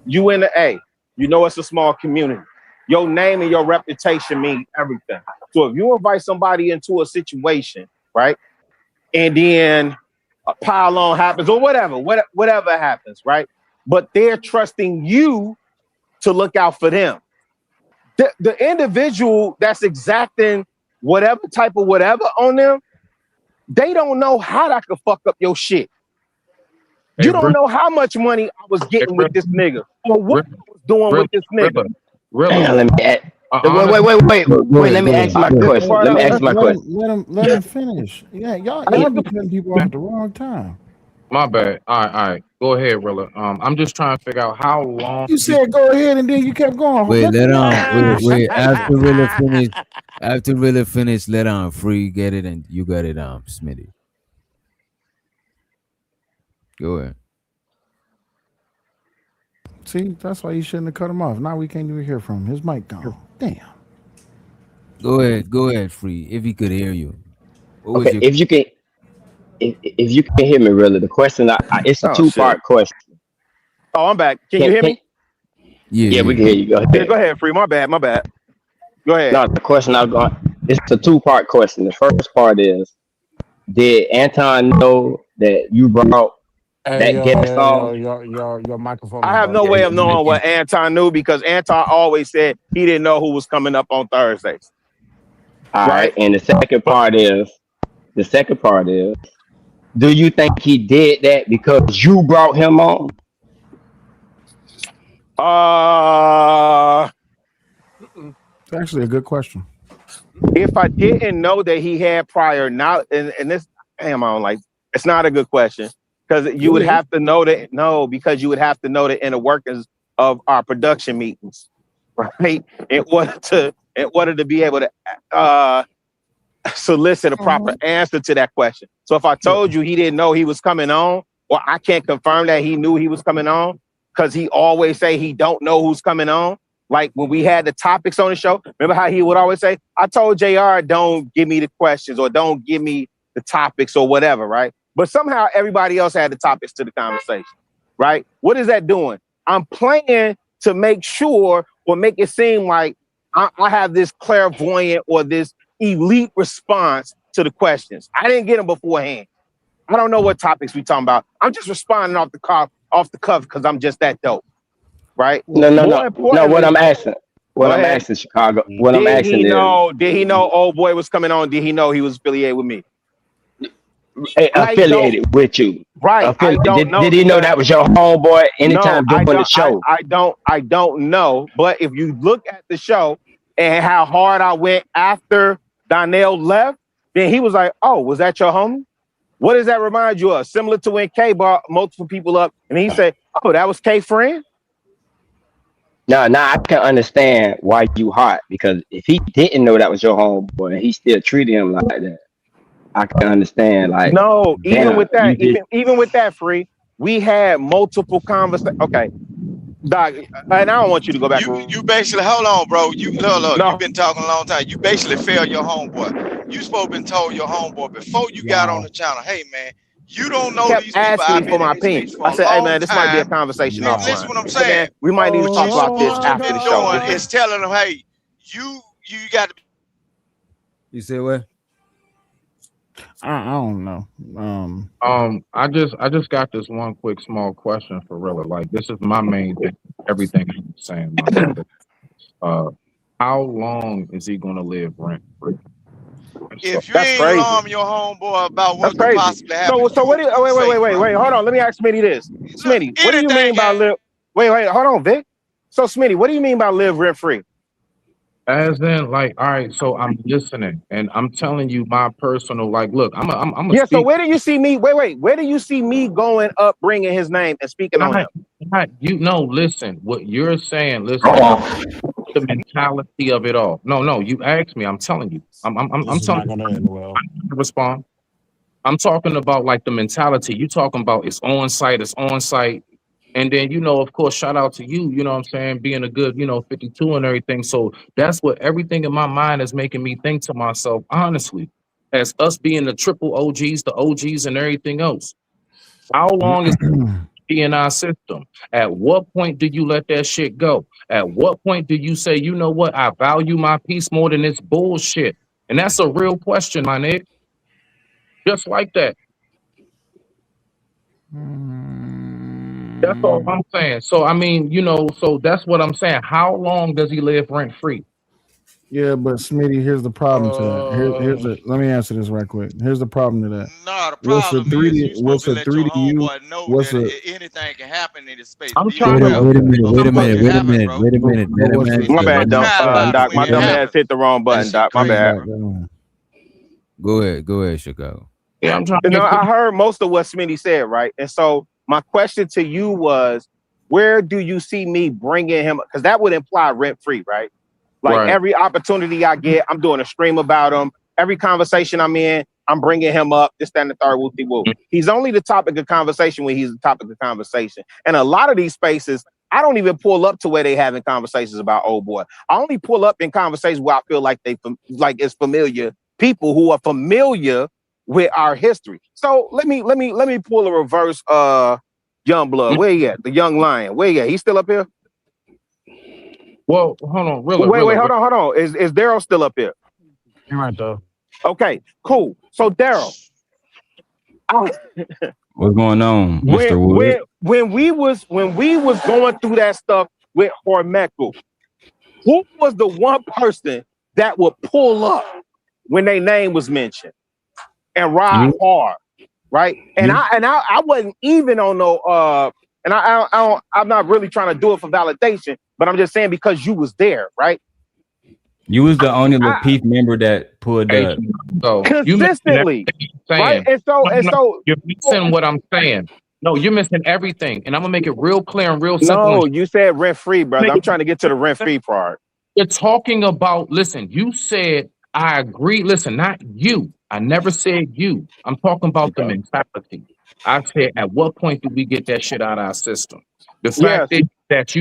you in the A, you know it's a small community. Your name and your reputation mean everything. So if you invite somebody into a situation, right, and then a pile on happens or whatever happens, right, but they're trusting you to look out for them. The individual that's exacting whatever type of whatever on them, they don't know how that could fuck up your shit. You don't know how much money I was getting with this nigga or what I was doing with this nigga. Let me add. Wait. Let me ask my question. Let me ask my question. Let him finish. Yeah, y'all be cutting people off at the wrong time. My bad. All right. Go ahead, Rilla. I'm just trying to figure out how long. You said go ahead, and then you kept going. Wait. After Rilla finish, let Free get it, and you got it, Smitty. Go ahead. See, that's why you shouldn't have cut him off. Now we can't even hear from him. His mic gone. Damn. Go ahead, Free. If he could hear you. Okay, if you can hear me, Rilla, the question it's a two-part question. Oh, I'm back. Can you hear me? Yeah, we can hear you. Go ahead. Yeah, go ahead, Free. My bad. Go ahead. No, the question it's a two-part question. The first part is, did Anton know that you brought that guest on? Your microphone. I have no way of knowing what Anton knew because Anton always said he didn't know who was coming up on Thursdays. All right. And the second part is, do you think he did that because you brought him on? It's actually a good question. If I didn't know that he had prior knowledge, and this, damn, I don't like. It's not a good question because you would have to know that. No, because you would have to know the inner workings of our production meetings, right? In order to be able to solicit a proper answer to that question. So if I told you he didn't know he was coming on, or I can't confirm that he knew he was coming on, because he always say he don't know who's coming on. Like when we had the topics on the show, remember how he would always say, I told JR, don't give me the questions or don't give me the topics or whatever, right? But somehow everybody else had the topics to the conversation, right? What is that doing? I'm playing to make sure or make it seem like I have this clairvoyant or this elite response to the questions. I didn't get them beforehand. I don't know what topics we talking about. I'm just responding off the cuff because I'm just that dope, right? No. What I'm asking, Chicago. What I'm asking is, did he know old boy was coming on? Did he know he was affiliated with me? Affiliated with you, right? I don't know. Did he know that was your homeboy anytime during the show? I don't know. But if you look at the show and how hard I went after Donnell left, then he was like, "Oh, was that your homie? What does that remind you of?" Similar to when K brought multiple people up, and he said, "Oh, that was K friend." Now I can understand why you hot, because if he didn't know that was your homeboy and he still treated him like that, I can understand. Like, no, even with that, Free, we had multiple conversations. Okay, Doc, and I don't want you to go back. You basically, hold on, bro. Look, you've been talking a long time. You basically failed your homeboy. You supposed to been told your homeboy before you got on the channel, hey man, you don't know these people. Asking me for my opinion. I said, hey man, this might be a conversation offline. Listen what I'm saying. We might need to talk about this after the show. It's telling them, hey, you got to. You say what? I don't know. I just got this one quick small question for Rilla. Like, this is my main thing. Everything I'm saying, my brother. How long is he gonna live rent free? If you That's ain't crazy. alarm your homeboy about That's what could crazy. possibly happen, So what? Wait. Hold on. Let me ask Smitty this. Smitty, what do you mean by live? Wait. Hold on, Vic. So Smitty, what do you mean by live rent free? As in, like, all right, so I'm listening and I'm telling you my personal, like, look, I'm a Yeah. So speak. where do you see me? Wait. Where do you see me going up, bringing his name and speaking on him? You know, listen, what you're saying, listen, the mentality of it all. No, you asked me. I'm telling you. I'm This is not telling gonna you. end well. I'm gonna respond. I'm talking about like the mentality. You talking about it's on site. And then, you know, of course, shout out to you, you know what I'm saying, being a good, 52 and everything. So that's what everything in my mind is making me think to myself, honestly, as us being the triple OGs, the OGs and everything else. How long is it in our system? At what point do you let that shit go? At what point do you say, you know what, I value my peace more than this bullshit? And that's a real question, my nigga. Just like that. That's all I'm saying. So, I mean, so that's what I'm saying. How long does he live rent free? Yeah, but Smitty, here's the problem to that. Let me answer this right quick. Here's the problem to that. No, the What's a problem is you supposed to let your 3D you? homeboy know What's that a anything can happen in this space. I'm Be trying aware to of wait a what minute. My bad, Doc. timeline Doc, when my it dumb ass happens. hit the wrong button, Doc. My bad. Go ahead, Chicago. Yeah, I'm trying to I heard most of what Smitty said, right? And so my question to you was, where do you see me bringing him? Because that would imply rent free, right? Like Right. every opportunity I get, I'm doing a stream about him. Every conversation I'm in, I'm bringing him up. This, that, and the third, whoopty whoop. He's only the topic of conversation when he's the topic of conversation. And a lot of these spaces, I don't even pull up to where they having conversations about old boy. I only pull up in conversations where I feel like it's familiar people who are familiar with our history. So let me pull a reverse young blood. Where he at? The young lion. Where he at? He's still up here? Well, hold on, Wait, hold on. Is Daryl still up here? You're right though. Okay, cool. So Daryl, What's going on, Mr. Wood? when we was going through that stuff with Hormekel, who was the one person that would pull up when their name was mentioned and ride hard, right? And I wasn't even on no and I'm not really trying to do it for validation, but I'm just saying because you was there, right? You was the only Lapeef member that pulled up. So consistently, right? And so you're missing what I'm saying. No, you're missing everything, and I'm gonna make it real clear and real simple. No, you said rent free, brother. I'm trying to get to the rent free part. You're talking about. Listen, you said I agree. Listen, not you. I never said you. I'm talking about the mentality. I said, at what point do we get that shit out of our system? The fact that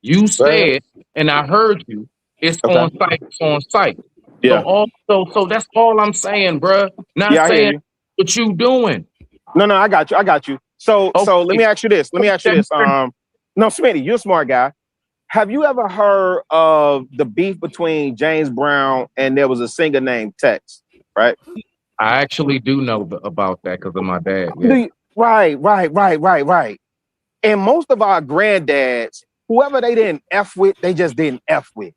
you said, and I heard you. It's on site. It's on site. Yeah. So that's all I'm saying, bruh. Not saying what you doing. No, I got you. So let me ask you this. No, Smitty, you're a smart guy. Have you ever heard of the beef between James Brown and there was a singer named Tex, right? I actually do know about that because of my dad. Yeah. Right. And most of our granddads, whoever they didn't F with, they just didn't F with,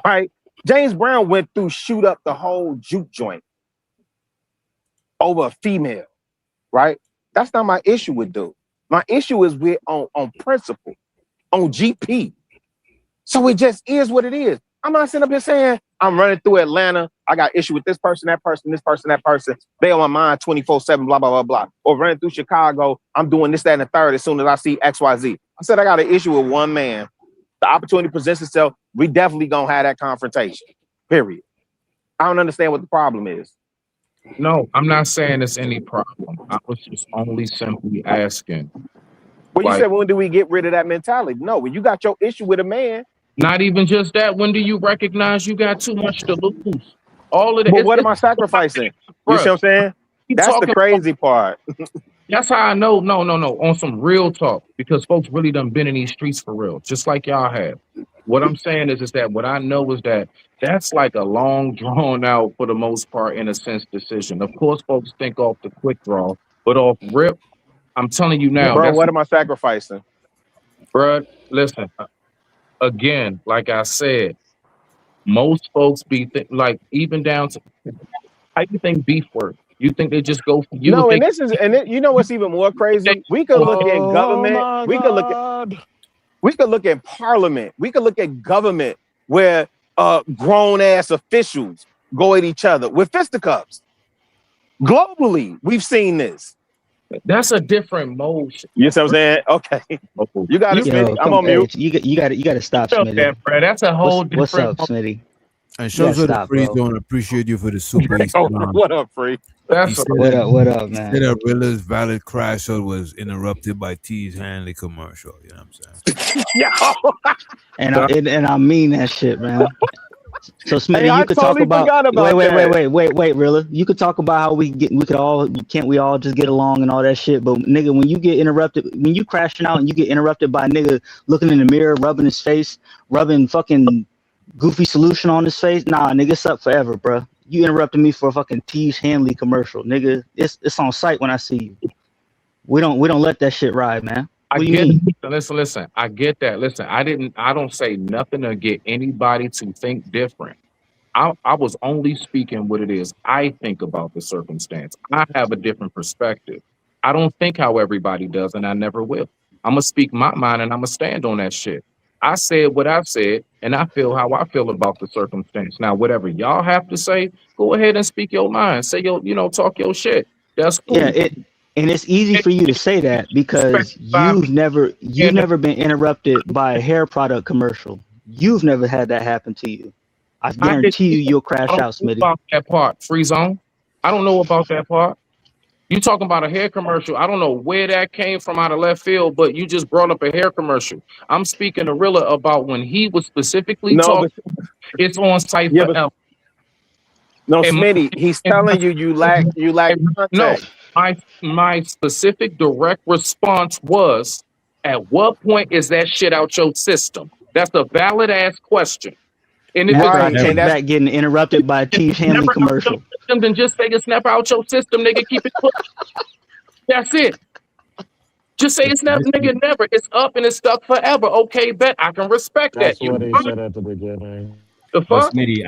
right? James Brown went through shoot up the whole juke joint over a female, right? That's not my issue with dude. My issue is with on principle, on GP. So it just is what it is. I'm not sitting up here saying I'm running through Atlanta. I got issue with this person, that person, this person, that person. They on my mind 24/7, blah, blah, blah, blah. Or running through Chicago, I'm doing this, that, and the third as soon as I see XYZ. I said I got an issue with one man. The opportunity presents itself. We definitely gonna have that confrontation. Period. I don't understand what the problem is. No, I'm not saying it's any problem. I was just only simply asking. Well, you said, when do we get rid of that mentality? No, when you got your issue with a man. Not even just that. When do you recognize you got too much to lose? All of that. But what am I sacrificing? You see what I'm saying? That's the crazy part. That's how I know. No. On some real talk, because folks really done been in these streets for real, just like y'all have. What I'm saying is that what I know is that that's like a long, drawn out, for the most part, in a sense, decision. Of course, folks think off the quick draw, but off rip, I'm telling you now, Bro, that's what am I sacrificing? bruh. Listen, again, like I said, most folks be like even down to how you think beef work. You think they just go for you? No, Think you know what's even more crazy? We could look at government. We could look at parliament. We could look at government where grown ass officials go at each other with fisticuffs. Globally, we've seen this. That's a different motion. You know what I'm saying? Okay. You got it, Smitty. I'm on mute. You got to stop, Smitty. That's a whole What's different. up, Smitty? And shows her the stop, free bro. zone. Appreciate you for the super. What up, Free? What up, man? Said that Rilla's valid crash out was interrupted by T's Hanley commercial. You know what I'm saying? And I mean that shit, man. So Smitty, Hey, you could totally talk about, forgot wait, Rilla. You could talk about how can't we all just get along and all that shit. But nigga, when you get interrupted, when you crashing out and you get interrupted by a nigga looking in the mirror, rubbing his face, rubbing fucking goofy solution on his face, nah, nigga, it's up forever, bro. You interrupted me for a fucking Teach Hanley commercial, nigga. It's on sight when I see you. We don't let that shit ride, man. I get it. Listen. I get that. Listen, I don't say nothing to get anybody to think different. I was only speaking what it is I think about the circumstance. I have a different perspective. I don't think how everybody does, and I never will. I'm gonna speak my mind, and I'm gonna stand on that shit. I said what I've said, and I feel how I feel about the circumstance. Now, whatever y'all have to say, go ahead and speak your mind. Say talk your shit. That's cool. Yeah, and it's easy for you to say that because you've never been interrupted by a hair product commercial. You've never had that happen to you. I guarantee you'll crash out, Smitty. About that part, free zone. I don't know about that part. You talking about a hair commercial? I don't know where that came from out of left field, but you just brought up a hair commercial. I'm speaking to Rilla about when he was specifically talking. It's on site forever. No, Smitty, he's telling you lack context. No, my specific direct response was, at what point is that shit out your system? That's a valid ass question. And if I take back getting interrupted by a Teach Hanley commercial. Then just say it's never out your system, nigga. Keep it put. That's it. Just say it's never, nigga, never. It's up and it's stuck forever. Okay, bet I can respect That's that. what he said at the beginning. The But fuck? Smitty,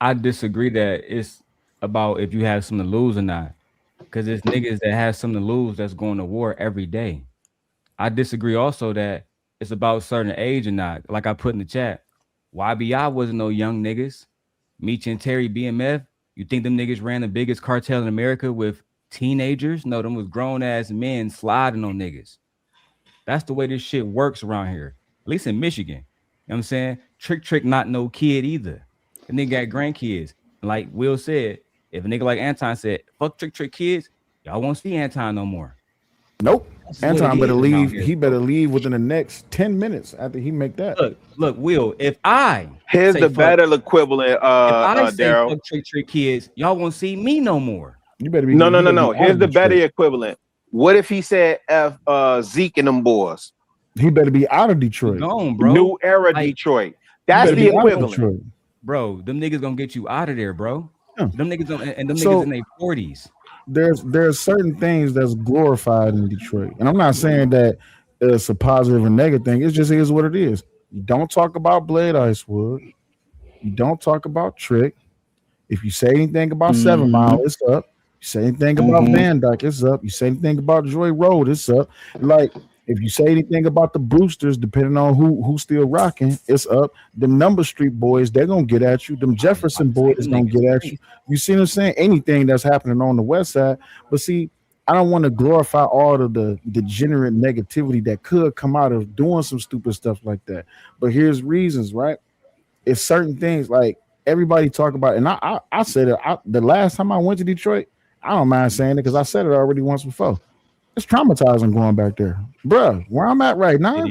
I disagree that it's about if you have something to lose or not. Because it's niggas that have something to lose that's going to war every day. I disagree also that it's about certain age or not. Like I put in the chat, YBI wasn't no young niggas. Meech and Terry BMF, you think them niggas ran the biggest cartel in America with teenagers? No, them was grown ass men sliding on niggas. That's the way this shit works around here. At least in Michigan. You know what I'm saying? Trick not no kid either. The nigga got grandkids. Like Will said, if a nigga like Anton said, fuck Trick kids, y'all won't see Anton no more. Nope. That's Anton what it better is leave. around here. He better leave within the next 10 minutes after he make that. Look, Will, if I Here's say the fuck- better equivalent, if I say Daryl. fuck Trick kids, y'all won't see me no more. You better be No. Here's the better equivalent. What if he said F Zeke and them boys? He better be out of Detroit. Gone, bro. New era Like, Detroit. That's the equivalent. Bro, them niggas gonna get you out of there, bro. Yeah. Them niggas and them So- niggas in their 40s. There's certain things that's glorified in Detroit, and I'm not saying that it's a positive or negative thing. It just is what it is. You don't talk about Blade Icewood. You don't talk about Trick. If you say anything about 7 Mile, it's up. You say anything about Van Dyke, it's up. You say anything about Joy Road, it's up. Like if you say anything about the Brewsters, depending on who's still rocking, it's up. Them Number Street boys, they're gonna get at you. Them Jefferson boys gonna get at you. You see what I'm saying? Anything that's happening on the west side. But see, I don't want to glorify all of the degenerate negativity that could come out of doing some stupid stuff like that. But here's reasons, right? It's certain things like everybody talk about, and I said it the last time I went to Detroit. I don't mind saying it because I said it already once before. It's traumatizing going back there, bruh. Where I'm at right now,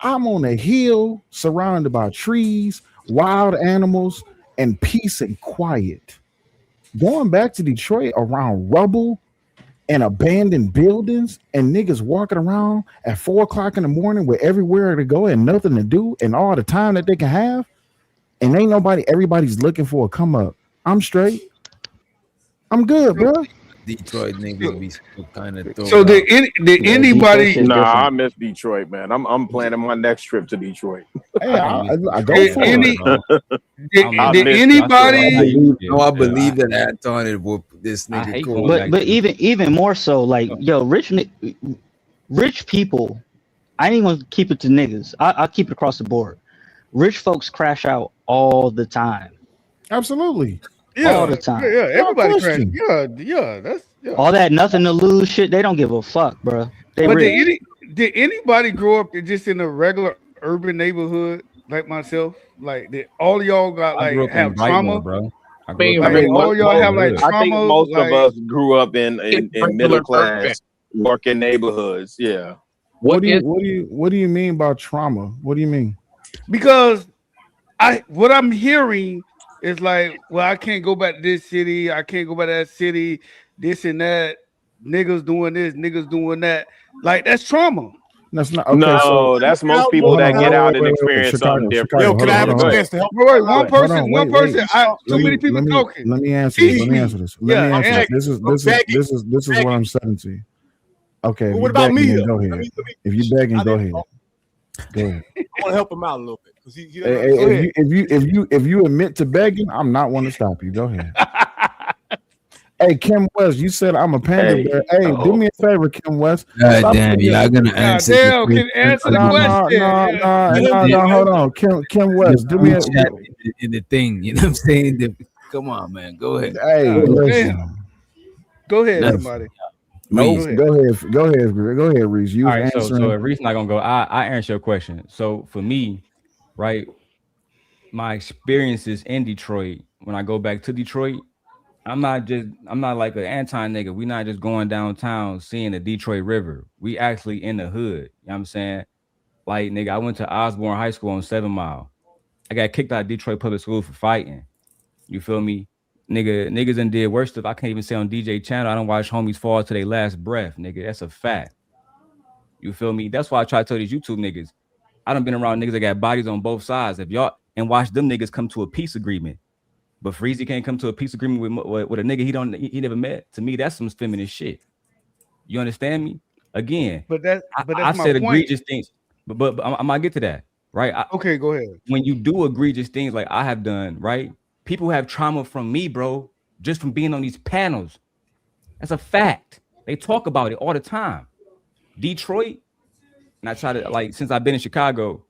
I'm on a hill surrounded by trees, wild animals, and peace and quiet. Going back to Detroit around rubble and abandoned buildings and niggas walking around at 4 o'clock in the morning with everywhere to go and nothing to do and all the time that they can have, and ain't nobody, everybody's looking for a come up. I'm straight. I'm good, bro. Detroit niggas be kind of So did anybody? Nah, I miss Detroit, man. I'm planning my next trip to Detroit. Hey, I go for it. Did anybody? No, I believe that Anton it whoop this nigga. Cool. But even more so, like rich people. I ain't gonna keep it to niggas. I'll keep it across the board. Rich folks crash out all the time. Absolutely. Yeah, all the time. Yeah, everybody crash. Yeah, that's all that nothing to lose shit. They don't give a fuck, bro. But did anybody grow up just in a regular urban neighborhood like myself? Like did all of y'all got like have trauma, bro? I think all y'all have like trauma. I think most like, of us grew up in middle class working neighborhoods. Yeah. What do you mean by trauma? What do you mean? Because what I'm hearing is like, well, I can't go back to this city, I can't go back to that city, this and that, niggas doing this, niggas doing that. Like that's trauma. That's not okay. No, So that's most people that get out and experience something different. Yo, can I have a chance to help? Wait, one person. Too many people talking. Let me answer this. This is what I'm saying to you. Okay. Well, what about me? Go ahead. If you begging, go ahead. Go ahead. I want to help him out a little bit. If you admit to begging, I'm not one to stop you. Go ahead. Hey, Kim West, you said I'm a panda bear. Hey, do me a favor, Kim West. God damn, y'all gonna answer. Damn, can answer the question. No, hold on. Kim West, do me a in the thing. You know what I'm saying? Come on, man. Go ahead. Hey, listen. Go ahead, somebody. Go ahead, Reese. You all right, so if Reese not gonna go, I answer your question. So for me, right, my experiences in Detroit, when I go back to Detroit, I'm not like an anti-nigga. We not just going downtown seeing the Detroit River. We actually in the hood. You know what I'm saying? Like, nigga, I went to Osborne High School on 7 Mile. I got kicked out of Detroit Public School for fighting. You feel me? Niggas done did worse stuff. I can't even say on DJ Channel. I don't watch homies fall to their last breath, nigga. That's a fact. You feel me? That's why I try to tell these YouTube niggas. I done been around niggas that got bodies on both sides. If y'all and watch them niggas come to a peace agreement. But Freezy can't come to a peace agreement with a nigga he never met. To me, that's some feminist shit. You understand me? Again, but that's I said egregious things, but I'm gonna get to that, right? Okay, go ahead. When you do egregious things like I have done, right? People have trauma from me, bro, just from being on these panels. That's a fact. They talk about it all the time. Detroit, and I try to, like, since I've been in Chicago,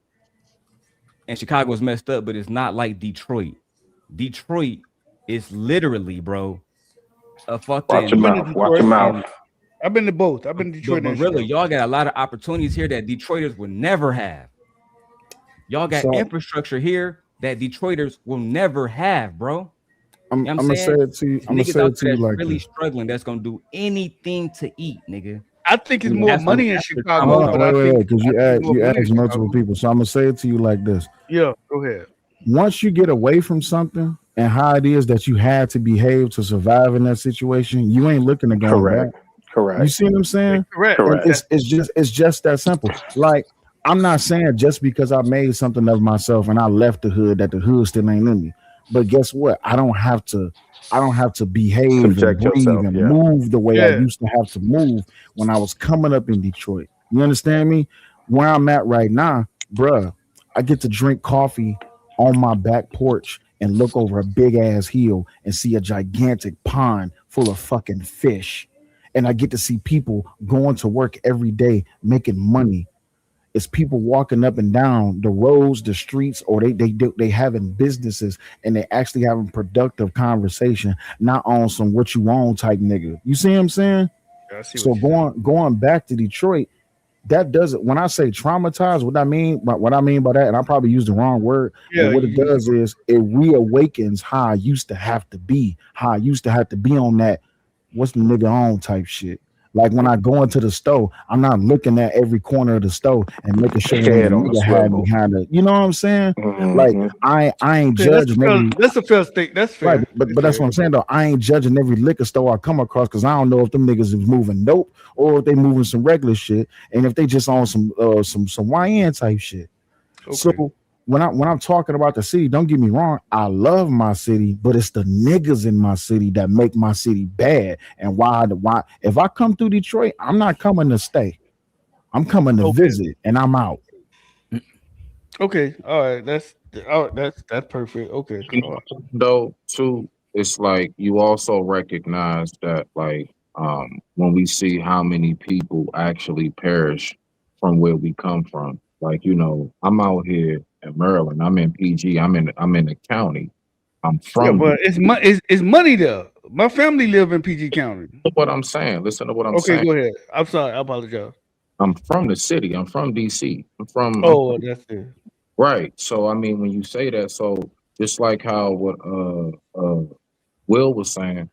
and Chicago's messed up, but it's not like Detroit. Detroit is literally, bro, a fucking. Watch your mouth. I've been to both. I've been to Detroit. But really, y'all got a lot of opportunities here that Detroiters will never have. Y'all got infrastructure here that Detroiters will never have, bro. I'm gonna say it to you. I'm gonna say it to you like really struggling. That's gonna do anything to eat, nigga. I think it's more money in Chicago. Because you asked multiple people, so I'm gonna say it to you like this. Yeah, go ahead. Once you get away from something and how it is that you had to behave to survive in that situation, you ain't looking to go back. Correct. You see what I'm saying? Correct. It's just that simple. Like, I'm not saying just because I made something of myself and I left the hood that the hood still ain't in me. But guess what? I don't have to behave and breathe and move the way I used to have to move when I was coming up in Detroit. You understand me? Where I'm at right now, bruh, I get to drink coffee on my back porch and look over a big ass hill and see a gigantic pond full of fucking fish. And I get to see people going to work every day making money. It's people walking up and down the roads, the streets, or they having businesses and they actually having productive conversation, not on some what you want type nigga. You see what I'm saying? So going back to Detroit, that doesn't. When I say traumatized, what I mean by that, and I probably used the wrong word. But what it does is it reawakens how I used to have to be, on that what's the nigga on type shit. Like when I go into the store, I'm not looking at every corner of the store and making sure that Head the on the nigga had swivel. behind it. You know what I'm saying? Like Mm-hmm. I ain't Okay, judging every that's a fair state. That's right, fair. but that's what I'm saying though. I ain't judging every liquor store I come across because I don't know if them niggas is moving dope or if they moving some regular shit, and if they just on some YN type shit. Okay. So when I'm talking about the city, don't get me wrong, I love my city, but it's the niggas in my city that make my city bad. And why if I come through Detroit, I'm not coming to stay. I'm coming to visit and I'm out. Okay, all right, that's perfect. Okay, You know, though, too, it's like you also recognize that, like, when we see how many people actually perish from where we come from, like, you know, I'm out here in Maryland, I'm in PG, I'm in the county, I'm yeah, from. but it's money there. My family live in PG County. What I'm saying, listen to what I'm Okay, saying. go ahead. I'm sorry, I apologize. I'm from the city. I'm from DC. I'm That's it. right. So I mean, when you say that, so just like how what Will was saying,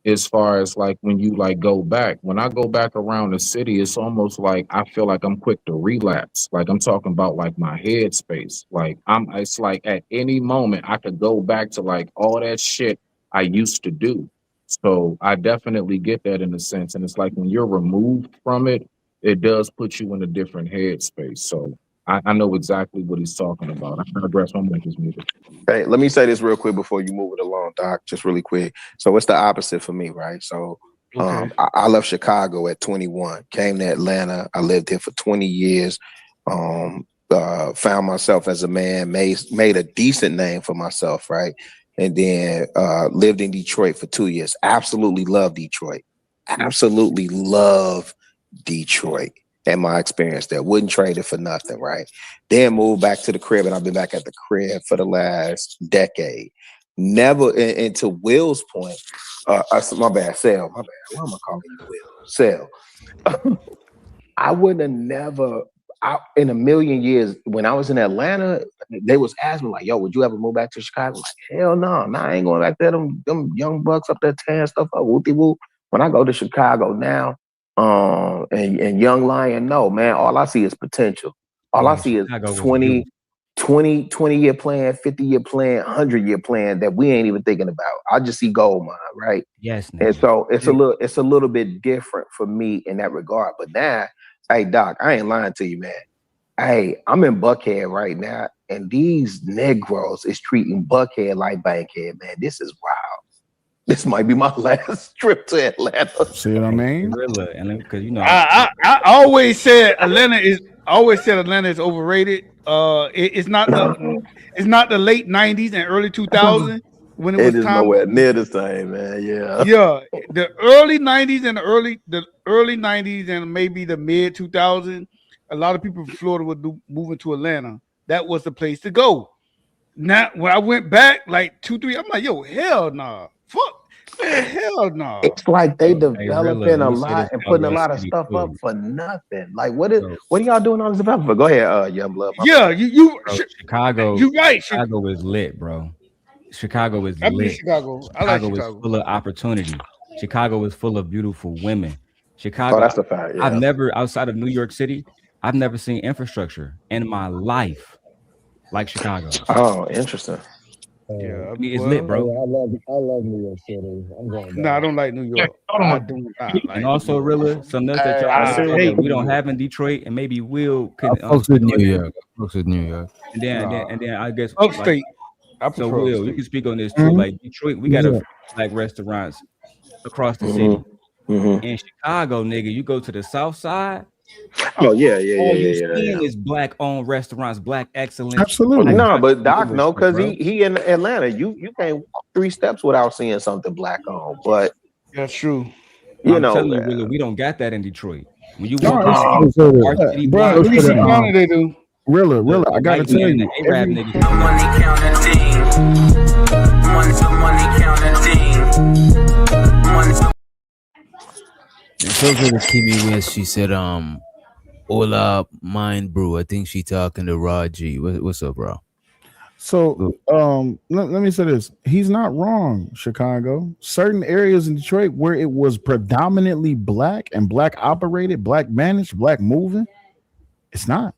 as far as like when you like go back, when I go back around the city, it's almost like I feel like I'm quick to relapse. Like I'm talking about like my head space. Like it's like at any moment I could go back to like all that shit I used to do. So I definitely get that in a sense. And it's like when you're removed from it, it does put you in a different headspace. So I know exactly what he's talking about. I'm gonna address my mic is muted. Hey, let me say this real quick before you move it along, Doc. Just really quick. So it's the opposite for me, right? So I left Chicago at 21, came to Atlanta. I lived here for 20 years. Found myself as a man, made a decent name for myself, right? And then lived in Detroit for 2 years. Absolutely love Detroit. Absolutely love Detroit and my experience there. Wouldn't trade it for nothing, right? Then moved back to the crib, and I've been back at the crib for the last decade. Never, and to Will's point, my bad, Sal, my bad. Why am I calling you Will? Sal. I would have never, in a million years, when I was in Atlanta, they was asking me like, yo, would you ever move back to Chicago? Like, hell no, I ain't going back there. Them young bucks up there tearing stuff up, whoopty whoop. When I go to Chicago now, and Young Lion, no, man, all I see is potential. All I see is 20 year plan, 50-year plan, 100-year plan that we ain't even thinking about. I just see gold mine, right? Yes. And so it's a little bit different for me in that regard. But now, hey Doc, I ain't lying to you, man. Hey, I'm in Buckhead right now, and these Negroes is treating Buckhead like Bankhead, man. This is wild. This might be my last trip to Atlanta. See what I mean? Because you know, I always said Atlanta is overrated. It's not the late 90s and early 2000s when it was is time. nowhere near the same, man. Yeah. Yeah, the early 90s and the early 90s and maybe the mid 2000s, a lot of people from Florida were moving to Atlanta. That was the place to go. Now, when I went back like 2-3, I'm like, yo, hell nah. Fuck. Man, hell no. It's like they developing a lot and putting a lot of stuff up for nothing. Like, what are y'all doing on this development? Go ahead, young blood. Yeah, Chicago. You're right. Chicago is lit, bro. Chicago is I've been lit. to Chicago. I like Chicago. is full of opportunity. Chicago is full of beautiful women. Chicago. Oh, that's a fact. Yeah. I've never, outside of New York City, I've never seen infrastructure in my life like Chicago. Oh, interesting. Yeah, it's lit, bro. I love New York City. I'm going back. No, I don't like New York. I do not like And also, really, something else that y'all that we don't have in Detroit, and maybe Will can. Folks with New York. Folks with New York. And then I guess upstate. So Will, you can speak on this too. Like Detroit, we got black restaurants across the city. In Chicago, nigga, you go to the South Side. Oh yeah. All you're seeing is black-owned restaurants, black excellence. Absolutely. No, but Doc, no, because he in Atlanta. You can't walk 3 steps without seeing something black on. But that's true. I'm telling you, really, we don't got that in Detroit. When you walk they do. Really, I gotta tell you, Money counting team. Money counting team. And so good to Kimmy West. She said, "Hola, mind brew." I think she talking to Raji. What's up, bro? So let me say this. He's not wrong, Chicago. Certain areas in Detroit where it was predominantly black and black operated, black managed, black moving, it's not.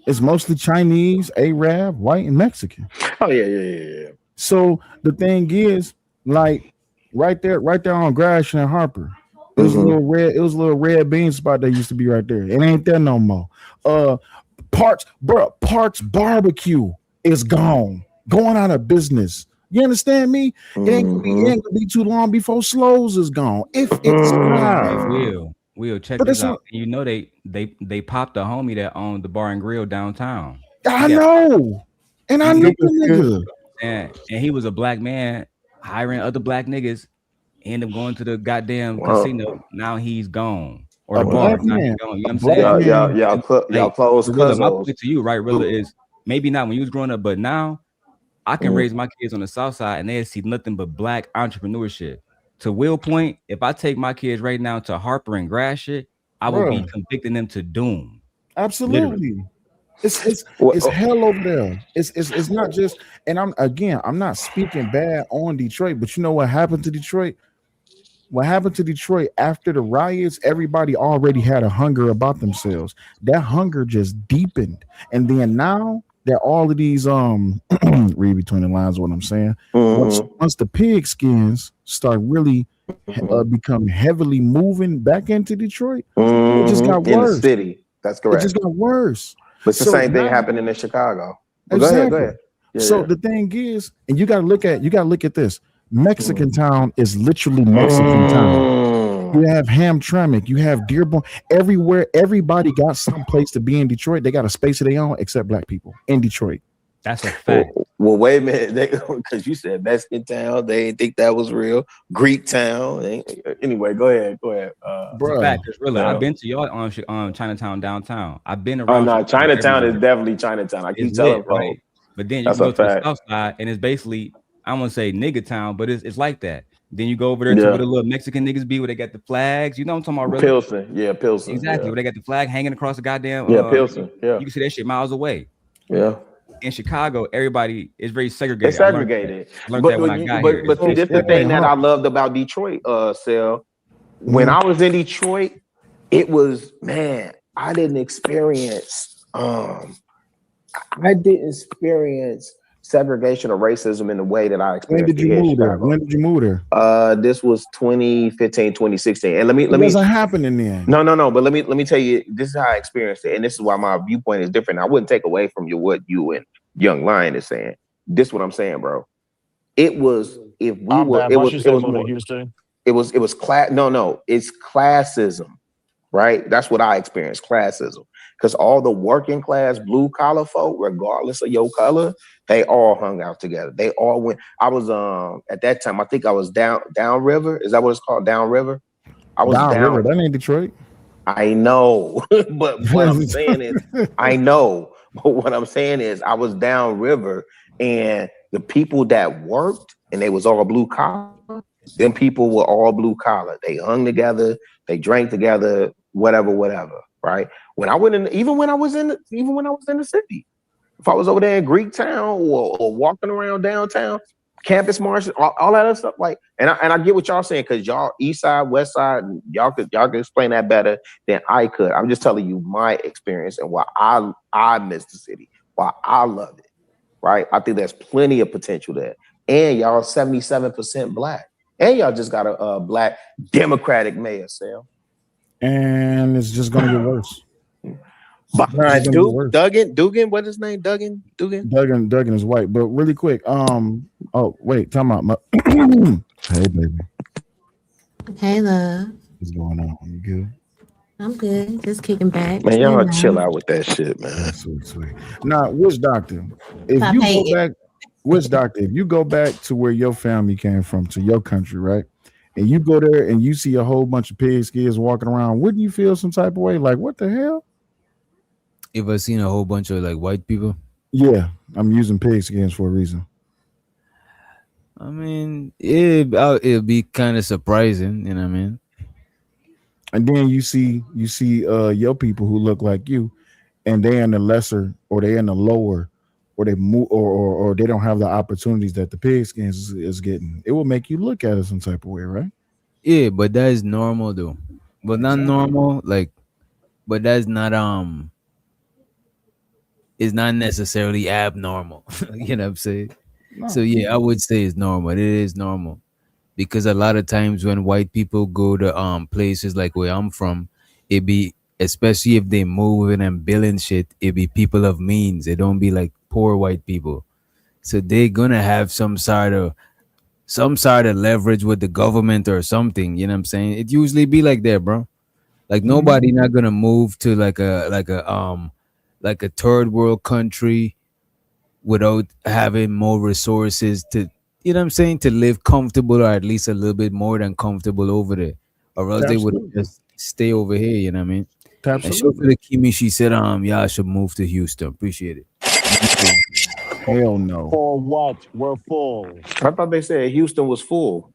It's mostly Chinese, Arab, white, and Mexican. Oh yeah. So the thing is, like right there on Gratiot and Harper, it was a little red bean spot that used to be right there. It ain't there no more. Parks Barbecue is gone, going out of business. You understand me? It ain't gonna be too long before Slows is gone. If it's not. Will check this out. You know they popped a homie that owned the bar and grill downtown. I know, and I knew the nigga. And he was a black man hiring other black niggas. Ended up going to the goddamn casino. Now he's gone. Or the bar. Now he's gone. You know what I'm saying? Y'all close. My point to you, right, Rilla, is maybe not when you was growing up, but now I can raise my kids on the south side and they see nothing but black entrepreneurship. To Will point, if I take my kids right now to Harper and Gratiot, I will be convicting them to doom. Absolutely. It's hell over there. It's not just, and I'm not speaking bad on Detroit, but you know what happened to Detroit? What happened to Detroit after the riots? Everybody already had a hunger about themselves. That hunger just deepened, and then now that all of these read between the lines, what I'm saying. Once the pig skins start really become heavily moving back into Detroit, it just got worse. In the city, that's correct. It just got worse. But it's the same thing happening in Chicago. Exactly. Go ahead. Yeah, so the thing is, and you got to look at this. Mexican town is literally Mexican town. You have Hamtramck, you have Dearborn, everywhere. Everybody got some place to be in Detroit. They got a space of their own, except black people in Detroit. That's a fact. Well, wait a minute, because you said Mexican town, they didn't think that was real. Greek town. Anyway, go ahead. Bro, fact, really, I've been to y'all on Chinatown downtown. I've been around. Oh no, Chinatown is definitely Chinatown. I keep telling bro. Right? But then you go to the south side, and it's basically, I don't want to say nigga town, but it's like that. Then you go over there to where the little Mexican niggas be, where they got the flags. You know what I'm talking about? Really? Pilsen. Exactly. Where they got the flag hanging across the goddamn. Pilsen. Yeah. You can see that shit miles away. Yeah. In Chicago, everybody is very segregated. It's segregated. I learned that when I got here. But see, this is the thing that I loved about Detroit, Sel. When I was in Detroit, it was, man, I didn't experience segregation or racism in the way that I experienced. When did you move there? When did you move there? This was 2015, 2016. And let me wasn't happening then. No, but let me tell you, this is how I experienced it, and this is why my viewpoint is different. I wouldn't take away from what you and Young Lion is saying. This is what I'm saying, bro. It was if we were it was class. No, it's classism, right? That's what I experienced, classism. Because all the working class blue collar folk, regardless of your color, they all hung out together. They all went. I was at that time, I think I was down river. Is that what it's called? Down river? I was down river. That ain't Detroit. I know, but what I'm saying is, I know, but what I'm saying is, I was down river, and the people that worked, and they was all blue collar. Them people were all blue collar. They hung together. They drank together. Whatever. Right? When I went in, even when I was in the city, if I was over there in Greek town or walking around downtown, campus marches, all that other stuff, like, and I get what y'all saying, because y'all east side, west side, y'all can explain that better than I could. I'm just telling you my experience and why I miss the city, why I love it. Right? I think there's plenty of potential there, and y'all 77% black, and y'all just got a black Democratic mayor, Sal. And it's just gonna get worse. Behind Dugan, what's his name? Dugan is white. But really quick, oh wait, time out. Hey baby. Hey love. What's going on? You good? I'm good. Just kicking back. Man, y'all chill out with that shit, man. Sweet. Now, Witch Doctor, if you go back to where your family came from, to your country, right? And you go there and you see a whole bunch of pigskin walking around, wouldn't you feel some type of way? Like, what the hell? If I seen a whole bunch of like white people? Yeah, I'm using pigskins for a reason. I mean, it'll be kind of surprising, you know what I mean? And then you see your people who look like you, and they're in the lesser or they're in the lower or they move, or they don't have the opportunities that the pigskins is getting, it will make you look at it some type of way, right? Yeah, but that is normal though. But not normal, like, but that's not is not necessarily abnormal. You know what I'm saying? No. So yeah, I would say it's normal. It is normal. Because a lot of times when white people go to places like where I'm from, it be, especially if they moving and building shit, it be people of means. It don't be like poor white people. So they're gonna have some sort of leverage with the government or something. You know what I'm saying? It usually be like that, bro. Like nobody not gonna move to like a third world country without having more resources to, you know what I'm saying, to live comfortable, or at least a little bit more than comfortable over there, or else they would Absolutely. just stay over here. You know what I mean? And show Absolutely. for the Kimi, she said, y'all should move to Houston. Appreciate it. Hell no. For what? We're full. I thought they said Houston was full.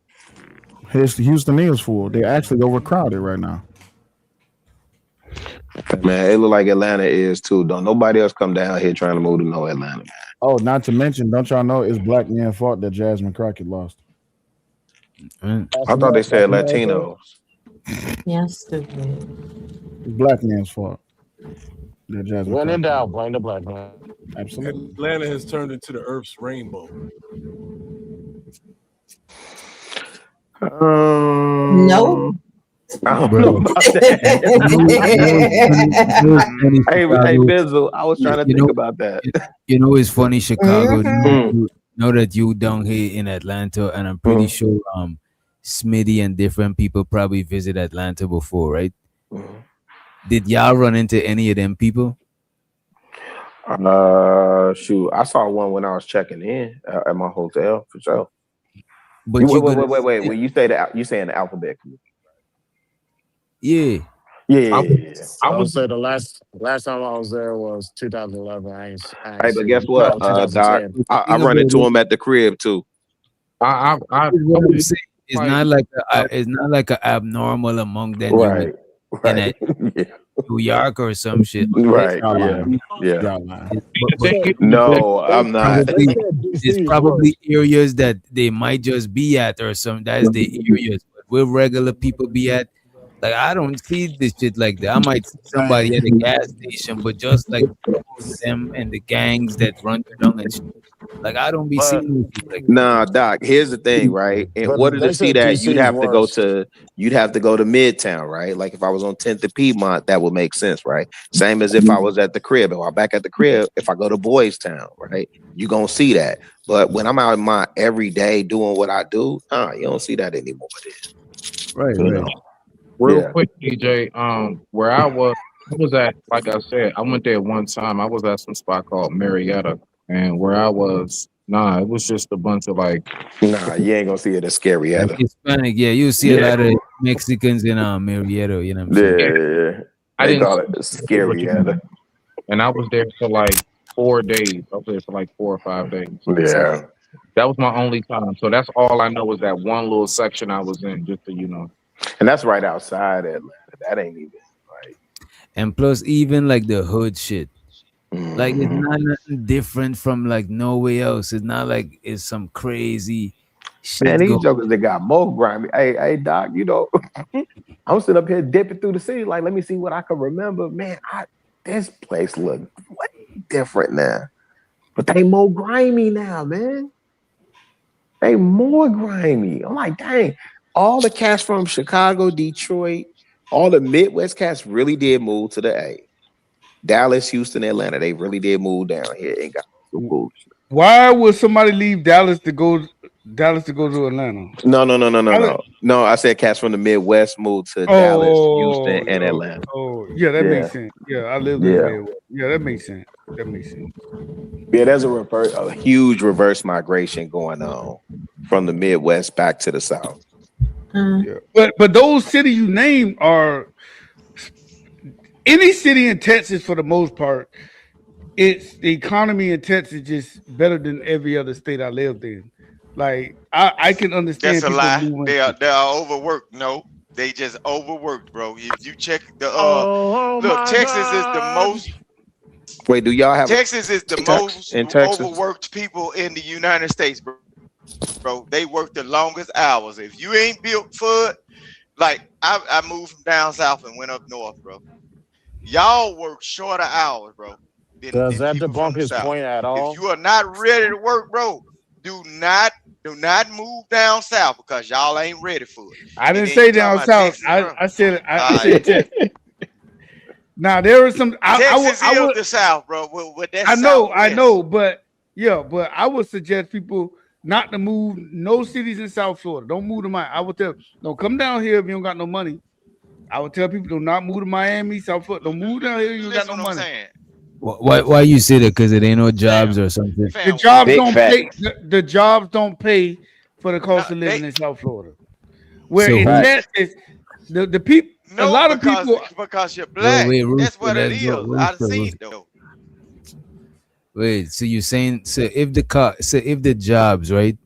Houston is full. They're actually overcrowded right now. Man, it look like Atlanta is too. Don't nobody else come down here trying to move to no Atlanta, man. Oh, not to mention, don't y'all know it's black men's fault that Jasmine Crockett lost? I thought they said Latinos. Yes, stupid. It's black man's fault that Jasmine When in Crockett doubt, lost. blame the black man. Absolutely. Atlanta has turned into the Earth's rainbow. No. I don't know about that. Hey, Bizzle, I was trying to think about that. You know, it's funny, Chicago. Mhm. Know that you down here in Atlanta, and I'm pretty sure Smitty and different people probably visit Atlanta before, right? Did y'all run into any of them people? Shoot, I saw one when I was checking in at my hotel for sure. But wait. When you say that, you saying the alphabet? Yeah. Yeah. I would say the last time I was there was 2011. I ain't Hey, but guess what, no, Doc? 2010. I run into him at the crib too. What I'm saying, it's not like it's not like a abnormal among them. Right. In a New York or some shit. Right. Yeah. No, I'm not. It's probably areas that they might just be at, or some. That's the areas where regular people be at. Like I don't see this shit like that. I might see somebody at a gas station, but just like them and the gangs that run down and shit. Like I don't be seeing this shit like that. Nah, Doc. Here's the thing, right? In But order they to see said that, DC you'd is have to go worse. to Midtown, right? Like if I was on 10th and Piedmont, that would make sense, right? Same as if I was at the crib. If I'm back at the crib, if I go to Boys Town, right? You gonna see that. But when I'm out in my everyday doing what I do, you don't see that anymore. Right. You know? Real quick, DJ. Where I was at, like I said, I went there one time. I was at some spot called Marietta, and where I was, it was just a bunch of like. Nah, you ain't gonna see it at Scary Like Hispanic, yeah, you see a lot of Mexicans in Marietta. You know what I'm saying? Yeah. I They didn't call it Scary. And I was there for like 4 days. I was there for like 4 or 5 days. Yeah. That was my only time. So that's all I know is that one little section I was in, just so you know. And that's right outside Atlanta. That ain't even right. And plus, even like the hood shit, like it's not nothing different from like nowhere else. It's not like it's some crazy shit. Man, these jokers that got more grimy. Hey, Doc, you know, I'm sitting up here dipping through the city, like, let me see what I can remember. Man, this place look way different now. But they more grimy now, man. They more grimy. I'm like, dang, all the cats from Chicago, Detroit, all the Midwest cats really did move to the A. Dallas, Houston, Atlanta, they really did move down here and got some moves. Why would somebody leave Dallas to go to Atlanta? No, I said cats from the Midwest moved to Dallas, Houston, and Atlanta. Yeah, that makes sense. Yeah, I live in the Midwest. Yeah, that makes sense. Yeah, there's a huge reverse migration going on from the Midwest back to the South. Yeah. But those cities you named are any city in Texas for the most part. It's the economy in Texas just better than every other state I lived in. Like I can understand. That's a people lie. moving. They are overworked. No, they just overworked, bro. If you check the look, Texas is the most. Wait, do y'all have Texas is the most in Texas? overworked people in the United States, bro. They work the longest hours. If you ain't built for it, like I moved from down south and went up north, bro. Y'all work shorter hours, bro. Does that People from debunk the his south. point at all? If you are not ready to work, bro, do not move down south because y'all ain't ready for it. I didn't say down south. I said Texas. Now there is some. Texas I would is the south, bro. With that I Southwest. know, but I would suggest people not to move no cities in South Florida. Don't move to Miami. I would tell don't come down here if you don't got no money. I would tell people do not move to Miami, South Florida. Don't move down here if you got no money. Why you say that? Because it ain't no jobs or something. The jobs don't pay. The jobs don't pay for the cost of living in South Florida. Where So in who- Texas, the people, a lot of people. Because you're black. Wait, That's what it let's is. go, I've Rooster, seen Rooster. it though. Wait, so you're saying if the jobs, right,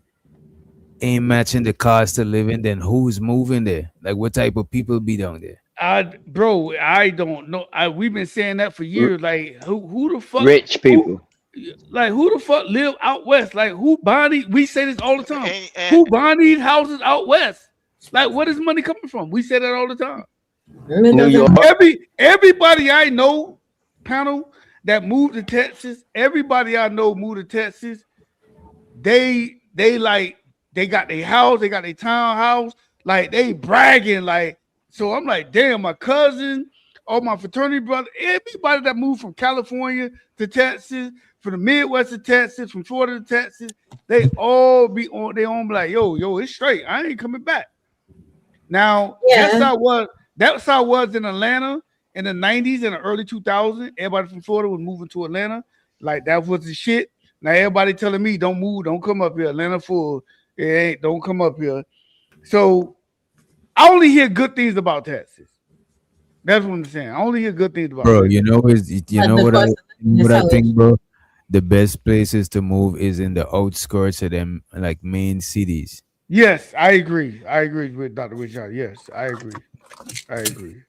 ain't matching the cost of living, then who's moving there? Like what type of people be down there? Bro, I don't know. We've been saying that for years. Like who the fuck? Rich people. Who the fuck live out west? Like who buy these? We say this all the time. Who buy these houses out west? Like what is money coming from? We say that all the time. New York. Everybody I know, panel that moved to Texas. Everybody I know moved to Texas. They got their house. They got their townhouse. Like they bragging. Like so. I'm like, damn, my cousin, all my fraternity brother, everybody that moved from California to Texas, from the Midwest to Texas, from Florida to Texas, they all be on their own. Like, yo, it's straight. I ain't coming back. Now that's how it was in Atlanta in the 90s and the early 2000s. Everybody from Florida was moving to Atlanta. Like that was the shit. Now everybody telling me don't move, don't come up here. Atlanta full. It ain't, don't come up here. So I only hear good things about Texas. That's what I'm saying. I only hear good things about Bro, Texas. you know what I think, bro? The best places to move is in the outskirts of them like main cities. Yes, I agree. I agree with Dr. Richard. Yes, I agree. But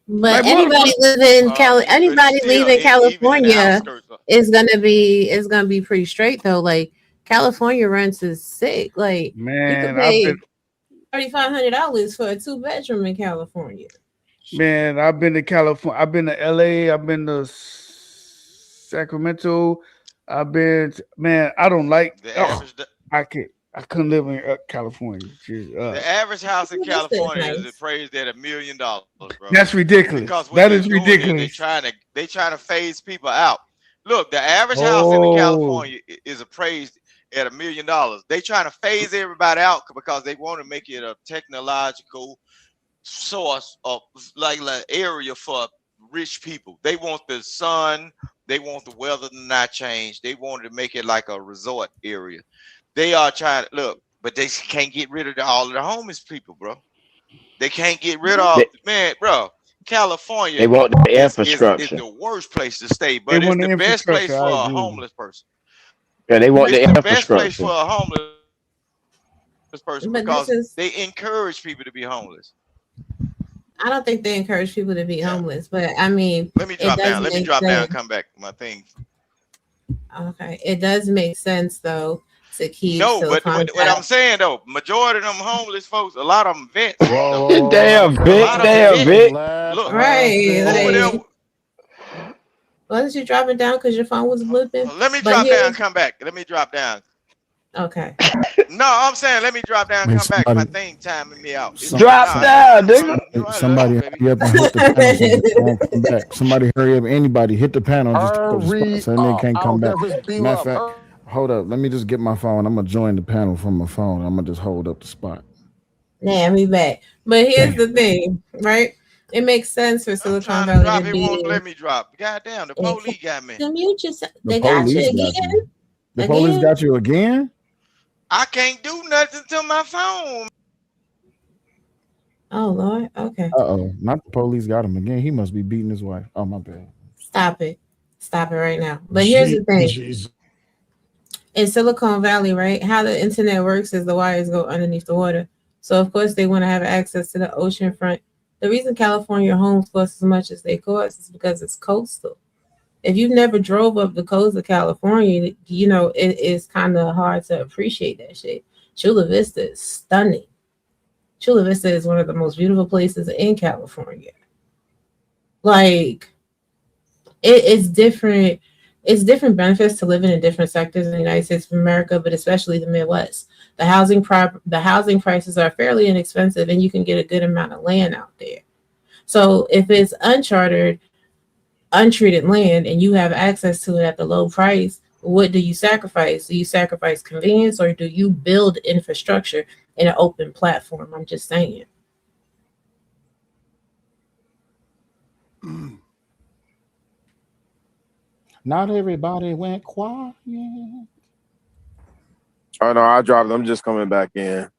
Like, anybody living anybody leaving California is gonna be pretty straight though. Like California rents is sick. Like Man, you can pay $3,500 for a 2-bedroom in California. Man, I've been to California. I've been to LA. I've been to Sacramento. I don't like. I couldn't live in California. The average house in California is appraised at $1 million, bro. That's ridiculous. Because That is ridiculous. They trying to phase people out. Look, the average house in California is appraised at $1 million. They trying to phase everybody out because they want to make it a technological source of like area for rich people. They want the sun. They want the weather to not change. They wanted to make it like a resort area. They are trying to look, but they can't get rid of all of the homeless people, bro. They can't get rid of bro. California. They want the infrastructure. Is the worst place to stay, but it's the best place for a homeless person. Yeah, they want the It's the best infrastructure. place for a homeless person But because they encourage people to be homeless. I don't think they encourage people to be homeless, but I mean, Let me drop down. Let me drop down and come back. My thing. Okay, it does make sense though to keep. No, but what I'm saying though, majority of them homeless folks, a lot of them vets. Damn, Vic. Look, right. over there. Why did you drop it down? Because your phone was blipping. Let me drop down and come back. Let me drop down. Okay. No, I'm saying let me drop down and come back. My thing timing me out. Drop down, nigga. Somebody hurry up and hit the panel. Come back. Somebody hurry up. Anybody hit the panel. Just so they can't come back. Matter of fact, hold up. Let me just get my phone. I'm gonna join the panel from my phone. I'm gonna just hold up the spot. Yeah, we back. But here's the thing, right? It makes sense for Silicon Valley to be. Won't let me drop. Goddamn, the police got me. The mute yourself. They got you again. The police got you again? I can't do nothing to my phone. Oh Lord. Okay. Not the police got him again. He must be beating his wife. Oh my bad. Stop it right now. But here's the thing. In Silicon Valley, right? How the internet works is the wires go underneath the water. So of course they want to have access to the ocean front. The reason California homes cost as much as they cost is because it's coastal. If you've never drove up the coast of California, you know, it's kind of hard to appreciate that shit. Chula Vista is stunning. Chula Vista is one of the most beautiful places in California. Like, it's different. It's different benefits to living in different sectors in the United States of America, but especially the Midwest. The housing prices are fairly inexpensive, and you can get a good amount of land out there. So if it's uncharted, untreated land, and you have access to it at the low price, what do you sacrifice? Do you sacrifice convenience, or do you build infrastructure in an open platform? I'm just saying. Not everybody went quiet. Oh no, I dropped it. I'm just coming back in.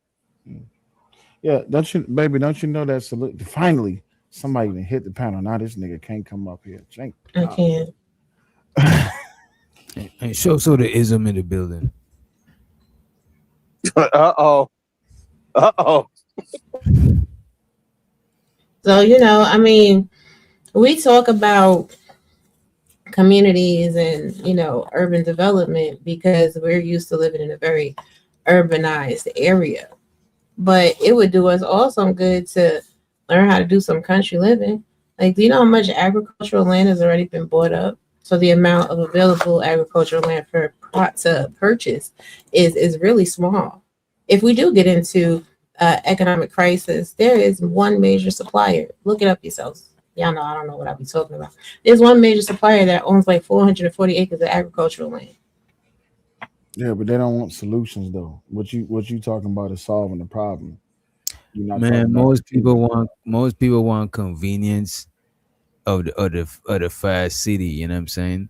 Yeah, don't you know that finally somebody even hit the panel. Now this nigga can't come up here. I can't. And show the ism in the building. Uh-oh. So, you know, I mean, we talk about communities and, you know, urban development because we're used to living in a very urbanized area. But it would do us all some good to learn how to do some country living. Like, do you know how much agricultural land has already been bought up? So the amount of available agricultural land to purchase is really small. If we do get into economic crisis, there is one major supplier. Look it up yourselves. Y'all know I don't know what I'll be talking about. There's one major supplier that owns like 440 acres of agricultural land. Yeah, but they don't want solutions though. What you talking about is solving the problem. You're not talking Man, about most people want convenience of the fast city, you know what I'm saying?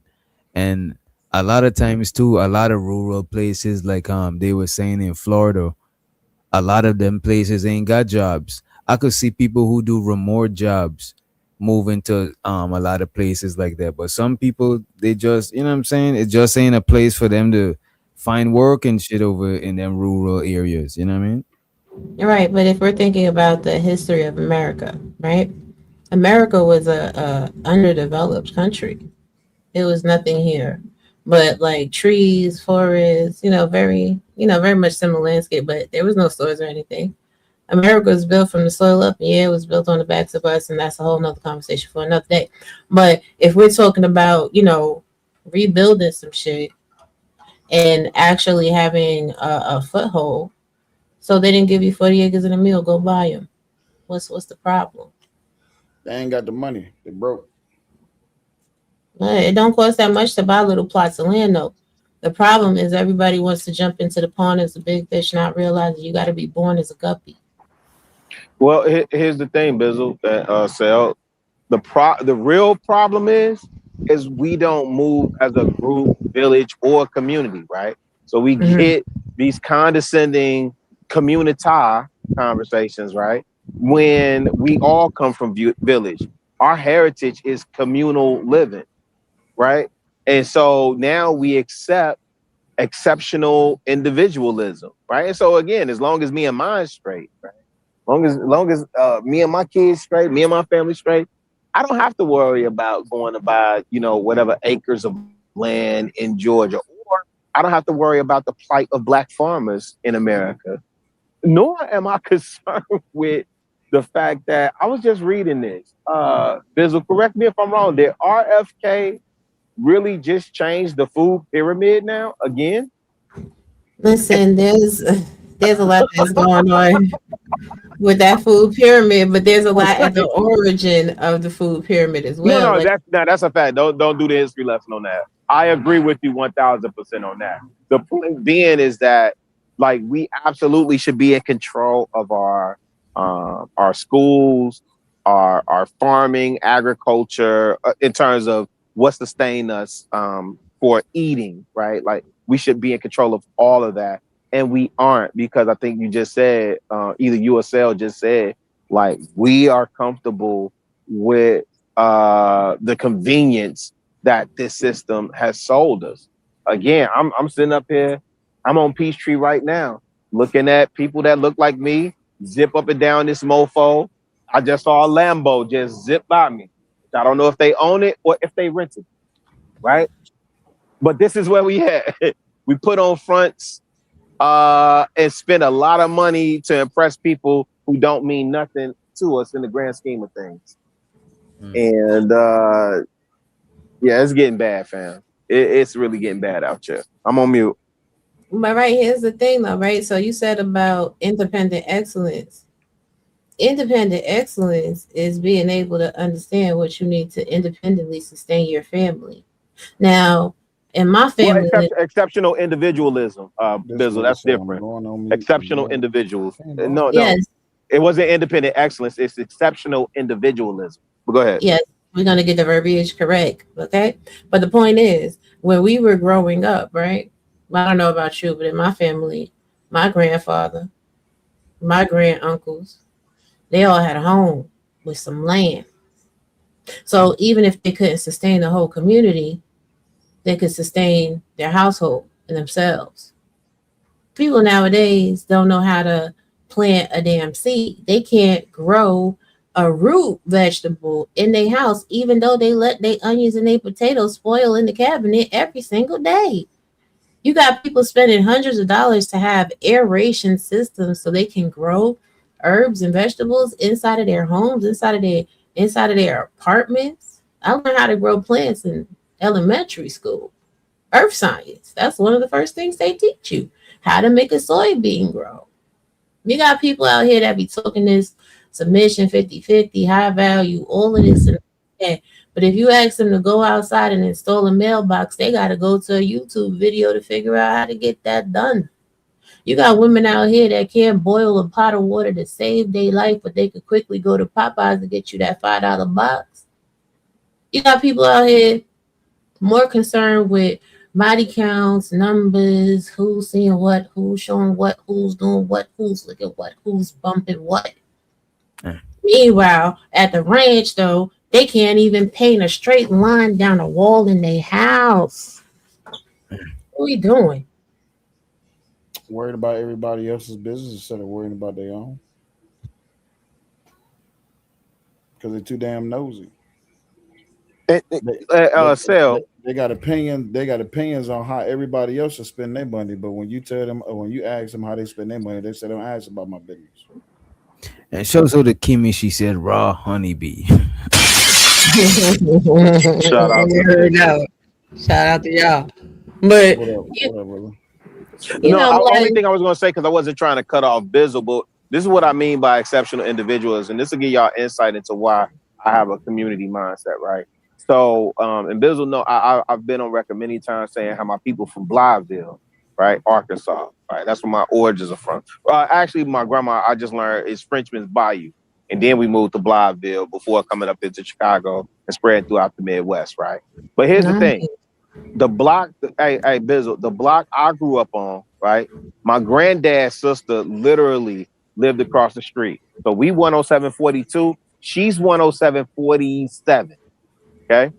And a lot of times too, a lot of rural places, like they were saying in Florida, a lot of them places ain't got jobs. I could see people who do remote jobs moving to a lot of places like that. But some people, they just, you know what I'm saying? It just ain't a place for them to find work and shit over in them rural areas. You know what I mean? Right, but if we're thinking about the history of America, right? America was a underdeveloped country. It was nothing here but like trees, forests, very much similar landscape, but there was no stores or anything. America was built from the soil up. Yeah, it was built on the backs of us, and that's a whole nother conversation for another day. But if we're talking about, rebuilding some shit and actually having a foothold, so they didn't give you 40 acres in a mill, go buy them. What's the problem? They ain't got the money. They broke. It don't cost that much to buy little plots of land, though. The problem is everybody wants to jump into the pond as a big fish, not realizing you got to be born as a guppy. Well, here's the thing, Bizzle, Sal. The real problem is we don't move as a group, village, or community, right? So we get these condescending community conversations, right? When we all come from village, our heritage is communal living, right? And so now we accept exceptional individualism, right? And so again, as long as me and mine straight, right? Long as me and my kids straight, me and my family straight, I don't have to worry about going to buy, whatever acres of land in Georgia, or I don't have to worry about the plight of Black farmers in America. Nor am I concerned with the fact that I was just reading this. Bizzle, correct me if I'm wrong. Did RFK really just change the food pyramid now again? Listen, there's a lot that's going on with that food pyramid, but there's a lot at the origin of the food pyramid as well. That's a fact. Don't do the history lesson on that. I agree with you 1,000% on that. The point being is that we absolutely should be in control of our schools, our farming, agriculture, in terms of what sustains us for eating, right? Like we should be in control of all of that. And we aren't, because I think you just said, either you or Sal just said, we are comfortable with the convenience that this system has sold us. Again, I'm sitting up here, I'm on Peachtree right now, looking at people that look like me, zip up and down this mofo. I just saw a Lambo just zip by me. I don't know if they own it or if they rent it. right? But this is where we at. We put on fronts and spend a lot of money to impress people who don't mean nothing to us in the grand scheme of things. And yeah, it's getting bad, fam. It's really getting bad out here. I'm on mute. But right, here's the thing though, right? So you said about independent excellence. Independent excellence is being able to understand what you need to independently sustain your family. Now, in my family, exceptional individualism, Bizzle, that's different. Exceptional individuals. No, yes, it wasn't independent excellence. It's exceptional individualism. But go ahead. yes, we're gonna get the verbiage correct, okay? But the point is, when we were growing up, right? I don't know about you, but in my family, my grandfather, my grand uncles, they all had a home with some land. So even if they couldn't sustain the whole community, they could sustain their household and themselves. People nowadays don't know how to plant a damn seed. They can't grow a root vegetable in their house, even though they let their onions and their potatoes spoil in the cabinet every single day. You got people spending hundreds of dollars to have aeration systems so they can grow herbs and vegetables inside of their homes, inside of their apartments. I learned how to grow plants in elementary school. Earth science. That's one of the first things they teach you. How to make a soybean grow. You got people out here that be talking this submission 50-50, high value, all of this and that. But if you ask them to go outside and install a mailbox, they got to go to a YouTube video to figure out how to get that done. You got women out here that can't boil a pot of water to save their life, but they could quickly go to Popeyes to get you that $5 box. You got people out here more concerned with body counts, numbers, who's seeing what, who's showing what, who's doing what, who's looking what, who's bumping what. Meanwhile, at the ranch, though, they can't even paint a straight line down a wall in their house. What are we doing? Worried about everybody else's business instead of worrying about their own. Because they're too damn nosy. They got opinion. They got opinions on how everybody else should spend their money. But when you tell them, or when you ask them how they spend their money, they say, "Don't ask about my business." And shows her to Kimmy. She said, "Raw honeybee." Shout out to y'all. Shout out to y'all. But what up, brother? The only thing I was going to say, because I wasn't trying to cut off Bizzle, but this is what I mean by exceptional individuals, and this will give y'all insight into why I have a community mindset, right? So, and Bizzle, know I've been on record many times saying how my people from Blytheville, right, Arkansas, right, that's where my origins are from. Actually, my grandma, I just learned, is Frenchman's Bayou, and then we moved to Blytheville before coming up into Chicago and spread throughout the Midwest, right? But here's the thing. The block, hey Bizzle, the block I grew up on, right? My granddad's sister literally lived across the street. So we 10742, she's 10747. Okay.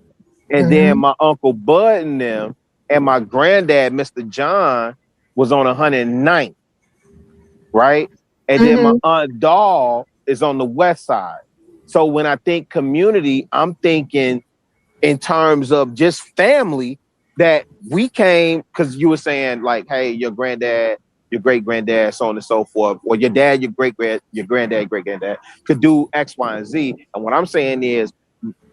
And then my Uncle Bud and them and my granddad, Mr. John, was on 109th. Right? And then my Aunt Doll is on the west side. So when I think community, I'm thinking in terms of just family, that we came, because you were saying like, hey, your granddad, your great granddad, so on and so forth, or your dad, your granddad, great granddad could do X, Y, and Z. And what I'm saying is,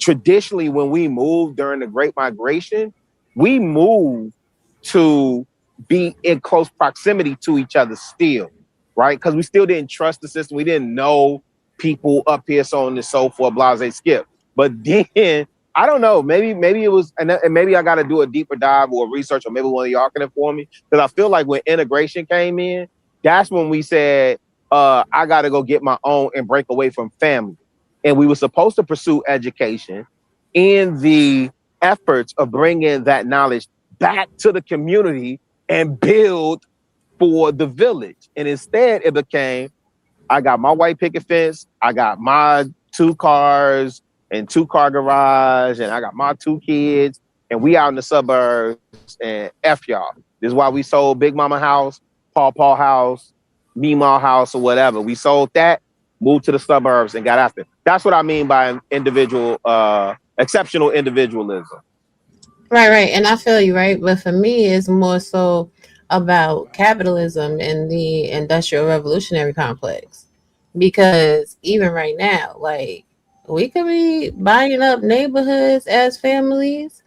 traditionally, when we moved during the Great Migration, we moved to be in close proximity to each other still, right? Because we still didn't trust the system. We didn't know people up here, so on and so forth, blase skip. But then, I don't know, maybe it was, and maybe I got to do a deeper dive or research, or maybe one of y'all can inform me, because I feel like when integration came in, that's when we said, I got to go get my own and break away from family. And we were supposed to pursue education in the efforts of bringing that knowledge back to the community and build for the village. And instead it became, I got my white picket fence, I got my 2 cars and 2-car garage, and I got my 2 kids, and we out in the suburbs, and F y'all. This is why we sold Big Mama house, Paw house, Meemaw house, or whatever. We sold that, moved to the suburbs, and got after it. That's what I mean by exceptional individualism. Right. And I feel you, right? But for me, it's more so about capitalism and the industrial revolutionary complex. Because even right now, like we could be buying up neighborhoods as families,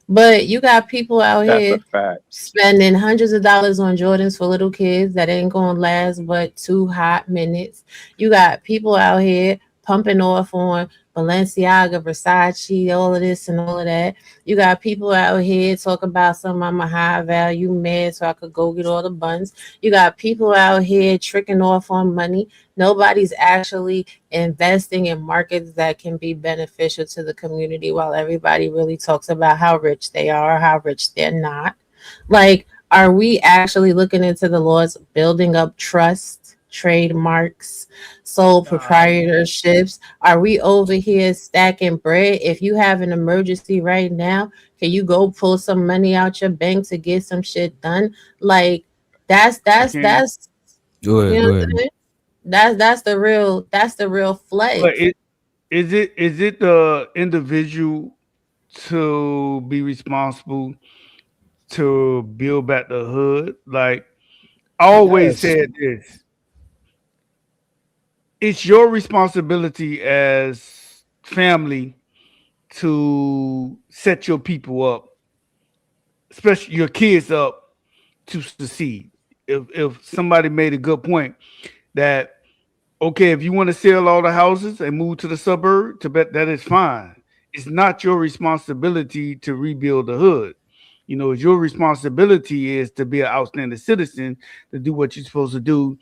but you got people out That's a here fact. spending hundreds of dollars on Jordans for little kids that ain't gonna last but 2 hot minutes. You got people out here pumping off on Balenciaga, Versace, all of this and all of that. You got people out here talk about some I'm a high value man, so I could go get all the buns. You got people out here tricking off on money. Nobody's actually investing in markets that can be beneficial to the community while everybody really talks about how rich they are, how rich they're not. Like, are we actually looking into the laws, building up trust, trademarks, sole proprietorships? Are we over here stacking bread? If you have an emergency right now, can you go pull some money out your bank to get some shit done? Like, that's Go you ahead, know go what ahead. I'm saying? That's the real But flex. is it the individual to be responsible to build back the hood? Like I always Yes. said this. It's your responsibility as family to set your people up, especially your kids up to succeed. If somebody made a good point that okay, if you want to sell all the houses and move to the suburb, to bet that is fine. It's not your responsibility to rebuild the hood. You know, it's your responsibility is to be an outstanding citizen to do what you're supposed to do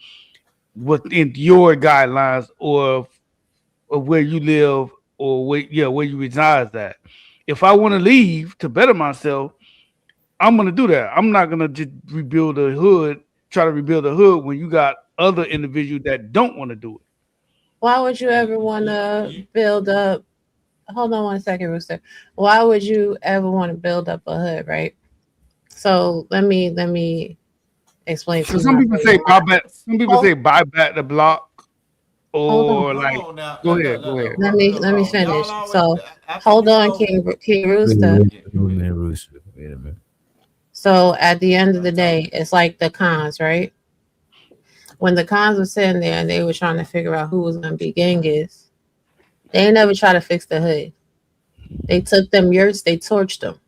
within your guidelines or of where you live or where you reside at. If I want to leave to better myself, I'm gonna do that. I'm not gonna just rebuild the hood, try to rebuild the hood when you got other individuals that don't want to do it. Why would you ever want to build up? Hold on 1 second, Rooster. Why would you ever want to build up a hood, right? So let me explain to So you some my people say buy back. Some people say buy back the block, Hold on. or like go ahead, go ahead. Let me finish. So hold on, King Rooster. Wait a minute, Rooster. Wait a minute. So at the end of the day, it's like the cons, right? When the cons were sitting there and they were trying to figure out who was gonna be Genghis, they ain't never try to fix the hood. They took them yurts, they torched them.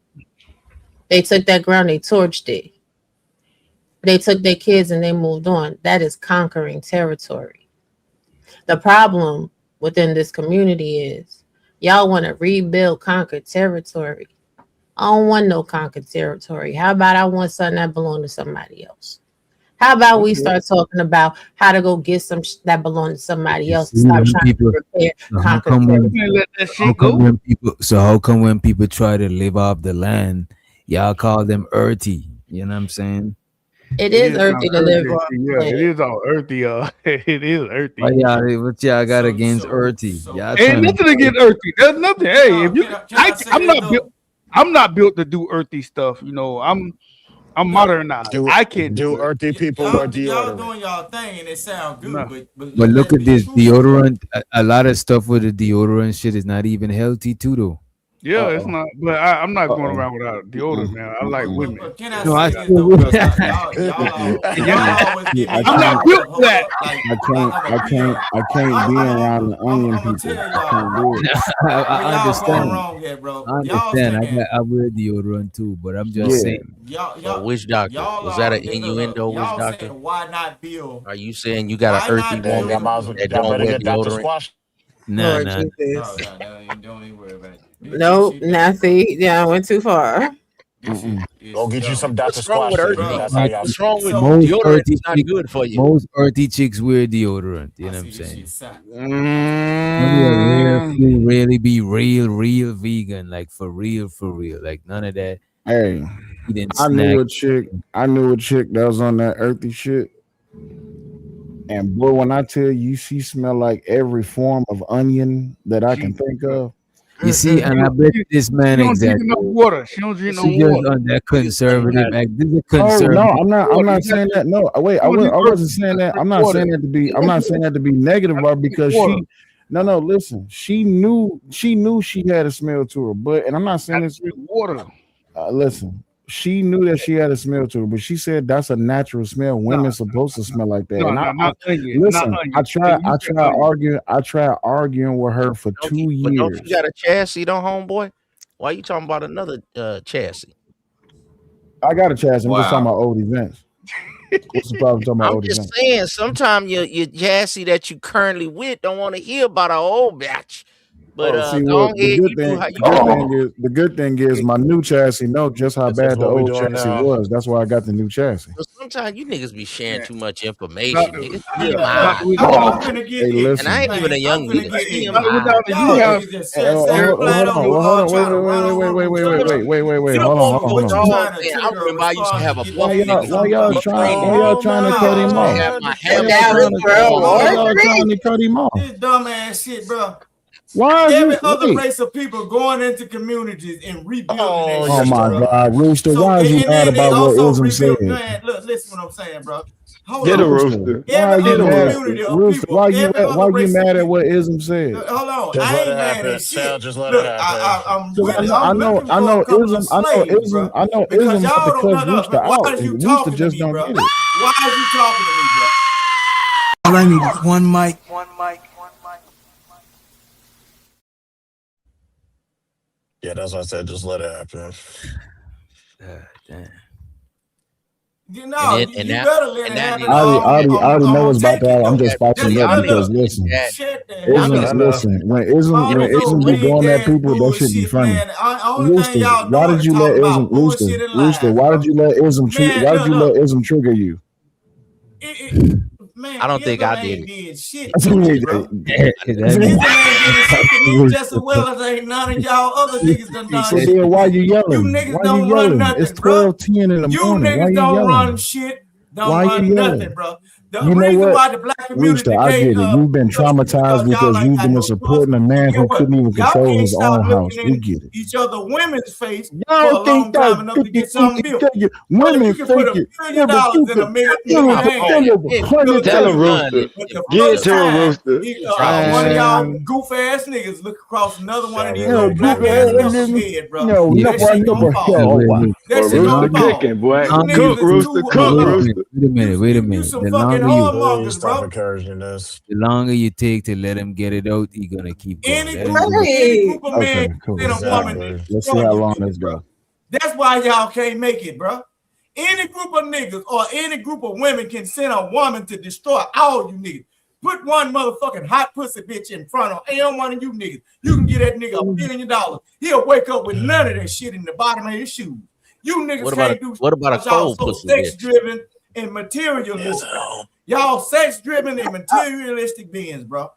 They took that ground, they torched it. They took their kids and they moved on. That is conquering territory. The problem within this community is y'all want to rebuild conquered territory. I don't want no conquered territory. How about I want something that belongs to somebody else? How about we start talking about how to go get some that belong to somebody else and stop trying to repair So conquered territory? how come when people try to live off the land, y'all call them earthy? You know what I'm saying? It is earthy to live on. Yeah, it is all earthy. It is earthy. What y'all got against earthy? Y'all Ain't trying nothing to against earthy. There's nothing. Hey, if you, I'm not built to do earthy stuff. You know, I'm modernized. I can't do it. earthy people Y'all, wear y'all deodorant. doing y'all thing and it sound good, No. but But look let's at be this truthful. deodorant. A lot of stuff with the deodorant shit is not even healthy too, though. Yeah, it's not. But I'm not going around without deodorant, man. I like women. Can I No, I say this still though? would. Because y'all always give me. I'm not built for that. I can't be around the onion people. I can't do it. I Y'all going understand. wrong here, bro. I Y'all understand. saying I wear deodorant too, but I'm just Yeah. saying. y'all Witch doctor. y'all Was that are an innuendo, witch y'all doctor? saying why not build? Are you saying you got Why an earthy not Dang, woman build? that y'all don't better wear get Dr. deodorant? Squash. Nah, Lord nah. Jesus. No, don't even worry about it. Nope, now see, yeah, I went too far. Go get you some Dr. What's wrong Squash with treatment. earthy? That's how y'all. What's wrong with Most deodorant? earthy Is not chicks, good for you. most earthy chicks wear deodorant. You know what I'm saying? Really be real vegan, like for real, like none of that. Hey, Eating I knew snack. a chick that was on that earthy shit. And boy, when I tell you, she smelled like every form of onion that I can think of. You see, and I bet this man She don't drink enough exaggerated. water. She don't drink no She just water. on that conservative act. This is a Oh no, conservative. I'm not saying that. No, wait, I wasn't saying that. I'm not saying that to be. I'm not saying that to be negative, about because she. No, listen. She knew she had a smell to her, but and I'm not saying this. Water. Listen, she knew that she had a smell to her, but she said that's a natural smell. Women supposed to smell like that. And listen, I tried arguing with her for 2 But years. don't you got a chassis, though, homeboy? Why you talking about another chassis? I got a chassis. I'm just talking about old events. What's the problem talking about I'm old just events? saying, sometimes your chassis that you currently with don't want to hear about our old batch. But See, go what ahead, you do how you the good thing is my new chassis know just how bad the old chassis was. That's why I got the new chassis. But sometimes you niggas be sharing too much information, niggas. Hey, listen. And I ain't even a young nigga. Wait. Hold on. I used to have a Why y'all trying to cut him off? This dumbass shit, bro. Why is every this- other wait. race of people going into communities and rebuilding Oh that shit, my bro. God, Rooster, So, why is you and mad then they about what also Ism said? rebuild. Man, look, listen what I'm saying, bro. Hold Get on. a Rooster. Why are Every you other mad? community of Rooster, people, why you every other race of mad at what Ism said? Hold on, Just I let ain't it mad happen. at Sal, shit. just let Look, it happen. I'm Cause looking I know for a couple Ism, of slaves, bro. I know Because Ism about to y'all don't cuss know. Rooster Why out, is you and Rooster talking to just me, don't bro? get it. Why is you talking to me, bro? All I need is one mic. Yeah, that's what I said. Just let it happen. You know, you better let it happen. I already know what's about to happen. I'm just spiking Just it up look, because listen, shut the hell up. listen. When Ism All this old be going at weak-ass people, that should be bullshit, funny. man. Only thing Rooster, y'all why doing did is you let talking Ism about bullshit and Rooster? lies, Why bro. did you let Ism Man, why did you look. let Ism trigger you? Man, I don't think Ism I ain't did. did shit to me, bro. Ism ain't did shit to me just as well as ain't none of y'all other niggas done So shit. then why you You yelling? niggas Why don't you run yelling? nothing, It's bro. 12:10 in the You morning. Why niggas you don't run yelling? shit. Why Don't you run yelling? nothing, bro. The You know reason what? why the black community Rooster, I can't get it. You've been push is traumatized because y'all because ain't you've got been no supporting a trust. man Get who what? couldn't even Y'all control can't his stop own house. looking We in get it. each other women's face for Y'all a long time enough to get something built. Brother, women you can put think $1 it. billion in a millionaire's hand. He'll Tell tell him, you that. Rooster. But the Get first to him, time Rooster. one of y'all goof ass niggas look across another one of these Hell, old black ass knuckles head, bro. no, That shit gonna fall. That Boy, shit gonna Rooster fall. cooking, boy. You niggas Cook, is Rooster. too Cook, Rooster. Wait a minute. you some The fucking longer you whoremongers, bro. Encouraging this. the longer you take to let him get it out, he gonna keep going. Any Let him do it. group of men Okay, cool. and a woman Let's see how long this goes. That's why y'all can't make it, bro. Any group of niggas or any group of women can send a woman to destroy all you niggas. Put one motherfucking hot pussy bitch in front of any one of you niggas. You can get that nigga $1 billion. He'll wake up with none of that shit in the bottom of his shoes. You niggas can't do what about a because y'all cold so pussy sex bitch? driven and materialistic. Y'all sex driven and materialistic beings, bro.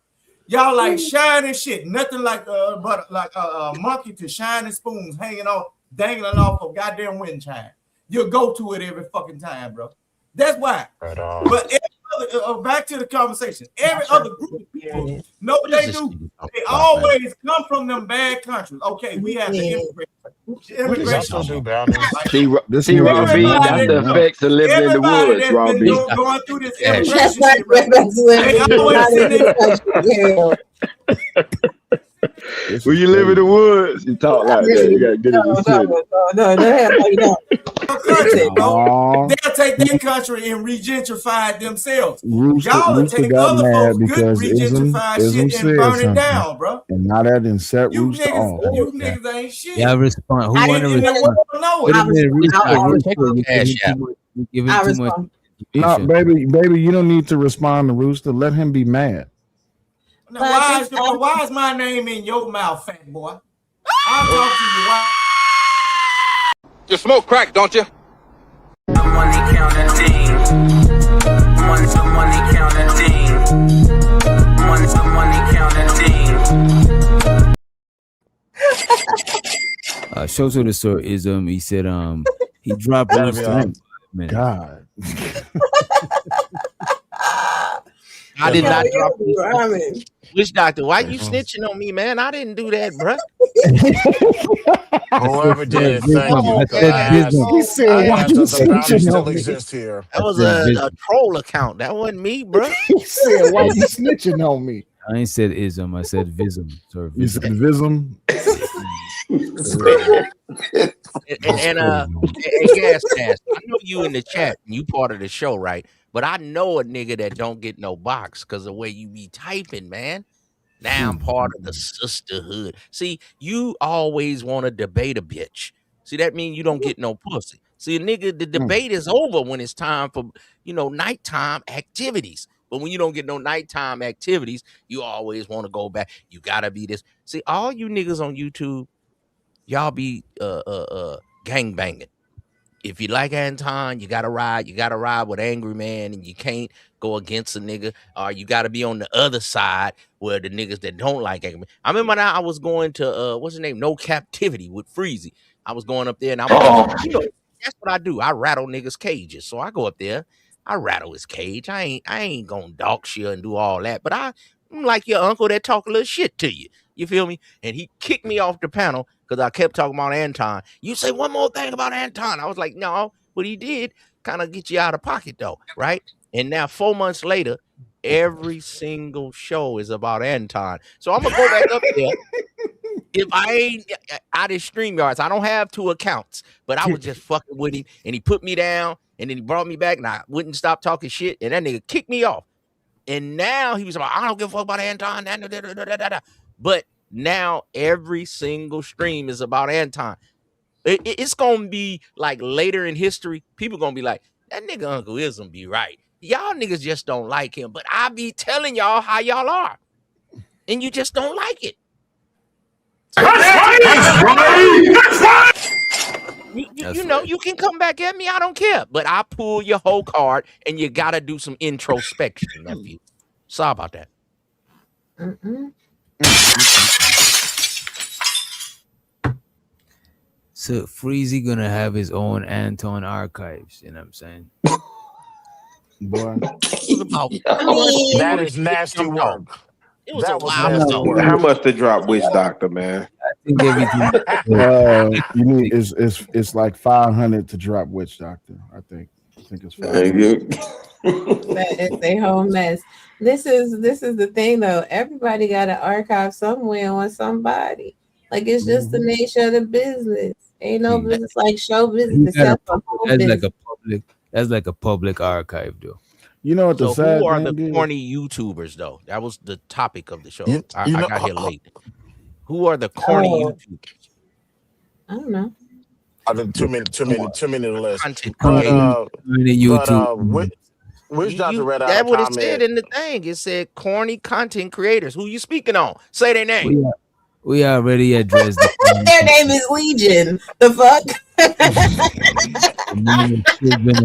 Y'all like shiny shit, nothing like but like a monkey to shiny spoons hanging off, dangling off a goddamn wind chime. You'll go to it every fucking time, bro. That's why. Right on. But every other, back to the conversation. Every other group of people know what they do. They always come from them bad countries. Okay, we have the immigration. See, Rob B, that's the effects of living in the Everybody woods, that's Rob been B. going through this immigration shit, right? They always send their When you live in the woods, you talk like that. You gotta get in the city. country, bro. They'll take their country and regentrify it themselves. Rooster Y'all will take got other mad folks' good because regentrified Ism shit and said burn it something, down, bro. and now that didn't set You Rooster off. niggas ain't shit. Yeah, respond. Who I want to didn't in the respond? world know Wait a it. minute, Rooster. You Cash App. give him too much. No, baby, you don't need to respond to Rooster. Let him be mad. Now, why is my name in your mouth, fat boy? I'll talk to you. Why? You smoke crack, don't you? Money counting thing. Money counting thing. Money counting thing. Show to the story is he said he dropped That'll be Rooster. all. God. I did not drop this. Which doctor? Why you snitching on me, man? I didn't do that, bro. Whoever did, thank you. He said, "Why you The bounty snitching still on me?" exists here. That was a troll account. That wasn't me, bro. He said, "Why you snitching on me?" I ain't said ism. I said vism. Sorry, You said vism. and Gas Mask, I know you in the chat and you part of the show, right? But I know a nigga that don't get no box because the way you be typing, man. Now I'm part of the sisterhood. See, you always want to debate a bitch. See, that means you don't get no pussy. See, nigga, the debate is over when it's time for, nighttime activities. But when you don't get no nighttime activities, you always want to go back. You gotta be this. See, all you niggas on YouTube, y'all be gang banging. If you like Anton, you gotta ride. You gotta ride with Angry Man, and you can't go against a nigga. Or you gotta be on the other side where the niggas that don't like Angry Man. I remember now I was going to what's his name? No Captivity with Freezy. I was going up there, and I was, that's what I do. I rattle niggas' cages. So I go up there, I rattle his cage. I ain't gonna dog shit and do all that, but I'm like your uncle that talk a little shit to you. You feel me? And he kicked me off the panel because I kept talking about Anton. You say one more thing about Anton. I was like, no, but he did kind of get you out of pocket though, right? And now 4 months later, every single show is about Anton. So I'm gonna go back up there. If I ain't out of StreamYards, I don't have 2 accounts, but I was just fucking with him, and he put me down, and then he brought me back, and I wouldn't stop talking shit, and that nigga kicked me off. And now he was like, I don't give a fuck about Anton. But now every single stream is about Anton. It's gonna be like later in history, people gonna be like, that nigga Uncle Ism be right. Y'all niggas just don't like him, but I be telling y'all how y'all are, and you just don't like it. You can come back at me. I don't care, but I pull your whole card, and you gotta do some introspection, nephew. Sorry about that. So Freezy gonna have his own Anton archives. You know what I'm saying? Boy, that is nasty work. It was a while. How much to drop Witch Doctor, man? I think everything. you need it's like 500 to drop Witch Doctor. I think it's 500. It's a whole mess. This is the thing though. Everybody got an archive somewhere on somebody. Like it's just the nature of the business. Ain't no business like show business. That's like a public archive though. You know what the sad who are thing the is? corny YouTubers though? That was the topic of the show. You I know- got here late. Who are the corny YouTubers? I don't know. Too many to list. Content But, YouTube. Witch Doctor read out That a what it comment. said in the thing. It said corny content creators. Who you speaking on? Say their name. We already addressed Their name is Legion. The fuck?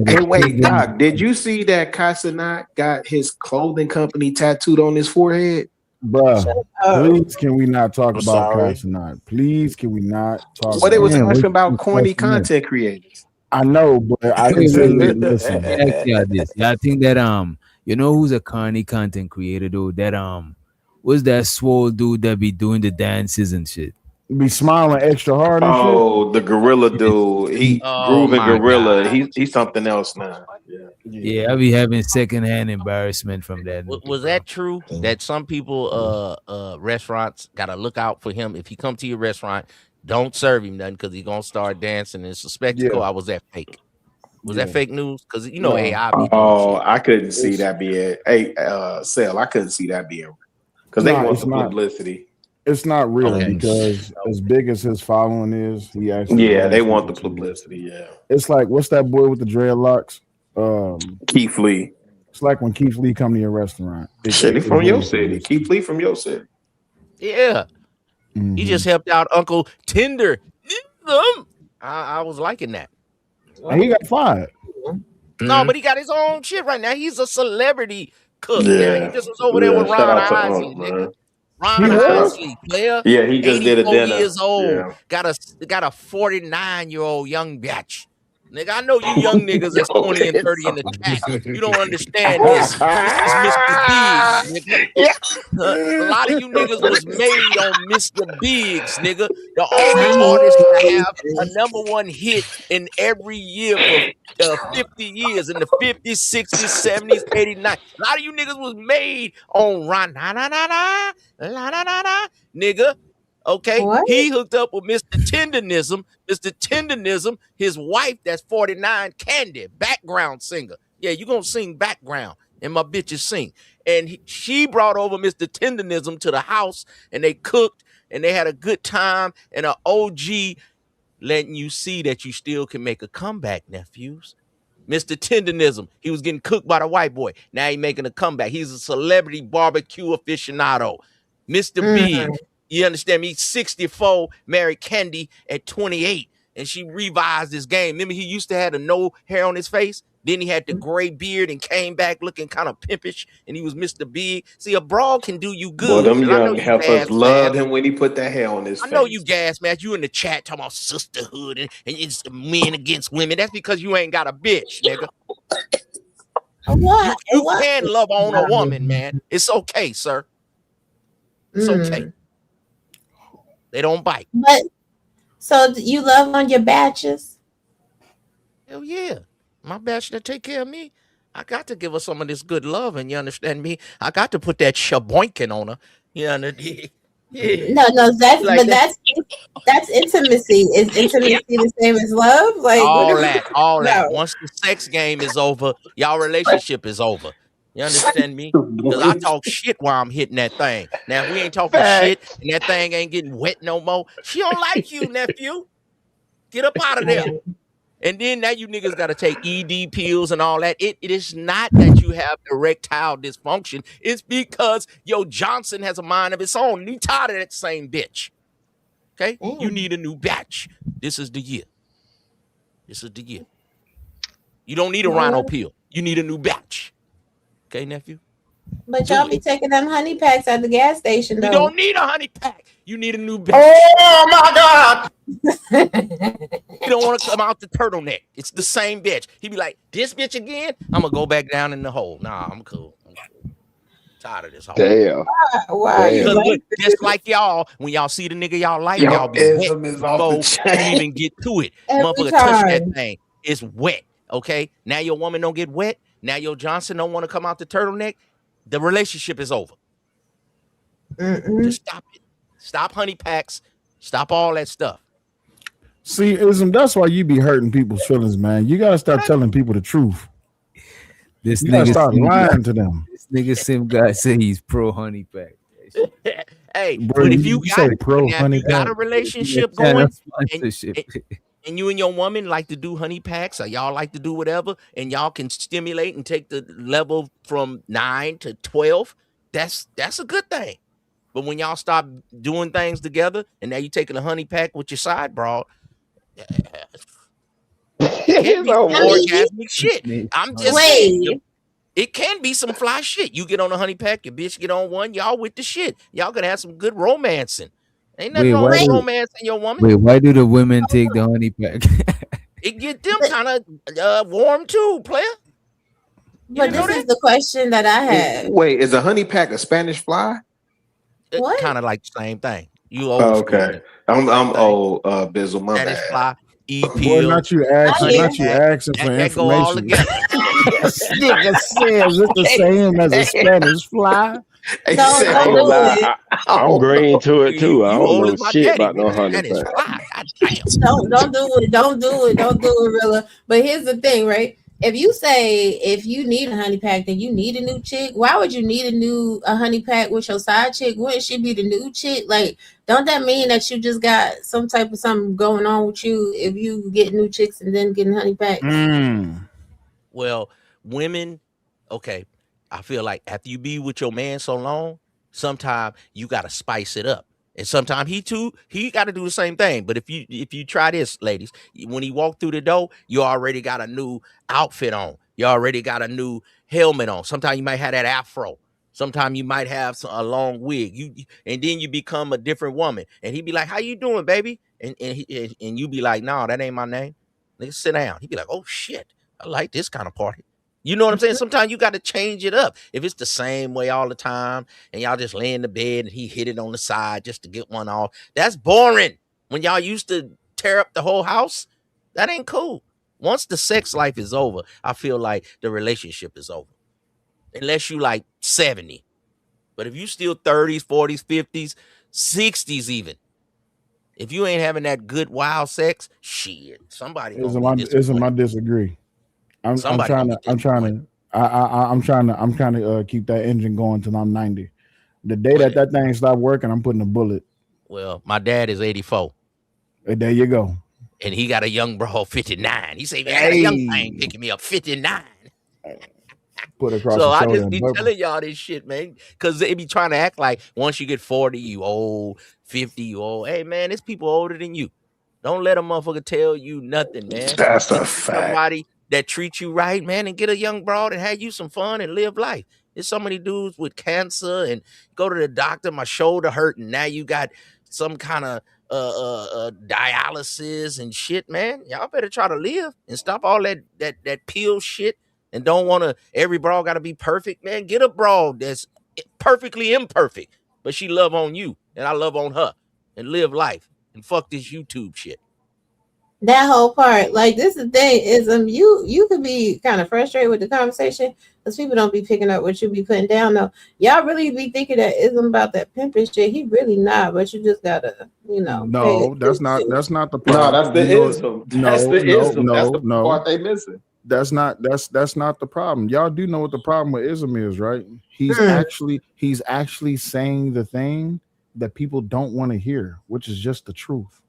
Hey, wait, Doc, did you see that Casanat got his clothing company tattooed on his forehead? Bruh, please can we not talk about Casanat? Please can we not talk Well, they was Man, asking what- about what corny question is? content creators. I know, but I can say listen. Yeah, I think that you know who's a corny content creator though? That was that swole dude that be doing the dances and shit. Be smiling extra hard and Oh, the gorilla dude. He grooving my gorilla. God. He's something else now. Yeah, I be having secondhand embarrassment from that. Was that true that some people restaurants gotta look out for him? If he come to your restaurant, don't serve him nothing because he's gonna start dancing. It's a spectacle. Yeah. Or was that fake? Was Yeah. that fake news? Because No. AI be Oh, I couldn't see that being. Hey, Sel, I couldn't see that being because they Nah, want it's the not. publicity. It's not real Okay. because as big as his following is, he actually Yeah, they has want the something to it. publicity. Yeah, It's like what's that boy with the dreadlocks? Keith Lee. It's like when Keith Lee come to your restaurant. Shit, he from your city. Keith Lee from your city. Yeah. He just helped out Uncle Tinder. I was liking that. And he got fired. No, but he got his own shit right now. He's a celebrity cook now. Yeah. He just was over there Yeah, with shout Ron out to Isley, Unc, nigga. man. Ron He was? Isley, player. Yeah, he just did a 84 dinner. years old. Yeah. Got a 49-year-old young bitch. Nigga, I know you young niggas that's 20 and 30 in the chat. You don't understand this. This is Mr. Biggs, nigga. A lot of you niggas was made on Mr. Biggs, nigga. The only artist to have a #1 hit in every year for 50 years, in the 50s, 60s, 70s, 80s, 90s. A lot of you niggas was made on Ron, na na na na, la na na na, nigga. Okay, What? he hooked up with Mr. Tenderism. Mr. Tenderism, his wife, that's 49, Candy, background singer. Yeah, you gonna sing background, and my bitches sing. And she brought over Mr. Tenderism to the house, and they cooked, and they had a good time, and an OG letting you see that you still can make a comeback, nephews. Mr. Tenderism, he was getting cooked by the white boy. Now he making a comeback. He's a celebrity barbecue aficionado. Mr. Big, you understand me? He's 64, married Candy at 28, and she revised his game. Remember, he used to have the no hair on his face. Then he had the gray beard and came back looking kind of pimpish, and he was Mr. Big. See, a broad can do you Boy, good. them And I know young you heifers gas, loved man. him when he put that hair on his I face. know you gas, man. You in the chat talking about sisterhood and it's men against women. That's because you ain't got a bitch, nigga. What? You can love on a woman, man. It's okay, sir. It's okay. They don't bite. But so you love on your batches? Hell yeah. My batch that take care of me. I got to give her some of this good love, and you understand me? I got to put that shaboinking on her. You understand? Yeah. No, that's Like but that's intimacy. Is intimacy the same as love? Like all that. No. Once the sex game is over, y'all relationship is over. You understand me? Because I talk shit while I'm hitting that thing. Now, if we ain't talking shit and that thing ain't getting wet no more, she don't like you, nephew. Get up out of there. And then now you niggas got to take ED pills and all that. It is not that you have erectile dysfunction. It's because yo Johnson has a mind of its own. And you tired of that same bitch. Okay? You need a new batch. This is the year. This is the year. You don't need a rhino pill. You need a new batch. Okay, nephew? But y'all be taking them honey packs at the gas station, though. You don't need a honey pack. You need a new batch. Oh my God! You don't want to come out the turtleneck. It's the same bitch. He be like, this bitch again? I'm going to go back down in the hole. Nah, I'm cool. Tired of this hole. Damn. Why? Because look, just like y'all, when y'all see the nigga y'all like, y'all be wet before you even get to it. Motherfucker touch that thing. It's wet. Okay? Now your woman don't get wet. Now your Johnson don't want to come out the turtleneck. The relationship is over. Just stop it. Stop honey packs. Stop all that stuff. See, that's why you be hurting people's feelings, man. You gotta start telling people the truth. This You gotta nigga start Sim lying guy- to them. This nigga Sim guy say he's pro honey pack. Hey, Bro, but if you you say got, pro now, if honey you got a pack. relationship Yeah, going, that's sponsorship. and you and your woman like to do honey packs, or y'all like to do whatever, and y'all can stimulate and take the level from 9 to 12, that's a good thing. But when y'all start doing things together, and now you taking a honey pack with your side broad, it can't be some orgasmic shit. I'm just saying. It can be some fly shit. You get on a honey pack, your bitch get on one, y'all with the shit. Y'all gonna have some good romancing. Ain't nothing wrong with romancing your woman. Wait, why do the women take the honey pack? It get them kind of warm too, player. But this is the question that I had. Wait, is a honey pack a Spanish fly? What? Kind of like the same thing. You old Oh, school. okay. I'm old, Bizzle. My Spanish bad. fly, Boy, not you asking for that go all information. together. This nigga says it's the same as a Spanish fly. I ain't gonna lie. I'm green to it too. I don't know shit about no honey Spanish pack. fly. God damn. Don't do it, Rilla. But here's the thing, right? If you need a honey pack, then you need a new chick. Why would you need a honey pack with your side chick? Wouldn't she be the new chick? Like, don't that mean that you just got some type of something going on with you if you get new chicks and then getting honey packs? Well, women, okay. I feel like after you be with your man so long, sometimes you gotta spice it up. And sometimes he got to do the same thing. But if you try this, ladies, when he walked through the door, you already got a new outfit on. You already got a new helmet on. Sometimes you might have that afro. Sometimes you might have a long wig. And then you become a different woman. And he be like, "How you doing, baby?" And you be like, "No, that ain't my name. Nigga, sit down." He be like, "Oh shit, I like this kind of party." You know what I'm saying? Sometimes you got to change it up. If it's the same way all the time and y'all just lay in the bed and he hit it on the side just to get one off, that's boring. When y'all used to tear up the whole house, that ain't cool. Once the sex life is over, I feel like the relationship is over. Unless you like 70. But if you still 30s, 40s, 50s, 60s even, If you ain't having that good wild sex, shit, somebody gonna Isn't be my disappointed. disagree. I'm Somebody trying gonna to be disappointed. I'm trying to keep that engine going till I'm 90. The day Well, that thing stop working, I'm putting a bullet. well, my dad is 84. There you go. And he got a young bro 59. He said, man, I got a young thing Hey, picking me up 59. put it across So the I shoulder just and be telling y'all this shit, man, because they be trying to act like once you get 40, you old, 50, you old. Hey, man, there's people older than you. Don't let a motherfucker tell you nothing, man. That's a Look for fact. somebody that treats you right, man, and get a young broad and have you some fun and live life. There's so many dudes with cancer and go to the doctor, my shoulder hurting. Now you got some kind of dialysis and shit, man. Y'all better try to live and stop all that pill shit. And don't want to, every broad got to be perfect, man. Get a broad that's perfectly imperfect, but she love on you and I love on her and live life and fuck this YouTube shit. That whole part, like, this is the thing is you could be kind of frustrated with the conversation because people don't be picking up what you be putting down though. Y'all really be thinking that ism about that pimping shit. He really not, but you just gotta, pay No, that's not attention. the No, problem. that's the ism. That's the ism. That's the part they missing. That's not the problem. Y'all do know what the problem with ism is, right? He's actually saying the thing that people don't want to hear, which is just the truth.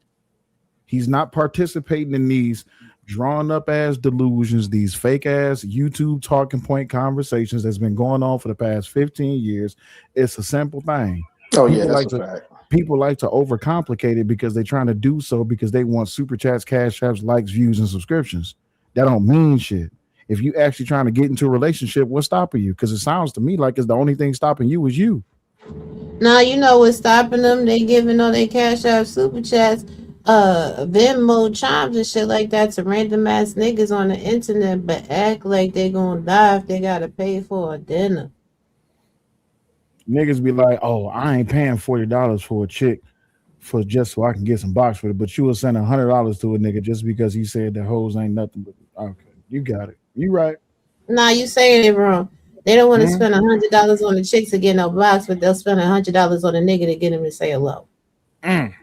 He's not participating in these drawn up ass delusions, these fake ass YouTube talking point conversations that's been going on for the past 15 years. It's a simple thing. Oh yeah, that's a fact. People like to overcomplicate it because they're trying to do so because they want super chats, cash apps, likes, views, and subscriptions. That don't mean shit. If you actually trying to get into a relationship, what's stopping you? Because it sounds to me like it's the only thing stopping you is you. Now you know what's stopping them. They giving all their cash out super chats, Venmo chimes and shit like that to random ass niggas on the internet, but act like they gonna die if they gotta pay for a dinner. Niggas be like, oh, I ain't paying $40 for a chick for just so I can get some box for it, but you will send $100 to a nigga just because he said that hoes ain't nothing but okay. You got it. You right. Nah, you saying it wrong. They don't want to spend $100 on the chick to get no box, but they'll spend $100 on a nigga to get him to say hello. Damn.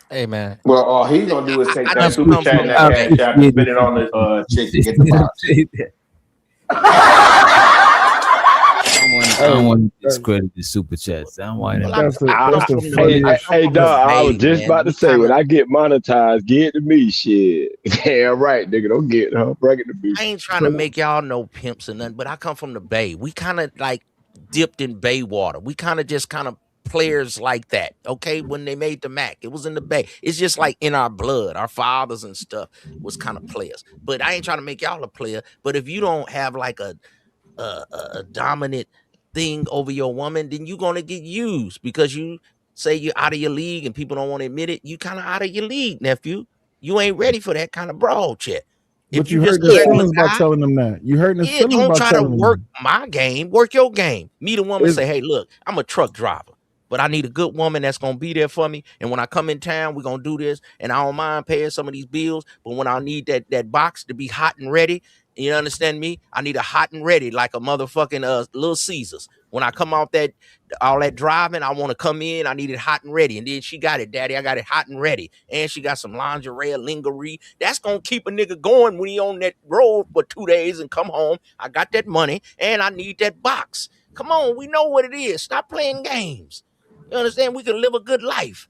Hey man. Well, all he's gonna do is take I that super chat and that cash app and spend it on the chick to get the box. I don't want to discredit the super chats. I don't want Hey, dog, I was just about to say, when I get monetized, get it to me, shit. Yeah, right, nigga, don't get it, huh? Bring it to me. I ain't trying to make y'all no pimps or nothing, but I come from the Bay. We kind of like dipped in Bay water. We kind of players like that. Okay, when they made the Mac, it was in the Bay. It's just like in our blood. Our fathers and stuff was kind of players. But I ain't trying to make y'all a player. But if you don't have like a dominant thing over your woman, then you're gonna get used because you say you're out of your league and people don't want to admit it. You kind of out of your league, nephew. You ain't ready for that kind of broad shit. But you hurting his feelings by telling them that. You hurting his feelings don't by try to telling work them. my game. Work your game. Meet a woman, say, hey, look, I'm a truck driver, but I need a good woman that's gonna be there for me. And when I come in town, we're gonna do this. And I don't mind paying some of these bills, but when I need that box to be hot and ready, you understand me? I need a hot and ready like a motherfucking Little Caesars. When I come off all that driving, I want to come in. I need it hot and ready. And then she got it, daddy. I got it hot and ready. And she got some lingerie, lingerie. That's going to keep a nigga going when he on that road for 2 days and come home. I got that money and I need that box. Come on, we know what it is. Stop playing games. You understand? We can live a good life.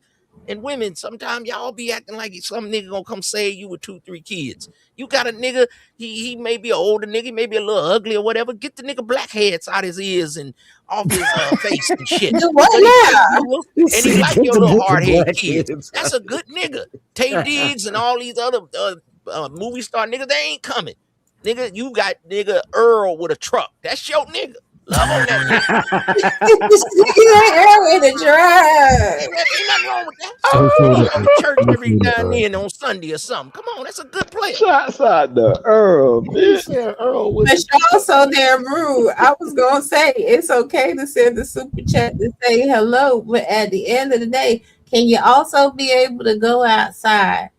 And women, sometimes y'all be acting like some nigga gonna come save you with 2-3 kids. You got a nigga, he may be an older nigga, maybe a little ugly or whatever. Get the nigga blackheads out his ears and off his face and shit. Do what now? And he like your little hard head kids. That's a good nigga. Tay Diggs and all these other movie star niggas, they ain't coming. Nigga, you got nigga Earl with a truck. That's your nigga. Love on that Earl with a truck. Ain't nothing wrong with that. Go to church every now and then on Sunday or something. Come on, that's a good player. Shots out the Earl, bitch. Earl But you're so damn rude. I was gonna say it's okay to send the super chat to say hello, but at the end of the day, can you also be able to go outside?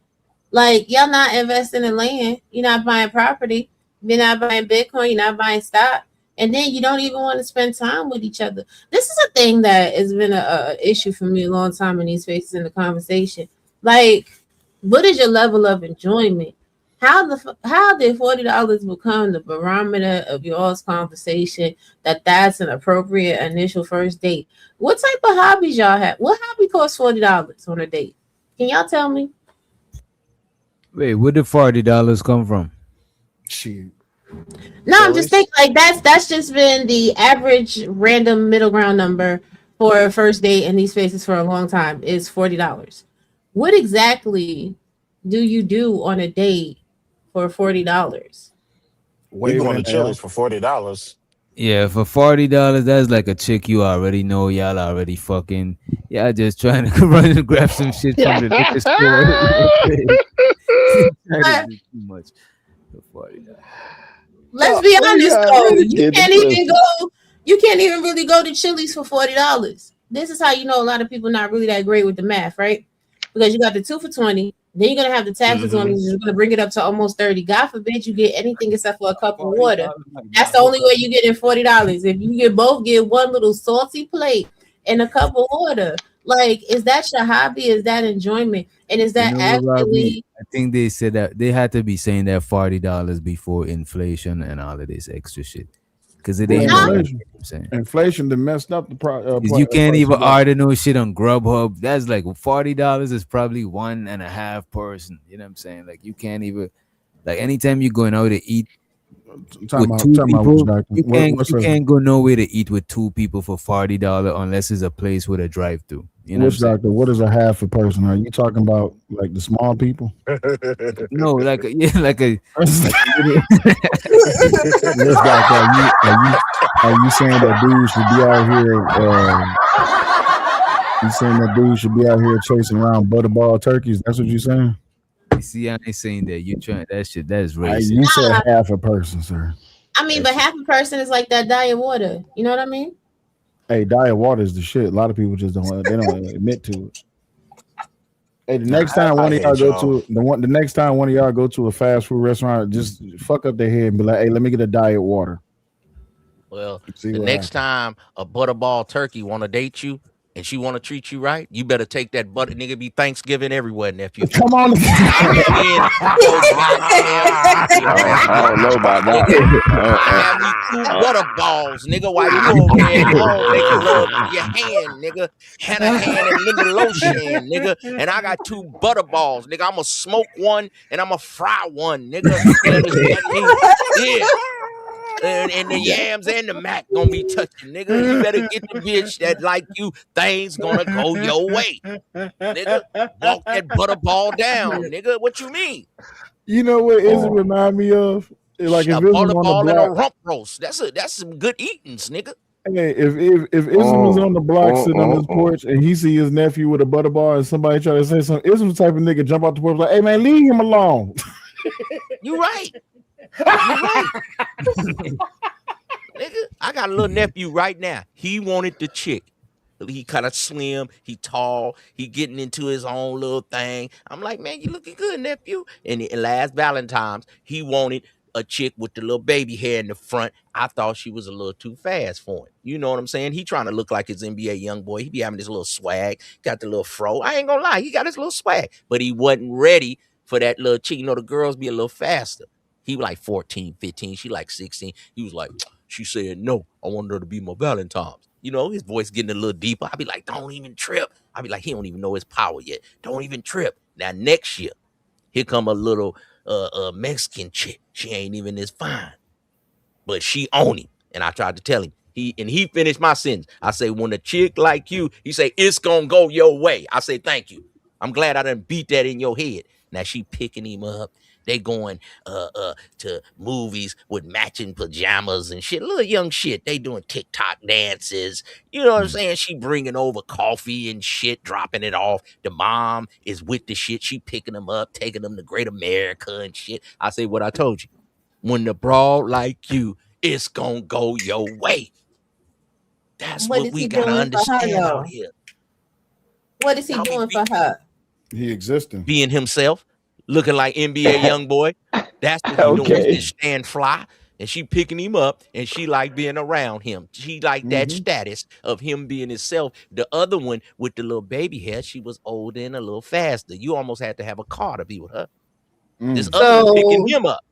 Like, y'all not investing in land, you're not buying property, you're not buying Bitcoin, you're not buying stock, and then you don't even want to spend time with each other. This is a thing that has been a issue for me a long time in these spaces in the conversation. Like, what is your level of enjoyment? How did $40 become the barometer of y'all's conversation that's an appropriate initial first date? What type of hobbies y'all have? What hobby costs $40 on a date? Can y'all tell me? Wait, where did $40 come from? Shit. No, I'm just thinking like that's just been the average random middle ground number for a first date in these spaces for a long time is $40. What exactly do you do on a date for $40? We going to Chili's for $40. Yeah, for $40, that's like a chick you already know. Y'all already fucking. Y'all just trying to run and grab some shit from the liquor store. That is too much for $40. Let's be honest though. You can't even really go to Chili's for $40. This is how you know a lot of people not really that great with the math, right? Because you got the 2 for $20, then you're gonna have the taxes on it, you're gonna bring it up to almost $30. God forbid you get anything except for a cup of water. That's the only way you get in $40. If you get one little salty plate and a cup of water, like, is that your hobby? Is that enjoyment? And is that actually? I think they said that they had to be saying that $40 before inflation and all of this extra shit. Because it ain't inflation that messed up the price. You can't even order no shit on Grubhub. That's like $40 is probably 1.5 person. You know what I'm saying? Like, you can't even, like, anytime you're going out to eat with two people, you can't go nowhere to eat with 2 people for $40 unless it's a place with a drive-through. You know what is a half a person? Are you talking about like the small people? No, like a. Are you saying that dudes should be out here? You saying that dudes should be out here chasing around butterball turkeys? That's what you saying? You see, I ain't saying that. You trying that shit. That's racist. You said half a person, sir. I mean, but half a person is like that diet water. You know what I mean? Hey, diet water is the shit. A lot of people just don't admit to it. Hey, the next time one of y'all go to a fast food restaurant, just fuck up their head and be like, hey, let me get a diet water. Well, the next time a butterball turkey want to date you and she want to treat you right, you better take that butter. Nigga, be Thanksgiving everywhere, nephew. Come on. I don't know about that. Have me 2 butter balls, nigga, while you over there at home making love with your hand, nigga. Hannah hand and Linda Lotion, nigga. And I got 2 butter balls, nigga. I'm going to smoke one and I'm going to fry one, nigga. You understand me? Yeah. And the yams and the mac gonna be touching, nigga. You better get the bitch that like you. Things gonna go your way, nigga. Walk that butterball down, nigga. What you mean? You know what it remind me of? Like a butterball and a rump roast. That's some good eatings, nigga. Hey, if Ism was on the block sitting on his porch and he see his nephew with a butterball and somebody try to say something, Ism's the type of nigga jump out the porch like, hey man, leave him alone. You right. You right. Nigga, I got a little nephew right now. He wanted the chick. He kind of slim, he tall, he getting into his own little thing. I'm like, man, you looking good, nephew. And last Valentine's, he wanted a chick with the little baby hair in the front. I thought she was a little too fast for him. You know what I'm saying? He trying to look like his NBA young boy. He be having this little swag, got the little fro. I ain't gonna lie, he got his little swag, but he wasn't ready for that little chick. You know, the girls be a little faster. He was like 14, 15. She like 16. He was like, she said, no, I wanted her to be my Valentine's. You know, his voice getting a little deeper. I'd be like, don't even trip. I'd be like, he don't even know his power yet. Don't even trip. Now, next year, here come a little Mexican chick. She ain't even as fine, but she own him. And I tried to tell him. He finished my sentence. I say, when a chick like you, he say, it's going to go your way. I say, thank you. I'm glad I done beat that in your head. Now she picking him up. They going to movies with matching pajamas and shit. Little young shit. They doing TikTok dances. You know what I'm saying? She bringing over coffee and shit, dropping it off. The mom is with the shit. She picking them up, taking them to Great America and shit. I say what I told you. When the broad like you, it's gonna go your way. That's what we gotta understand out here. What is he doing for her? He existing. Being himself. Looking like NBA young boy. That's what he's doing. Stand fly and she picking him up, and she like being around him. She like that status of him being himself. The other one with the little baby hair, she was older and a little faster. You almost had to have a car to be with her. This other one picking him up.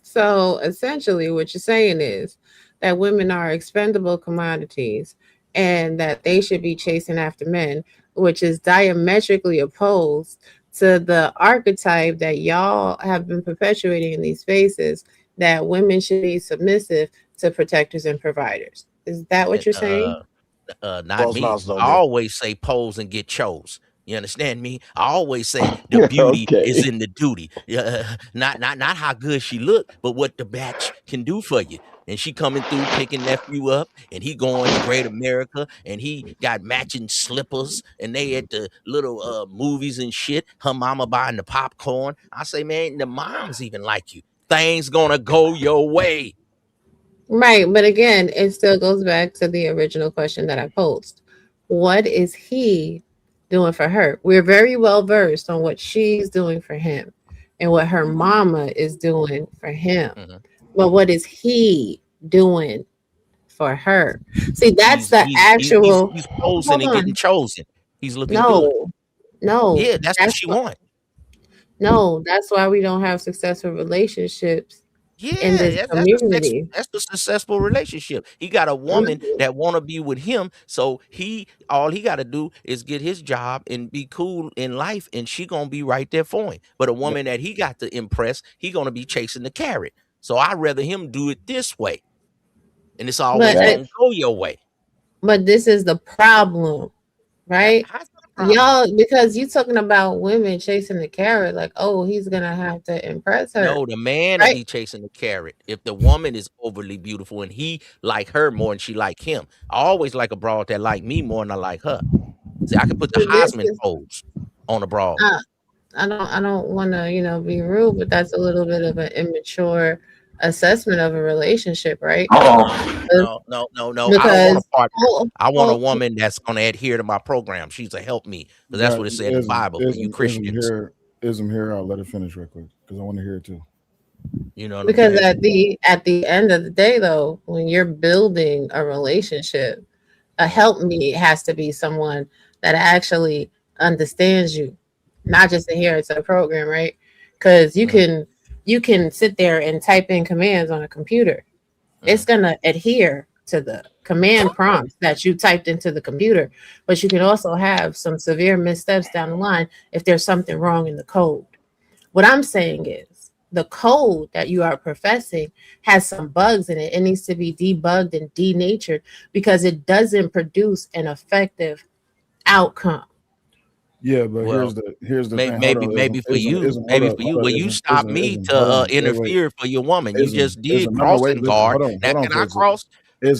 So essentially, what you're saying is that women are expendable commodities and that they should be chasing after men, which is diametrically opposed to the archetype that y'all have been perpetuating in these spaces, that women should be submissive to protectors and providers. Is that what you're saying? Not me. I always say pose and get chose. You understand me? I always say the beauty is in the duty. Not how good she look, but what the batch can do for you. And she coming through picking nephew up, and he going to Great America, and he got matching slippers, and they at the little movies and shit. Her mama buying the popcorn. I say, man, the moms even like you. Things gonna go your way. Right, but again, it still goes back to the original question that I posed. What is he doing for her? We're very well versed on what she's doing for him and what her mama is doing for him. But what is he doing for her? See, that's he's posing and getting chosen. He's looking good. No. Yeah, that's what she wants. No, that's why we don't have successful relationships in this community. That's the successful relationship. He got a woman that want to be with him, so all he got to do is get his job and be cool in life, and she gonna be right there for him. But a woman that he got to impress, he gonna be chasing the carrot. So I'd rather him do it this way, and it's always gonna go your way. But this is the problem, right? Y'all, because you talking about women chasing the carrot, like, oh, he's gonna have to impress her. No, the man will be chasing the carrot. If the woman is overly beautiful and he like her more than she like him, I always like a broad that like me more than I like her. See, I can put the Heisman pose on a broad. I don't want to, be rude, but that's a little bit of an immature assessment of a relationship, right? No. Because, I want a woman that's going to adhere to my program. She's a help me, because that's what it said in the Bible for you Christians. Ism here. I'll let it finish real quick because I want to hear it too. You know, because at the end of the day, though, when you're building a relationship, a helpmeet has to be someone that actually understands you, not just adhere to the program, right? Because you can sit there and type in commands on a computer. It's gonna adhere to the command prompts that you typed into the computer, but you can also have some severe missteps down the line if there's something wrong in the code. What I'm saying is the code that you are professing has some bugs in it. It needs to be debugged and denatured because it doesn't produce an effective outcome. Yeah, but here's the thing. Maybe for you, Well, you stopped me to interfere for your woman. You just did crossing guard. Now, can I cross?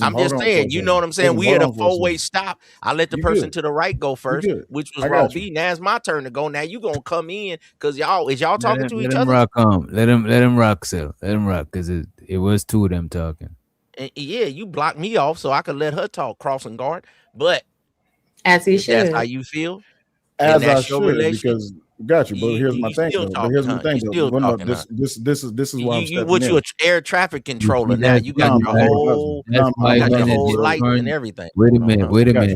I'm just saying, you know what I'm saying? We had a 4-way stop. I let the person to the right go first, which was Raw B. Now it's my turn to go. Now you gonna come in because y'all talking to each other? Let him rock, Sel. Let him rock because it was two of them talking. And yeah, you blocked me off so I could let her talk crossing guard. But as he should. That's how you feel. As I should, because got you. But here's my thing. This is why I'm stepping in. You air traffic controller now. You got your whole light and everything. Wait a minute.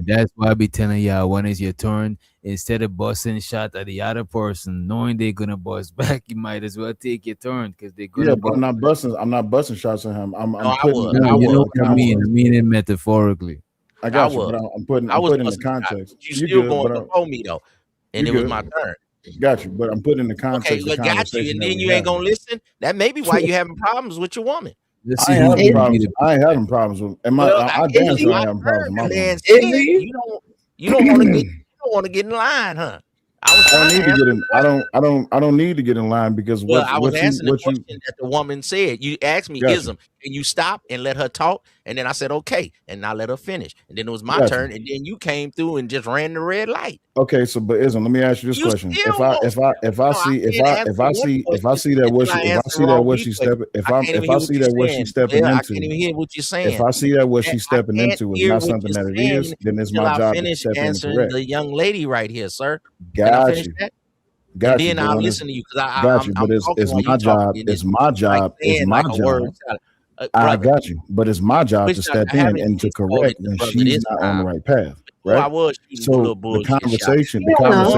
That's why I be telling y'all when it's your turn. Instead of busting shot at the other person, knowing they're gonna bust back, you might as well take your turn because they're gonna. Yeah, but I'm not busting shots at him. I'm putting. You know what I mean? I mean it metaphorically. I got you, but I'm putting in the context. You still going before me though, and it was my turn. Got you, but I'm putting in the context. Okay, got you, and then you ain't gonna listen. That may be why you having problems with your woman. I ain't having problems with. I damn sure having problems with my woman. You don't want to get in line, huh? I don't need to get in line because I was answering the question that the woman said. You asked me, Ism, and you stop and let her talk, and then I said okay, and I let her finish, and then it was my turn, and then you came through and just ran the red light. Okay, so but Ism, let me ask you this question: If I see that what she's stepping into, I can't even hear what you're saying. If I see that what she's stepping into is not something that it is, then it's my job to step in and correct. The young lady right here, sir. Got you. Then I'll listen to you because got you. But it's my job. It's my job. It's my job. I got you, but it's my job to step in and to correct when she's not on the right path, right? I was so the conversation that y'all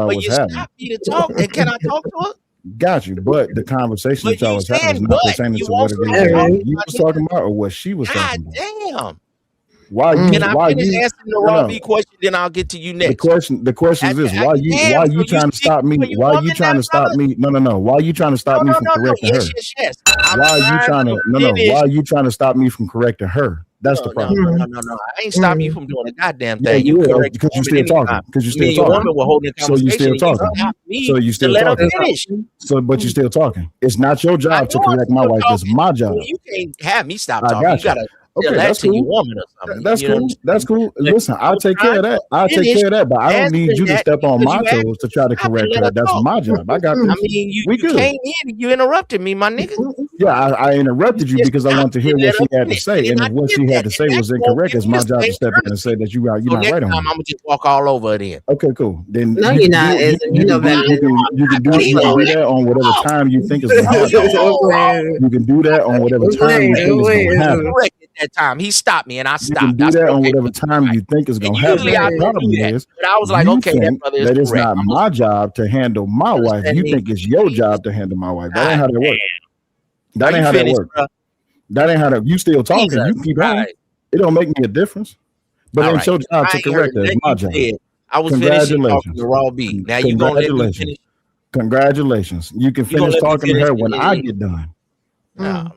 was having. Me to talk, and can I talk to her? Got you, but the conversation that y'all was having is not pertaining to what it is you was talking about or what she was talking about. Damn. Why you? Can I Why finish you? answering the Raw V question? Then I'll get to you next. The question is this: Why you trying to stop me? Why you trying to stop me? No. Why you trying to stop me from correcting her? Yes. Why you trying to? No. Why you trying to stop me from correcting her? That's the problem. No. I ain't stopping you from doing a goddamn thing. You correct because you still talking. Because you still talking. So you still talking. So you still talking. So but you still talking. It's not your job to correct my wife. It's my job. You can't have me stop talking. You gotta. Okay, that's cool. Woman or something. That's cool. That's cool. Listen, I'll take care of that. I'll take care of that, but I don't need you to step on my toes to try to correct her. That's my job. I got this. I mean, you came in and you interrupted me, my nigga. Yeah, I interrupted you because I wanted to hear what she had to say, and if what she had to say was incorrect, it's my job to step in and say that you're not right on. I'm gonna just walk all over it then. Okay, cool. Then no, you're not. You know better. You can do that on whatever time you think is going to happen. You can do that on whatever time you think is going to happen. That time he stopped me and I stopped. You can do that on whatever time you think is going to happen. The problem is, but I was like, okay, that brother is that it's correct. not my job to handle my wife. You think it's your job to handle my wife. That ain't how that works. That ain't how that works. That ain't how that. You still talking? You keep on. It don't make me a difference. But it ain't your job to correct her. It's my job. I was finishing talking to Raw B. Now you gonna let me finish? Congratulations. You can finish talking to her when I get done. No.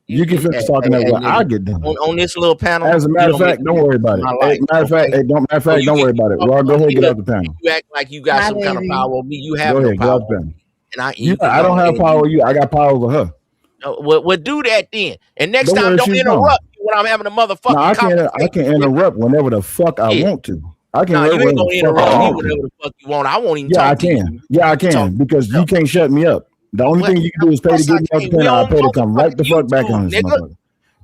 You can finish talking to her when I get done. On this little panel. As a matter of fact, don't worry about it. Matter of fact, don't worry about it. Raw, go ahead and get off the panel. You act like you got some kind of power over me. You have no power. And I don't have power over you. I got power over her. Well, do that then. And next time, don't interrupt me when I'm having a motherfucking conversation. I can interrupt whenever the fuck I want to. I can you ain't gonna interrupt me whenever the fuck you want. I won't even talk to you. Yeah, I can. Because you can't shut me up. The only thing you can do is pay to get me off the panel. I pay to come right the fuck back on this motherfucker.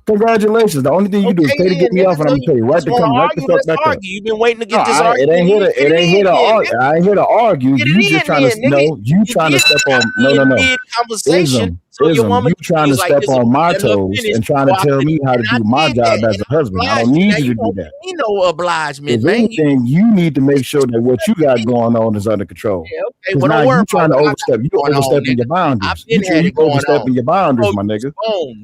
Congratulations. The only thing you can do is pay to get me off, and I'm gonna pay you right to come right the fuck back up. You've been waiting to get this argument. It ain't here to argue. I ain't here to argue. You just trying to you trying to step on no. Conversation. You trying to step on my toes and trying to tell me how to do my job as a husband. I don't need you to do that. You know, obligement, if anything, you need to make sure that what you got going on is under control. Well, now you trying to overstep. You overstepping your boundaries. You overstepping your boundaries, my nigga.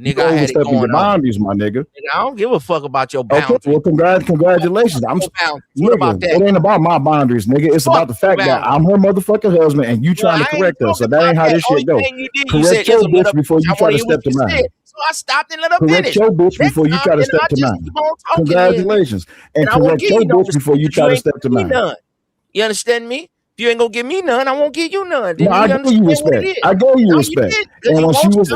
You overstepping your boundaries, my nigga. I don't give a fuck about your boundaries. Okay, well, congratulations. What about that? It ain't about my boundaries, nigga. It's about the fact that I'm her motherfucking husband and you trying to correct her. So that ain't how this shit go. Correct your bitch before you try to step to mine. So I stopped and let her correct finish. Your bitch before you try to step to mine. Congratulations. And correct your bitch before you try to step to mine. You understand me? If you ain't gonna give me none, I won't give you none. No, I gave you respect. I gave you respect. And when she was,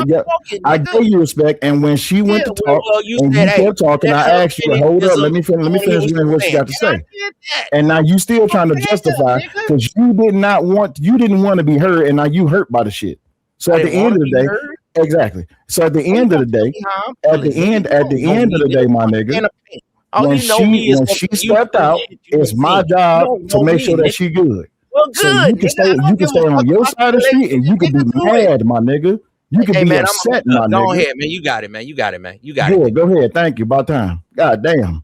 I gave you respect. And when she went to talk, and you kept talking, I asked you, hold up, let me finish what she got to say. And now you still trying to justify because you didn't want to be heard, and now you hurt by the shit. So at the end of the day, exactly. So at the end of the day, at the end of the day, my nigga. When she stepped out, it's my job to make sure that she good. Well, good. So you can stay on your side of the street and you can be mad, my nigga. You can be upset, my nigga. Go ahead, man. You got it, man. You got it. Go ahead. Thank you. About time. God damn.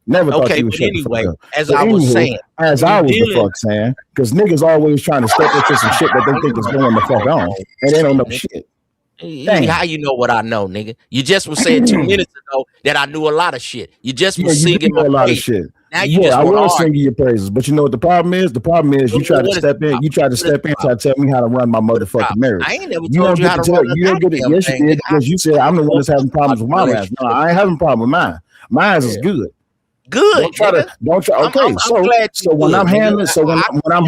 Never thought you would shut the fuck up. As I was saying, because niggas always trying to step into some shit that they think is going the fuck on, and they don't know shit. How you know what I know, nigga? You just was saying 2 minutes ago that I knew a lot of shit. You just was singing my a lot of shit. Now you just I was singing your praises, but you know what the problem is? The problem is you try to step in. You try to step in to tell me how to run my motherfucking marriage. I ain't never told you how to run. You don't get it. Yes, you did because you said I'm the one that's having problems with my marriage. No, I ain't having a problem with mine. Mine is good. Good. Don't try. Okay, so when I'm handling, when I'm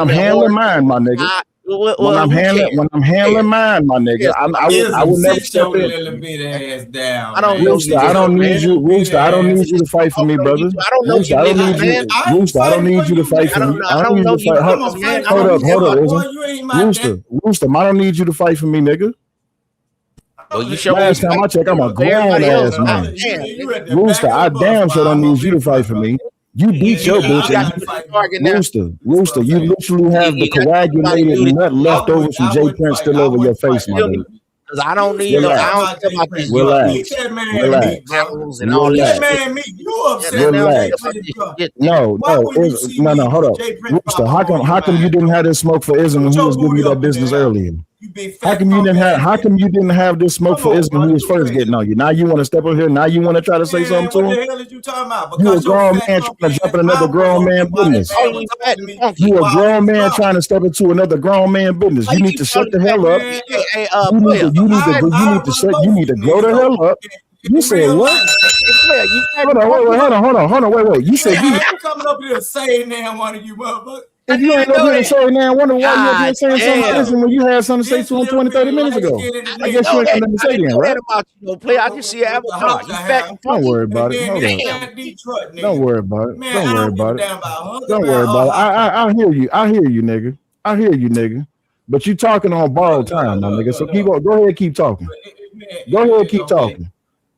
handling mine, my nigga. When I'm handling mine, my nigga, I will never step in. I don't know. Rooster, I don't need you. Rooster, I don't need you to fight for me, brother. I don't know. Rooster, I don't need you. Rooster, I don't need you to fight for me. I don't need you to fight. Hold up. Rooster, I don't need you to fight for me, nigga. Well, last time I checked, I'm a grown ass man. Rooster, I damn sure don't need you to fight for me. You beat your bitch, Rooster. You literally have the coagulated nut left over from J Prince still over your face, my dude. Because I don't need no. I don't care about this Relax. and all this Relax. shit. You upset? Relax. No. Hold up, Rooster. How come you didn't have this smoke for Ism when he was giving you that business earlier? How come you didn't have this smoke for Ism when he was first getting on you? Now you want to step up here. Now you want to try to say something to him. What the hell is you talking about? You a grown man trying to jump in another grown man business. You a grown man trying to step into another grown man business. You need to shut the hell up. You need to grow the hell up. You said what? Hold on. Wait. You said you coming up here saying now one of you motherfuckers. If you ain't up here to say now, I wonder why you up here saying something different when you had something to say to him 20, 30 minutes ago. I guess you ain't got nothing to say then, right? I just see an avatar. Don't worry about it. Hold on. Don't worry about it. Don't worry about it. I hear you, nigga. I hear you, nigga. But you talking on borrowed time, my nigga. So go ahead, keep talking.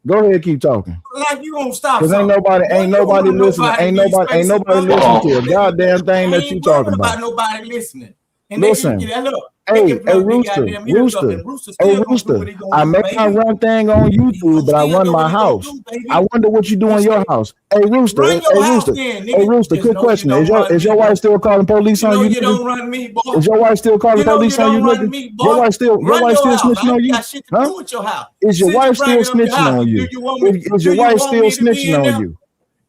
Like you gonna stop? Because ain't nobody listening. Ain't nobody listening to a goddamn thing that you talking about. Nobody listening. Listen. Hey, Rooster. I make my run thing on YouTube, but I run my house. I wonder what you do in your house. Hey, Rooster. Quick question. Is your wife still calling police on you? You don't run me, boy. Is your wife still calling police on you, nigga? Your wife still snitching on you? Huh? Is your wife still snitching on you? Is your wife still snitching on you?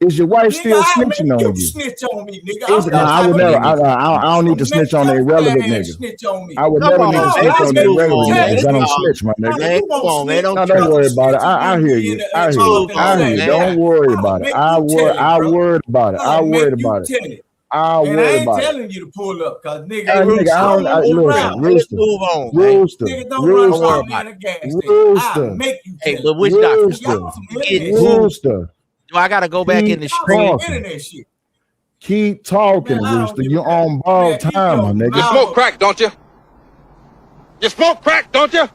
Is your wife still snitching on you? Snitch on me, nigga. I would never. I don't need to snitch on a irrelevant nigga. I would never need to snitch on a irrelevant nigga. I don't snitch, my nigga. No, don't worry about it. I hear you. I hear you. Don't worry about it. I worried about it. I ain't telling you to pull up, cause nigga, Rooster. Hey, but which Rooster. Do I gotta go back in the street? Keep talking, Rooster. You're on borrowed time, my nigga. You smoke crack, don't you? You smoke crack, don't you?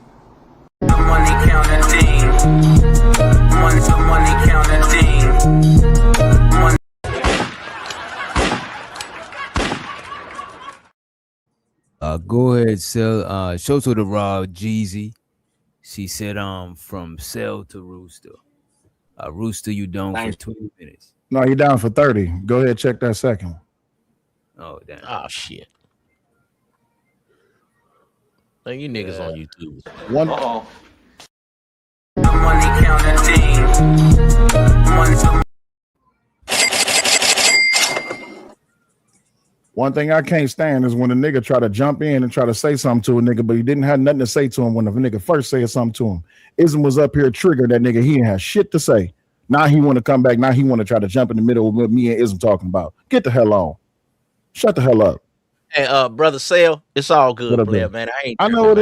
Money counting thing. Money counting thing. Go ahead, Cell. Show to the raw Jeezy. She said, from Cell to Rooster. Rooster, you down for 20 minutes? No, you're down for 30. Go ahead, check that second one. Oh, damn. Oh, shit. Like, you niggas on YouTube. Money counting thing. One thing I can't stand is when a nigga try to jump in and try to say something to a nigga, but he didn't have nothing to say to him when the nigga first said something to him. Ism was up here triggered that nigga. He didn't have shit to say. Now he want to come back. Now he want to try to jump in the middle of what me and Ism talking about. Get the hell on. Shut the hell up. Hey, brother Sale, it's all good, player, man. I know it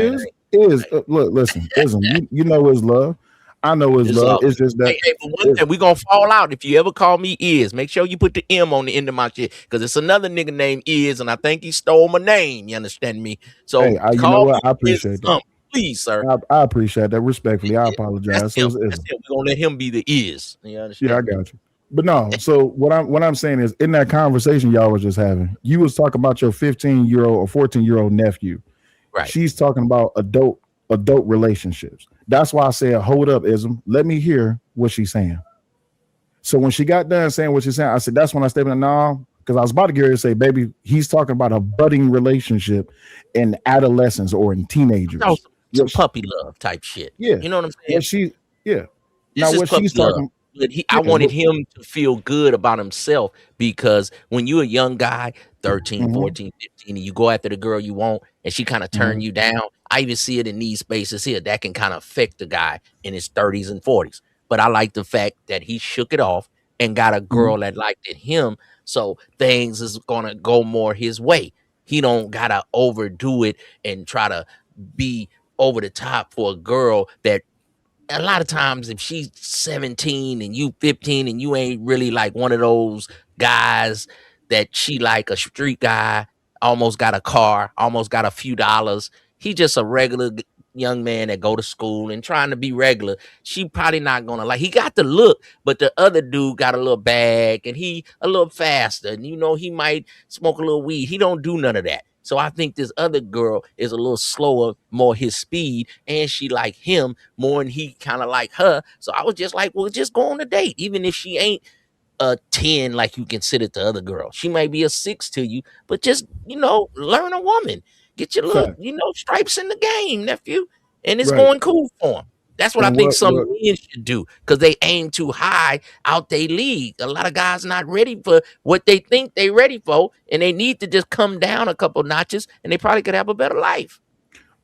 is. Look, listen, Ism, you know his love. I know his love. It's just that. Hey, but one thing, we gonna fall out if you ever call me Is. Make sure you put the M on the end of my shit, because it's another nigga named Is, and I think he stole my name. You understand me? So hey, you know what? I appreciate that. Please, sir. I appreciate that. Respectfully, I apologize. That's him. We're gonna let him be the Is. You understand? Yeah, I got you. But no, so what I'm saying is, in that conversation y'all was just having, you was talking about your 15-year-old or 14-year-old nephew. Right. She's talking about adult relationships. That's why I said, hold up, Ism. Let me hear what she's saying. So when she got done saying what she's saying, I said, that's when I stepped in. No, because I was about to get her to say, baby, he's talking about a budding relationship in adolescence or in teenagers. Some puppy love type shit. Yeah. You know what I'm saying? This now what she's talking. But I wanted him to feel good about himself, because when you're a young guy, 13, 14, 15, and you go after the girl you want and she kind of turn you down, I even see it in these spaces here. That can kind of affect the guy in his 30s and 40s. But I like the fact that he shook it off and got a girl that liked him. So things is going to go more his way. He don't got to overdo it and try to be over the top for a girl that, a lot of times, if she's 17 and you 15 and you ain't really like one of those guys that she like, a street guy, almost got a car, almost got a few dollars. He just a regular young man that go to school and trying to be regular, she probably not gonna like. He got the look, but the other dude got a little bag and he a little faster, and he might smoke a little weed. He don't do none of that. So I think this other girl is a little slower, more his speed, and she like him more, and he kind of like her. So I was just like, well, just go on a date, even if she ain't a 10 like you consider the other girl. She might be a 6 to you, but just learn a woman. Get your little, stripes in the game, nephew. And it's going cool for him. That's what I think some men should do, because they aim too high out their league. A lot of guys not ready for what they think they ready for, and they need to just come down a couple notches, and they probably could have a better life.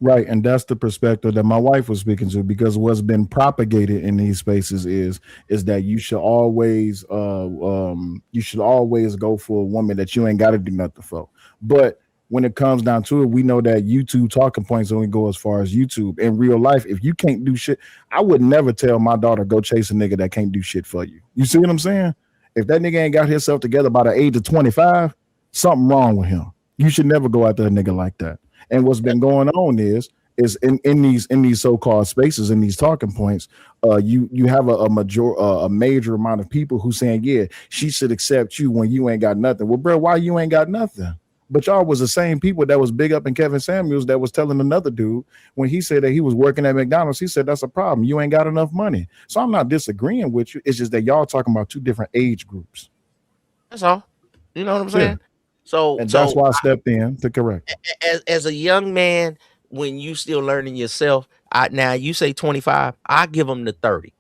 Right, and that's the perspective that my wife was speaking to, because what's been propagated in these spaces is that you should always go for a woman that you ain't got to do nothing for. But when it comes down to it, we know that YouTube talking points only go as far as YouTube. In real life, if you can't do shit, I would never tell my daughter go chase a nigga that can't do shit for you. You see what I'm saying? If that nigga ain't got himself together by the age of 25, something wrong with him. You should never go after a nigga like that. And what's been going on is in these so-called spaces, in these talking points, you have a major amount of people who saying, yeah, she should accept you when you ain't got nothing. Well, bro, why you ain't got nothing? But y'all was the same people that was big up in Kevin Samuels that was telling another dude when he said that he was working at McDonald's, he said, that's a problem. You ain't got enough money. So I'm not disagreeing with you. It's just that y'all talking about two different age groups. That's all. You know what I'm saying? Yeah. So that's why I stepped in to correct. As a young man, when you still learning yourself, now you say 25, I give them the 30,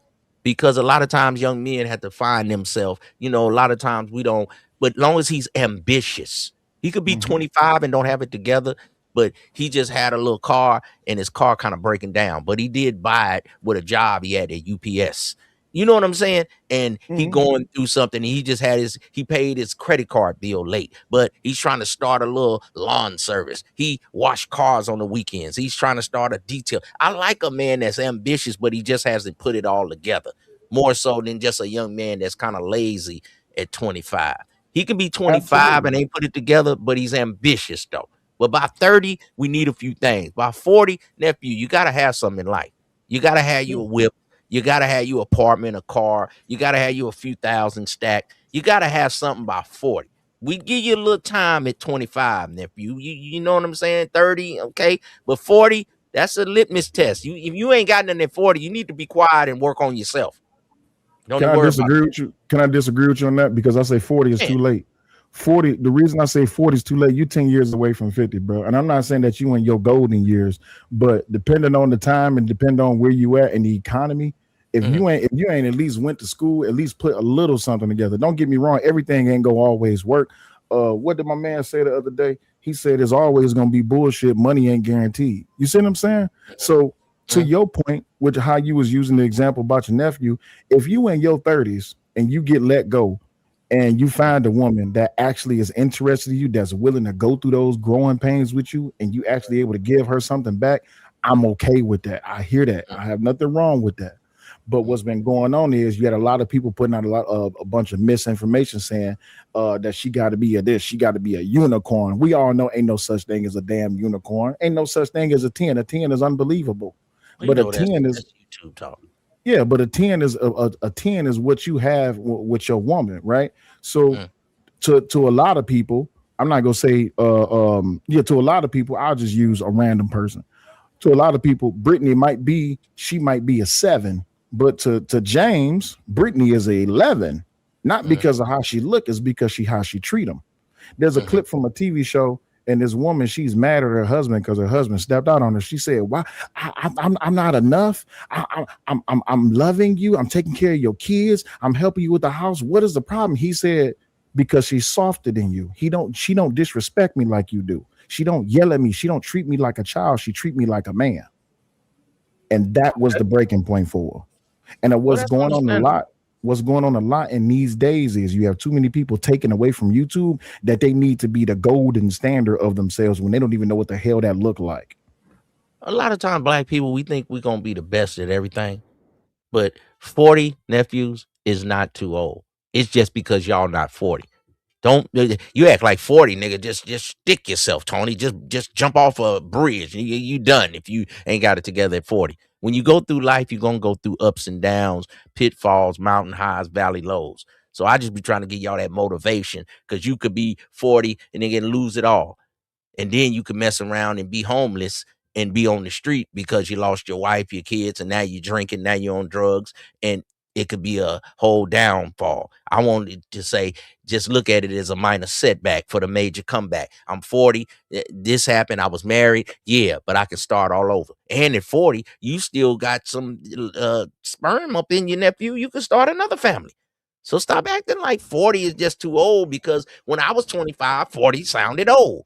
because a lot of times young men have to find themselves. A lot of times we don't, but as long as he's ambitious, he could be 25 and don't have it together, but he just had a little car and his car kind of breaking down, but he did buy it with a job he had at UPS. You know what I'm saying? And he going through something. He just had he paid his credit card bill late, but he's trying to start a little lawn service. He washed cars on the weekends. He's trying to start a detail. I like a man that's ambitious, but he just hasn't put it all together, more so than just a young man that's kind of lazy at 25. He can be 25 and ain't put it together, but he's ambitious though. But by 30, we need a few things. By 40, nephew, you got to have something in life. You got to have you a whip. You got to have you an apartment, a car. You got to have you a few thousand stacked. You got to have something by 40. We give you a little time at 25, nephew. You know what I'm saying? 30, okay? But 40, that's a litmus test. If you ain't got nothing at 40, you need to be quiet and work on yourself. Can I disagree with you? Can I disagree with you on that? Because I say 40 is too late. 40, the reason I say 40 is too late, you're 10 years away from 50, bro. And I'm not saying that you in your golden years, but depending on the time and depending on where you at in the economy, if you ain't at least went to school, at least put a little something together. Don't get me wrong, everything ain't gonna always work. What did my man say the other day? He said it's always gonna be bullshit, money ain't guaranteed. You see what I'm saying? So to your point, with how you was using the example about your nephew, if you in your 30s and you get let go and you find a woman that actually is interested in you, that's willing to go through those growing pains with you, and you actually able to give her something back, I'm okay with that. I hear that. I have nothing wrong with that. But what's been going on is you had a lot of people putting out a bunch of misinformation saying that she got to be a this, she got to be a unicorn. We all know ain't no such thing as a damn unicorn. Ain't no such thing as a 10. A 10 is unbelievable. But a 10 is YouTube talk. Yeah, but a 10 is a 10 is what you have with your woman, right? So to a lot of people, I'm not gonna say to a lot of people, I'll just use a random person. To a lot of people, Brittany might be a 7, but to James, Brittany is a 11, not because of how she look, it's because how she treat him. There's a clip from a TV show. And this woman, she's mad at her husband because her husband stepped out on her. She said, "Why? I'm not enough. I'm loving you. I'm taking care of your kids. I'm helping you with the house. What is the problem?" He said, "Because she's softer than you. She don't disrespect me like you do. She don't yell at me. She don't treat me like a child. She treat me like a man." And that was the breaking point for her. And what's going on a lot in these days is you have too many people taken away from YouTube that they need to be the golden standard of themselves when they don't even know what the hell that look like. A lot of times, black people, we think we're going to be the best at everything, but 40 nephews is not too old. It's just because y'all not 40. Don't you act like 40, nigga. Just stick yourself, Tony. Just jump off a bridge. You done if you ain't got it together at 40. When you go through life, you're gonna go through ups and downs, pitfalls, mountain highs, valley lows. So I just be trying to give y'all that motivation because you could be 40 and then lose it all. And then you can mess around and be homeless and be on the street because you lost your wife, your kids, and now you're drinking, now you're on drugs, and it could be a whole downfall. I wanted to say, just look at it as a minor setback for the major comeback. I'm 40. This happened. I was married. Yeah, but I can start all over. And at 40, you still got some sperm up in your nephew. You can start another family. So stop acting like 40 is just too old, because when I was 25, 40 sounded old.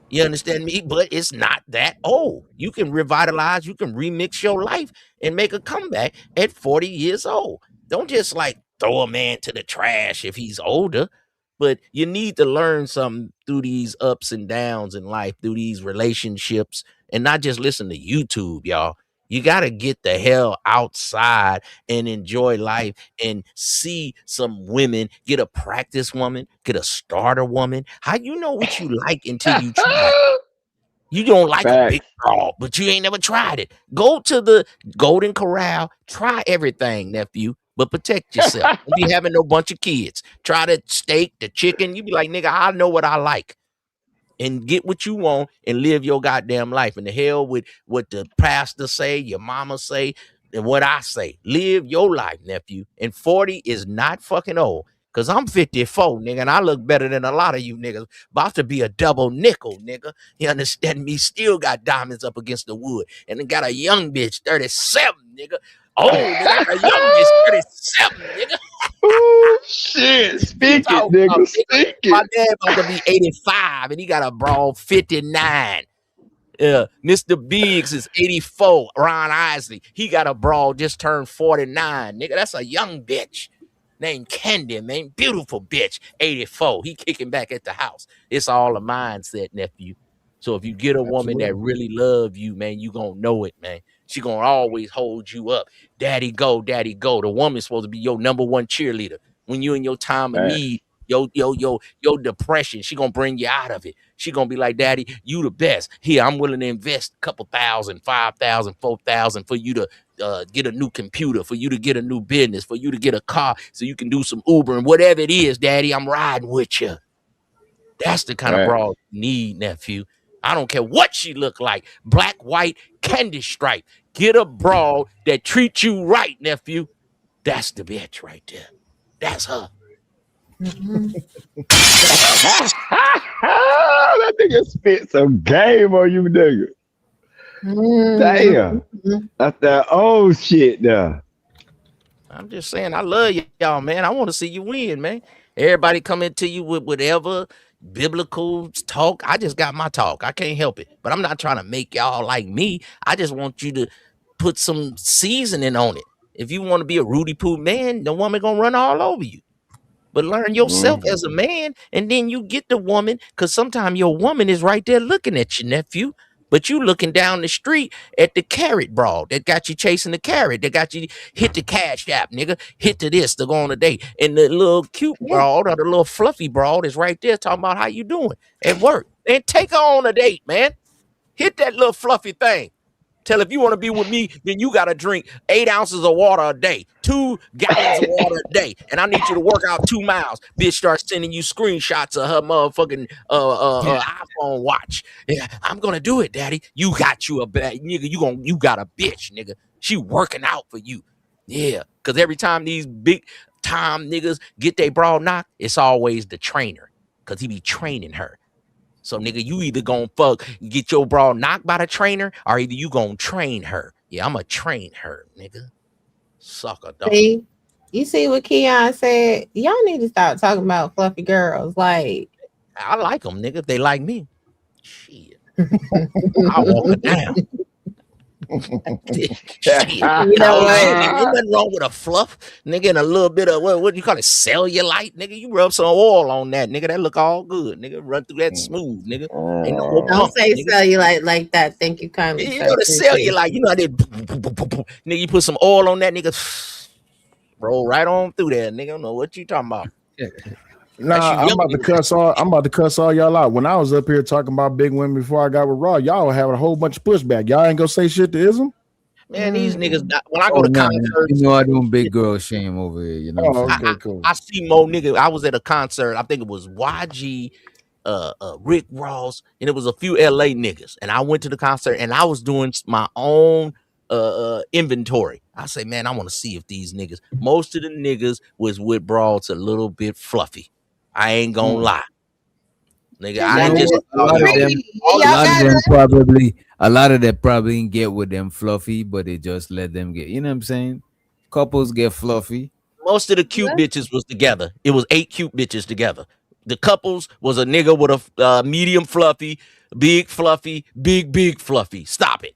You understand me? But it's not that old. You can revitalize, you can remix your life and make a comeback at 40 years old. Don't just like throw a man to the trash if he's older. But you need to learn something through these ups and downs in life, through these relationships, and not just listen to YouTube, y'all. You got to get the hell outside and enjoy life and see some women. Get a practice woman, get a starter woman. How you know what you like until you try it? You don't like a big dog, but you ain't never tried it. Go to the Golden Corral, try everything, nephew, but protect yourself. Don't be having no bunch of kids. Try the steak, the chicken. You be like, nigga, I know what I like. And get what you want and live your goddamn life. And the hell with what the pastor say, your mama say, and what I say. Live your life, nephew. And 40 is not fucking old. Cause I'm 54, nigga, and I look better than a lot of you niggas. About to be a double nickel, nigga. You understand me? Still got diamonds up against the wood. And then got a young bitch, 37, nigga. Oh, nigga, a young bitch, 37, nigga. Oh shit! Speak it, nigga. Speak it. My dad about to be 85 and he got a broad 59. Mr. Biggs is 84. Ron Isley, he got a broad just turned 49. Nigga, that's a young bitch named Candy, man. Beautiful bitch, 84. He kicking back at the house. It's all a mindset, nephew. So if you get a woman that really love you, man, you gonna know it, man. She gonna always hold you up. Daddy go, daddy go. The woman's supposed to be your number one cheerleader. When you in your time of need, your depression, she gonna bring you out of it. She gonna be like, daddy, you the best. Here, I'm willing to invest a couple thousand, 5,000, 4,000 for you to get a new computer, for you to get a new business, for you to get a car so you can do some Uber and whatever it is, daddy, I'm riding with you. That's the kind of broad you need, nephew. I don't care what she look like. Black, white, candy stripe. Get a broad that treats you right, nephew. That's the bitch right there. That's her. That nigga spit some game on you, nigga. Damn. That's that old shit now. I'm just saying, I love y'all, man. I want to see you win, man. Everybody coming to you with whatever biblical talk. I just got my talk. I can't help it. But I'm not trying to make y'all like me. I just want you to put some seasoning on it. If you want to be a Rudy Poo man, the woman gonna run all over you. But learn yourself as a man, and then you get the woman, because sometimes your woman is right there looking at you, nephew. But you looking down the street at the carrot broad that got you chasing the carrot, that got you hit the cash app, nigga, hit to this to go on a date. And the little cute broad or the little fluffy broad is right there talking about how you doing at work. And take her on a date, man. Hit that little fluffy thing. Tell if you want to be with me, then you got to drink 8 ounces of water a day, 2 gallons of water a day, and I need you to work out 2 miles. Bitch starts sending you screenshots of her motherfucking iPhone watch. Yeah, I'm gonna do it, daddy. You got you a bad nigga. You got a bitch, nigga. She working out for you. Yeah, because every time these big time niggas get their broad knocked, it's always the trainer, because he be training her. So, nigga, you either gonna get your bra knocked by the trainer, or either you gonna train her. Yeah, I'm gonna train her, nigga. Sucker dog. See, you see what Keon said? Y'all need to stop talking about fluffy girls. Like, I like them, nigga. If they like me, shit, I'll walk her down. Shit. You know what? Ain't nothing wrong with a fluff, nigga, and a little bit of what do you call it? Cellulite, nigga. You rub some oil on that, nigga. That look all good, nigga. Run through that smooth, nigga. Ain't no more Don't bump, say nigga. cellulite like that. Thank you kindly. You know the cellulite. You know how they nigga. You put some oil on that, nigga. Roll right on through there, nigga. I don't know what you talking about. Nah, I'm about to cuss all. I'm about to cuss all y'all out. When I was up here talking about big women before I got with Raw, y'all were having a whole bunch of pushback. Y'all ain't gonna say shit to Ism. Man, these niggas. When I go to no, concerts, you know I don't big girl shame over here. You know what I'm saying? cool. I see more niggas. I was at a concert. I think it was YG, Rick Ross, and it was a few LA niggas. And I went to the concert and I was doing my own inventory. I say, man, I want to see if these niggas. Most of the niggas was with broads a little bit fluffy. I ain't gonna lie. Nigga, I just a lot of them probably didn't get with them fluffy, but they just let them get. You know what I'm saying? Couples get fluffy. most of the cute bitches was together. It was 8 cute bitches together. The couples was a nigga with a medium fluffy, big fluffy, big fluffy. Stop it.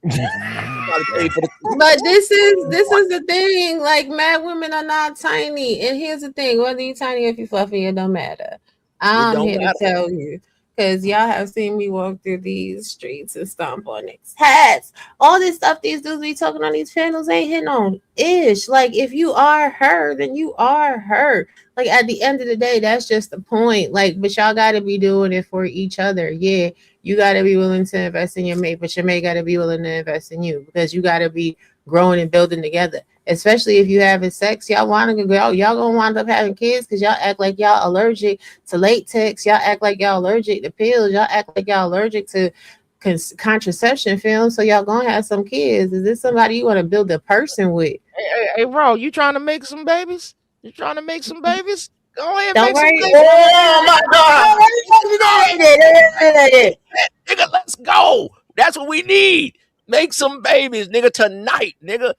But this is the thing. Like, mad women are not tiny. And here's the thing: whether you tiny or if you fluffy, it don't matter. I'm don't here matter. to tell you. Because y'all have seen me walk through these streets and stomp on niggas' hats. All this stuff these dudes be talking on these channels ain't hitting on ish. Like, if you are her, then you are her. Like, at the end of the day, that's just the point. Like, but y'all got to be doing it for each other. Yeah, you got to be willing to invest in your mate, but your mate got to be willing to invest in you because you got to be growing and building together. Especially if you having sex, y'all want to go, y'all gonna wind up having kids because y'all act like y'all allergic to latex, y'all act like y'all allergic to pills, y'all act like y'all allergic to contraception films, so y'all gonna have some kids. Is this somebody you want to build a person with? Hey, bro, you trying to make some babies? You trying to make some babies? Go ahead, Don't make some worry. babies. Oh my God! Nigga, let's go. That's what we need. Make some babies, nigga, tonight, nigga.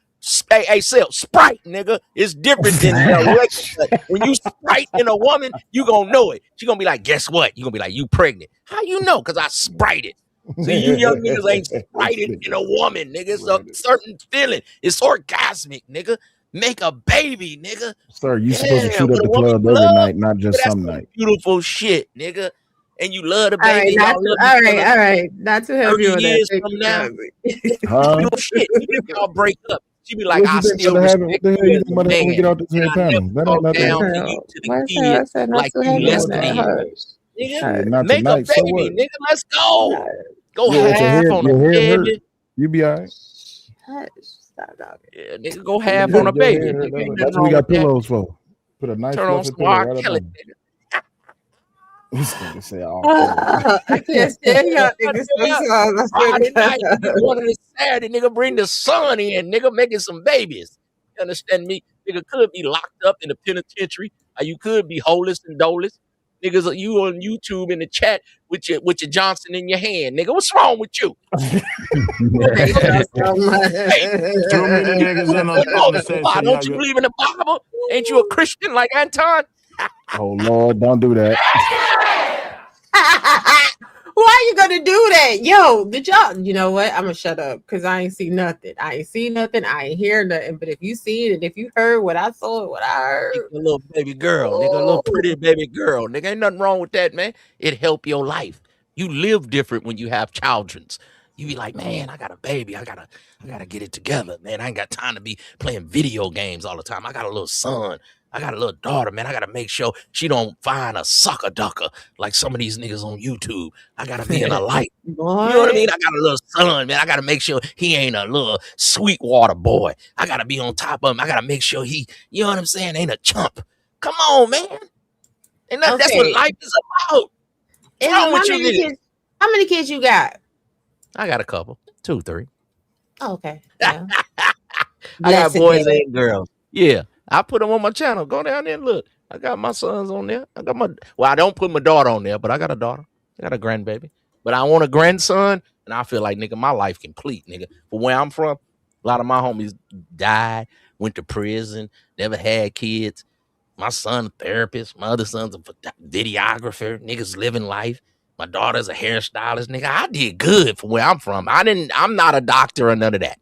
Hey, sell Sprite, nigga. It's different than when you Sprite in a woman, you gonna know it. She gonna be like, guess what? You gonna be like, you pregnant. How you know? Because I Sprite it. See, you young niggas ain't Sprited in a woman, nigga. It's a certain feeling. It's orgasmic, nigga. Make a baby, nigga. Sir, you supposed to shoot with at a the woman club you every love, night, not nigga, just that's some some night. beautiful shit, nigga. And you love the All right, baby. not Y'all too, love all each right, other. all right. Not too 30 heavy on that. years Thank from you, now, Cosby. Huh? real shit. Even if y'all break up, she be like, What I you think still about having? What respect the hell you you as think a about having we man. get out this And here I panel? never That ain't talk nothing. down to you, to the I kids, said not like too you heavy less on that. than. Hush. Nigga, Shit, not make a tonight. So baby, what? nigga. Let's go. Go Yeah, but half on a your head hurt. baby. You be all right. Hush. Stop talking. Yeah, nigga, go half on a Your baby. head hurt. Nigga, ain't nothing That's what we wrong with got that. pillows for. Put a nice Turn on fluffy some pillow R. right up Kelly, on. nigga. This nigga say all Kelly. I can't stand y'all niggas sometimes. I swear to Friday night, nigga, God. going to the Saturday, nigga, bring the sun in, nigga, making some babies. You understand me? Nigga could be locked up in the penitentiary, or you could be holeless and doleless. Niggas, you on YouTube in the chat with your Johnson in your hand, nigga. What's wrong with you? Y'all so much. Too many niggas in the Why conversation. don't you believe in the Bible? Ain't you a Christian like Anton? Oh Lord, don't do that. Why you gonna do that? Yo, did y'all, you know what? I'm gonna shut up because I ain't see nothing. I ain't see nothing. I ain't hear nothing. But if you see it and if you heard what I saw, what I heard, A little baby girl, nigga, a little pretty baby girl, nigga. Ain't nothing wrong with that, man. It help your life. You live different when you have childrens. You be like, man, I got a baby. I gotta get it together, man. I ain't got time to be playing video games all the time. I got a little son. I got a little daughter, man. I gotta make sure she don't find a sucker ducker like some of these niggas on YouTube. I gotta be in a light. boy. You know what I mean? I got a little son, man. I gotta make sure he ain't a little Sweetwater boy. I gotta be on top of him. I gotta make sure he, you know what I'm saying, ain't a chump. Come on, man. And that's what Okay. life is about. What's wrong with you niggas? How many kids you got? I got a couple. 2, 3. Oh, okay. Yeah. I got Blessed boys day. and girls. Yeah. I put them on my channel. Go down there and look. I got my sons on there. I don't put my daughter on there, but I got a daughter. I got a grandbaby. But I want a grandson, and I feel like, nigga, my life complete, nigga. For where I'm from, a lot of my homies died, went to prison, never had kids. My son a therapist. My other son's a videographer. Niggas living life. My daughter's a hairstylist. Nigga, I did good from where I'm from. I'm not a doctor or none of that.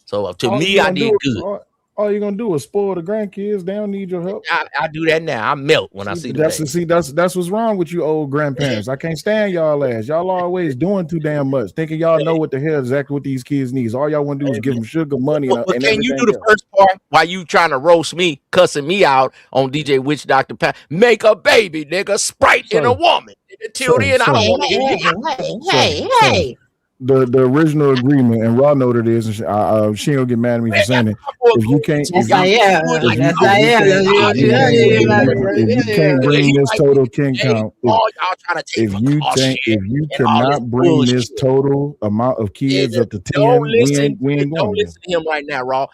So to All me, you I gonna did do good. All you're gonna do is spoil the grandkids. They don't need your help. I do that now. I melt when I see the baby. That's what's wrong with you old grandparents. I can't stand y'all ass. Y'all always doing too damn much, thinking y'all know what the hell exactly what these kids need. All y'all want to do is give them sugar, money, and can you do the first part while you trying to roast me, cussing me out on DJ Witch Dr. Pat? Make a baby, nigga, Sprite in a woman. Until then, I don't want to hear you. Hey. The original agreement, and Raw know that it is. And she don't get mad at me for saying it. If you can't, if you can't bring this total king count, if you cannot bring this total amount of kids up to 10, we ain't going. Don't listen to him right now, Raw.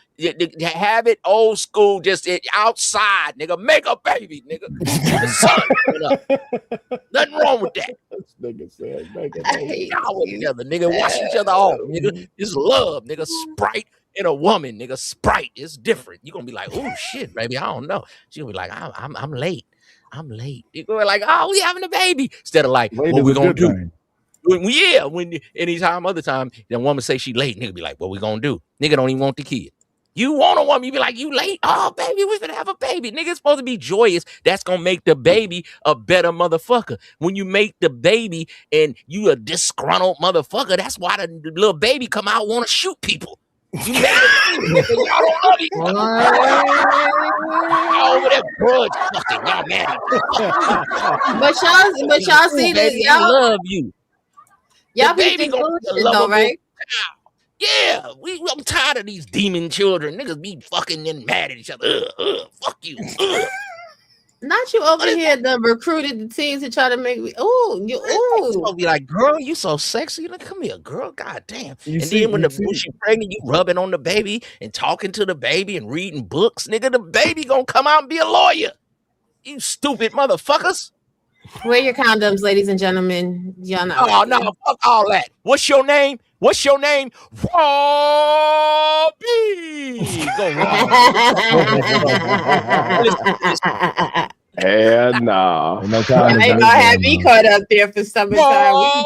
Have it old school, just outside, nigga. Make a baby, nigga. The sun coming up. Nothing wrong with that. This nigga said, make a baby. Y'all together, nigga. Wash each other off, nigga. It's love, nigga. Sprite in a woman, nigga. Sprite is different. You gonna be like, oh shit, baby. I don't know. She gonna be like, I'm late. I'm late. You go like, oh, we having a baby. Instead of like, what we gonna do? When anytime, other time, the woman say she late, nigga be like, what we gonna do? Nigga don't even want the kid. You want a woman, you be like, you late? Oh, baby, we're gonna have a baby. Nigga, it's supposed to be joyous. That's gonna make the baby a better motherfucker. When you make the baby and you a disgruntled motherfucker, that's why the little baby come out want to shoot people. You made it. Y'all don't love each other. Y'all over there grudge fucking. Y'all mad at each other. But y'all see this, baby, I love you. Y'all be thinking bullshit though, right? Yeah, I'm tired of these demon children. Niggas be fucking and mad at each other. Fuck you. Not you over here that recruited the teens to try to make me. I'll be like, girl, you so sexy. Like, come here, girl. God damn. Then when she pregnant, you rubbing on the baby and talking to the baby and reading books. Nigga, the baby gonna come out and be a lawyer. You stupid motherfuckers. Wear your condoms, ladies and gentlemen. Y'all know. Oh no, fuck all that. What's your name? What's your name? Robbie. Go Hell no. No They gonna have me caught up there for summertime.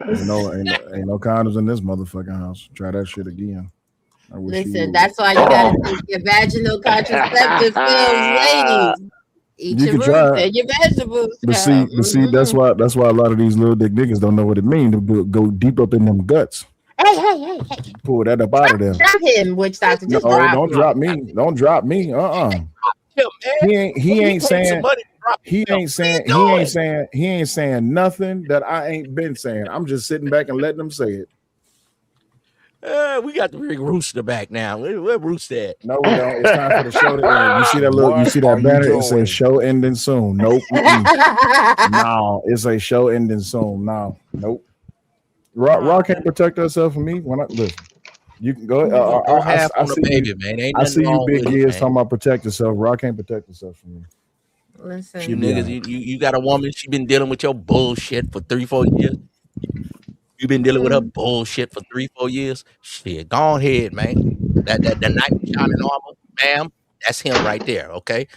Ain't no condoms in this motherfucking house. Try that shit again. Listen, that's why you gotta take your vaginal contraceptive pills, ladies. Eat your roots and your vegetables. But see, that's why a lot of these little dick niggas don't know what it means to go deep up in them guts. Hey. Pull that up out of them. Drop him, Witch Doctor. Just don't drop me. Don't drop me. He ain't saying nothing that I ain't been saying. I'm just sitting back and letting them say it. We got to bring Rooster back now. Where Rooster at? No, we don't. It's time for the show to end. You see that banner? It says show ending soon. Nope. No, it's a show ending soon. No, nope. Raw can't protect herself from me. When I listen, you can go. I see you big ears talking about protect yourself. Raw can't protect herself from me. Listen, you niggas, you got a woman. She been dealing with your bullshit for 3-4 years. You been dealing with her bullshit for 3-4 years. Shit, go ahead, man. That knight in shining armor, ma'am. That's him right there. Okay.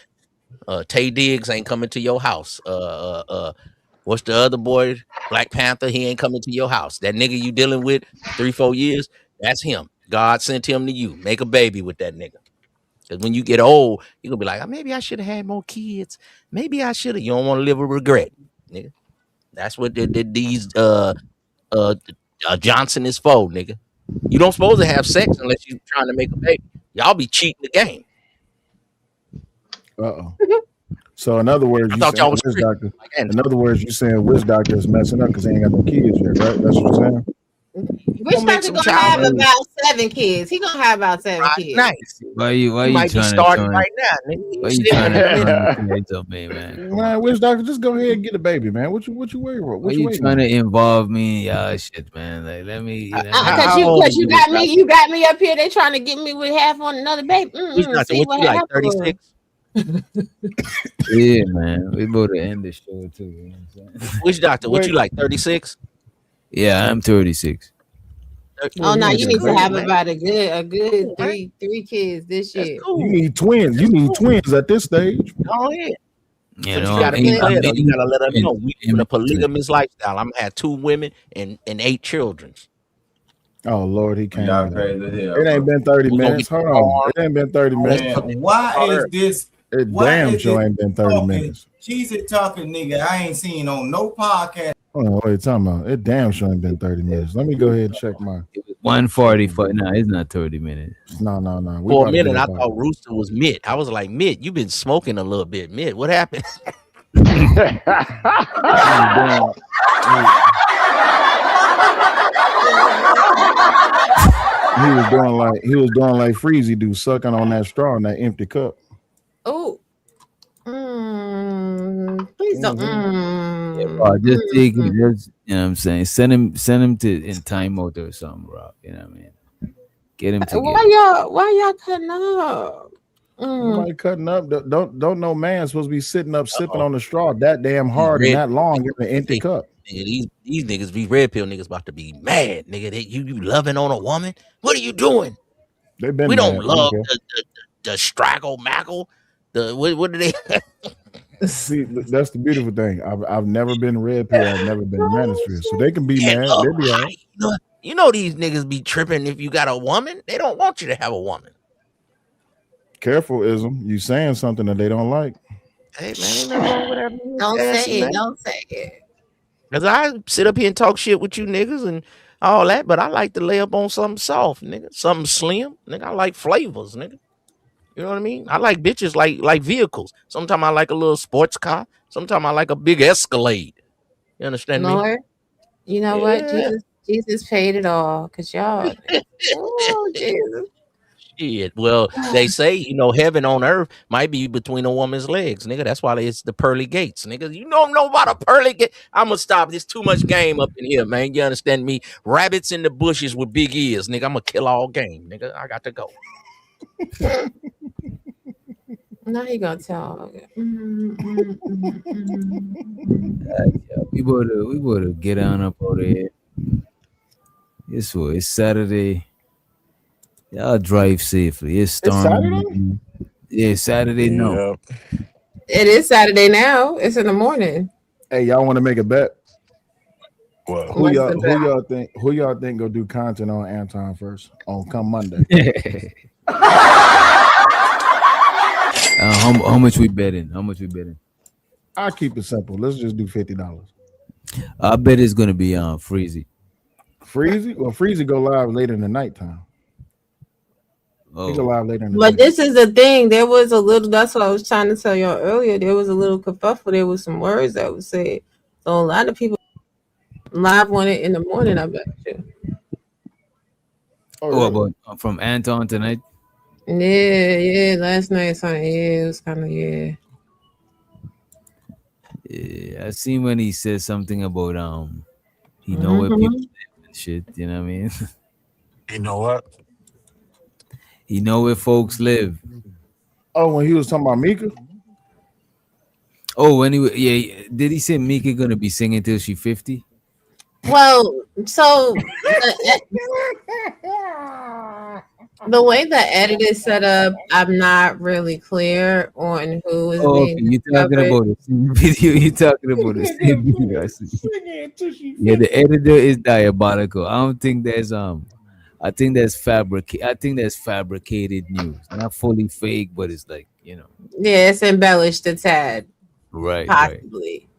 Tay Diggs ain't coming to your house. What's the other boy? Black Panther. He ain't coming to your house. That nigga you dealing with 3-4 years. That's him. God sent him to you. Make a baby with that nigga. Because when you get old, you're gonna be like, maybe I should have had more kids. Maybe I should have. You don't want to live with regret, nigga. That's what these Johnson is for, nigga. You don't supposed to have sex unless you're trying to make a baby. Y'all be cheating the game. So in other words, you saying Witch Doctor. In other words, you saying Witch Doctor is messing up because he ain't got no kids yet, right? That's what you're saying. Witch Doctor gonna have about 7 kids. He gonna have about 7 kids. Nice. Why you might be starting right now, nigga. Why you trying to tell me, man? Man, Witch Doctor, just go ahead and get a baby, man. What you worried about? Why you trying to involve me in y'all shit, man? Like, let me. Because you got me up here. They trying to get me with half on another baby. What you like, 36? Yeah, man. We about to end the show too. You know what I'm saying? Witch Doctor, what you like, 36? Yeah, I'm 36. Oh no, you need to have about a good three kids this year. You need twins. You need twins at this stage. Go ahead. You know, you gotta let them know we in a polygamous lifestyle. I'm gonna have 2 women and 8 children. Oh Lord, he came. Y'all in. crazy as hell. It ain't been 30 We gonna minutes. get Hold on. It ain't been 30 minutes. Man, why is this? It Why damn is sure it ain't been 30 talking? minutes. She's a talking nigga I ain't seen on no podcast. Hold on, what are you talking about? It damn sure ain't been 30 minutes. Let me go ahead and check mine. 1:45. No, it's not 30 minutes. No. We For a about to get minute, I up out thought Rooster was Mitt. I was like, Mitt, you've been smoking a little bit. Mitt, what happened? He was doing like Freezy do, sucking on that straw in that empty cup. Oh. Please don't. Just take it. Just, you know what I'm saying? Send him to in timeout or something, bro. You know what I mean? Get him to Why y'all cutting up? Nobody cutting up. Don't no man supposed to be sitting up sipping on the straw that damn hard and that long in an empty cup. Nigga, these niggas, these red pill niggas about to be mad, nigga. You loving on a woman? What are you doing? They've been We don't mad. love the straggle mackle. What do they? See, that's the beautiful thing. I've never been red pill. I've never been manosphere, so they can be mad. They'll be all right. You know these niggas be tripping if you got a woman. They don't want you to have a woman. Careful, Ism. You saying something that they don't like. Hey man, ain't nothing wrong with that. Don't say it. Don't say it. Cause I sit up here and talk shit with you niggas and all that, but I like to lay up on something soft, nigga. Something slim, nigga. I like flavors, nigga. You know what I mean? I like bitches like vehicles. Sometimes I like a little sports car. Sometimes I like a big Escalade. You understand me? Lord, you know what? Jesus paid it all. Cause y'all. Oh Jesus. Shit. Well, they say, heaven on earth might be between a woman's legs, nigga. That's why it's the pearly gates, nigga. You don't know about a pearly gate. I'm gonna stop. There's too much game up in here, man. You understand me? Rabbits in the bushes with big ears, nigga. I'm gonna kill all game, nigga. I got to go. Now you gonna tell. We better get on up over there. It's Saturday. Y'all drive safely. It's storming. Yeah, Saturday. No, It is Saturday now. It's in the morning. Hey, y'all want to make a bet? Well, who y'all think gonna do content on Anton first on come Monday? How much we betting? I'll keep it simple. Let's just do $50. I bet it's gonna be Freezy. Freezy? Well, Freezy go live later in the nighttime. He go live later in the But night. this is the thing. There was a little. That's what I was trying to tell y'all earlier. There was a little kerfuffle. There was some words that was said. So a lot of people live on it in the morning. I bet you. But from Anton tonight. Yeah. Last night, something. Yeah, it was kind of Yeah, I seen when he said something about he know where people live and shit. You know what I mean? You know what? He know where folks live. Oh, when he was talking about Mika. Oh, anyway, did he say Mika gonna be singing till she 50? Well, so the way the edit is set up, I'm not really clear on who is being. You talking about the same video? You talking about the same video? I see. Yeah, the editor is diabolical. I don't think there's I think that's fabricated news. Not fully fake, but it's like, Yeah, it's embellished a tad. Right. Possibly.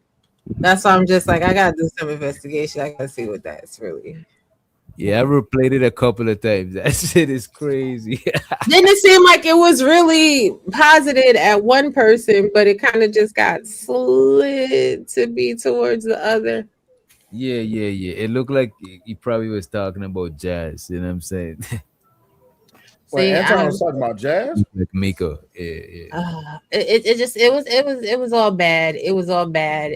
That's why I'm just like, I gotta do some investigation. I gotta see what that's really. Yeah, I replayed it a couple of times. That shit is crazy. Didn't it seem like it was really posited at one person, but it kind of just got slid to be towards the other? Yeah. It looked like he probably was talking about Jazz. You know what I'm saying? Wait, Anton was talking about Jazz? Like Mika. Yeah. It was all bad. It was all bad.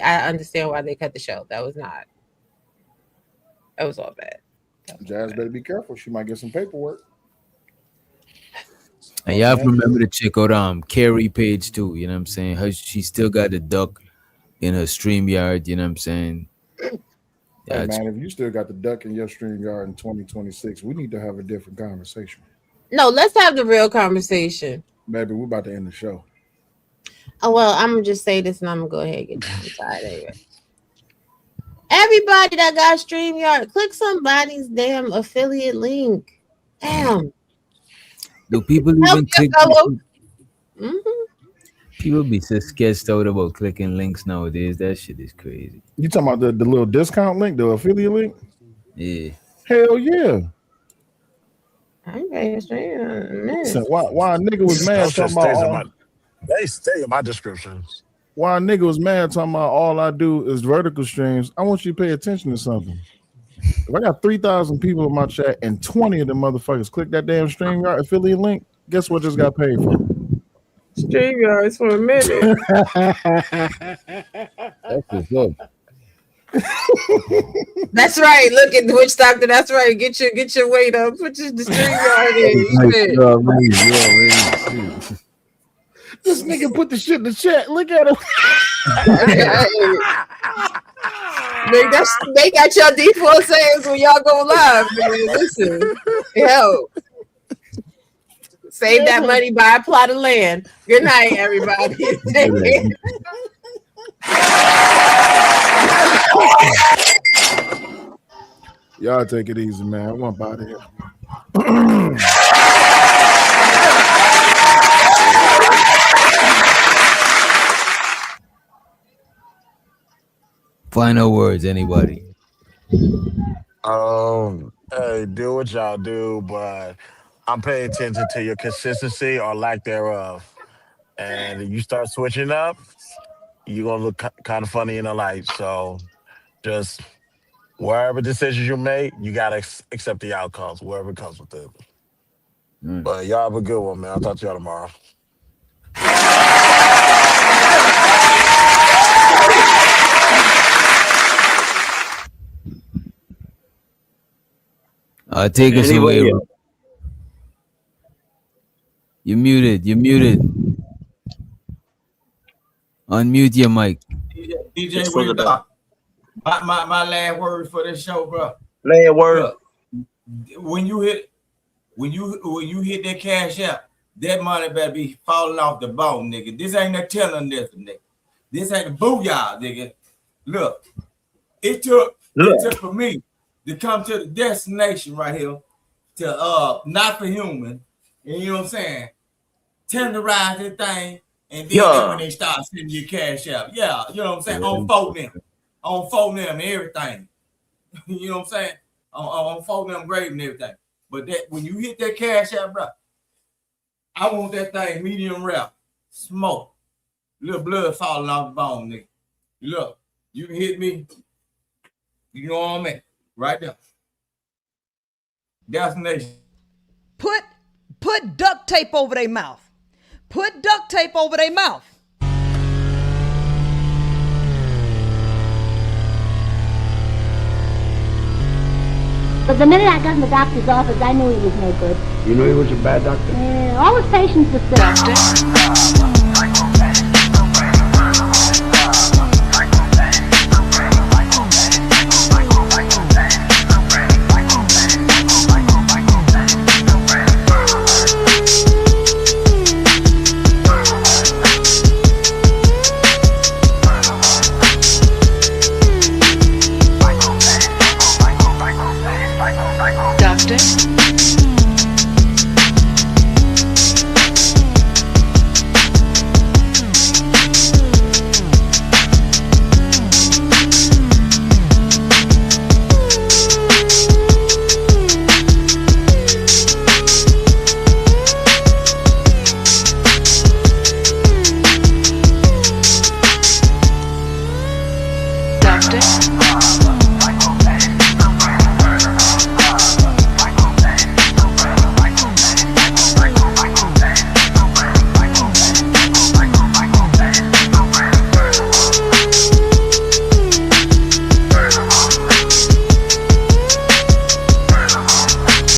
I understand why they cut the show. That was all bad. Jazz better be careful. She might get some paperwork. And y'all remember to check out Carrie page too. You know what I'm saying? She still got the duck in her StreamYard. You know what I'm saying? Hey man, if you still got the duck in your StreamYard in 2026, we need to have a different conversation. No, let's have the real conversation. Baby, we're about to end the show. Oh well, I'm gonna just say this and I'm gonna go ahead and get inside anyway. Everybody that got StreamYard, click somebody's damn affiliate link. Damn. Do people Help even your click? fellow. Mm-hmm. People be so sketched out about clicking links nowadays. That shit is crazy. You talking about the little discount link, the affiliate link? Yeah. Hell yeah. I ain't paying Listen, why a nigga was mad talking about they stay in my descriptions. why a nigga was mad talking about all I do is vertical streams. I want you to pay attention to something. If I got 3,000 people in my chat and 20 of them motherfuckers click that damn StreamYard affiliate link, guess what just got paid for? StreamYard for a minute. That's what's up. That's right. Look at the witch doctor. That's right. Get your weight up. Put your StreamYard in. Shit. This nigga put the shit in the chat. Look at him. They got your default sayings when y'all go live. Man. Listen, yo, save that money, buy a plot of land. Good night, everybody. Y'all take it easy, man. I want out of here. Final words, anybody? Hey, do what y'all do, but I'm paying attention to your consistency or lack thereof. And if you start switching up, you're gonna look kind of funny in the light. So just wherever decisions you make, you gotta accept the outcomes, wherever it comes with it. But y'all have a good one, man. I'll talk to y'all tomorrow. Take us away. You're muted. Unmute your mic. DJ William, my last word for this show, bro. Last word. Look, when you hit that cash out, that money better be falling off the bone, nigga. This ain't no telling this, nigga. This ain't a booyah, nigga. Look, it took for me to come to the destination right here to Not for Human, and you know what I'm saying, tenderize this thing, and then when they start sending you cash out, you know what I'm saying, on phone them and everything, you know what I'm saying, on phone them grave and everything. But that when you hit that cash out, bro, I want that thing medium rare, smoke, little blood falling off the bone, nigga. Look, you can hit me, you know what I mean, right there. Destination. Put duct tape over their mouth. Put duct tape over their mouth. But the minute I got in the doctor's office, I knew he was no good. You knew he was a bad doctor? All his patients were sick. Doctor.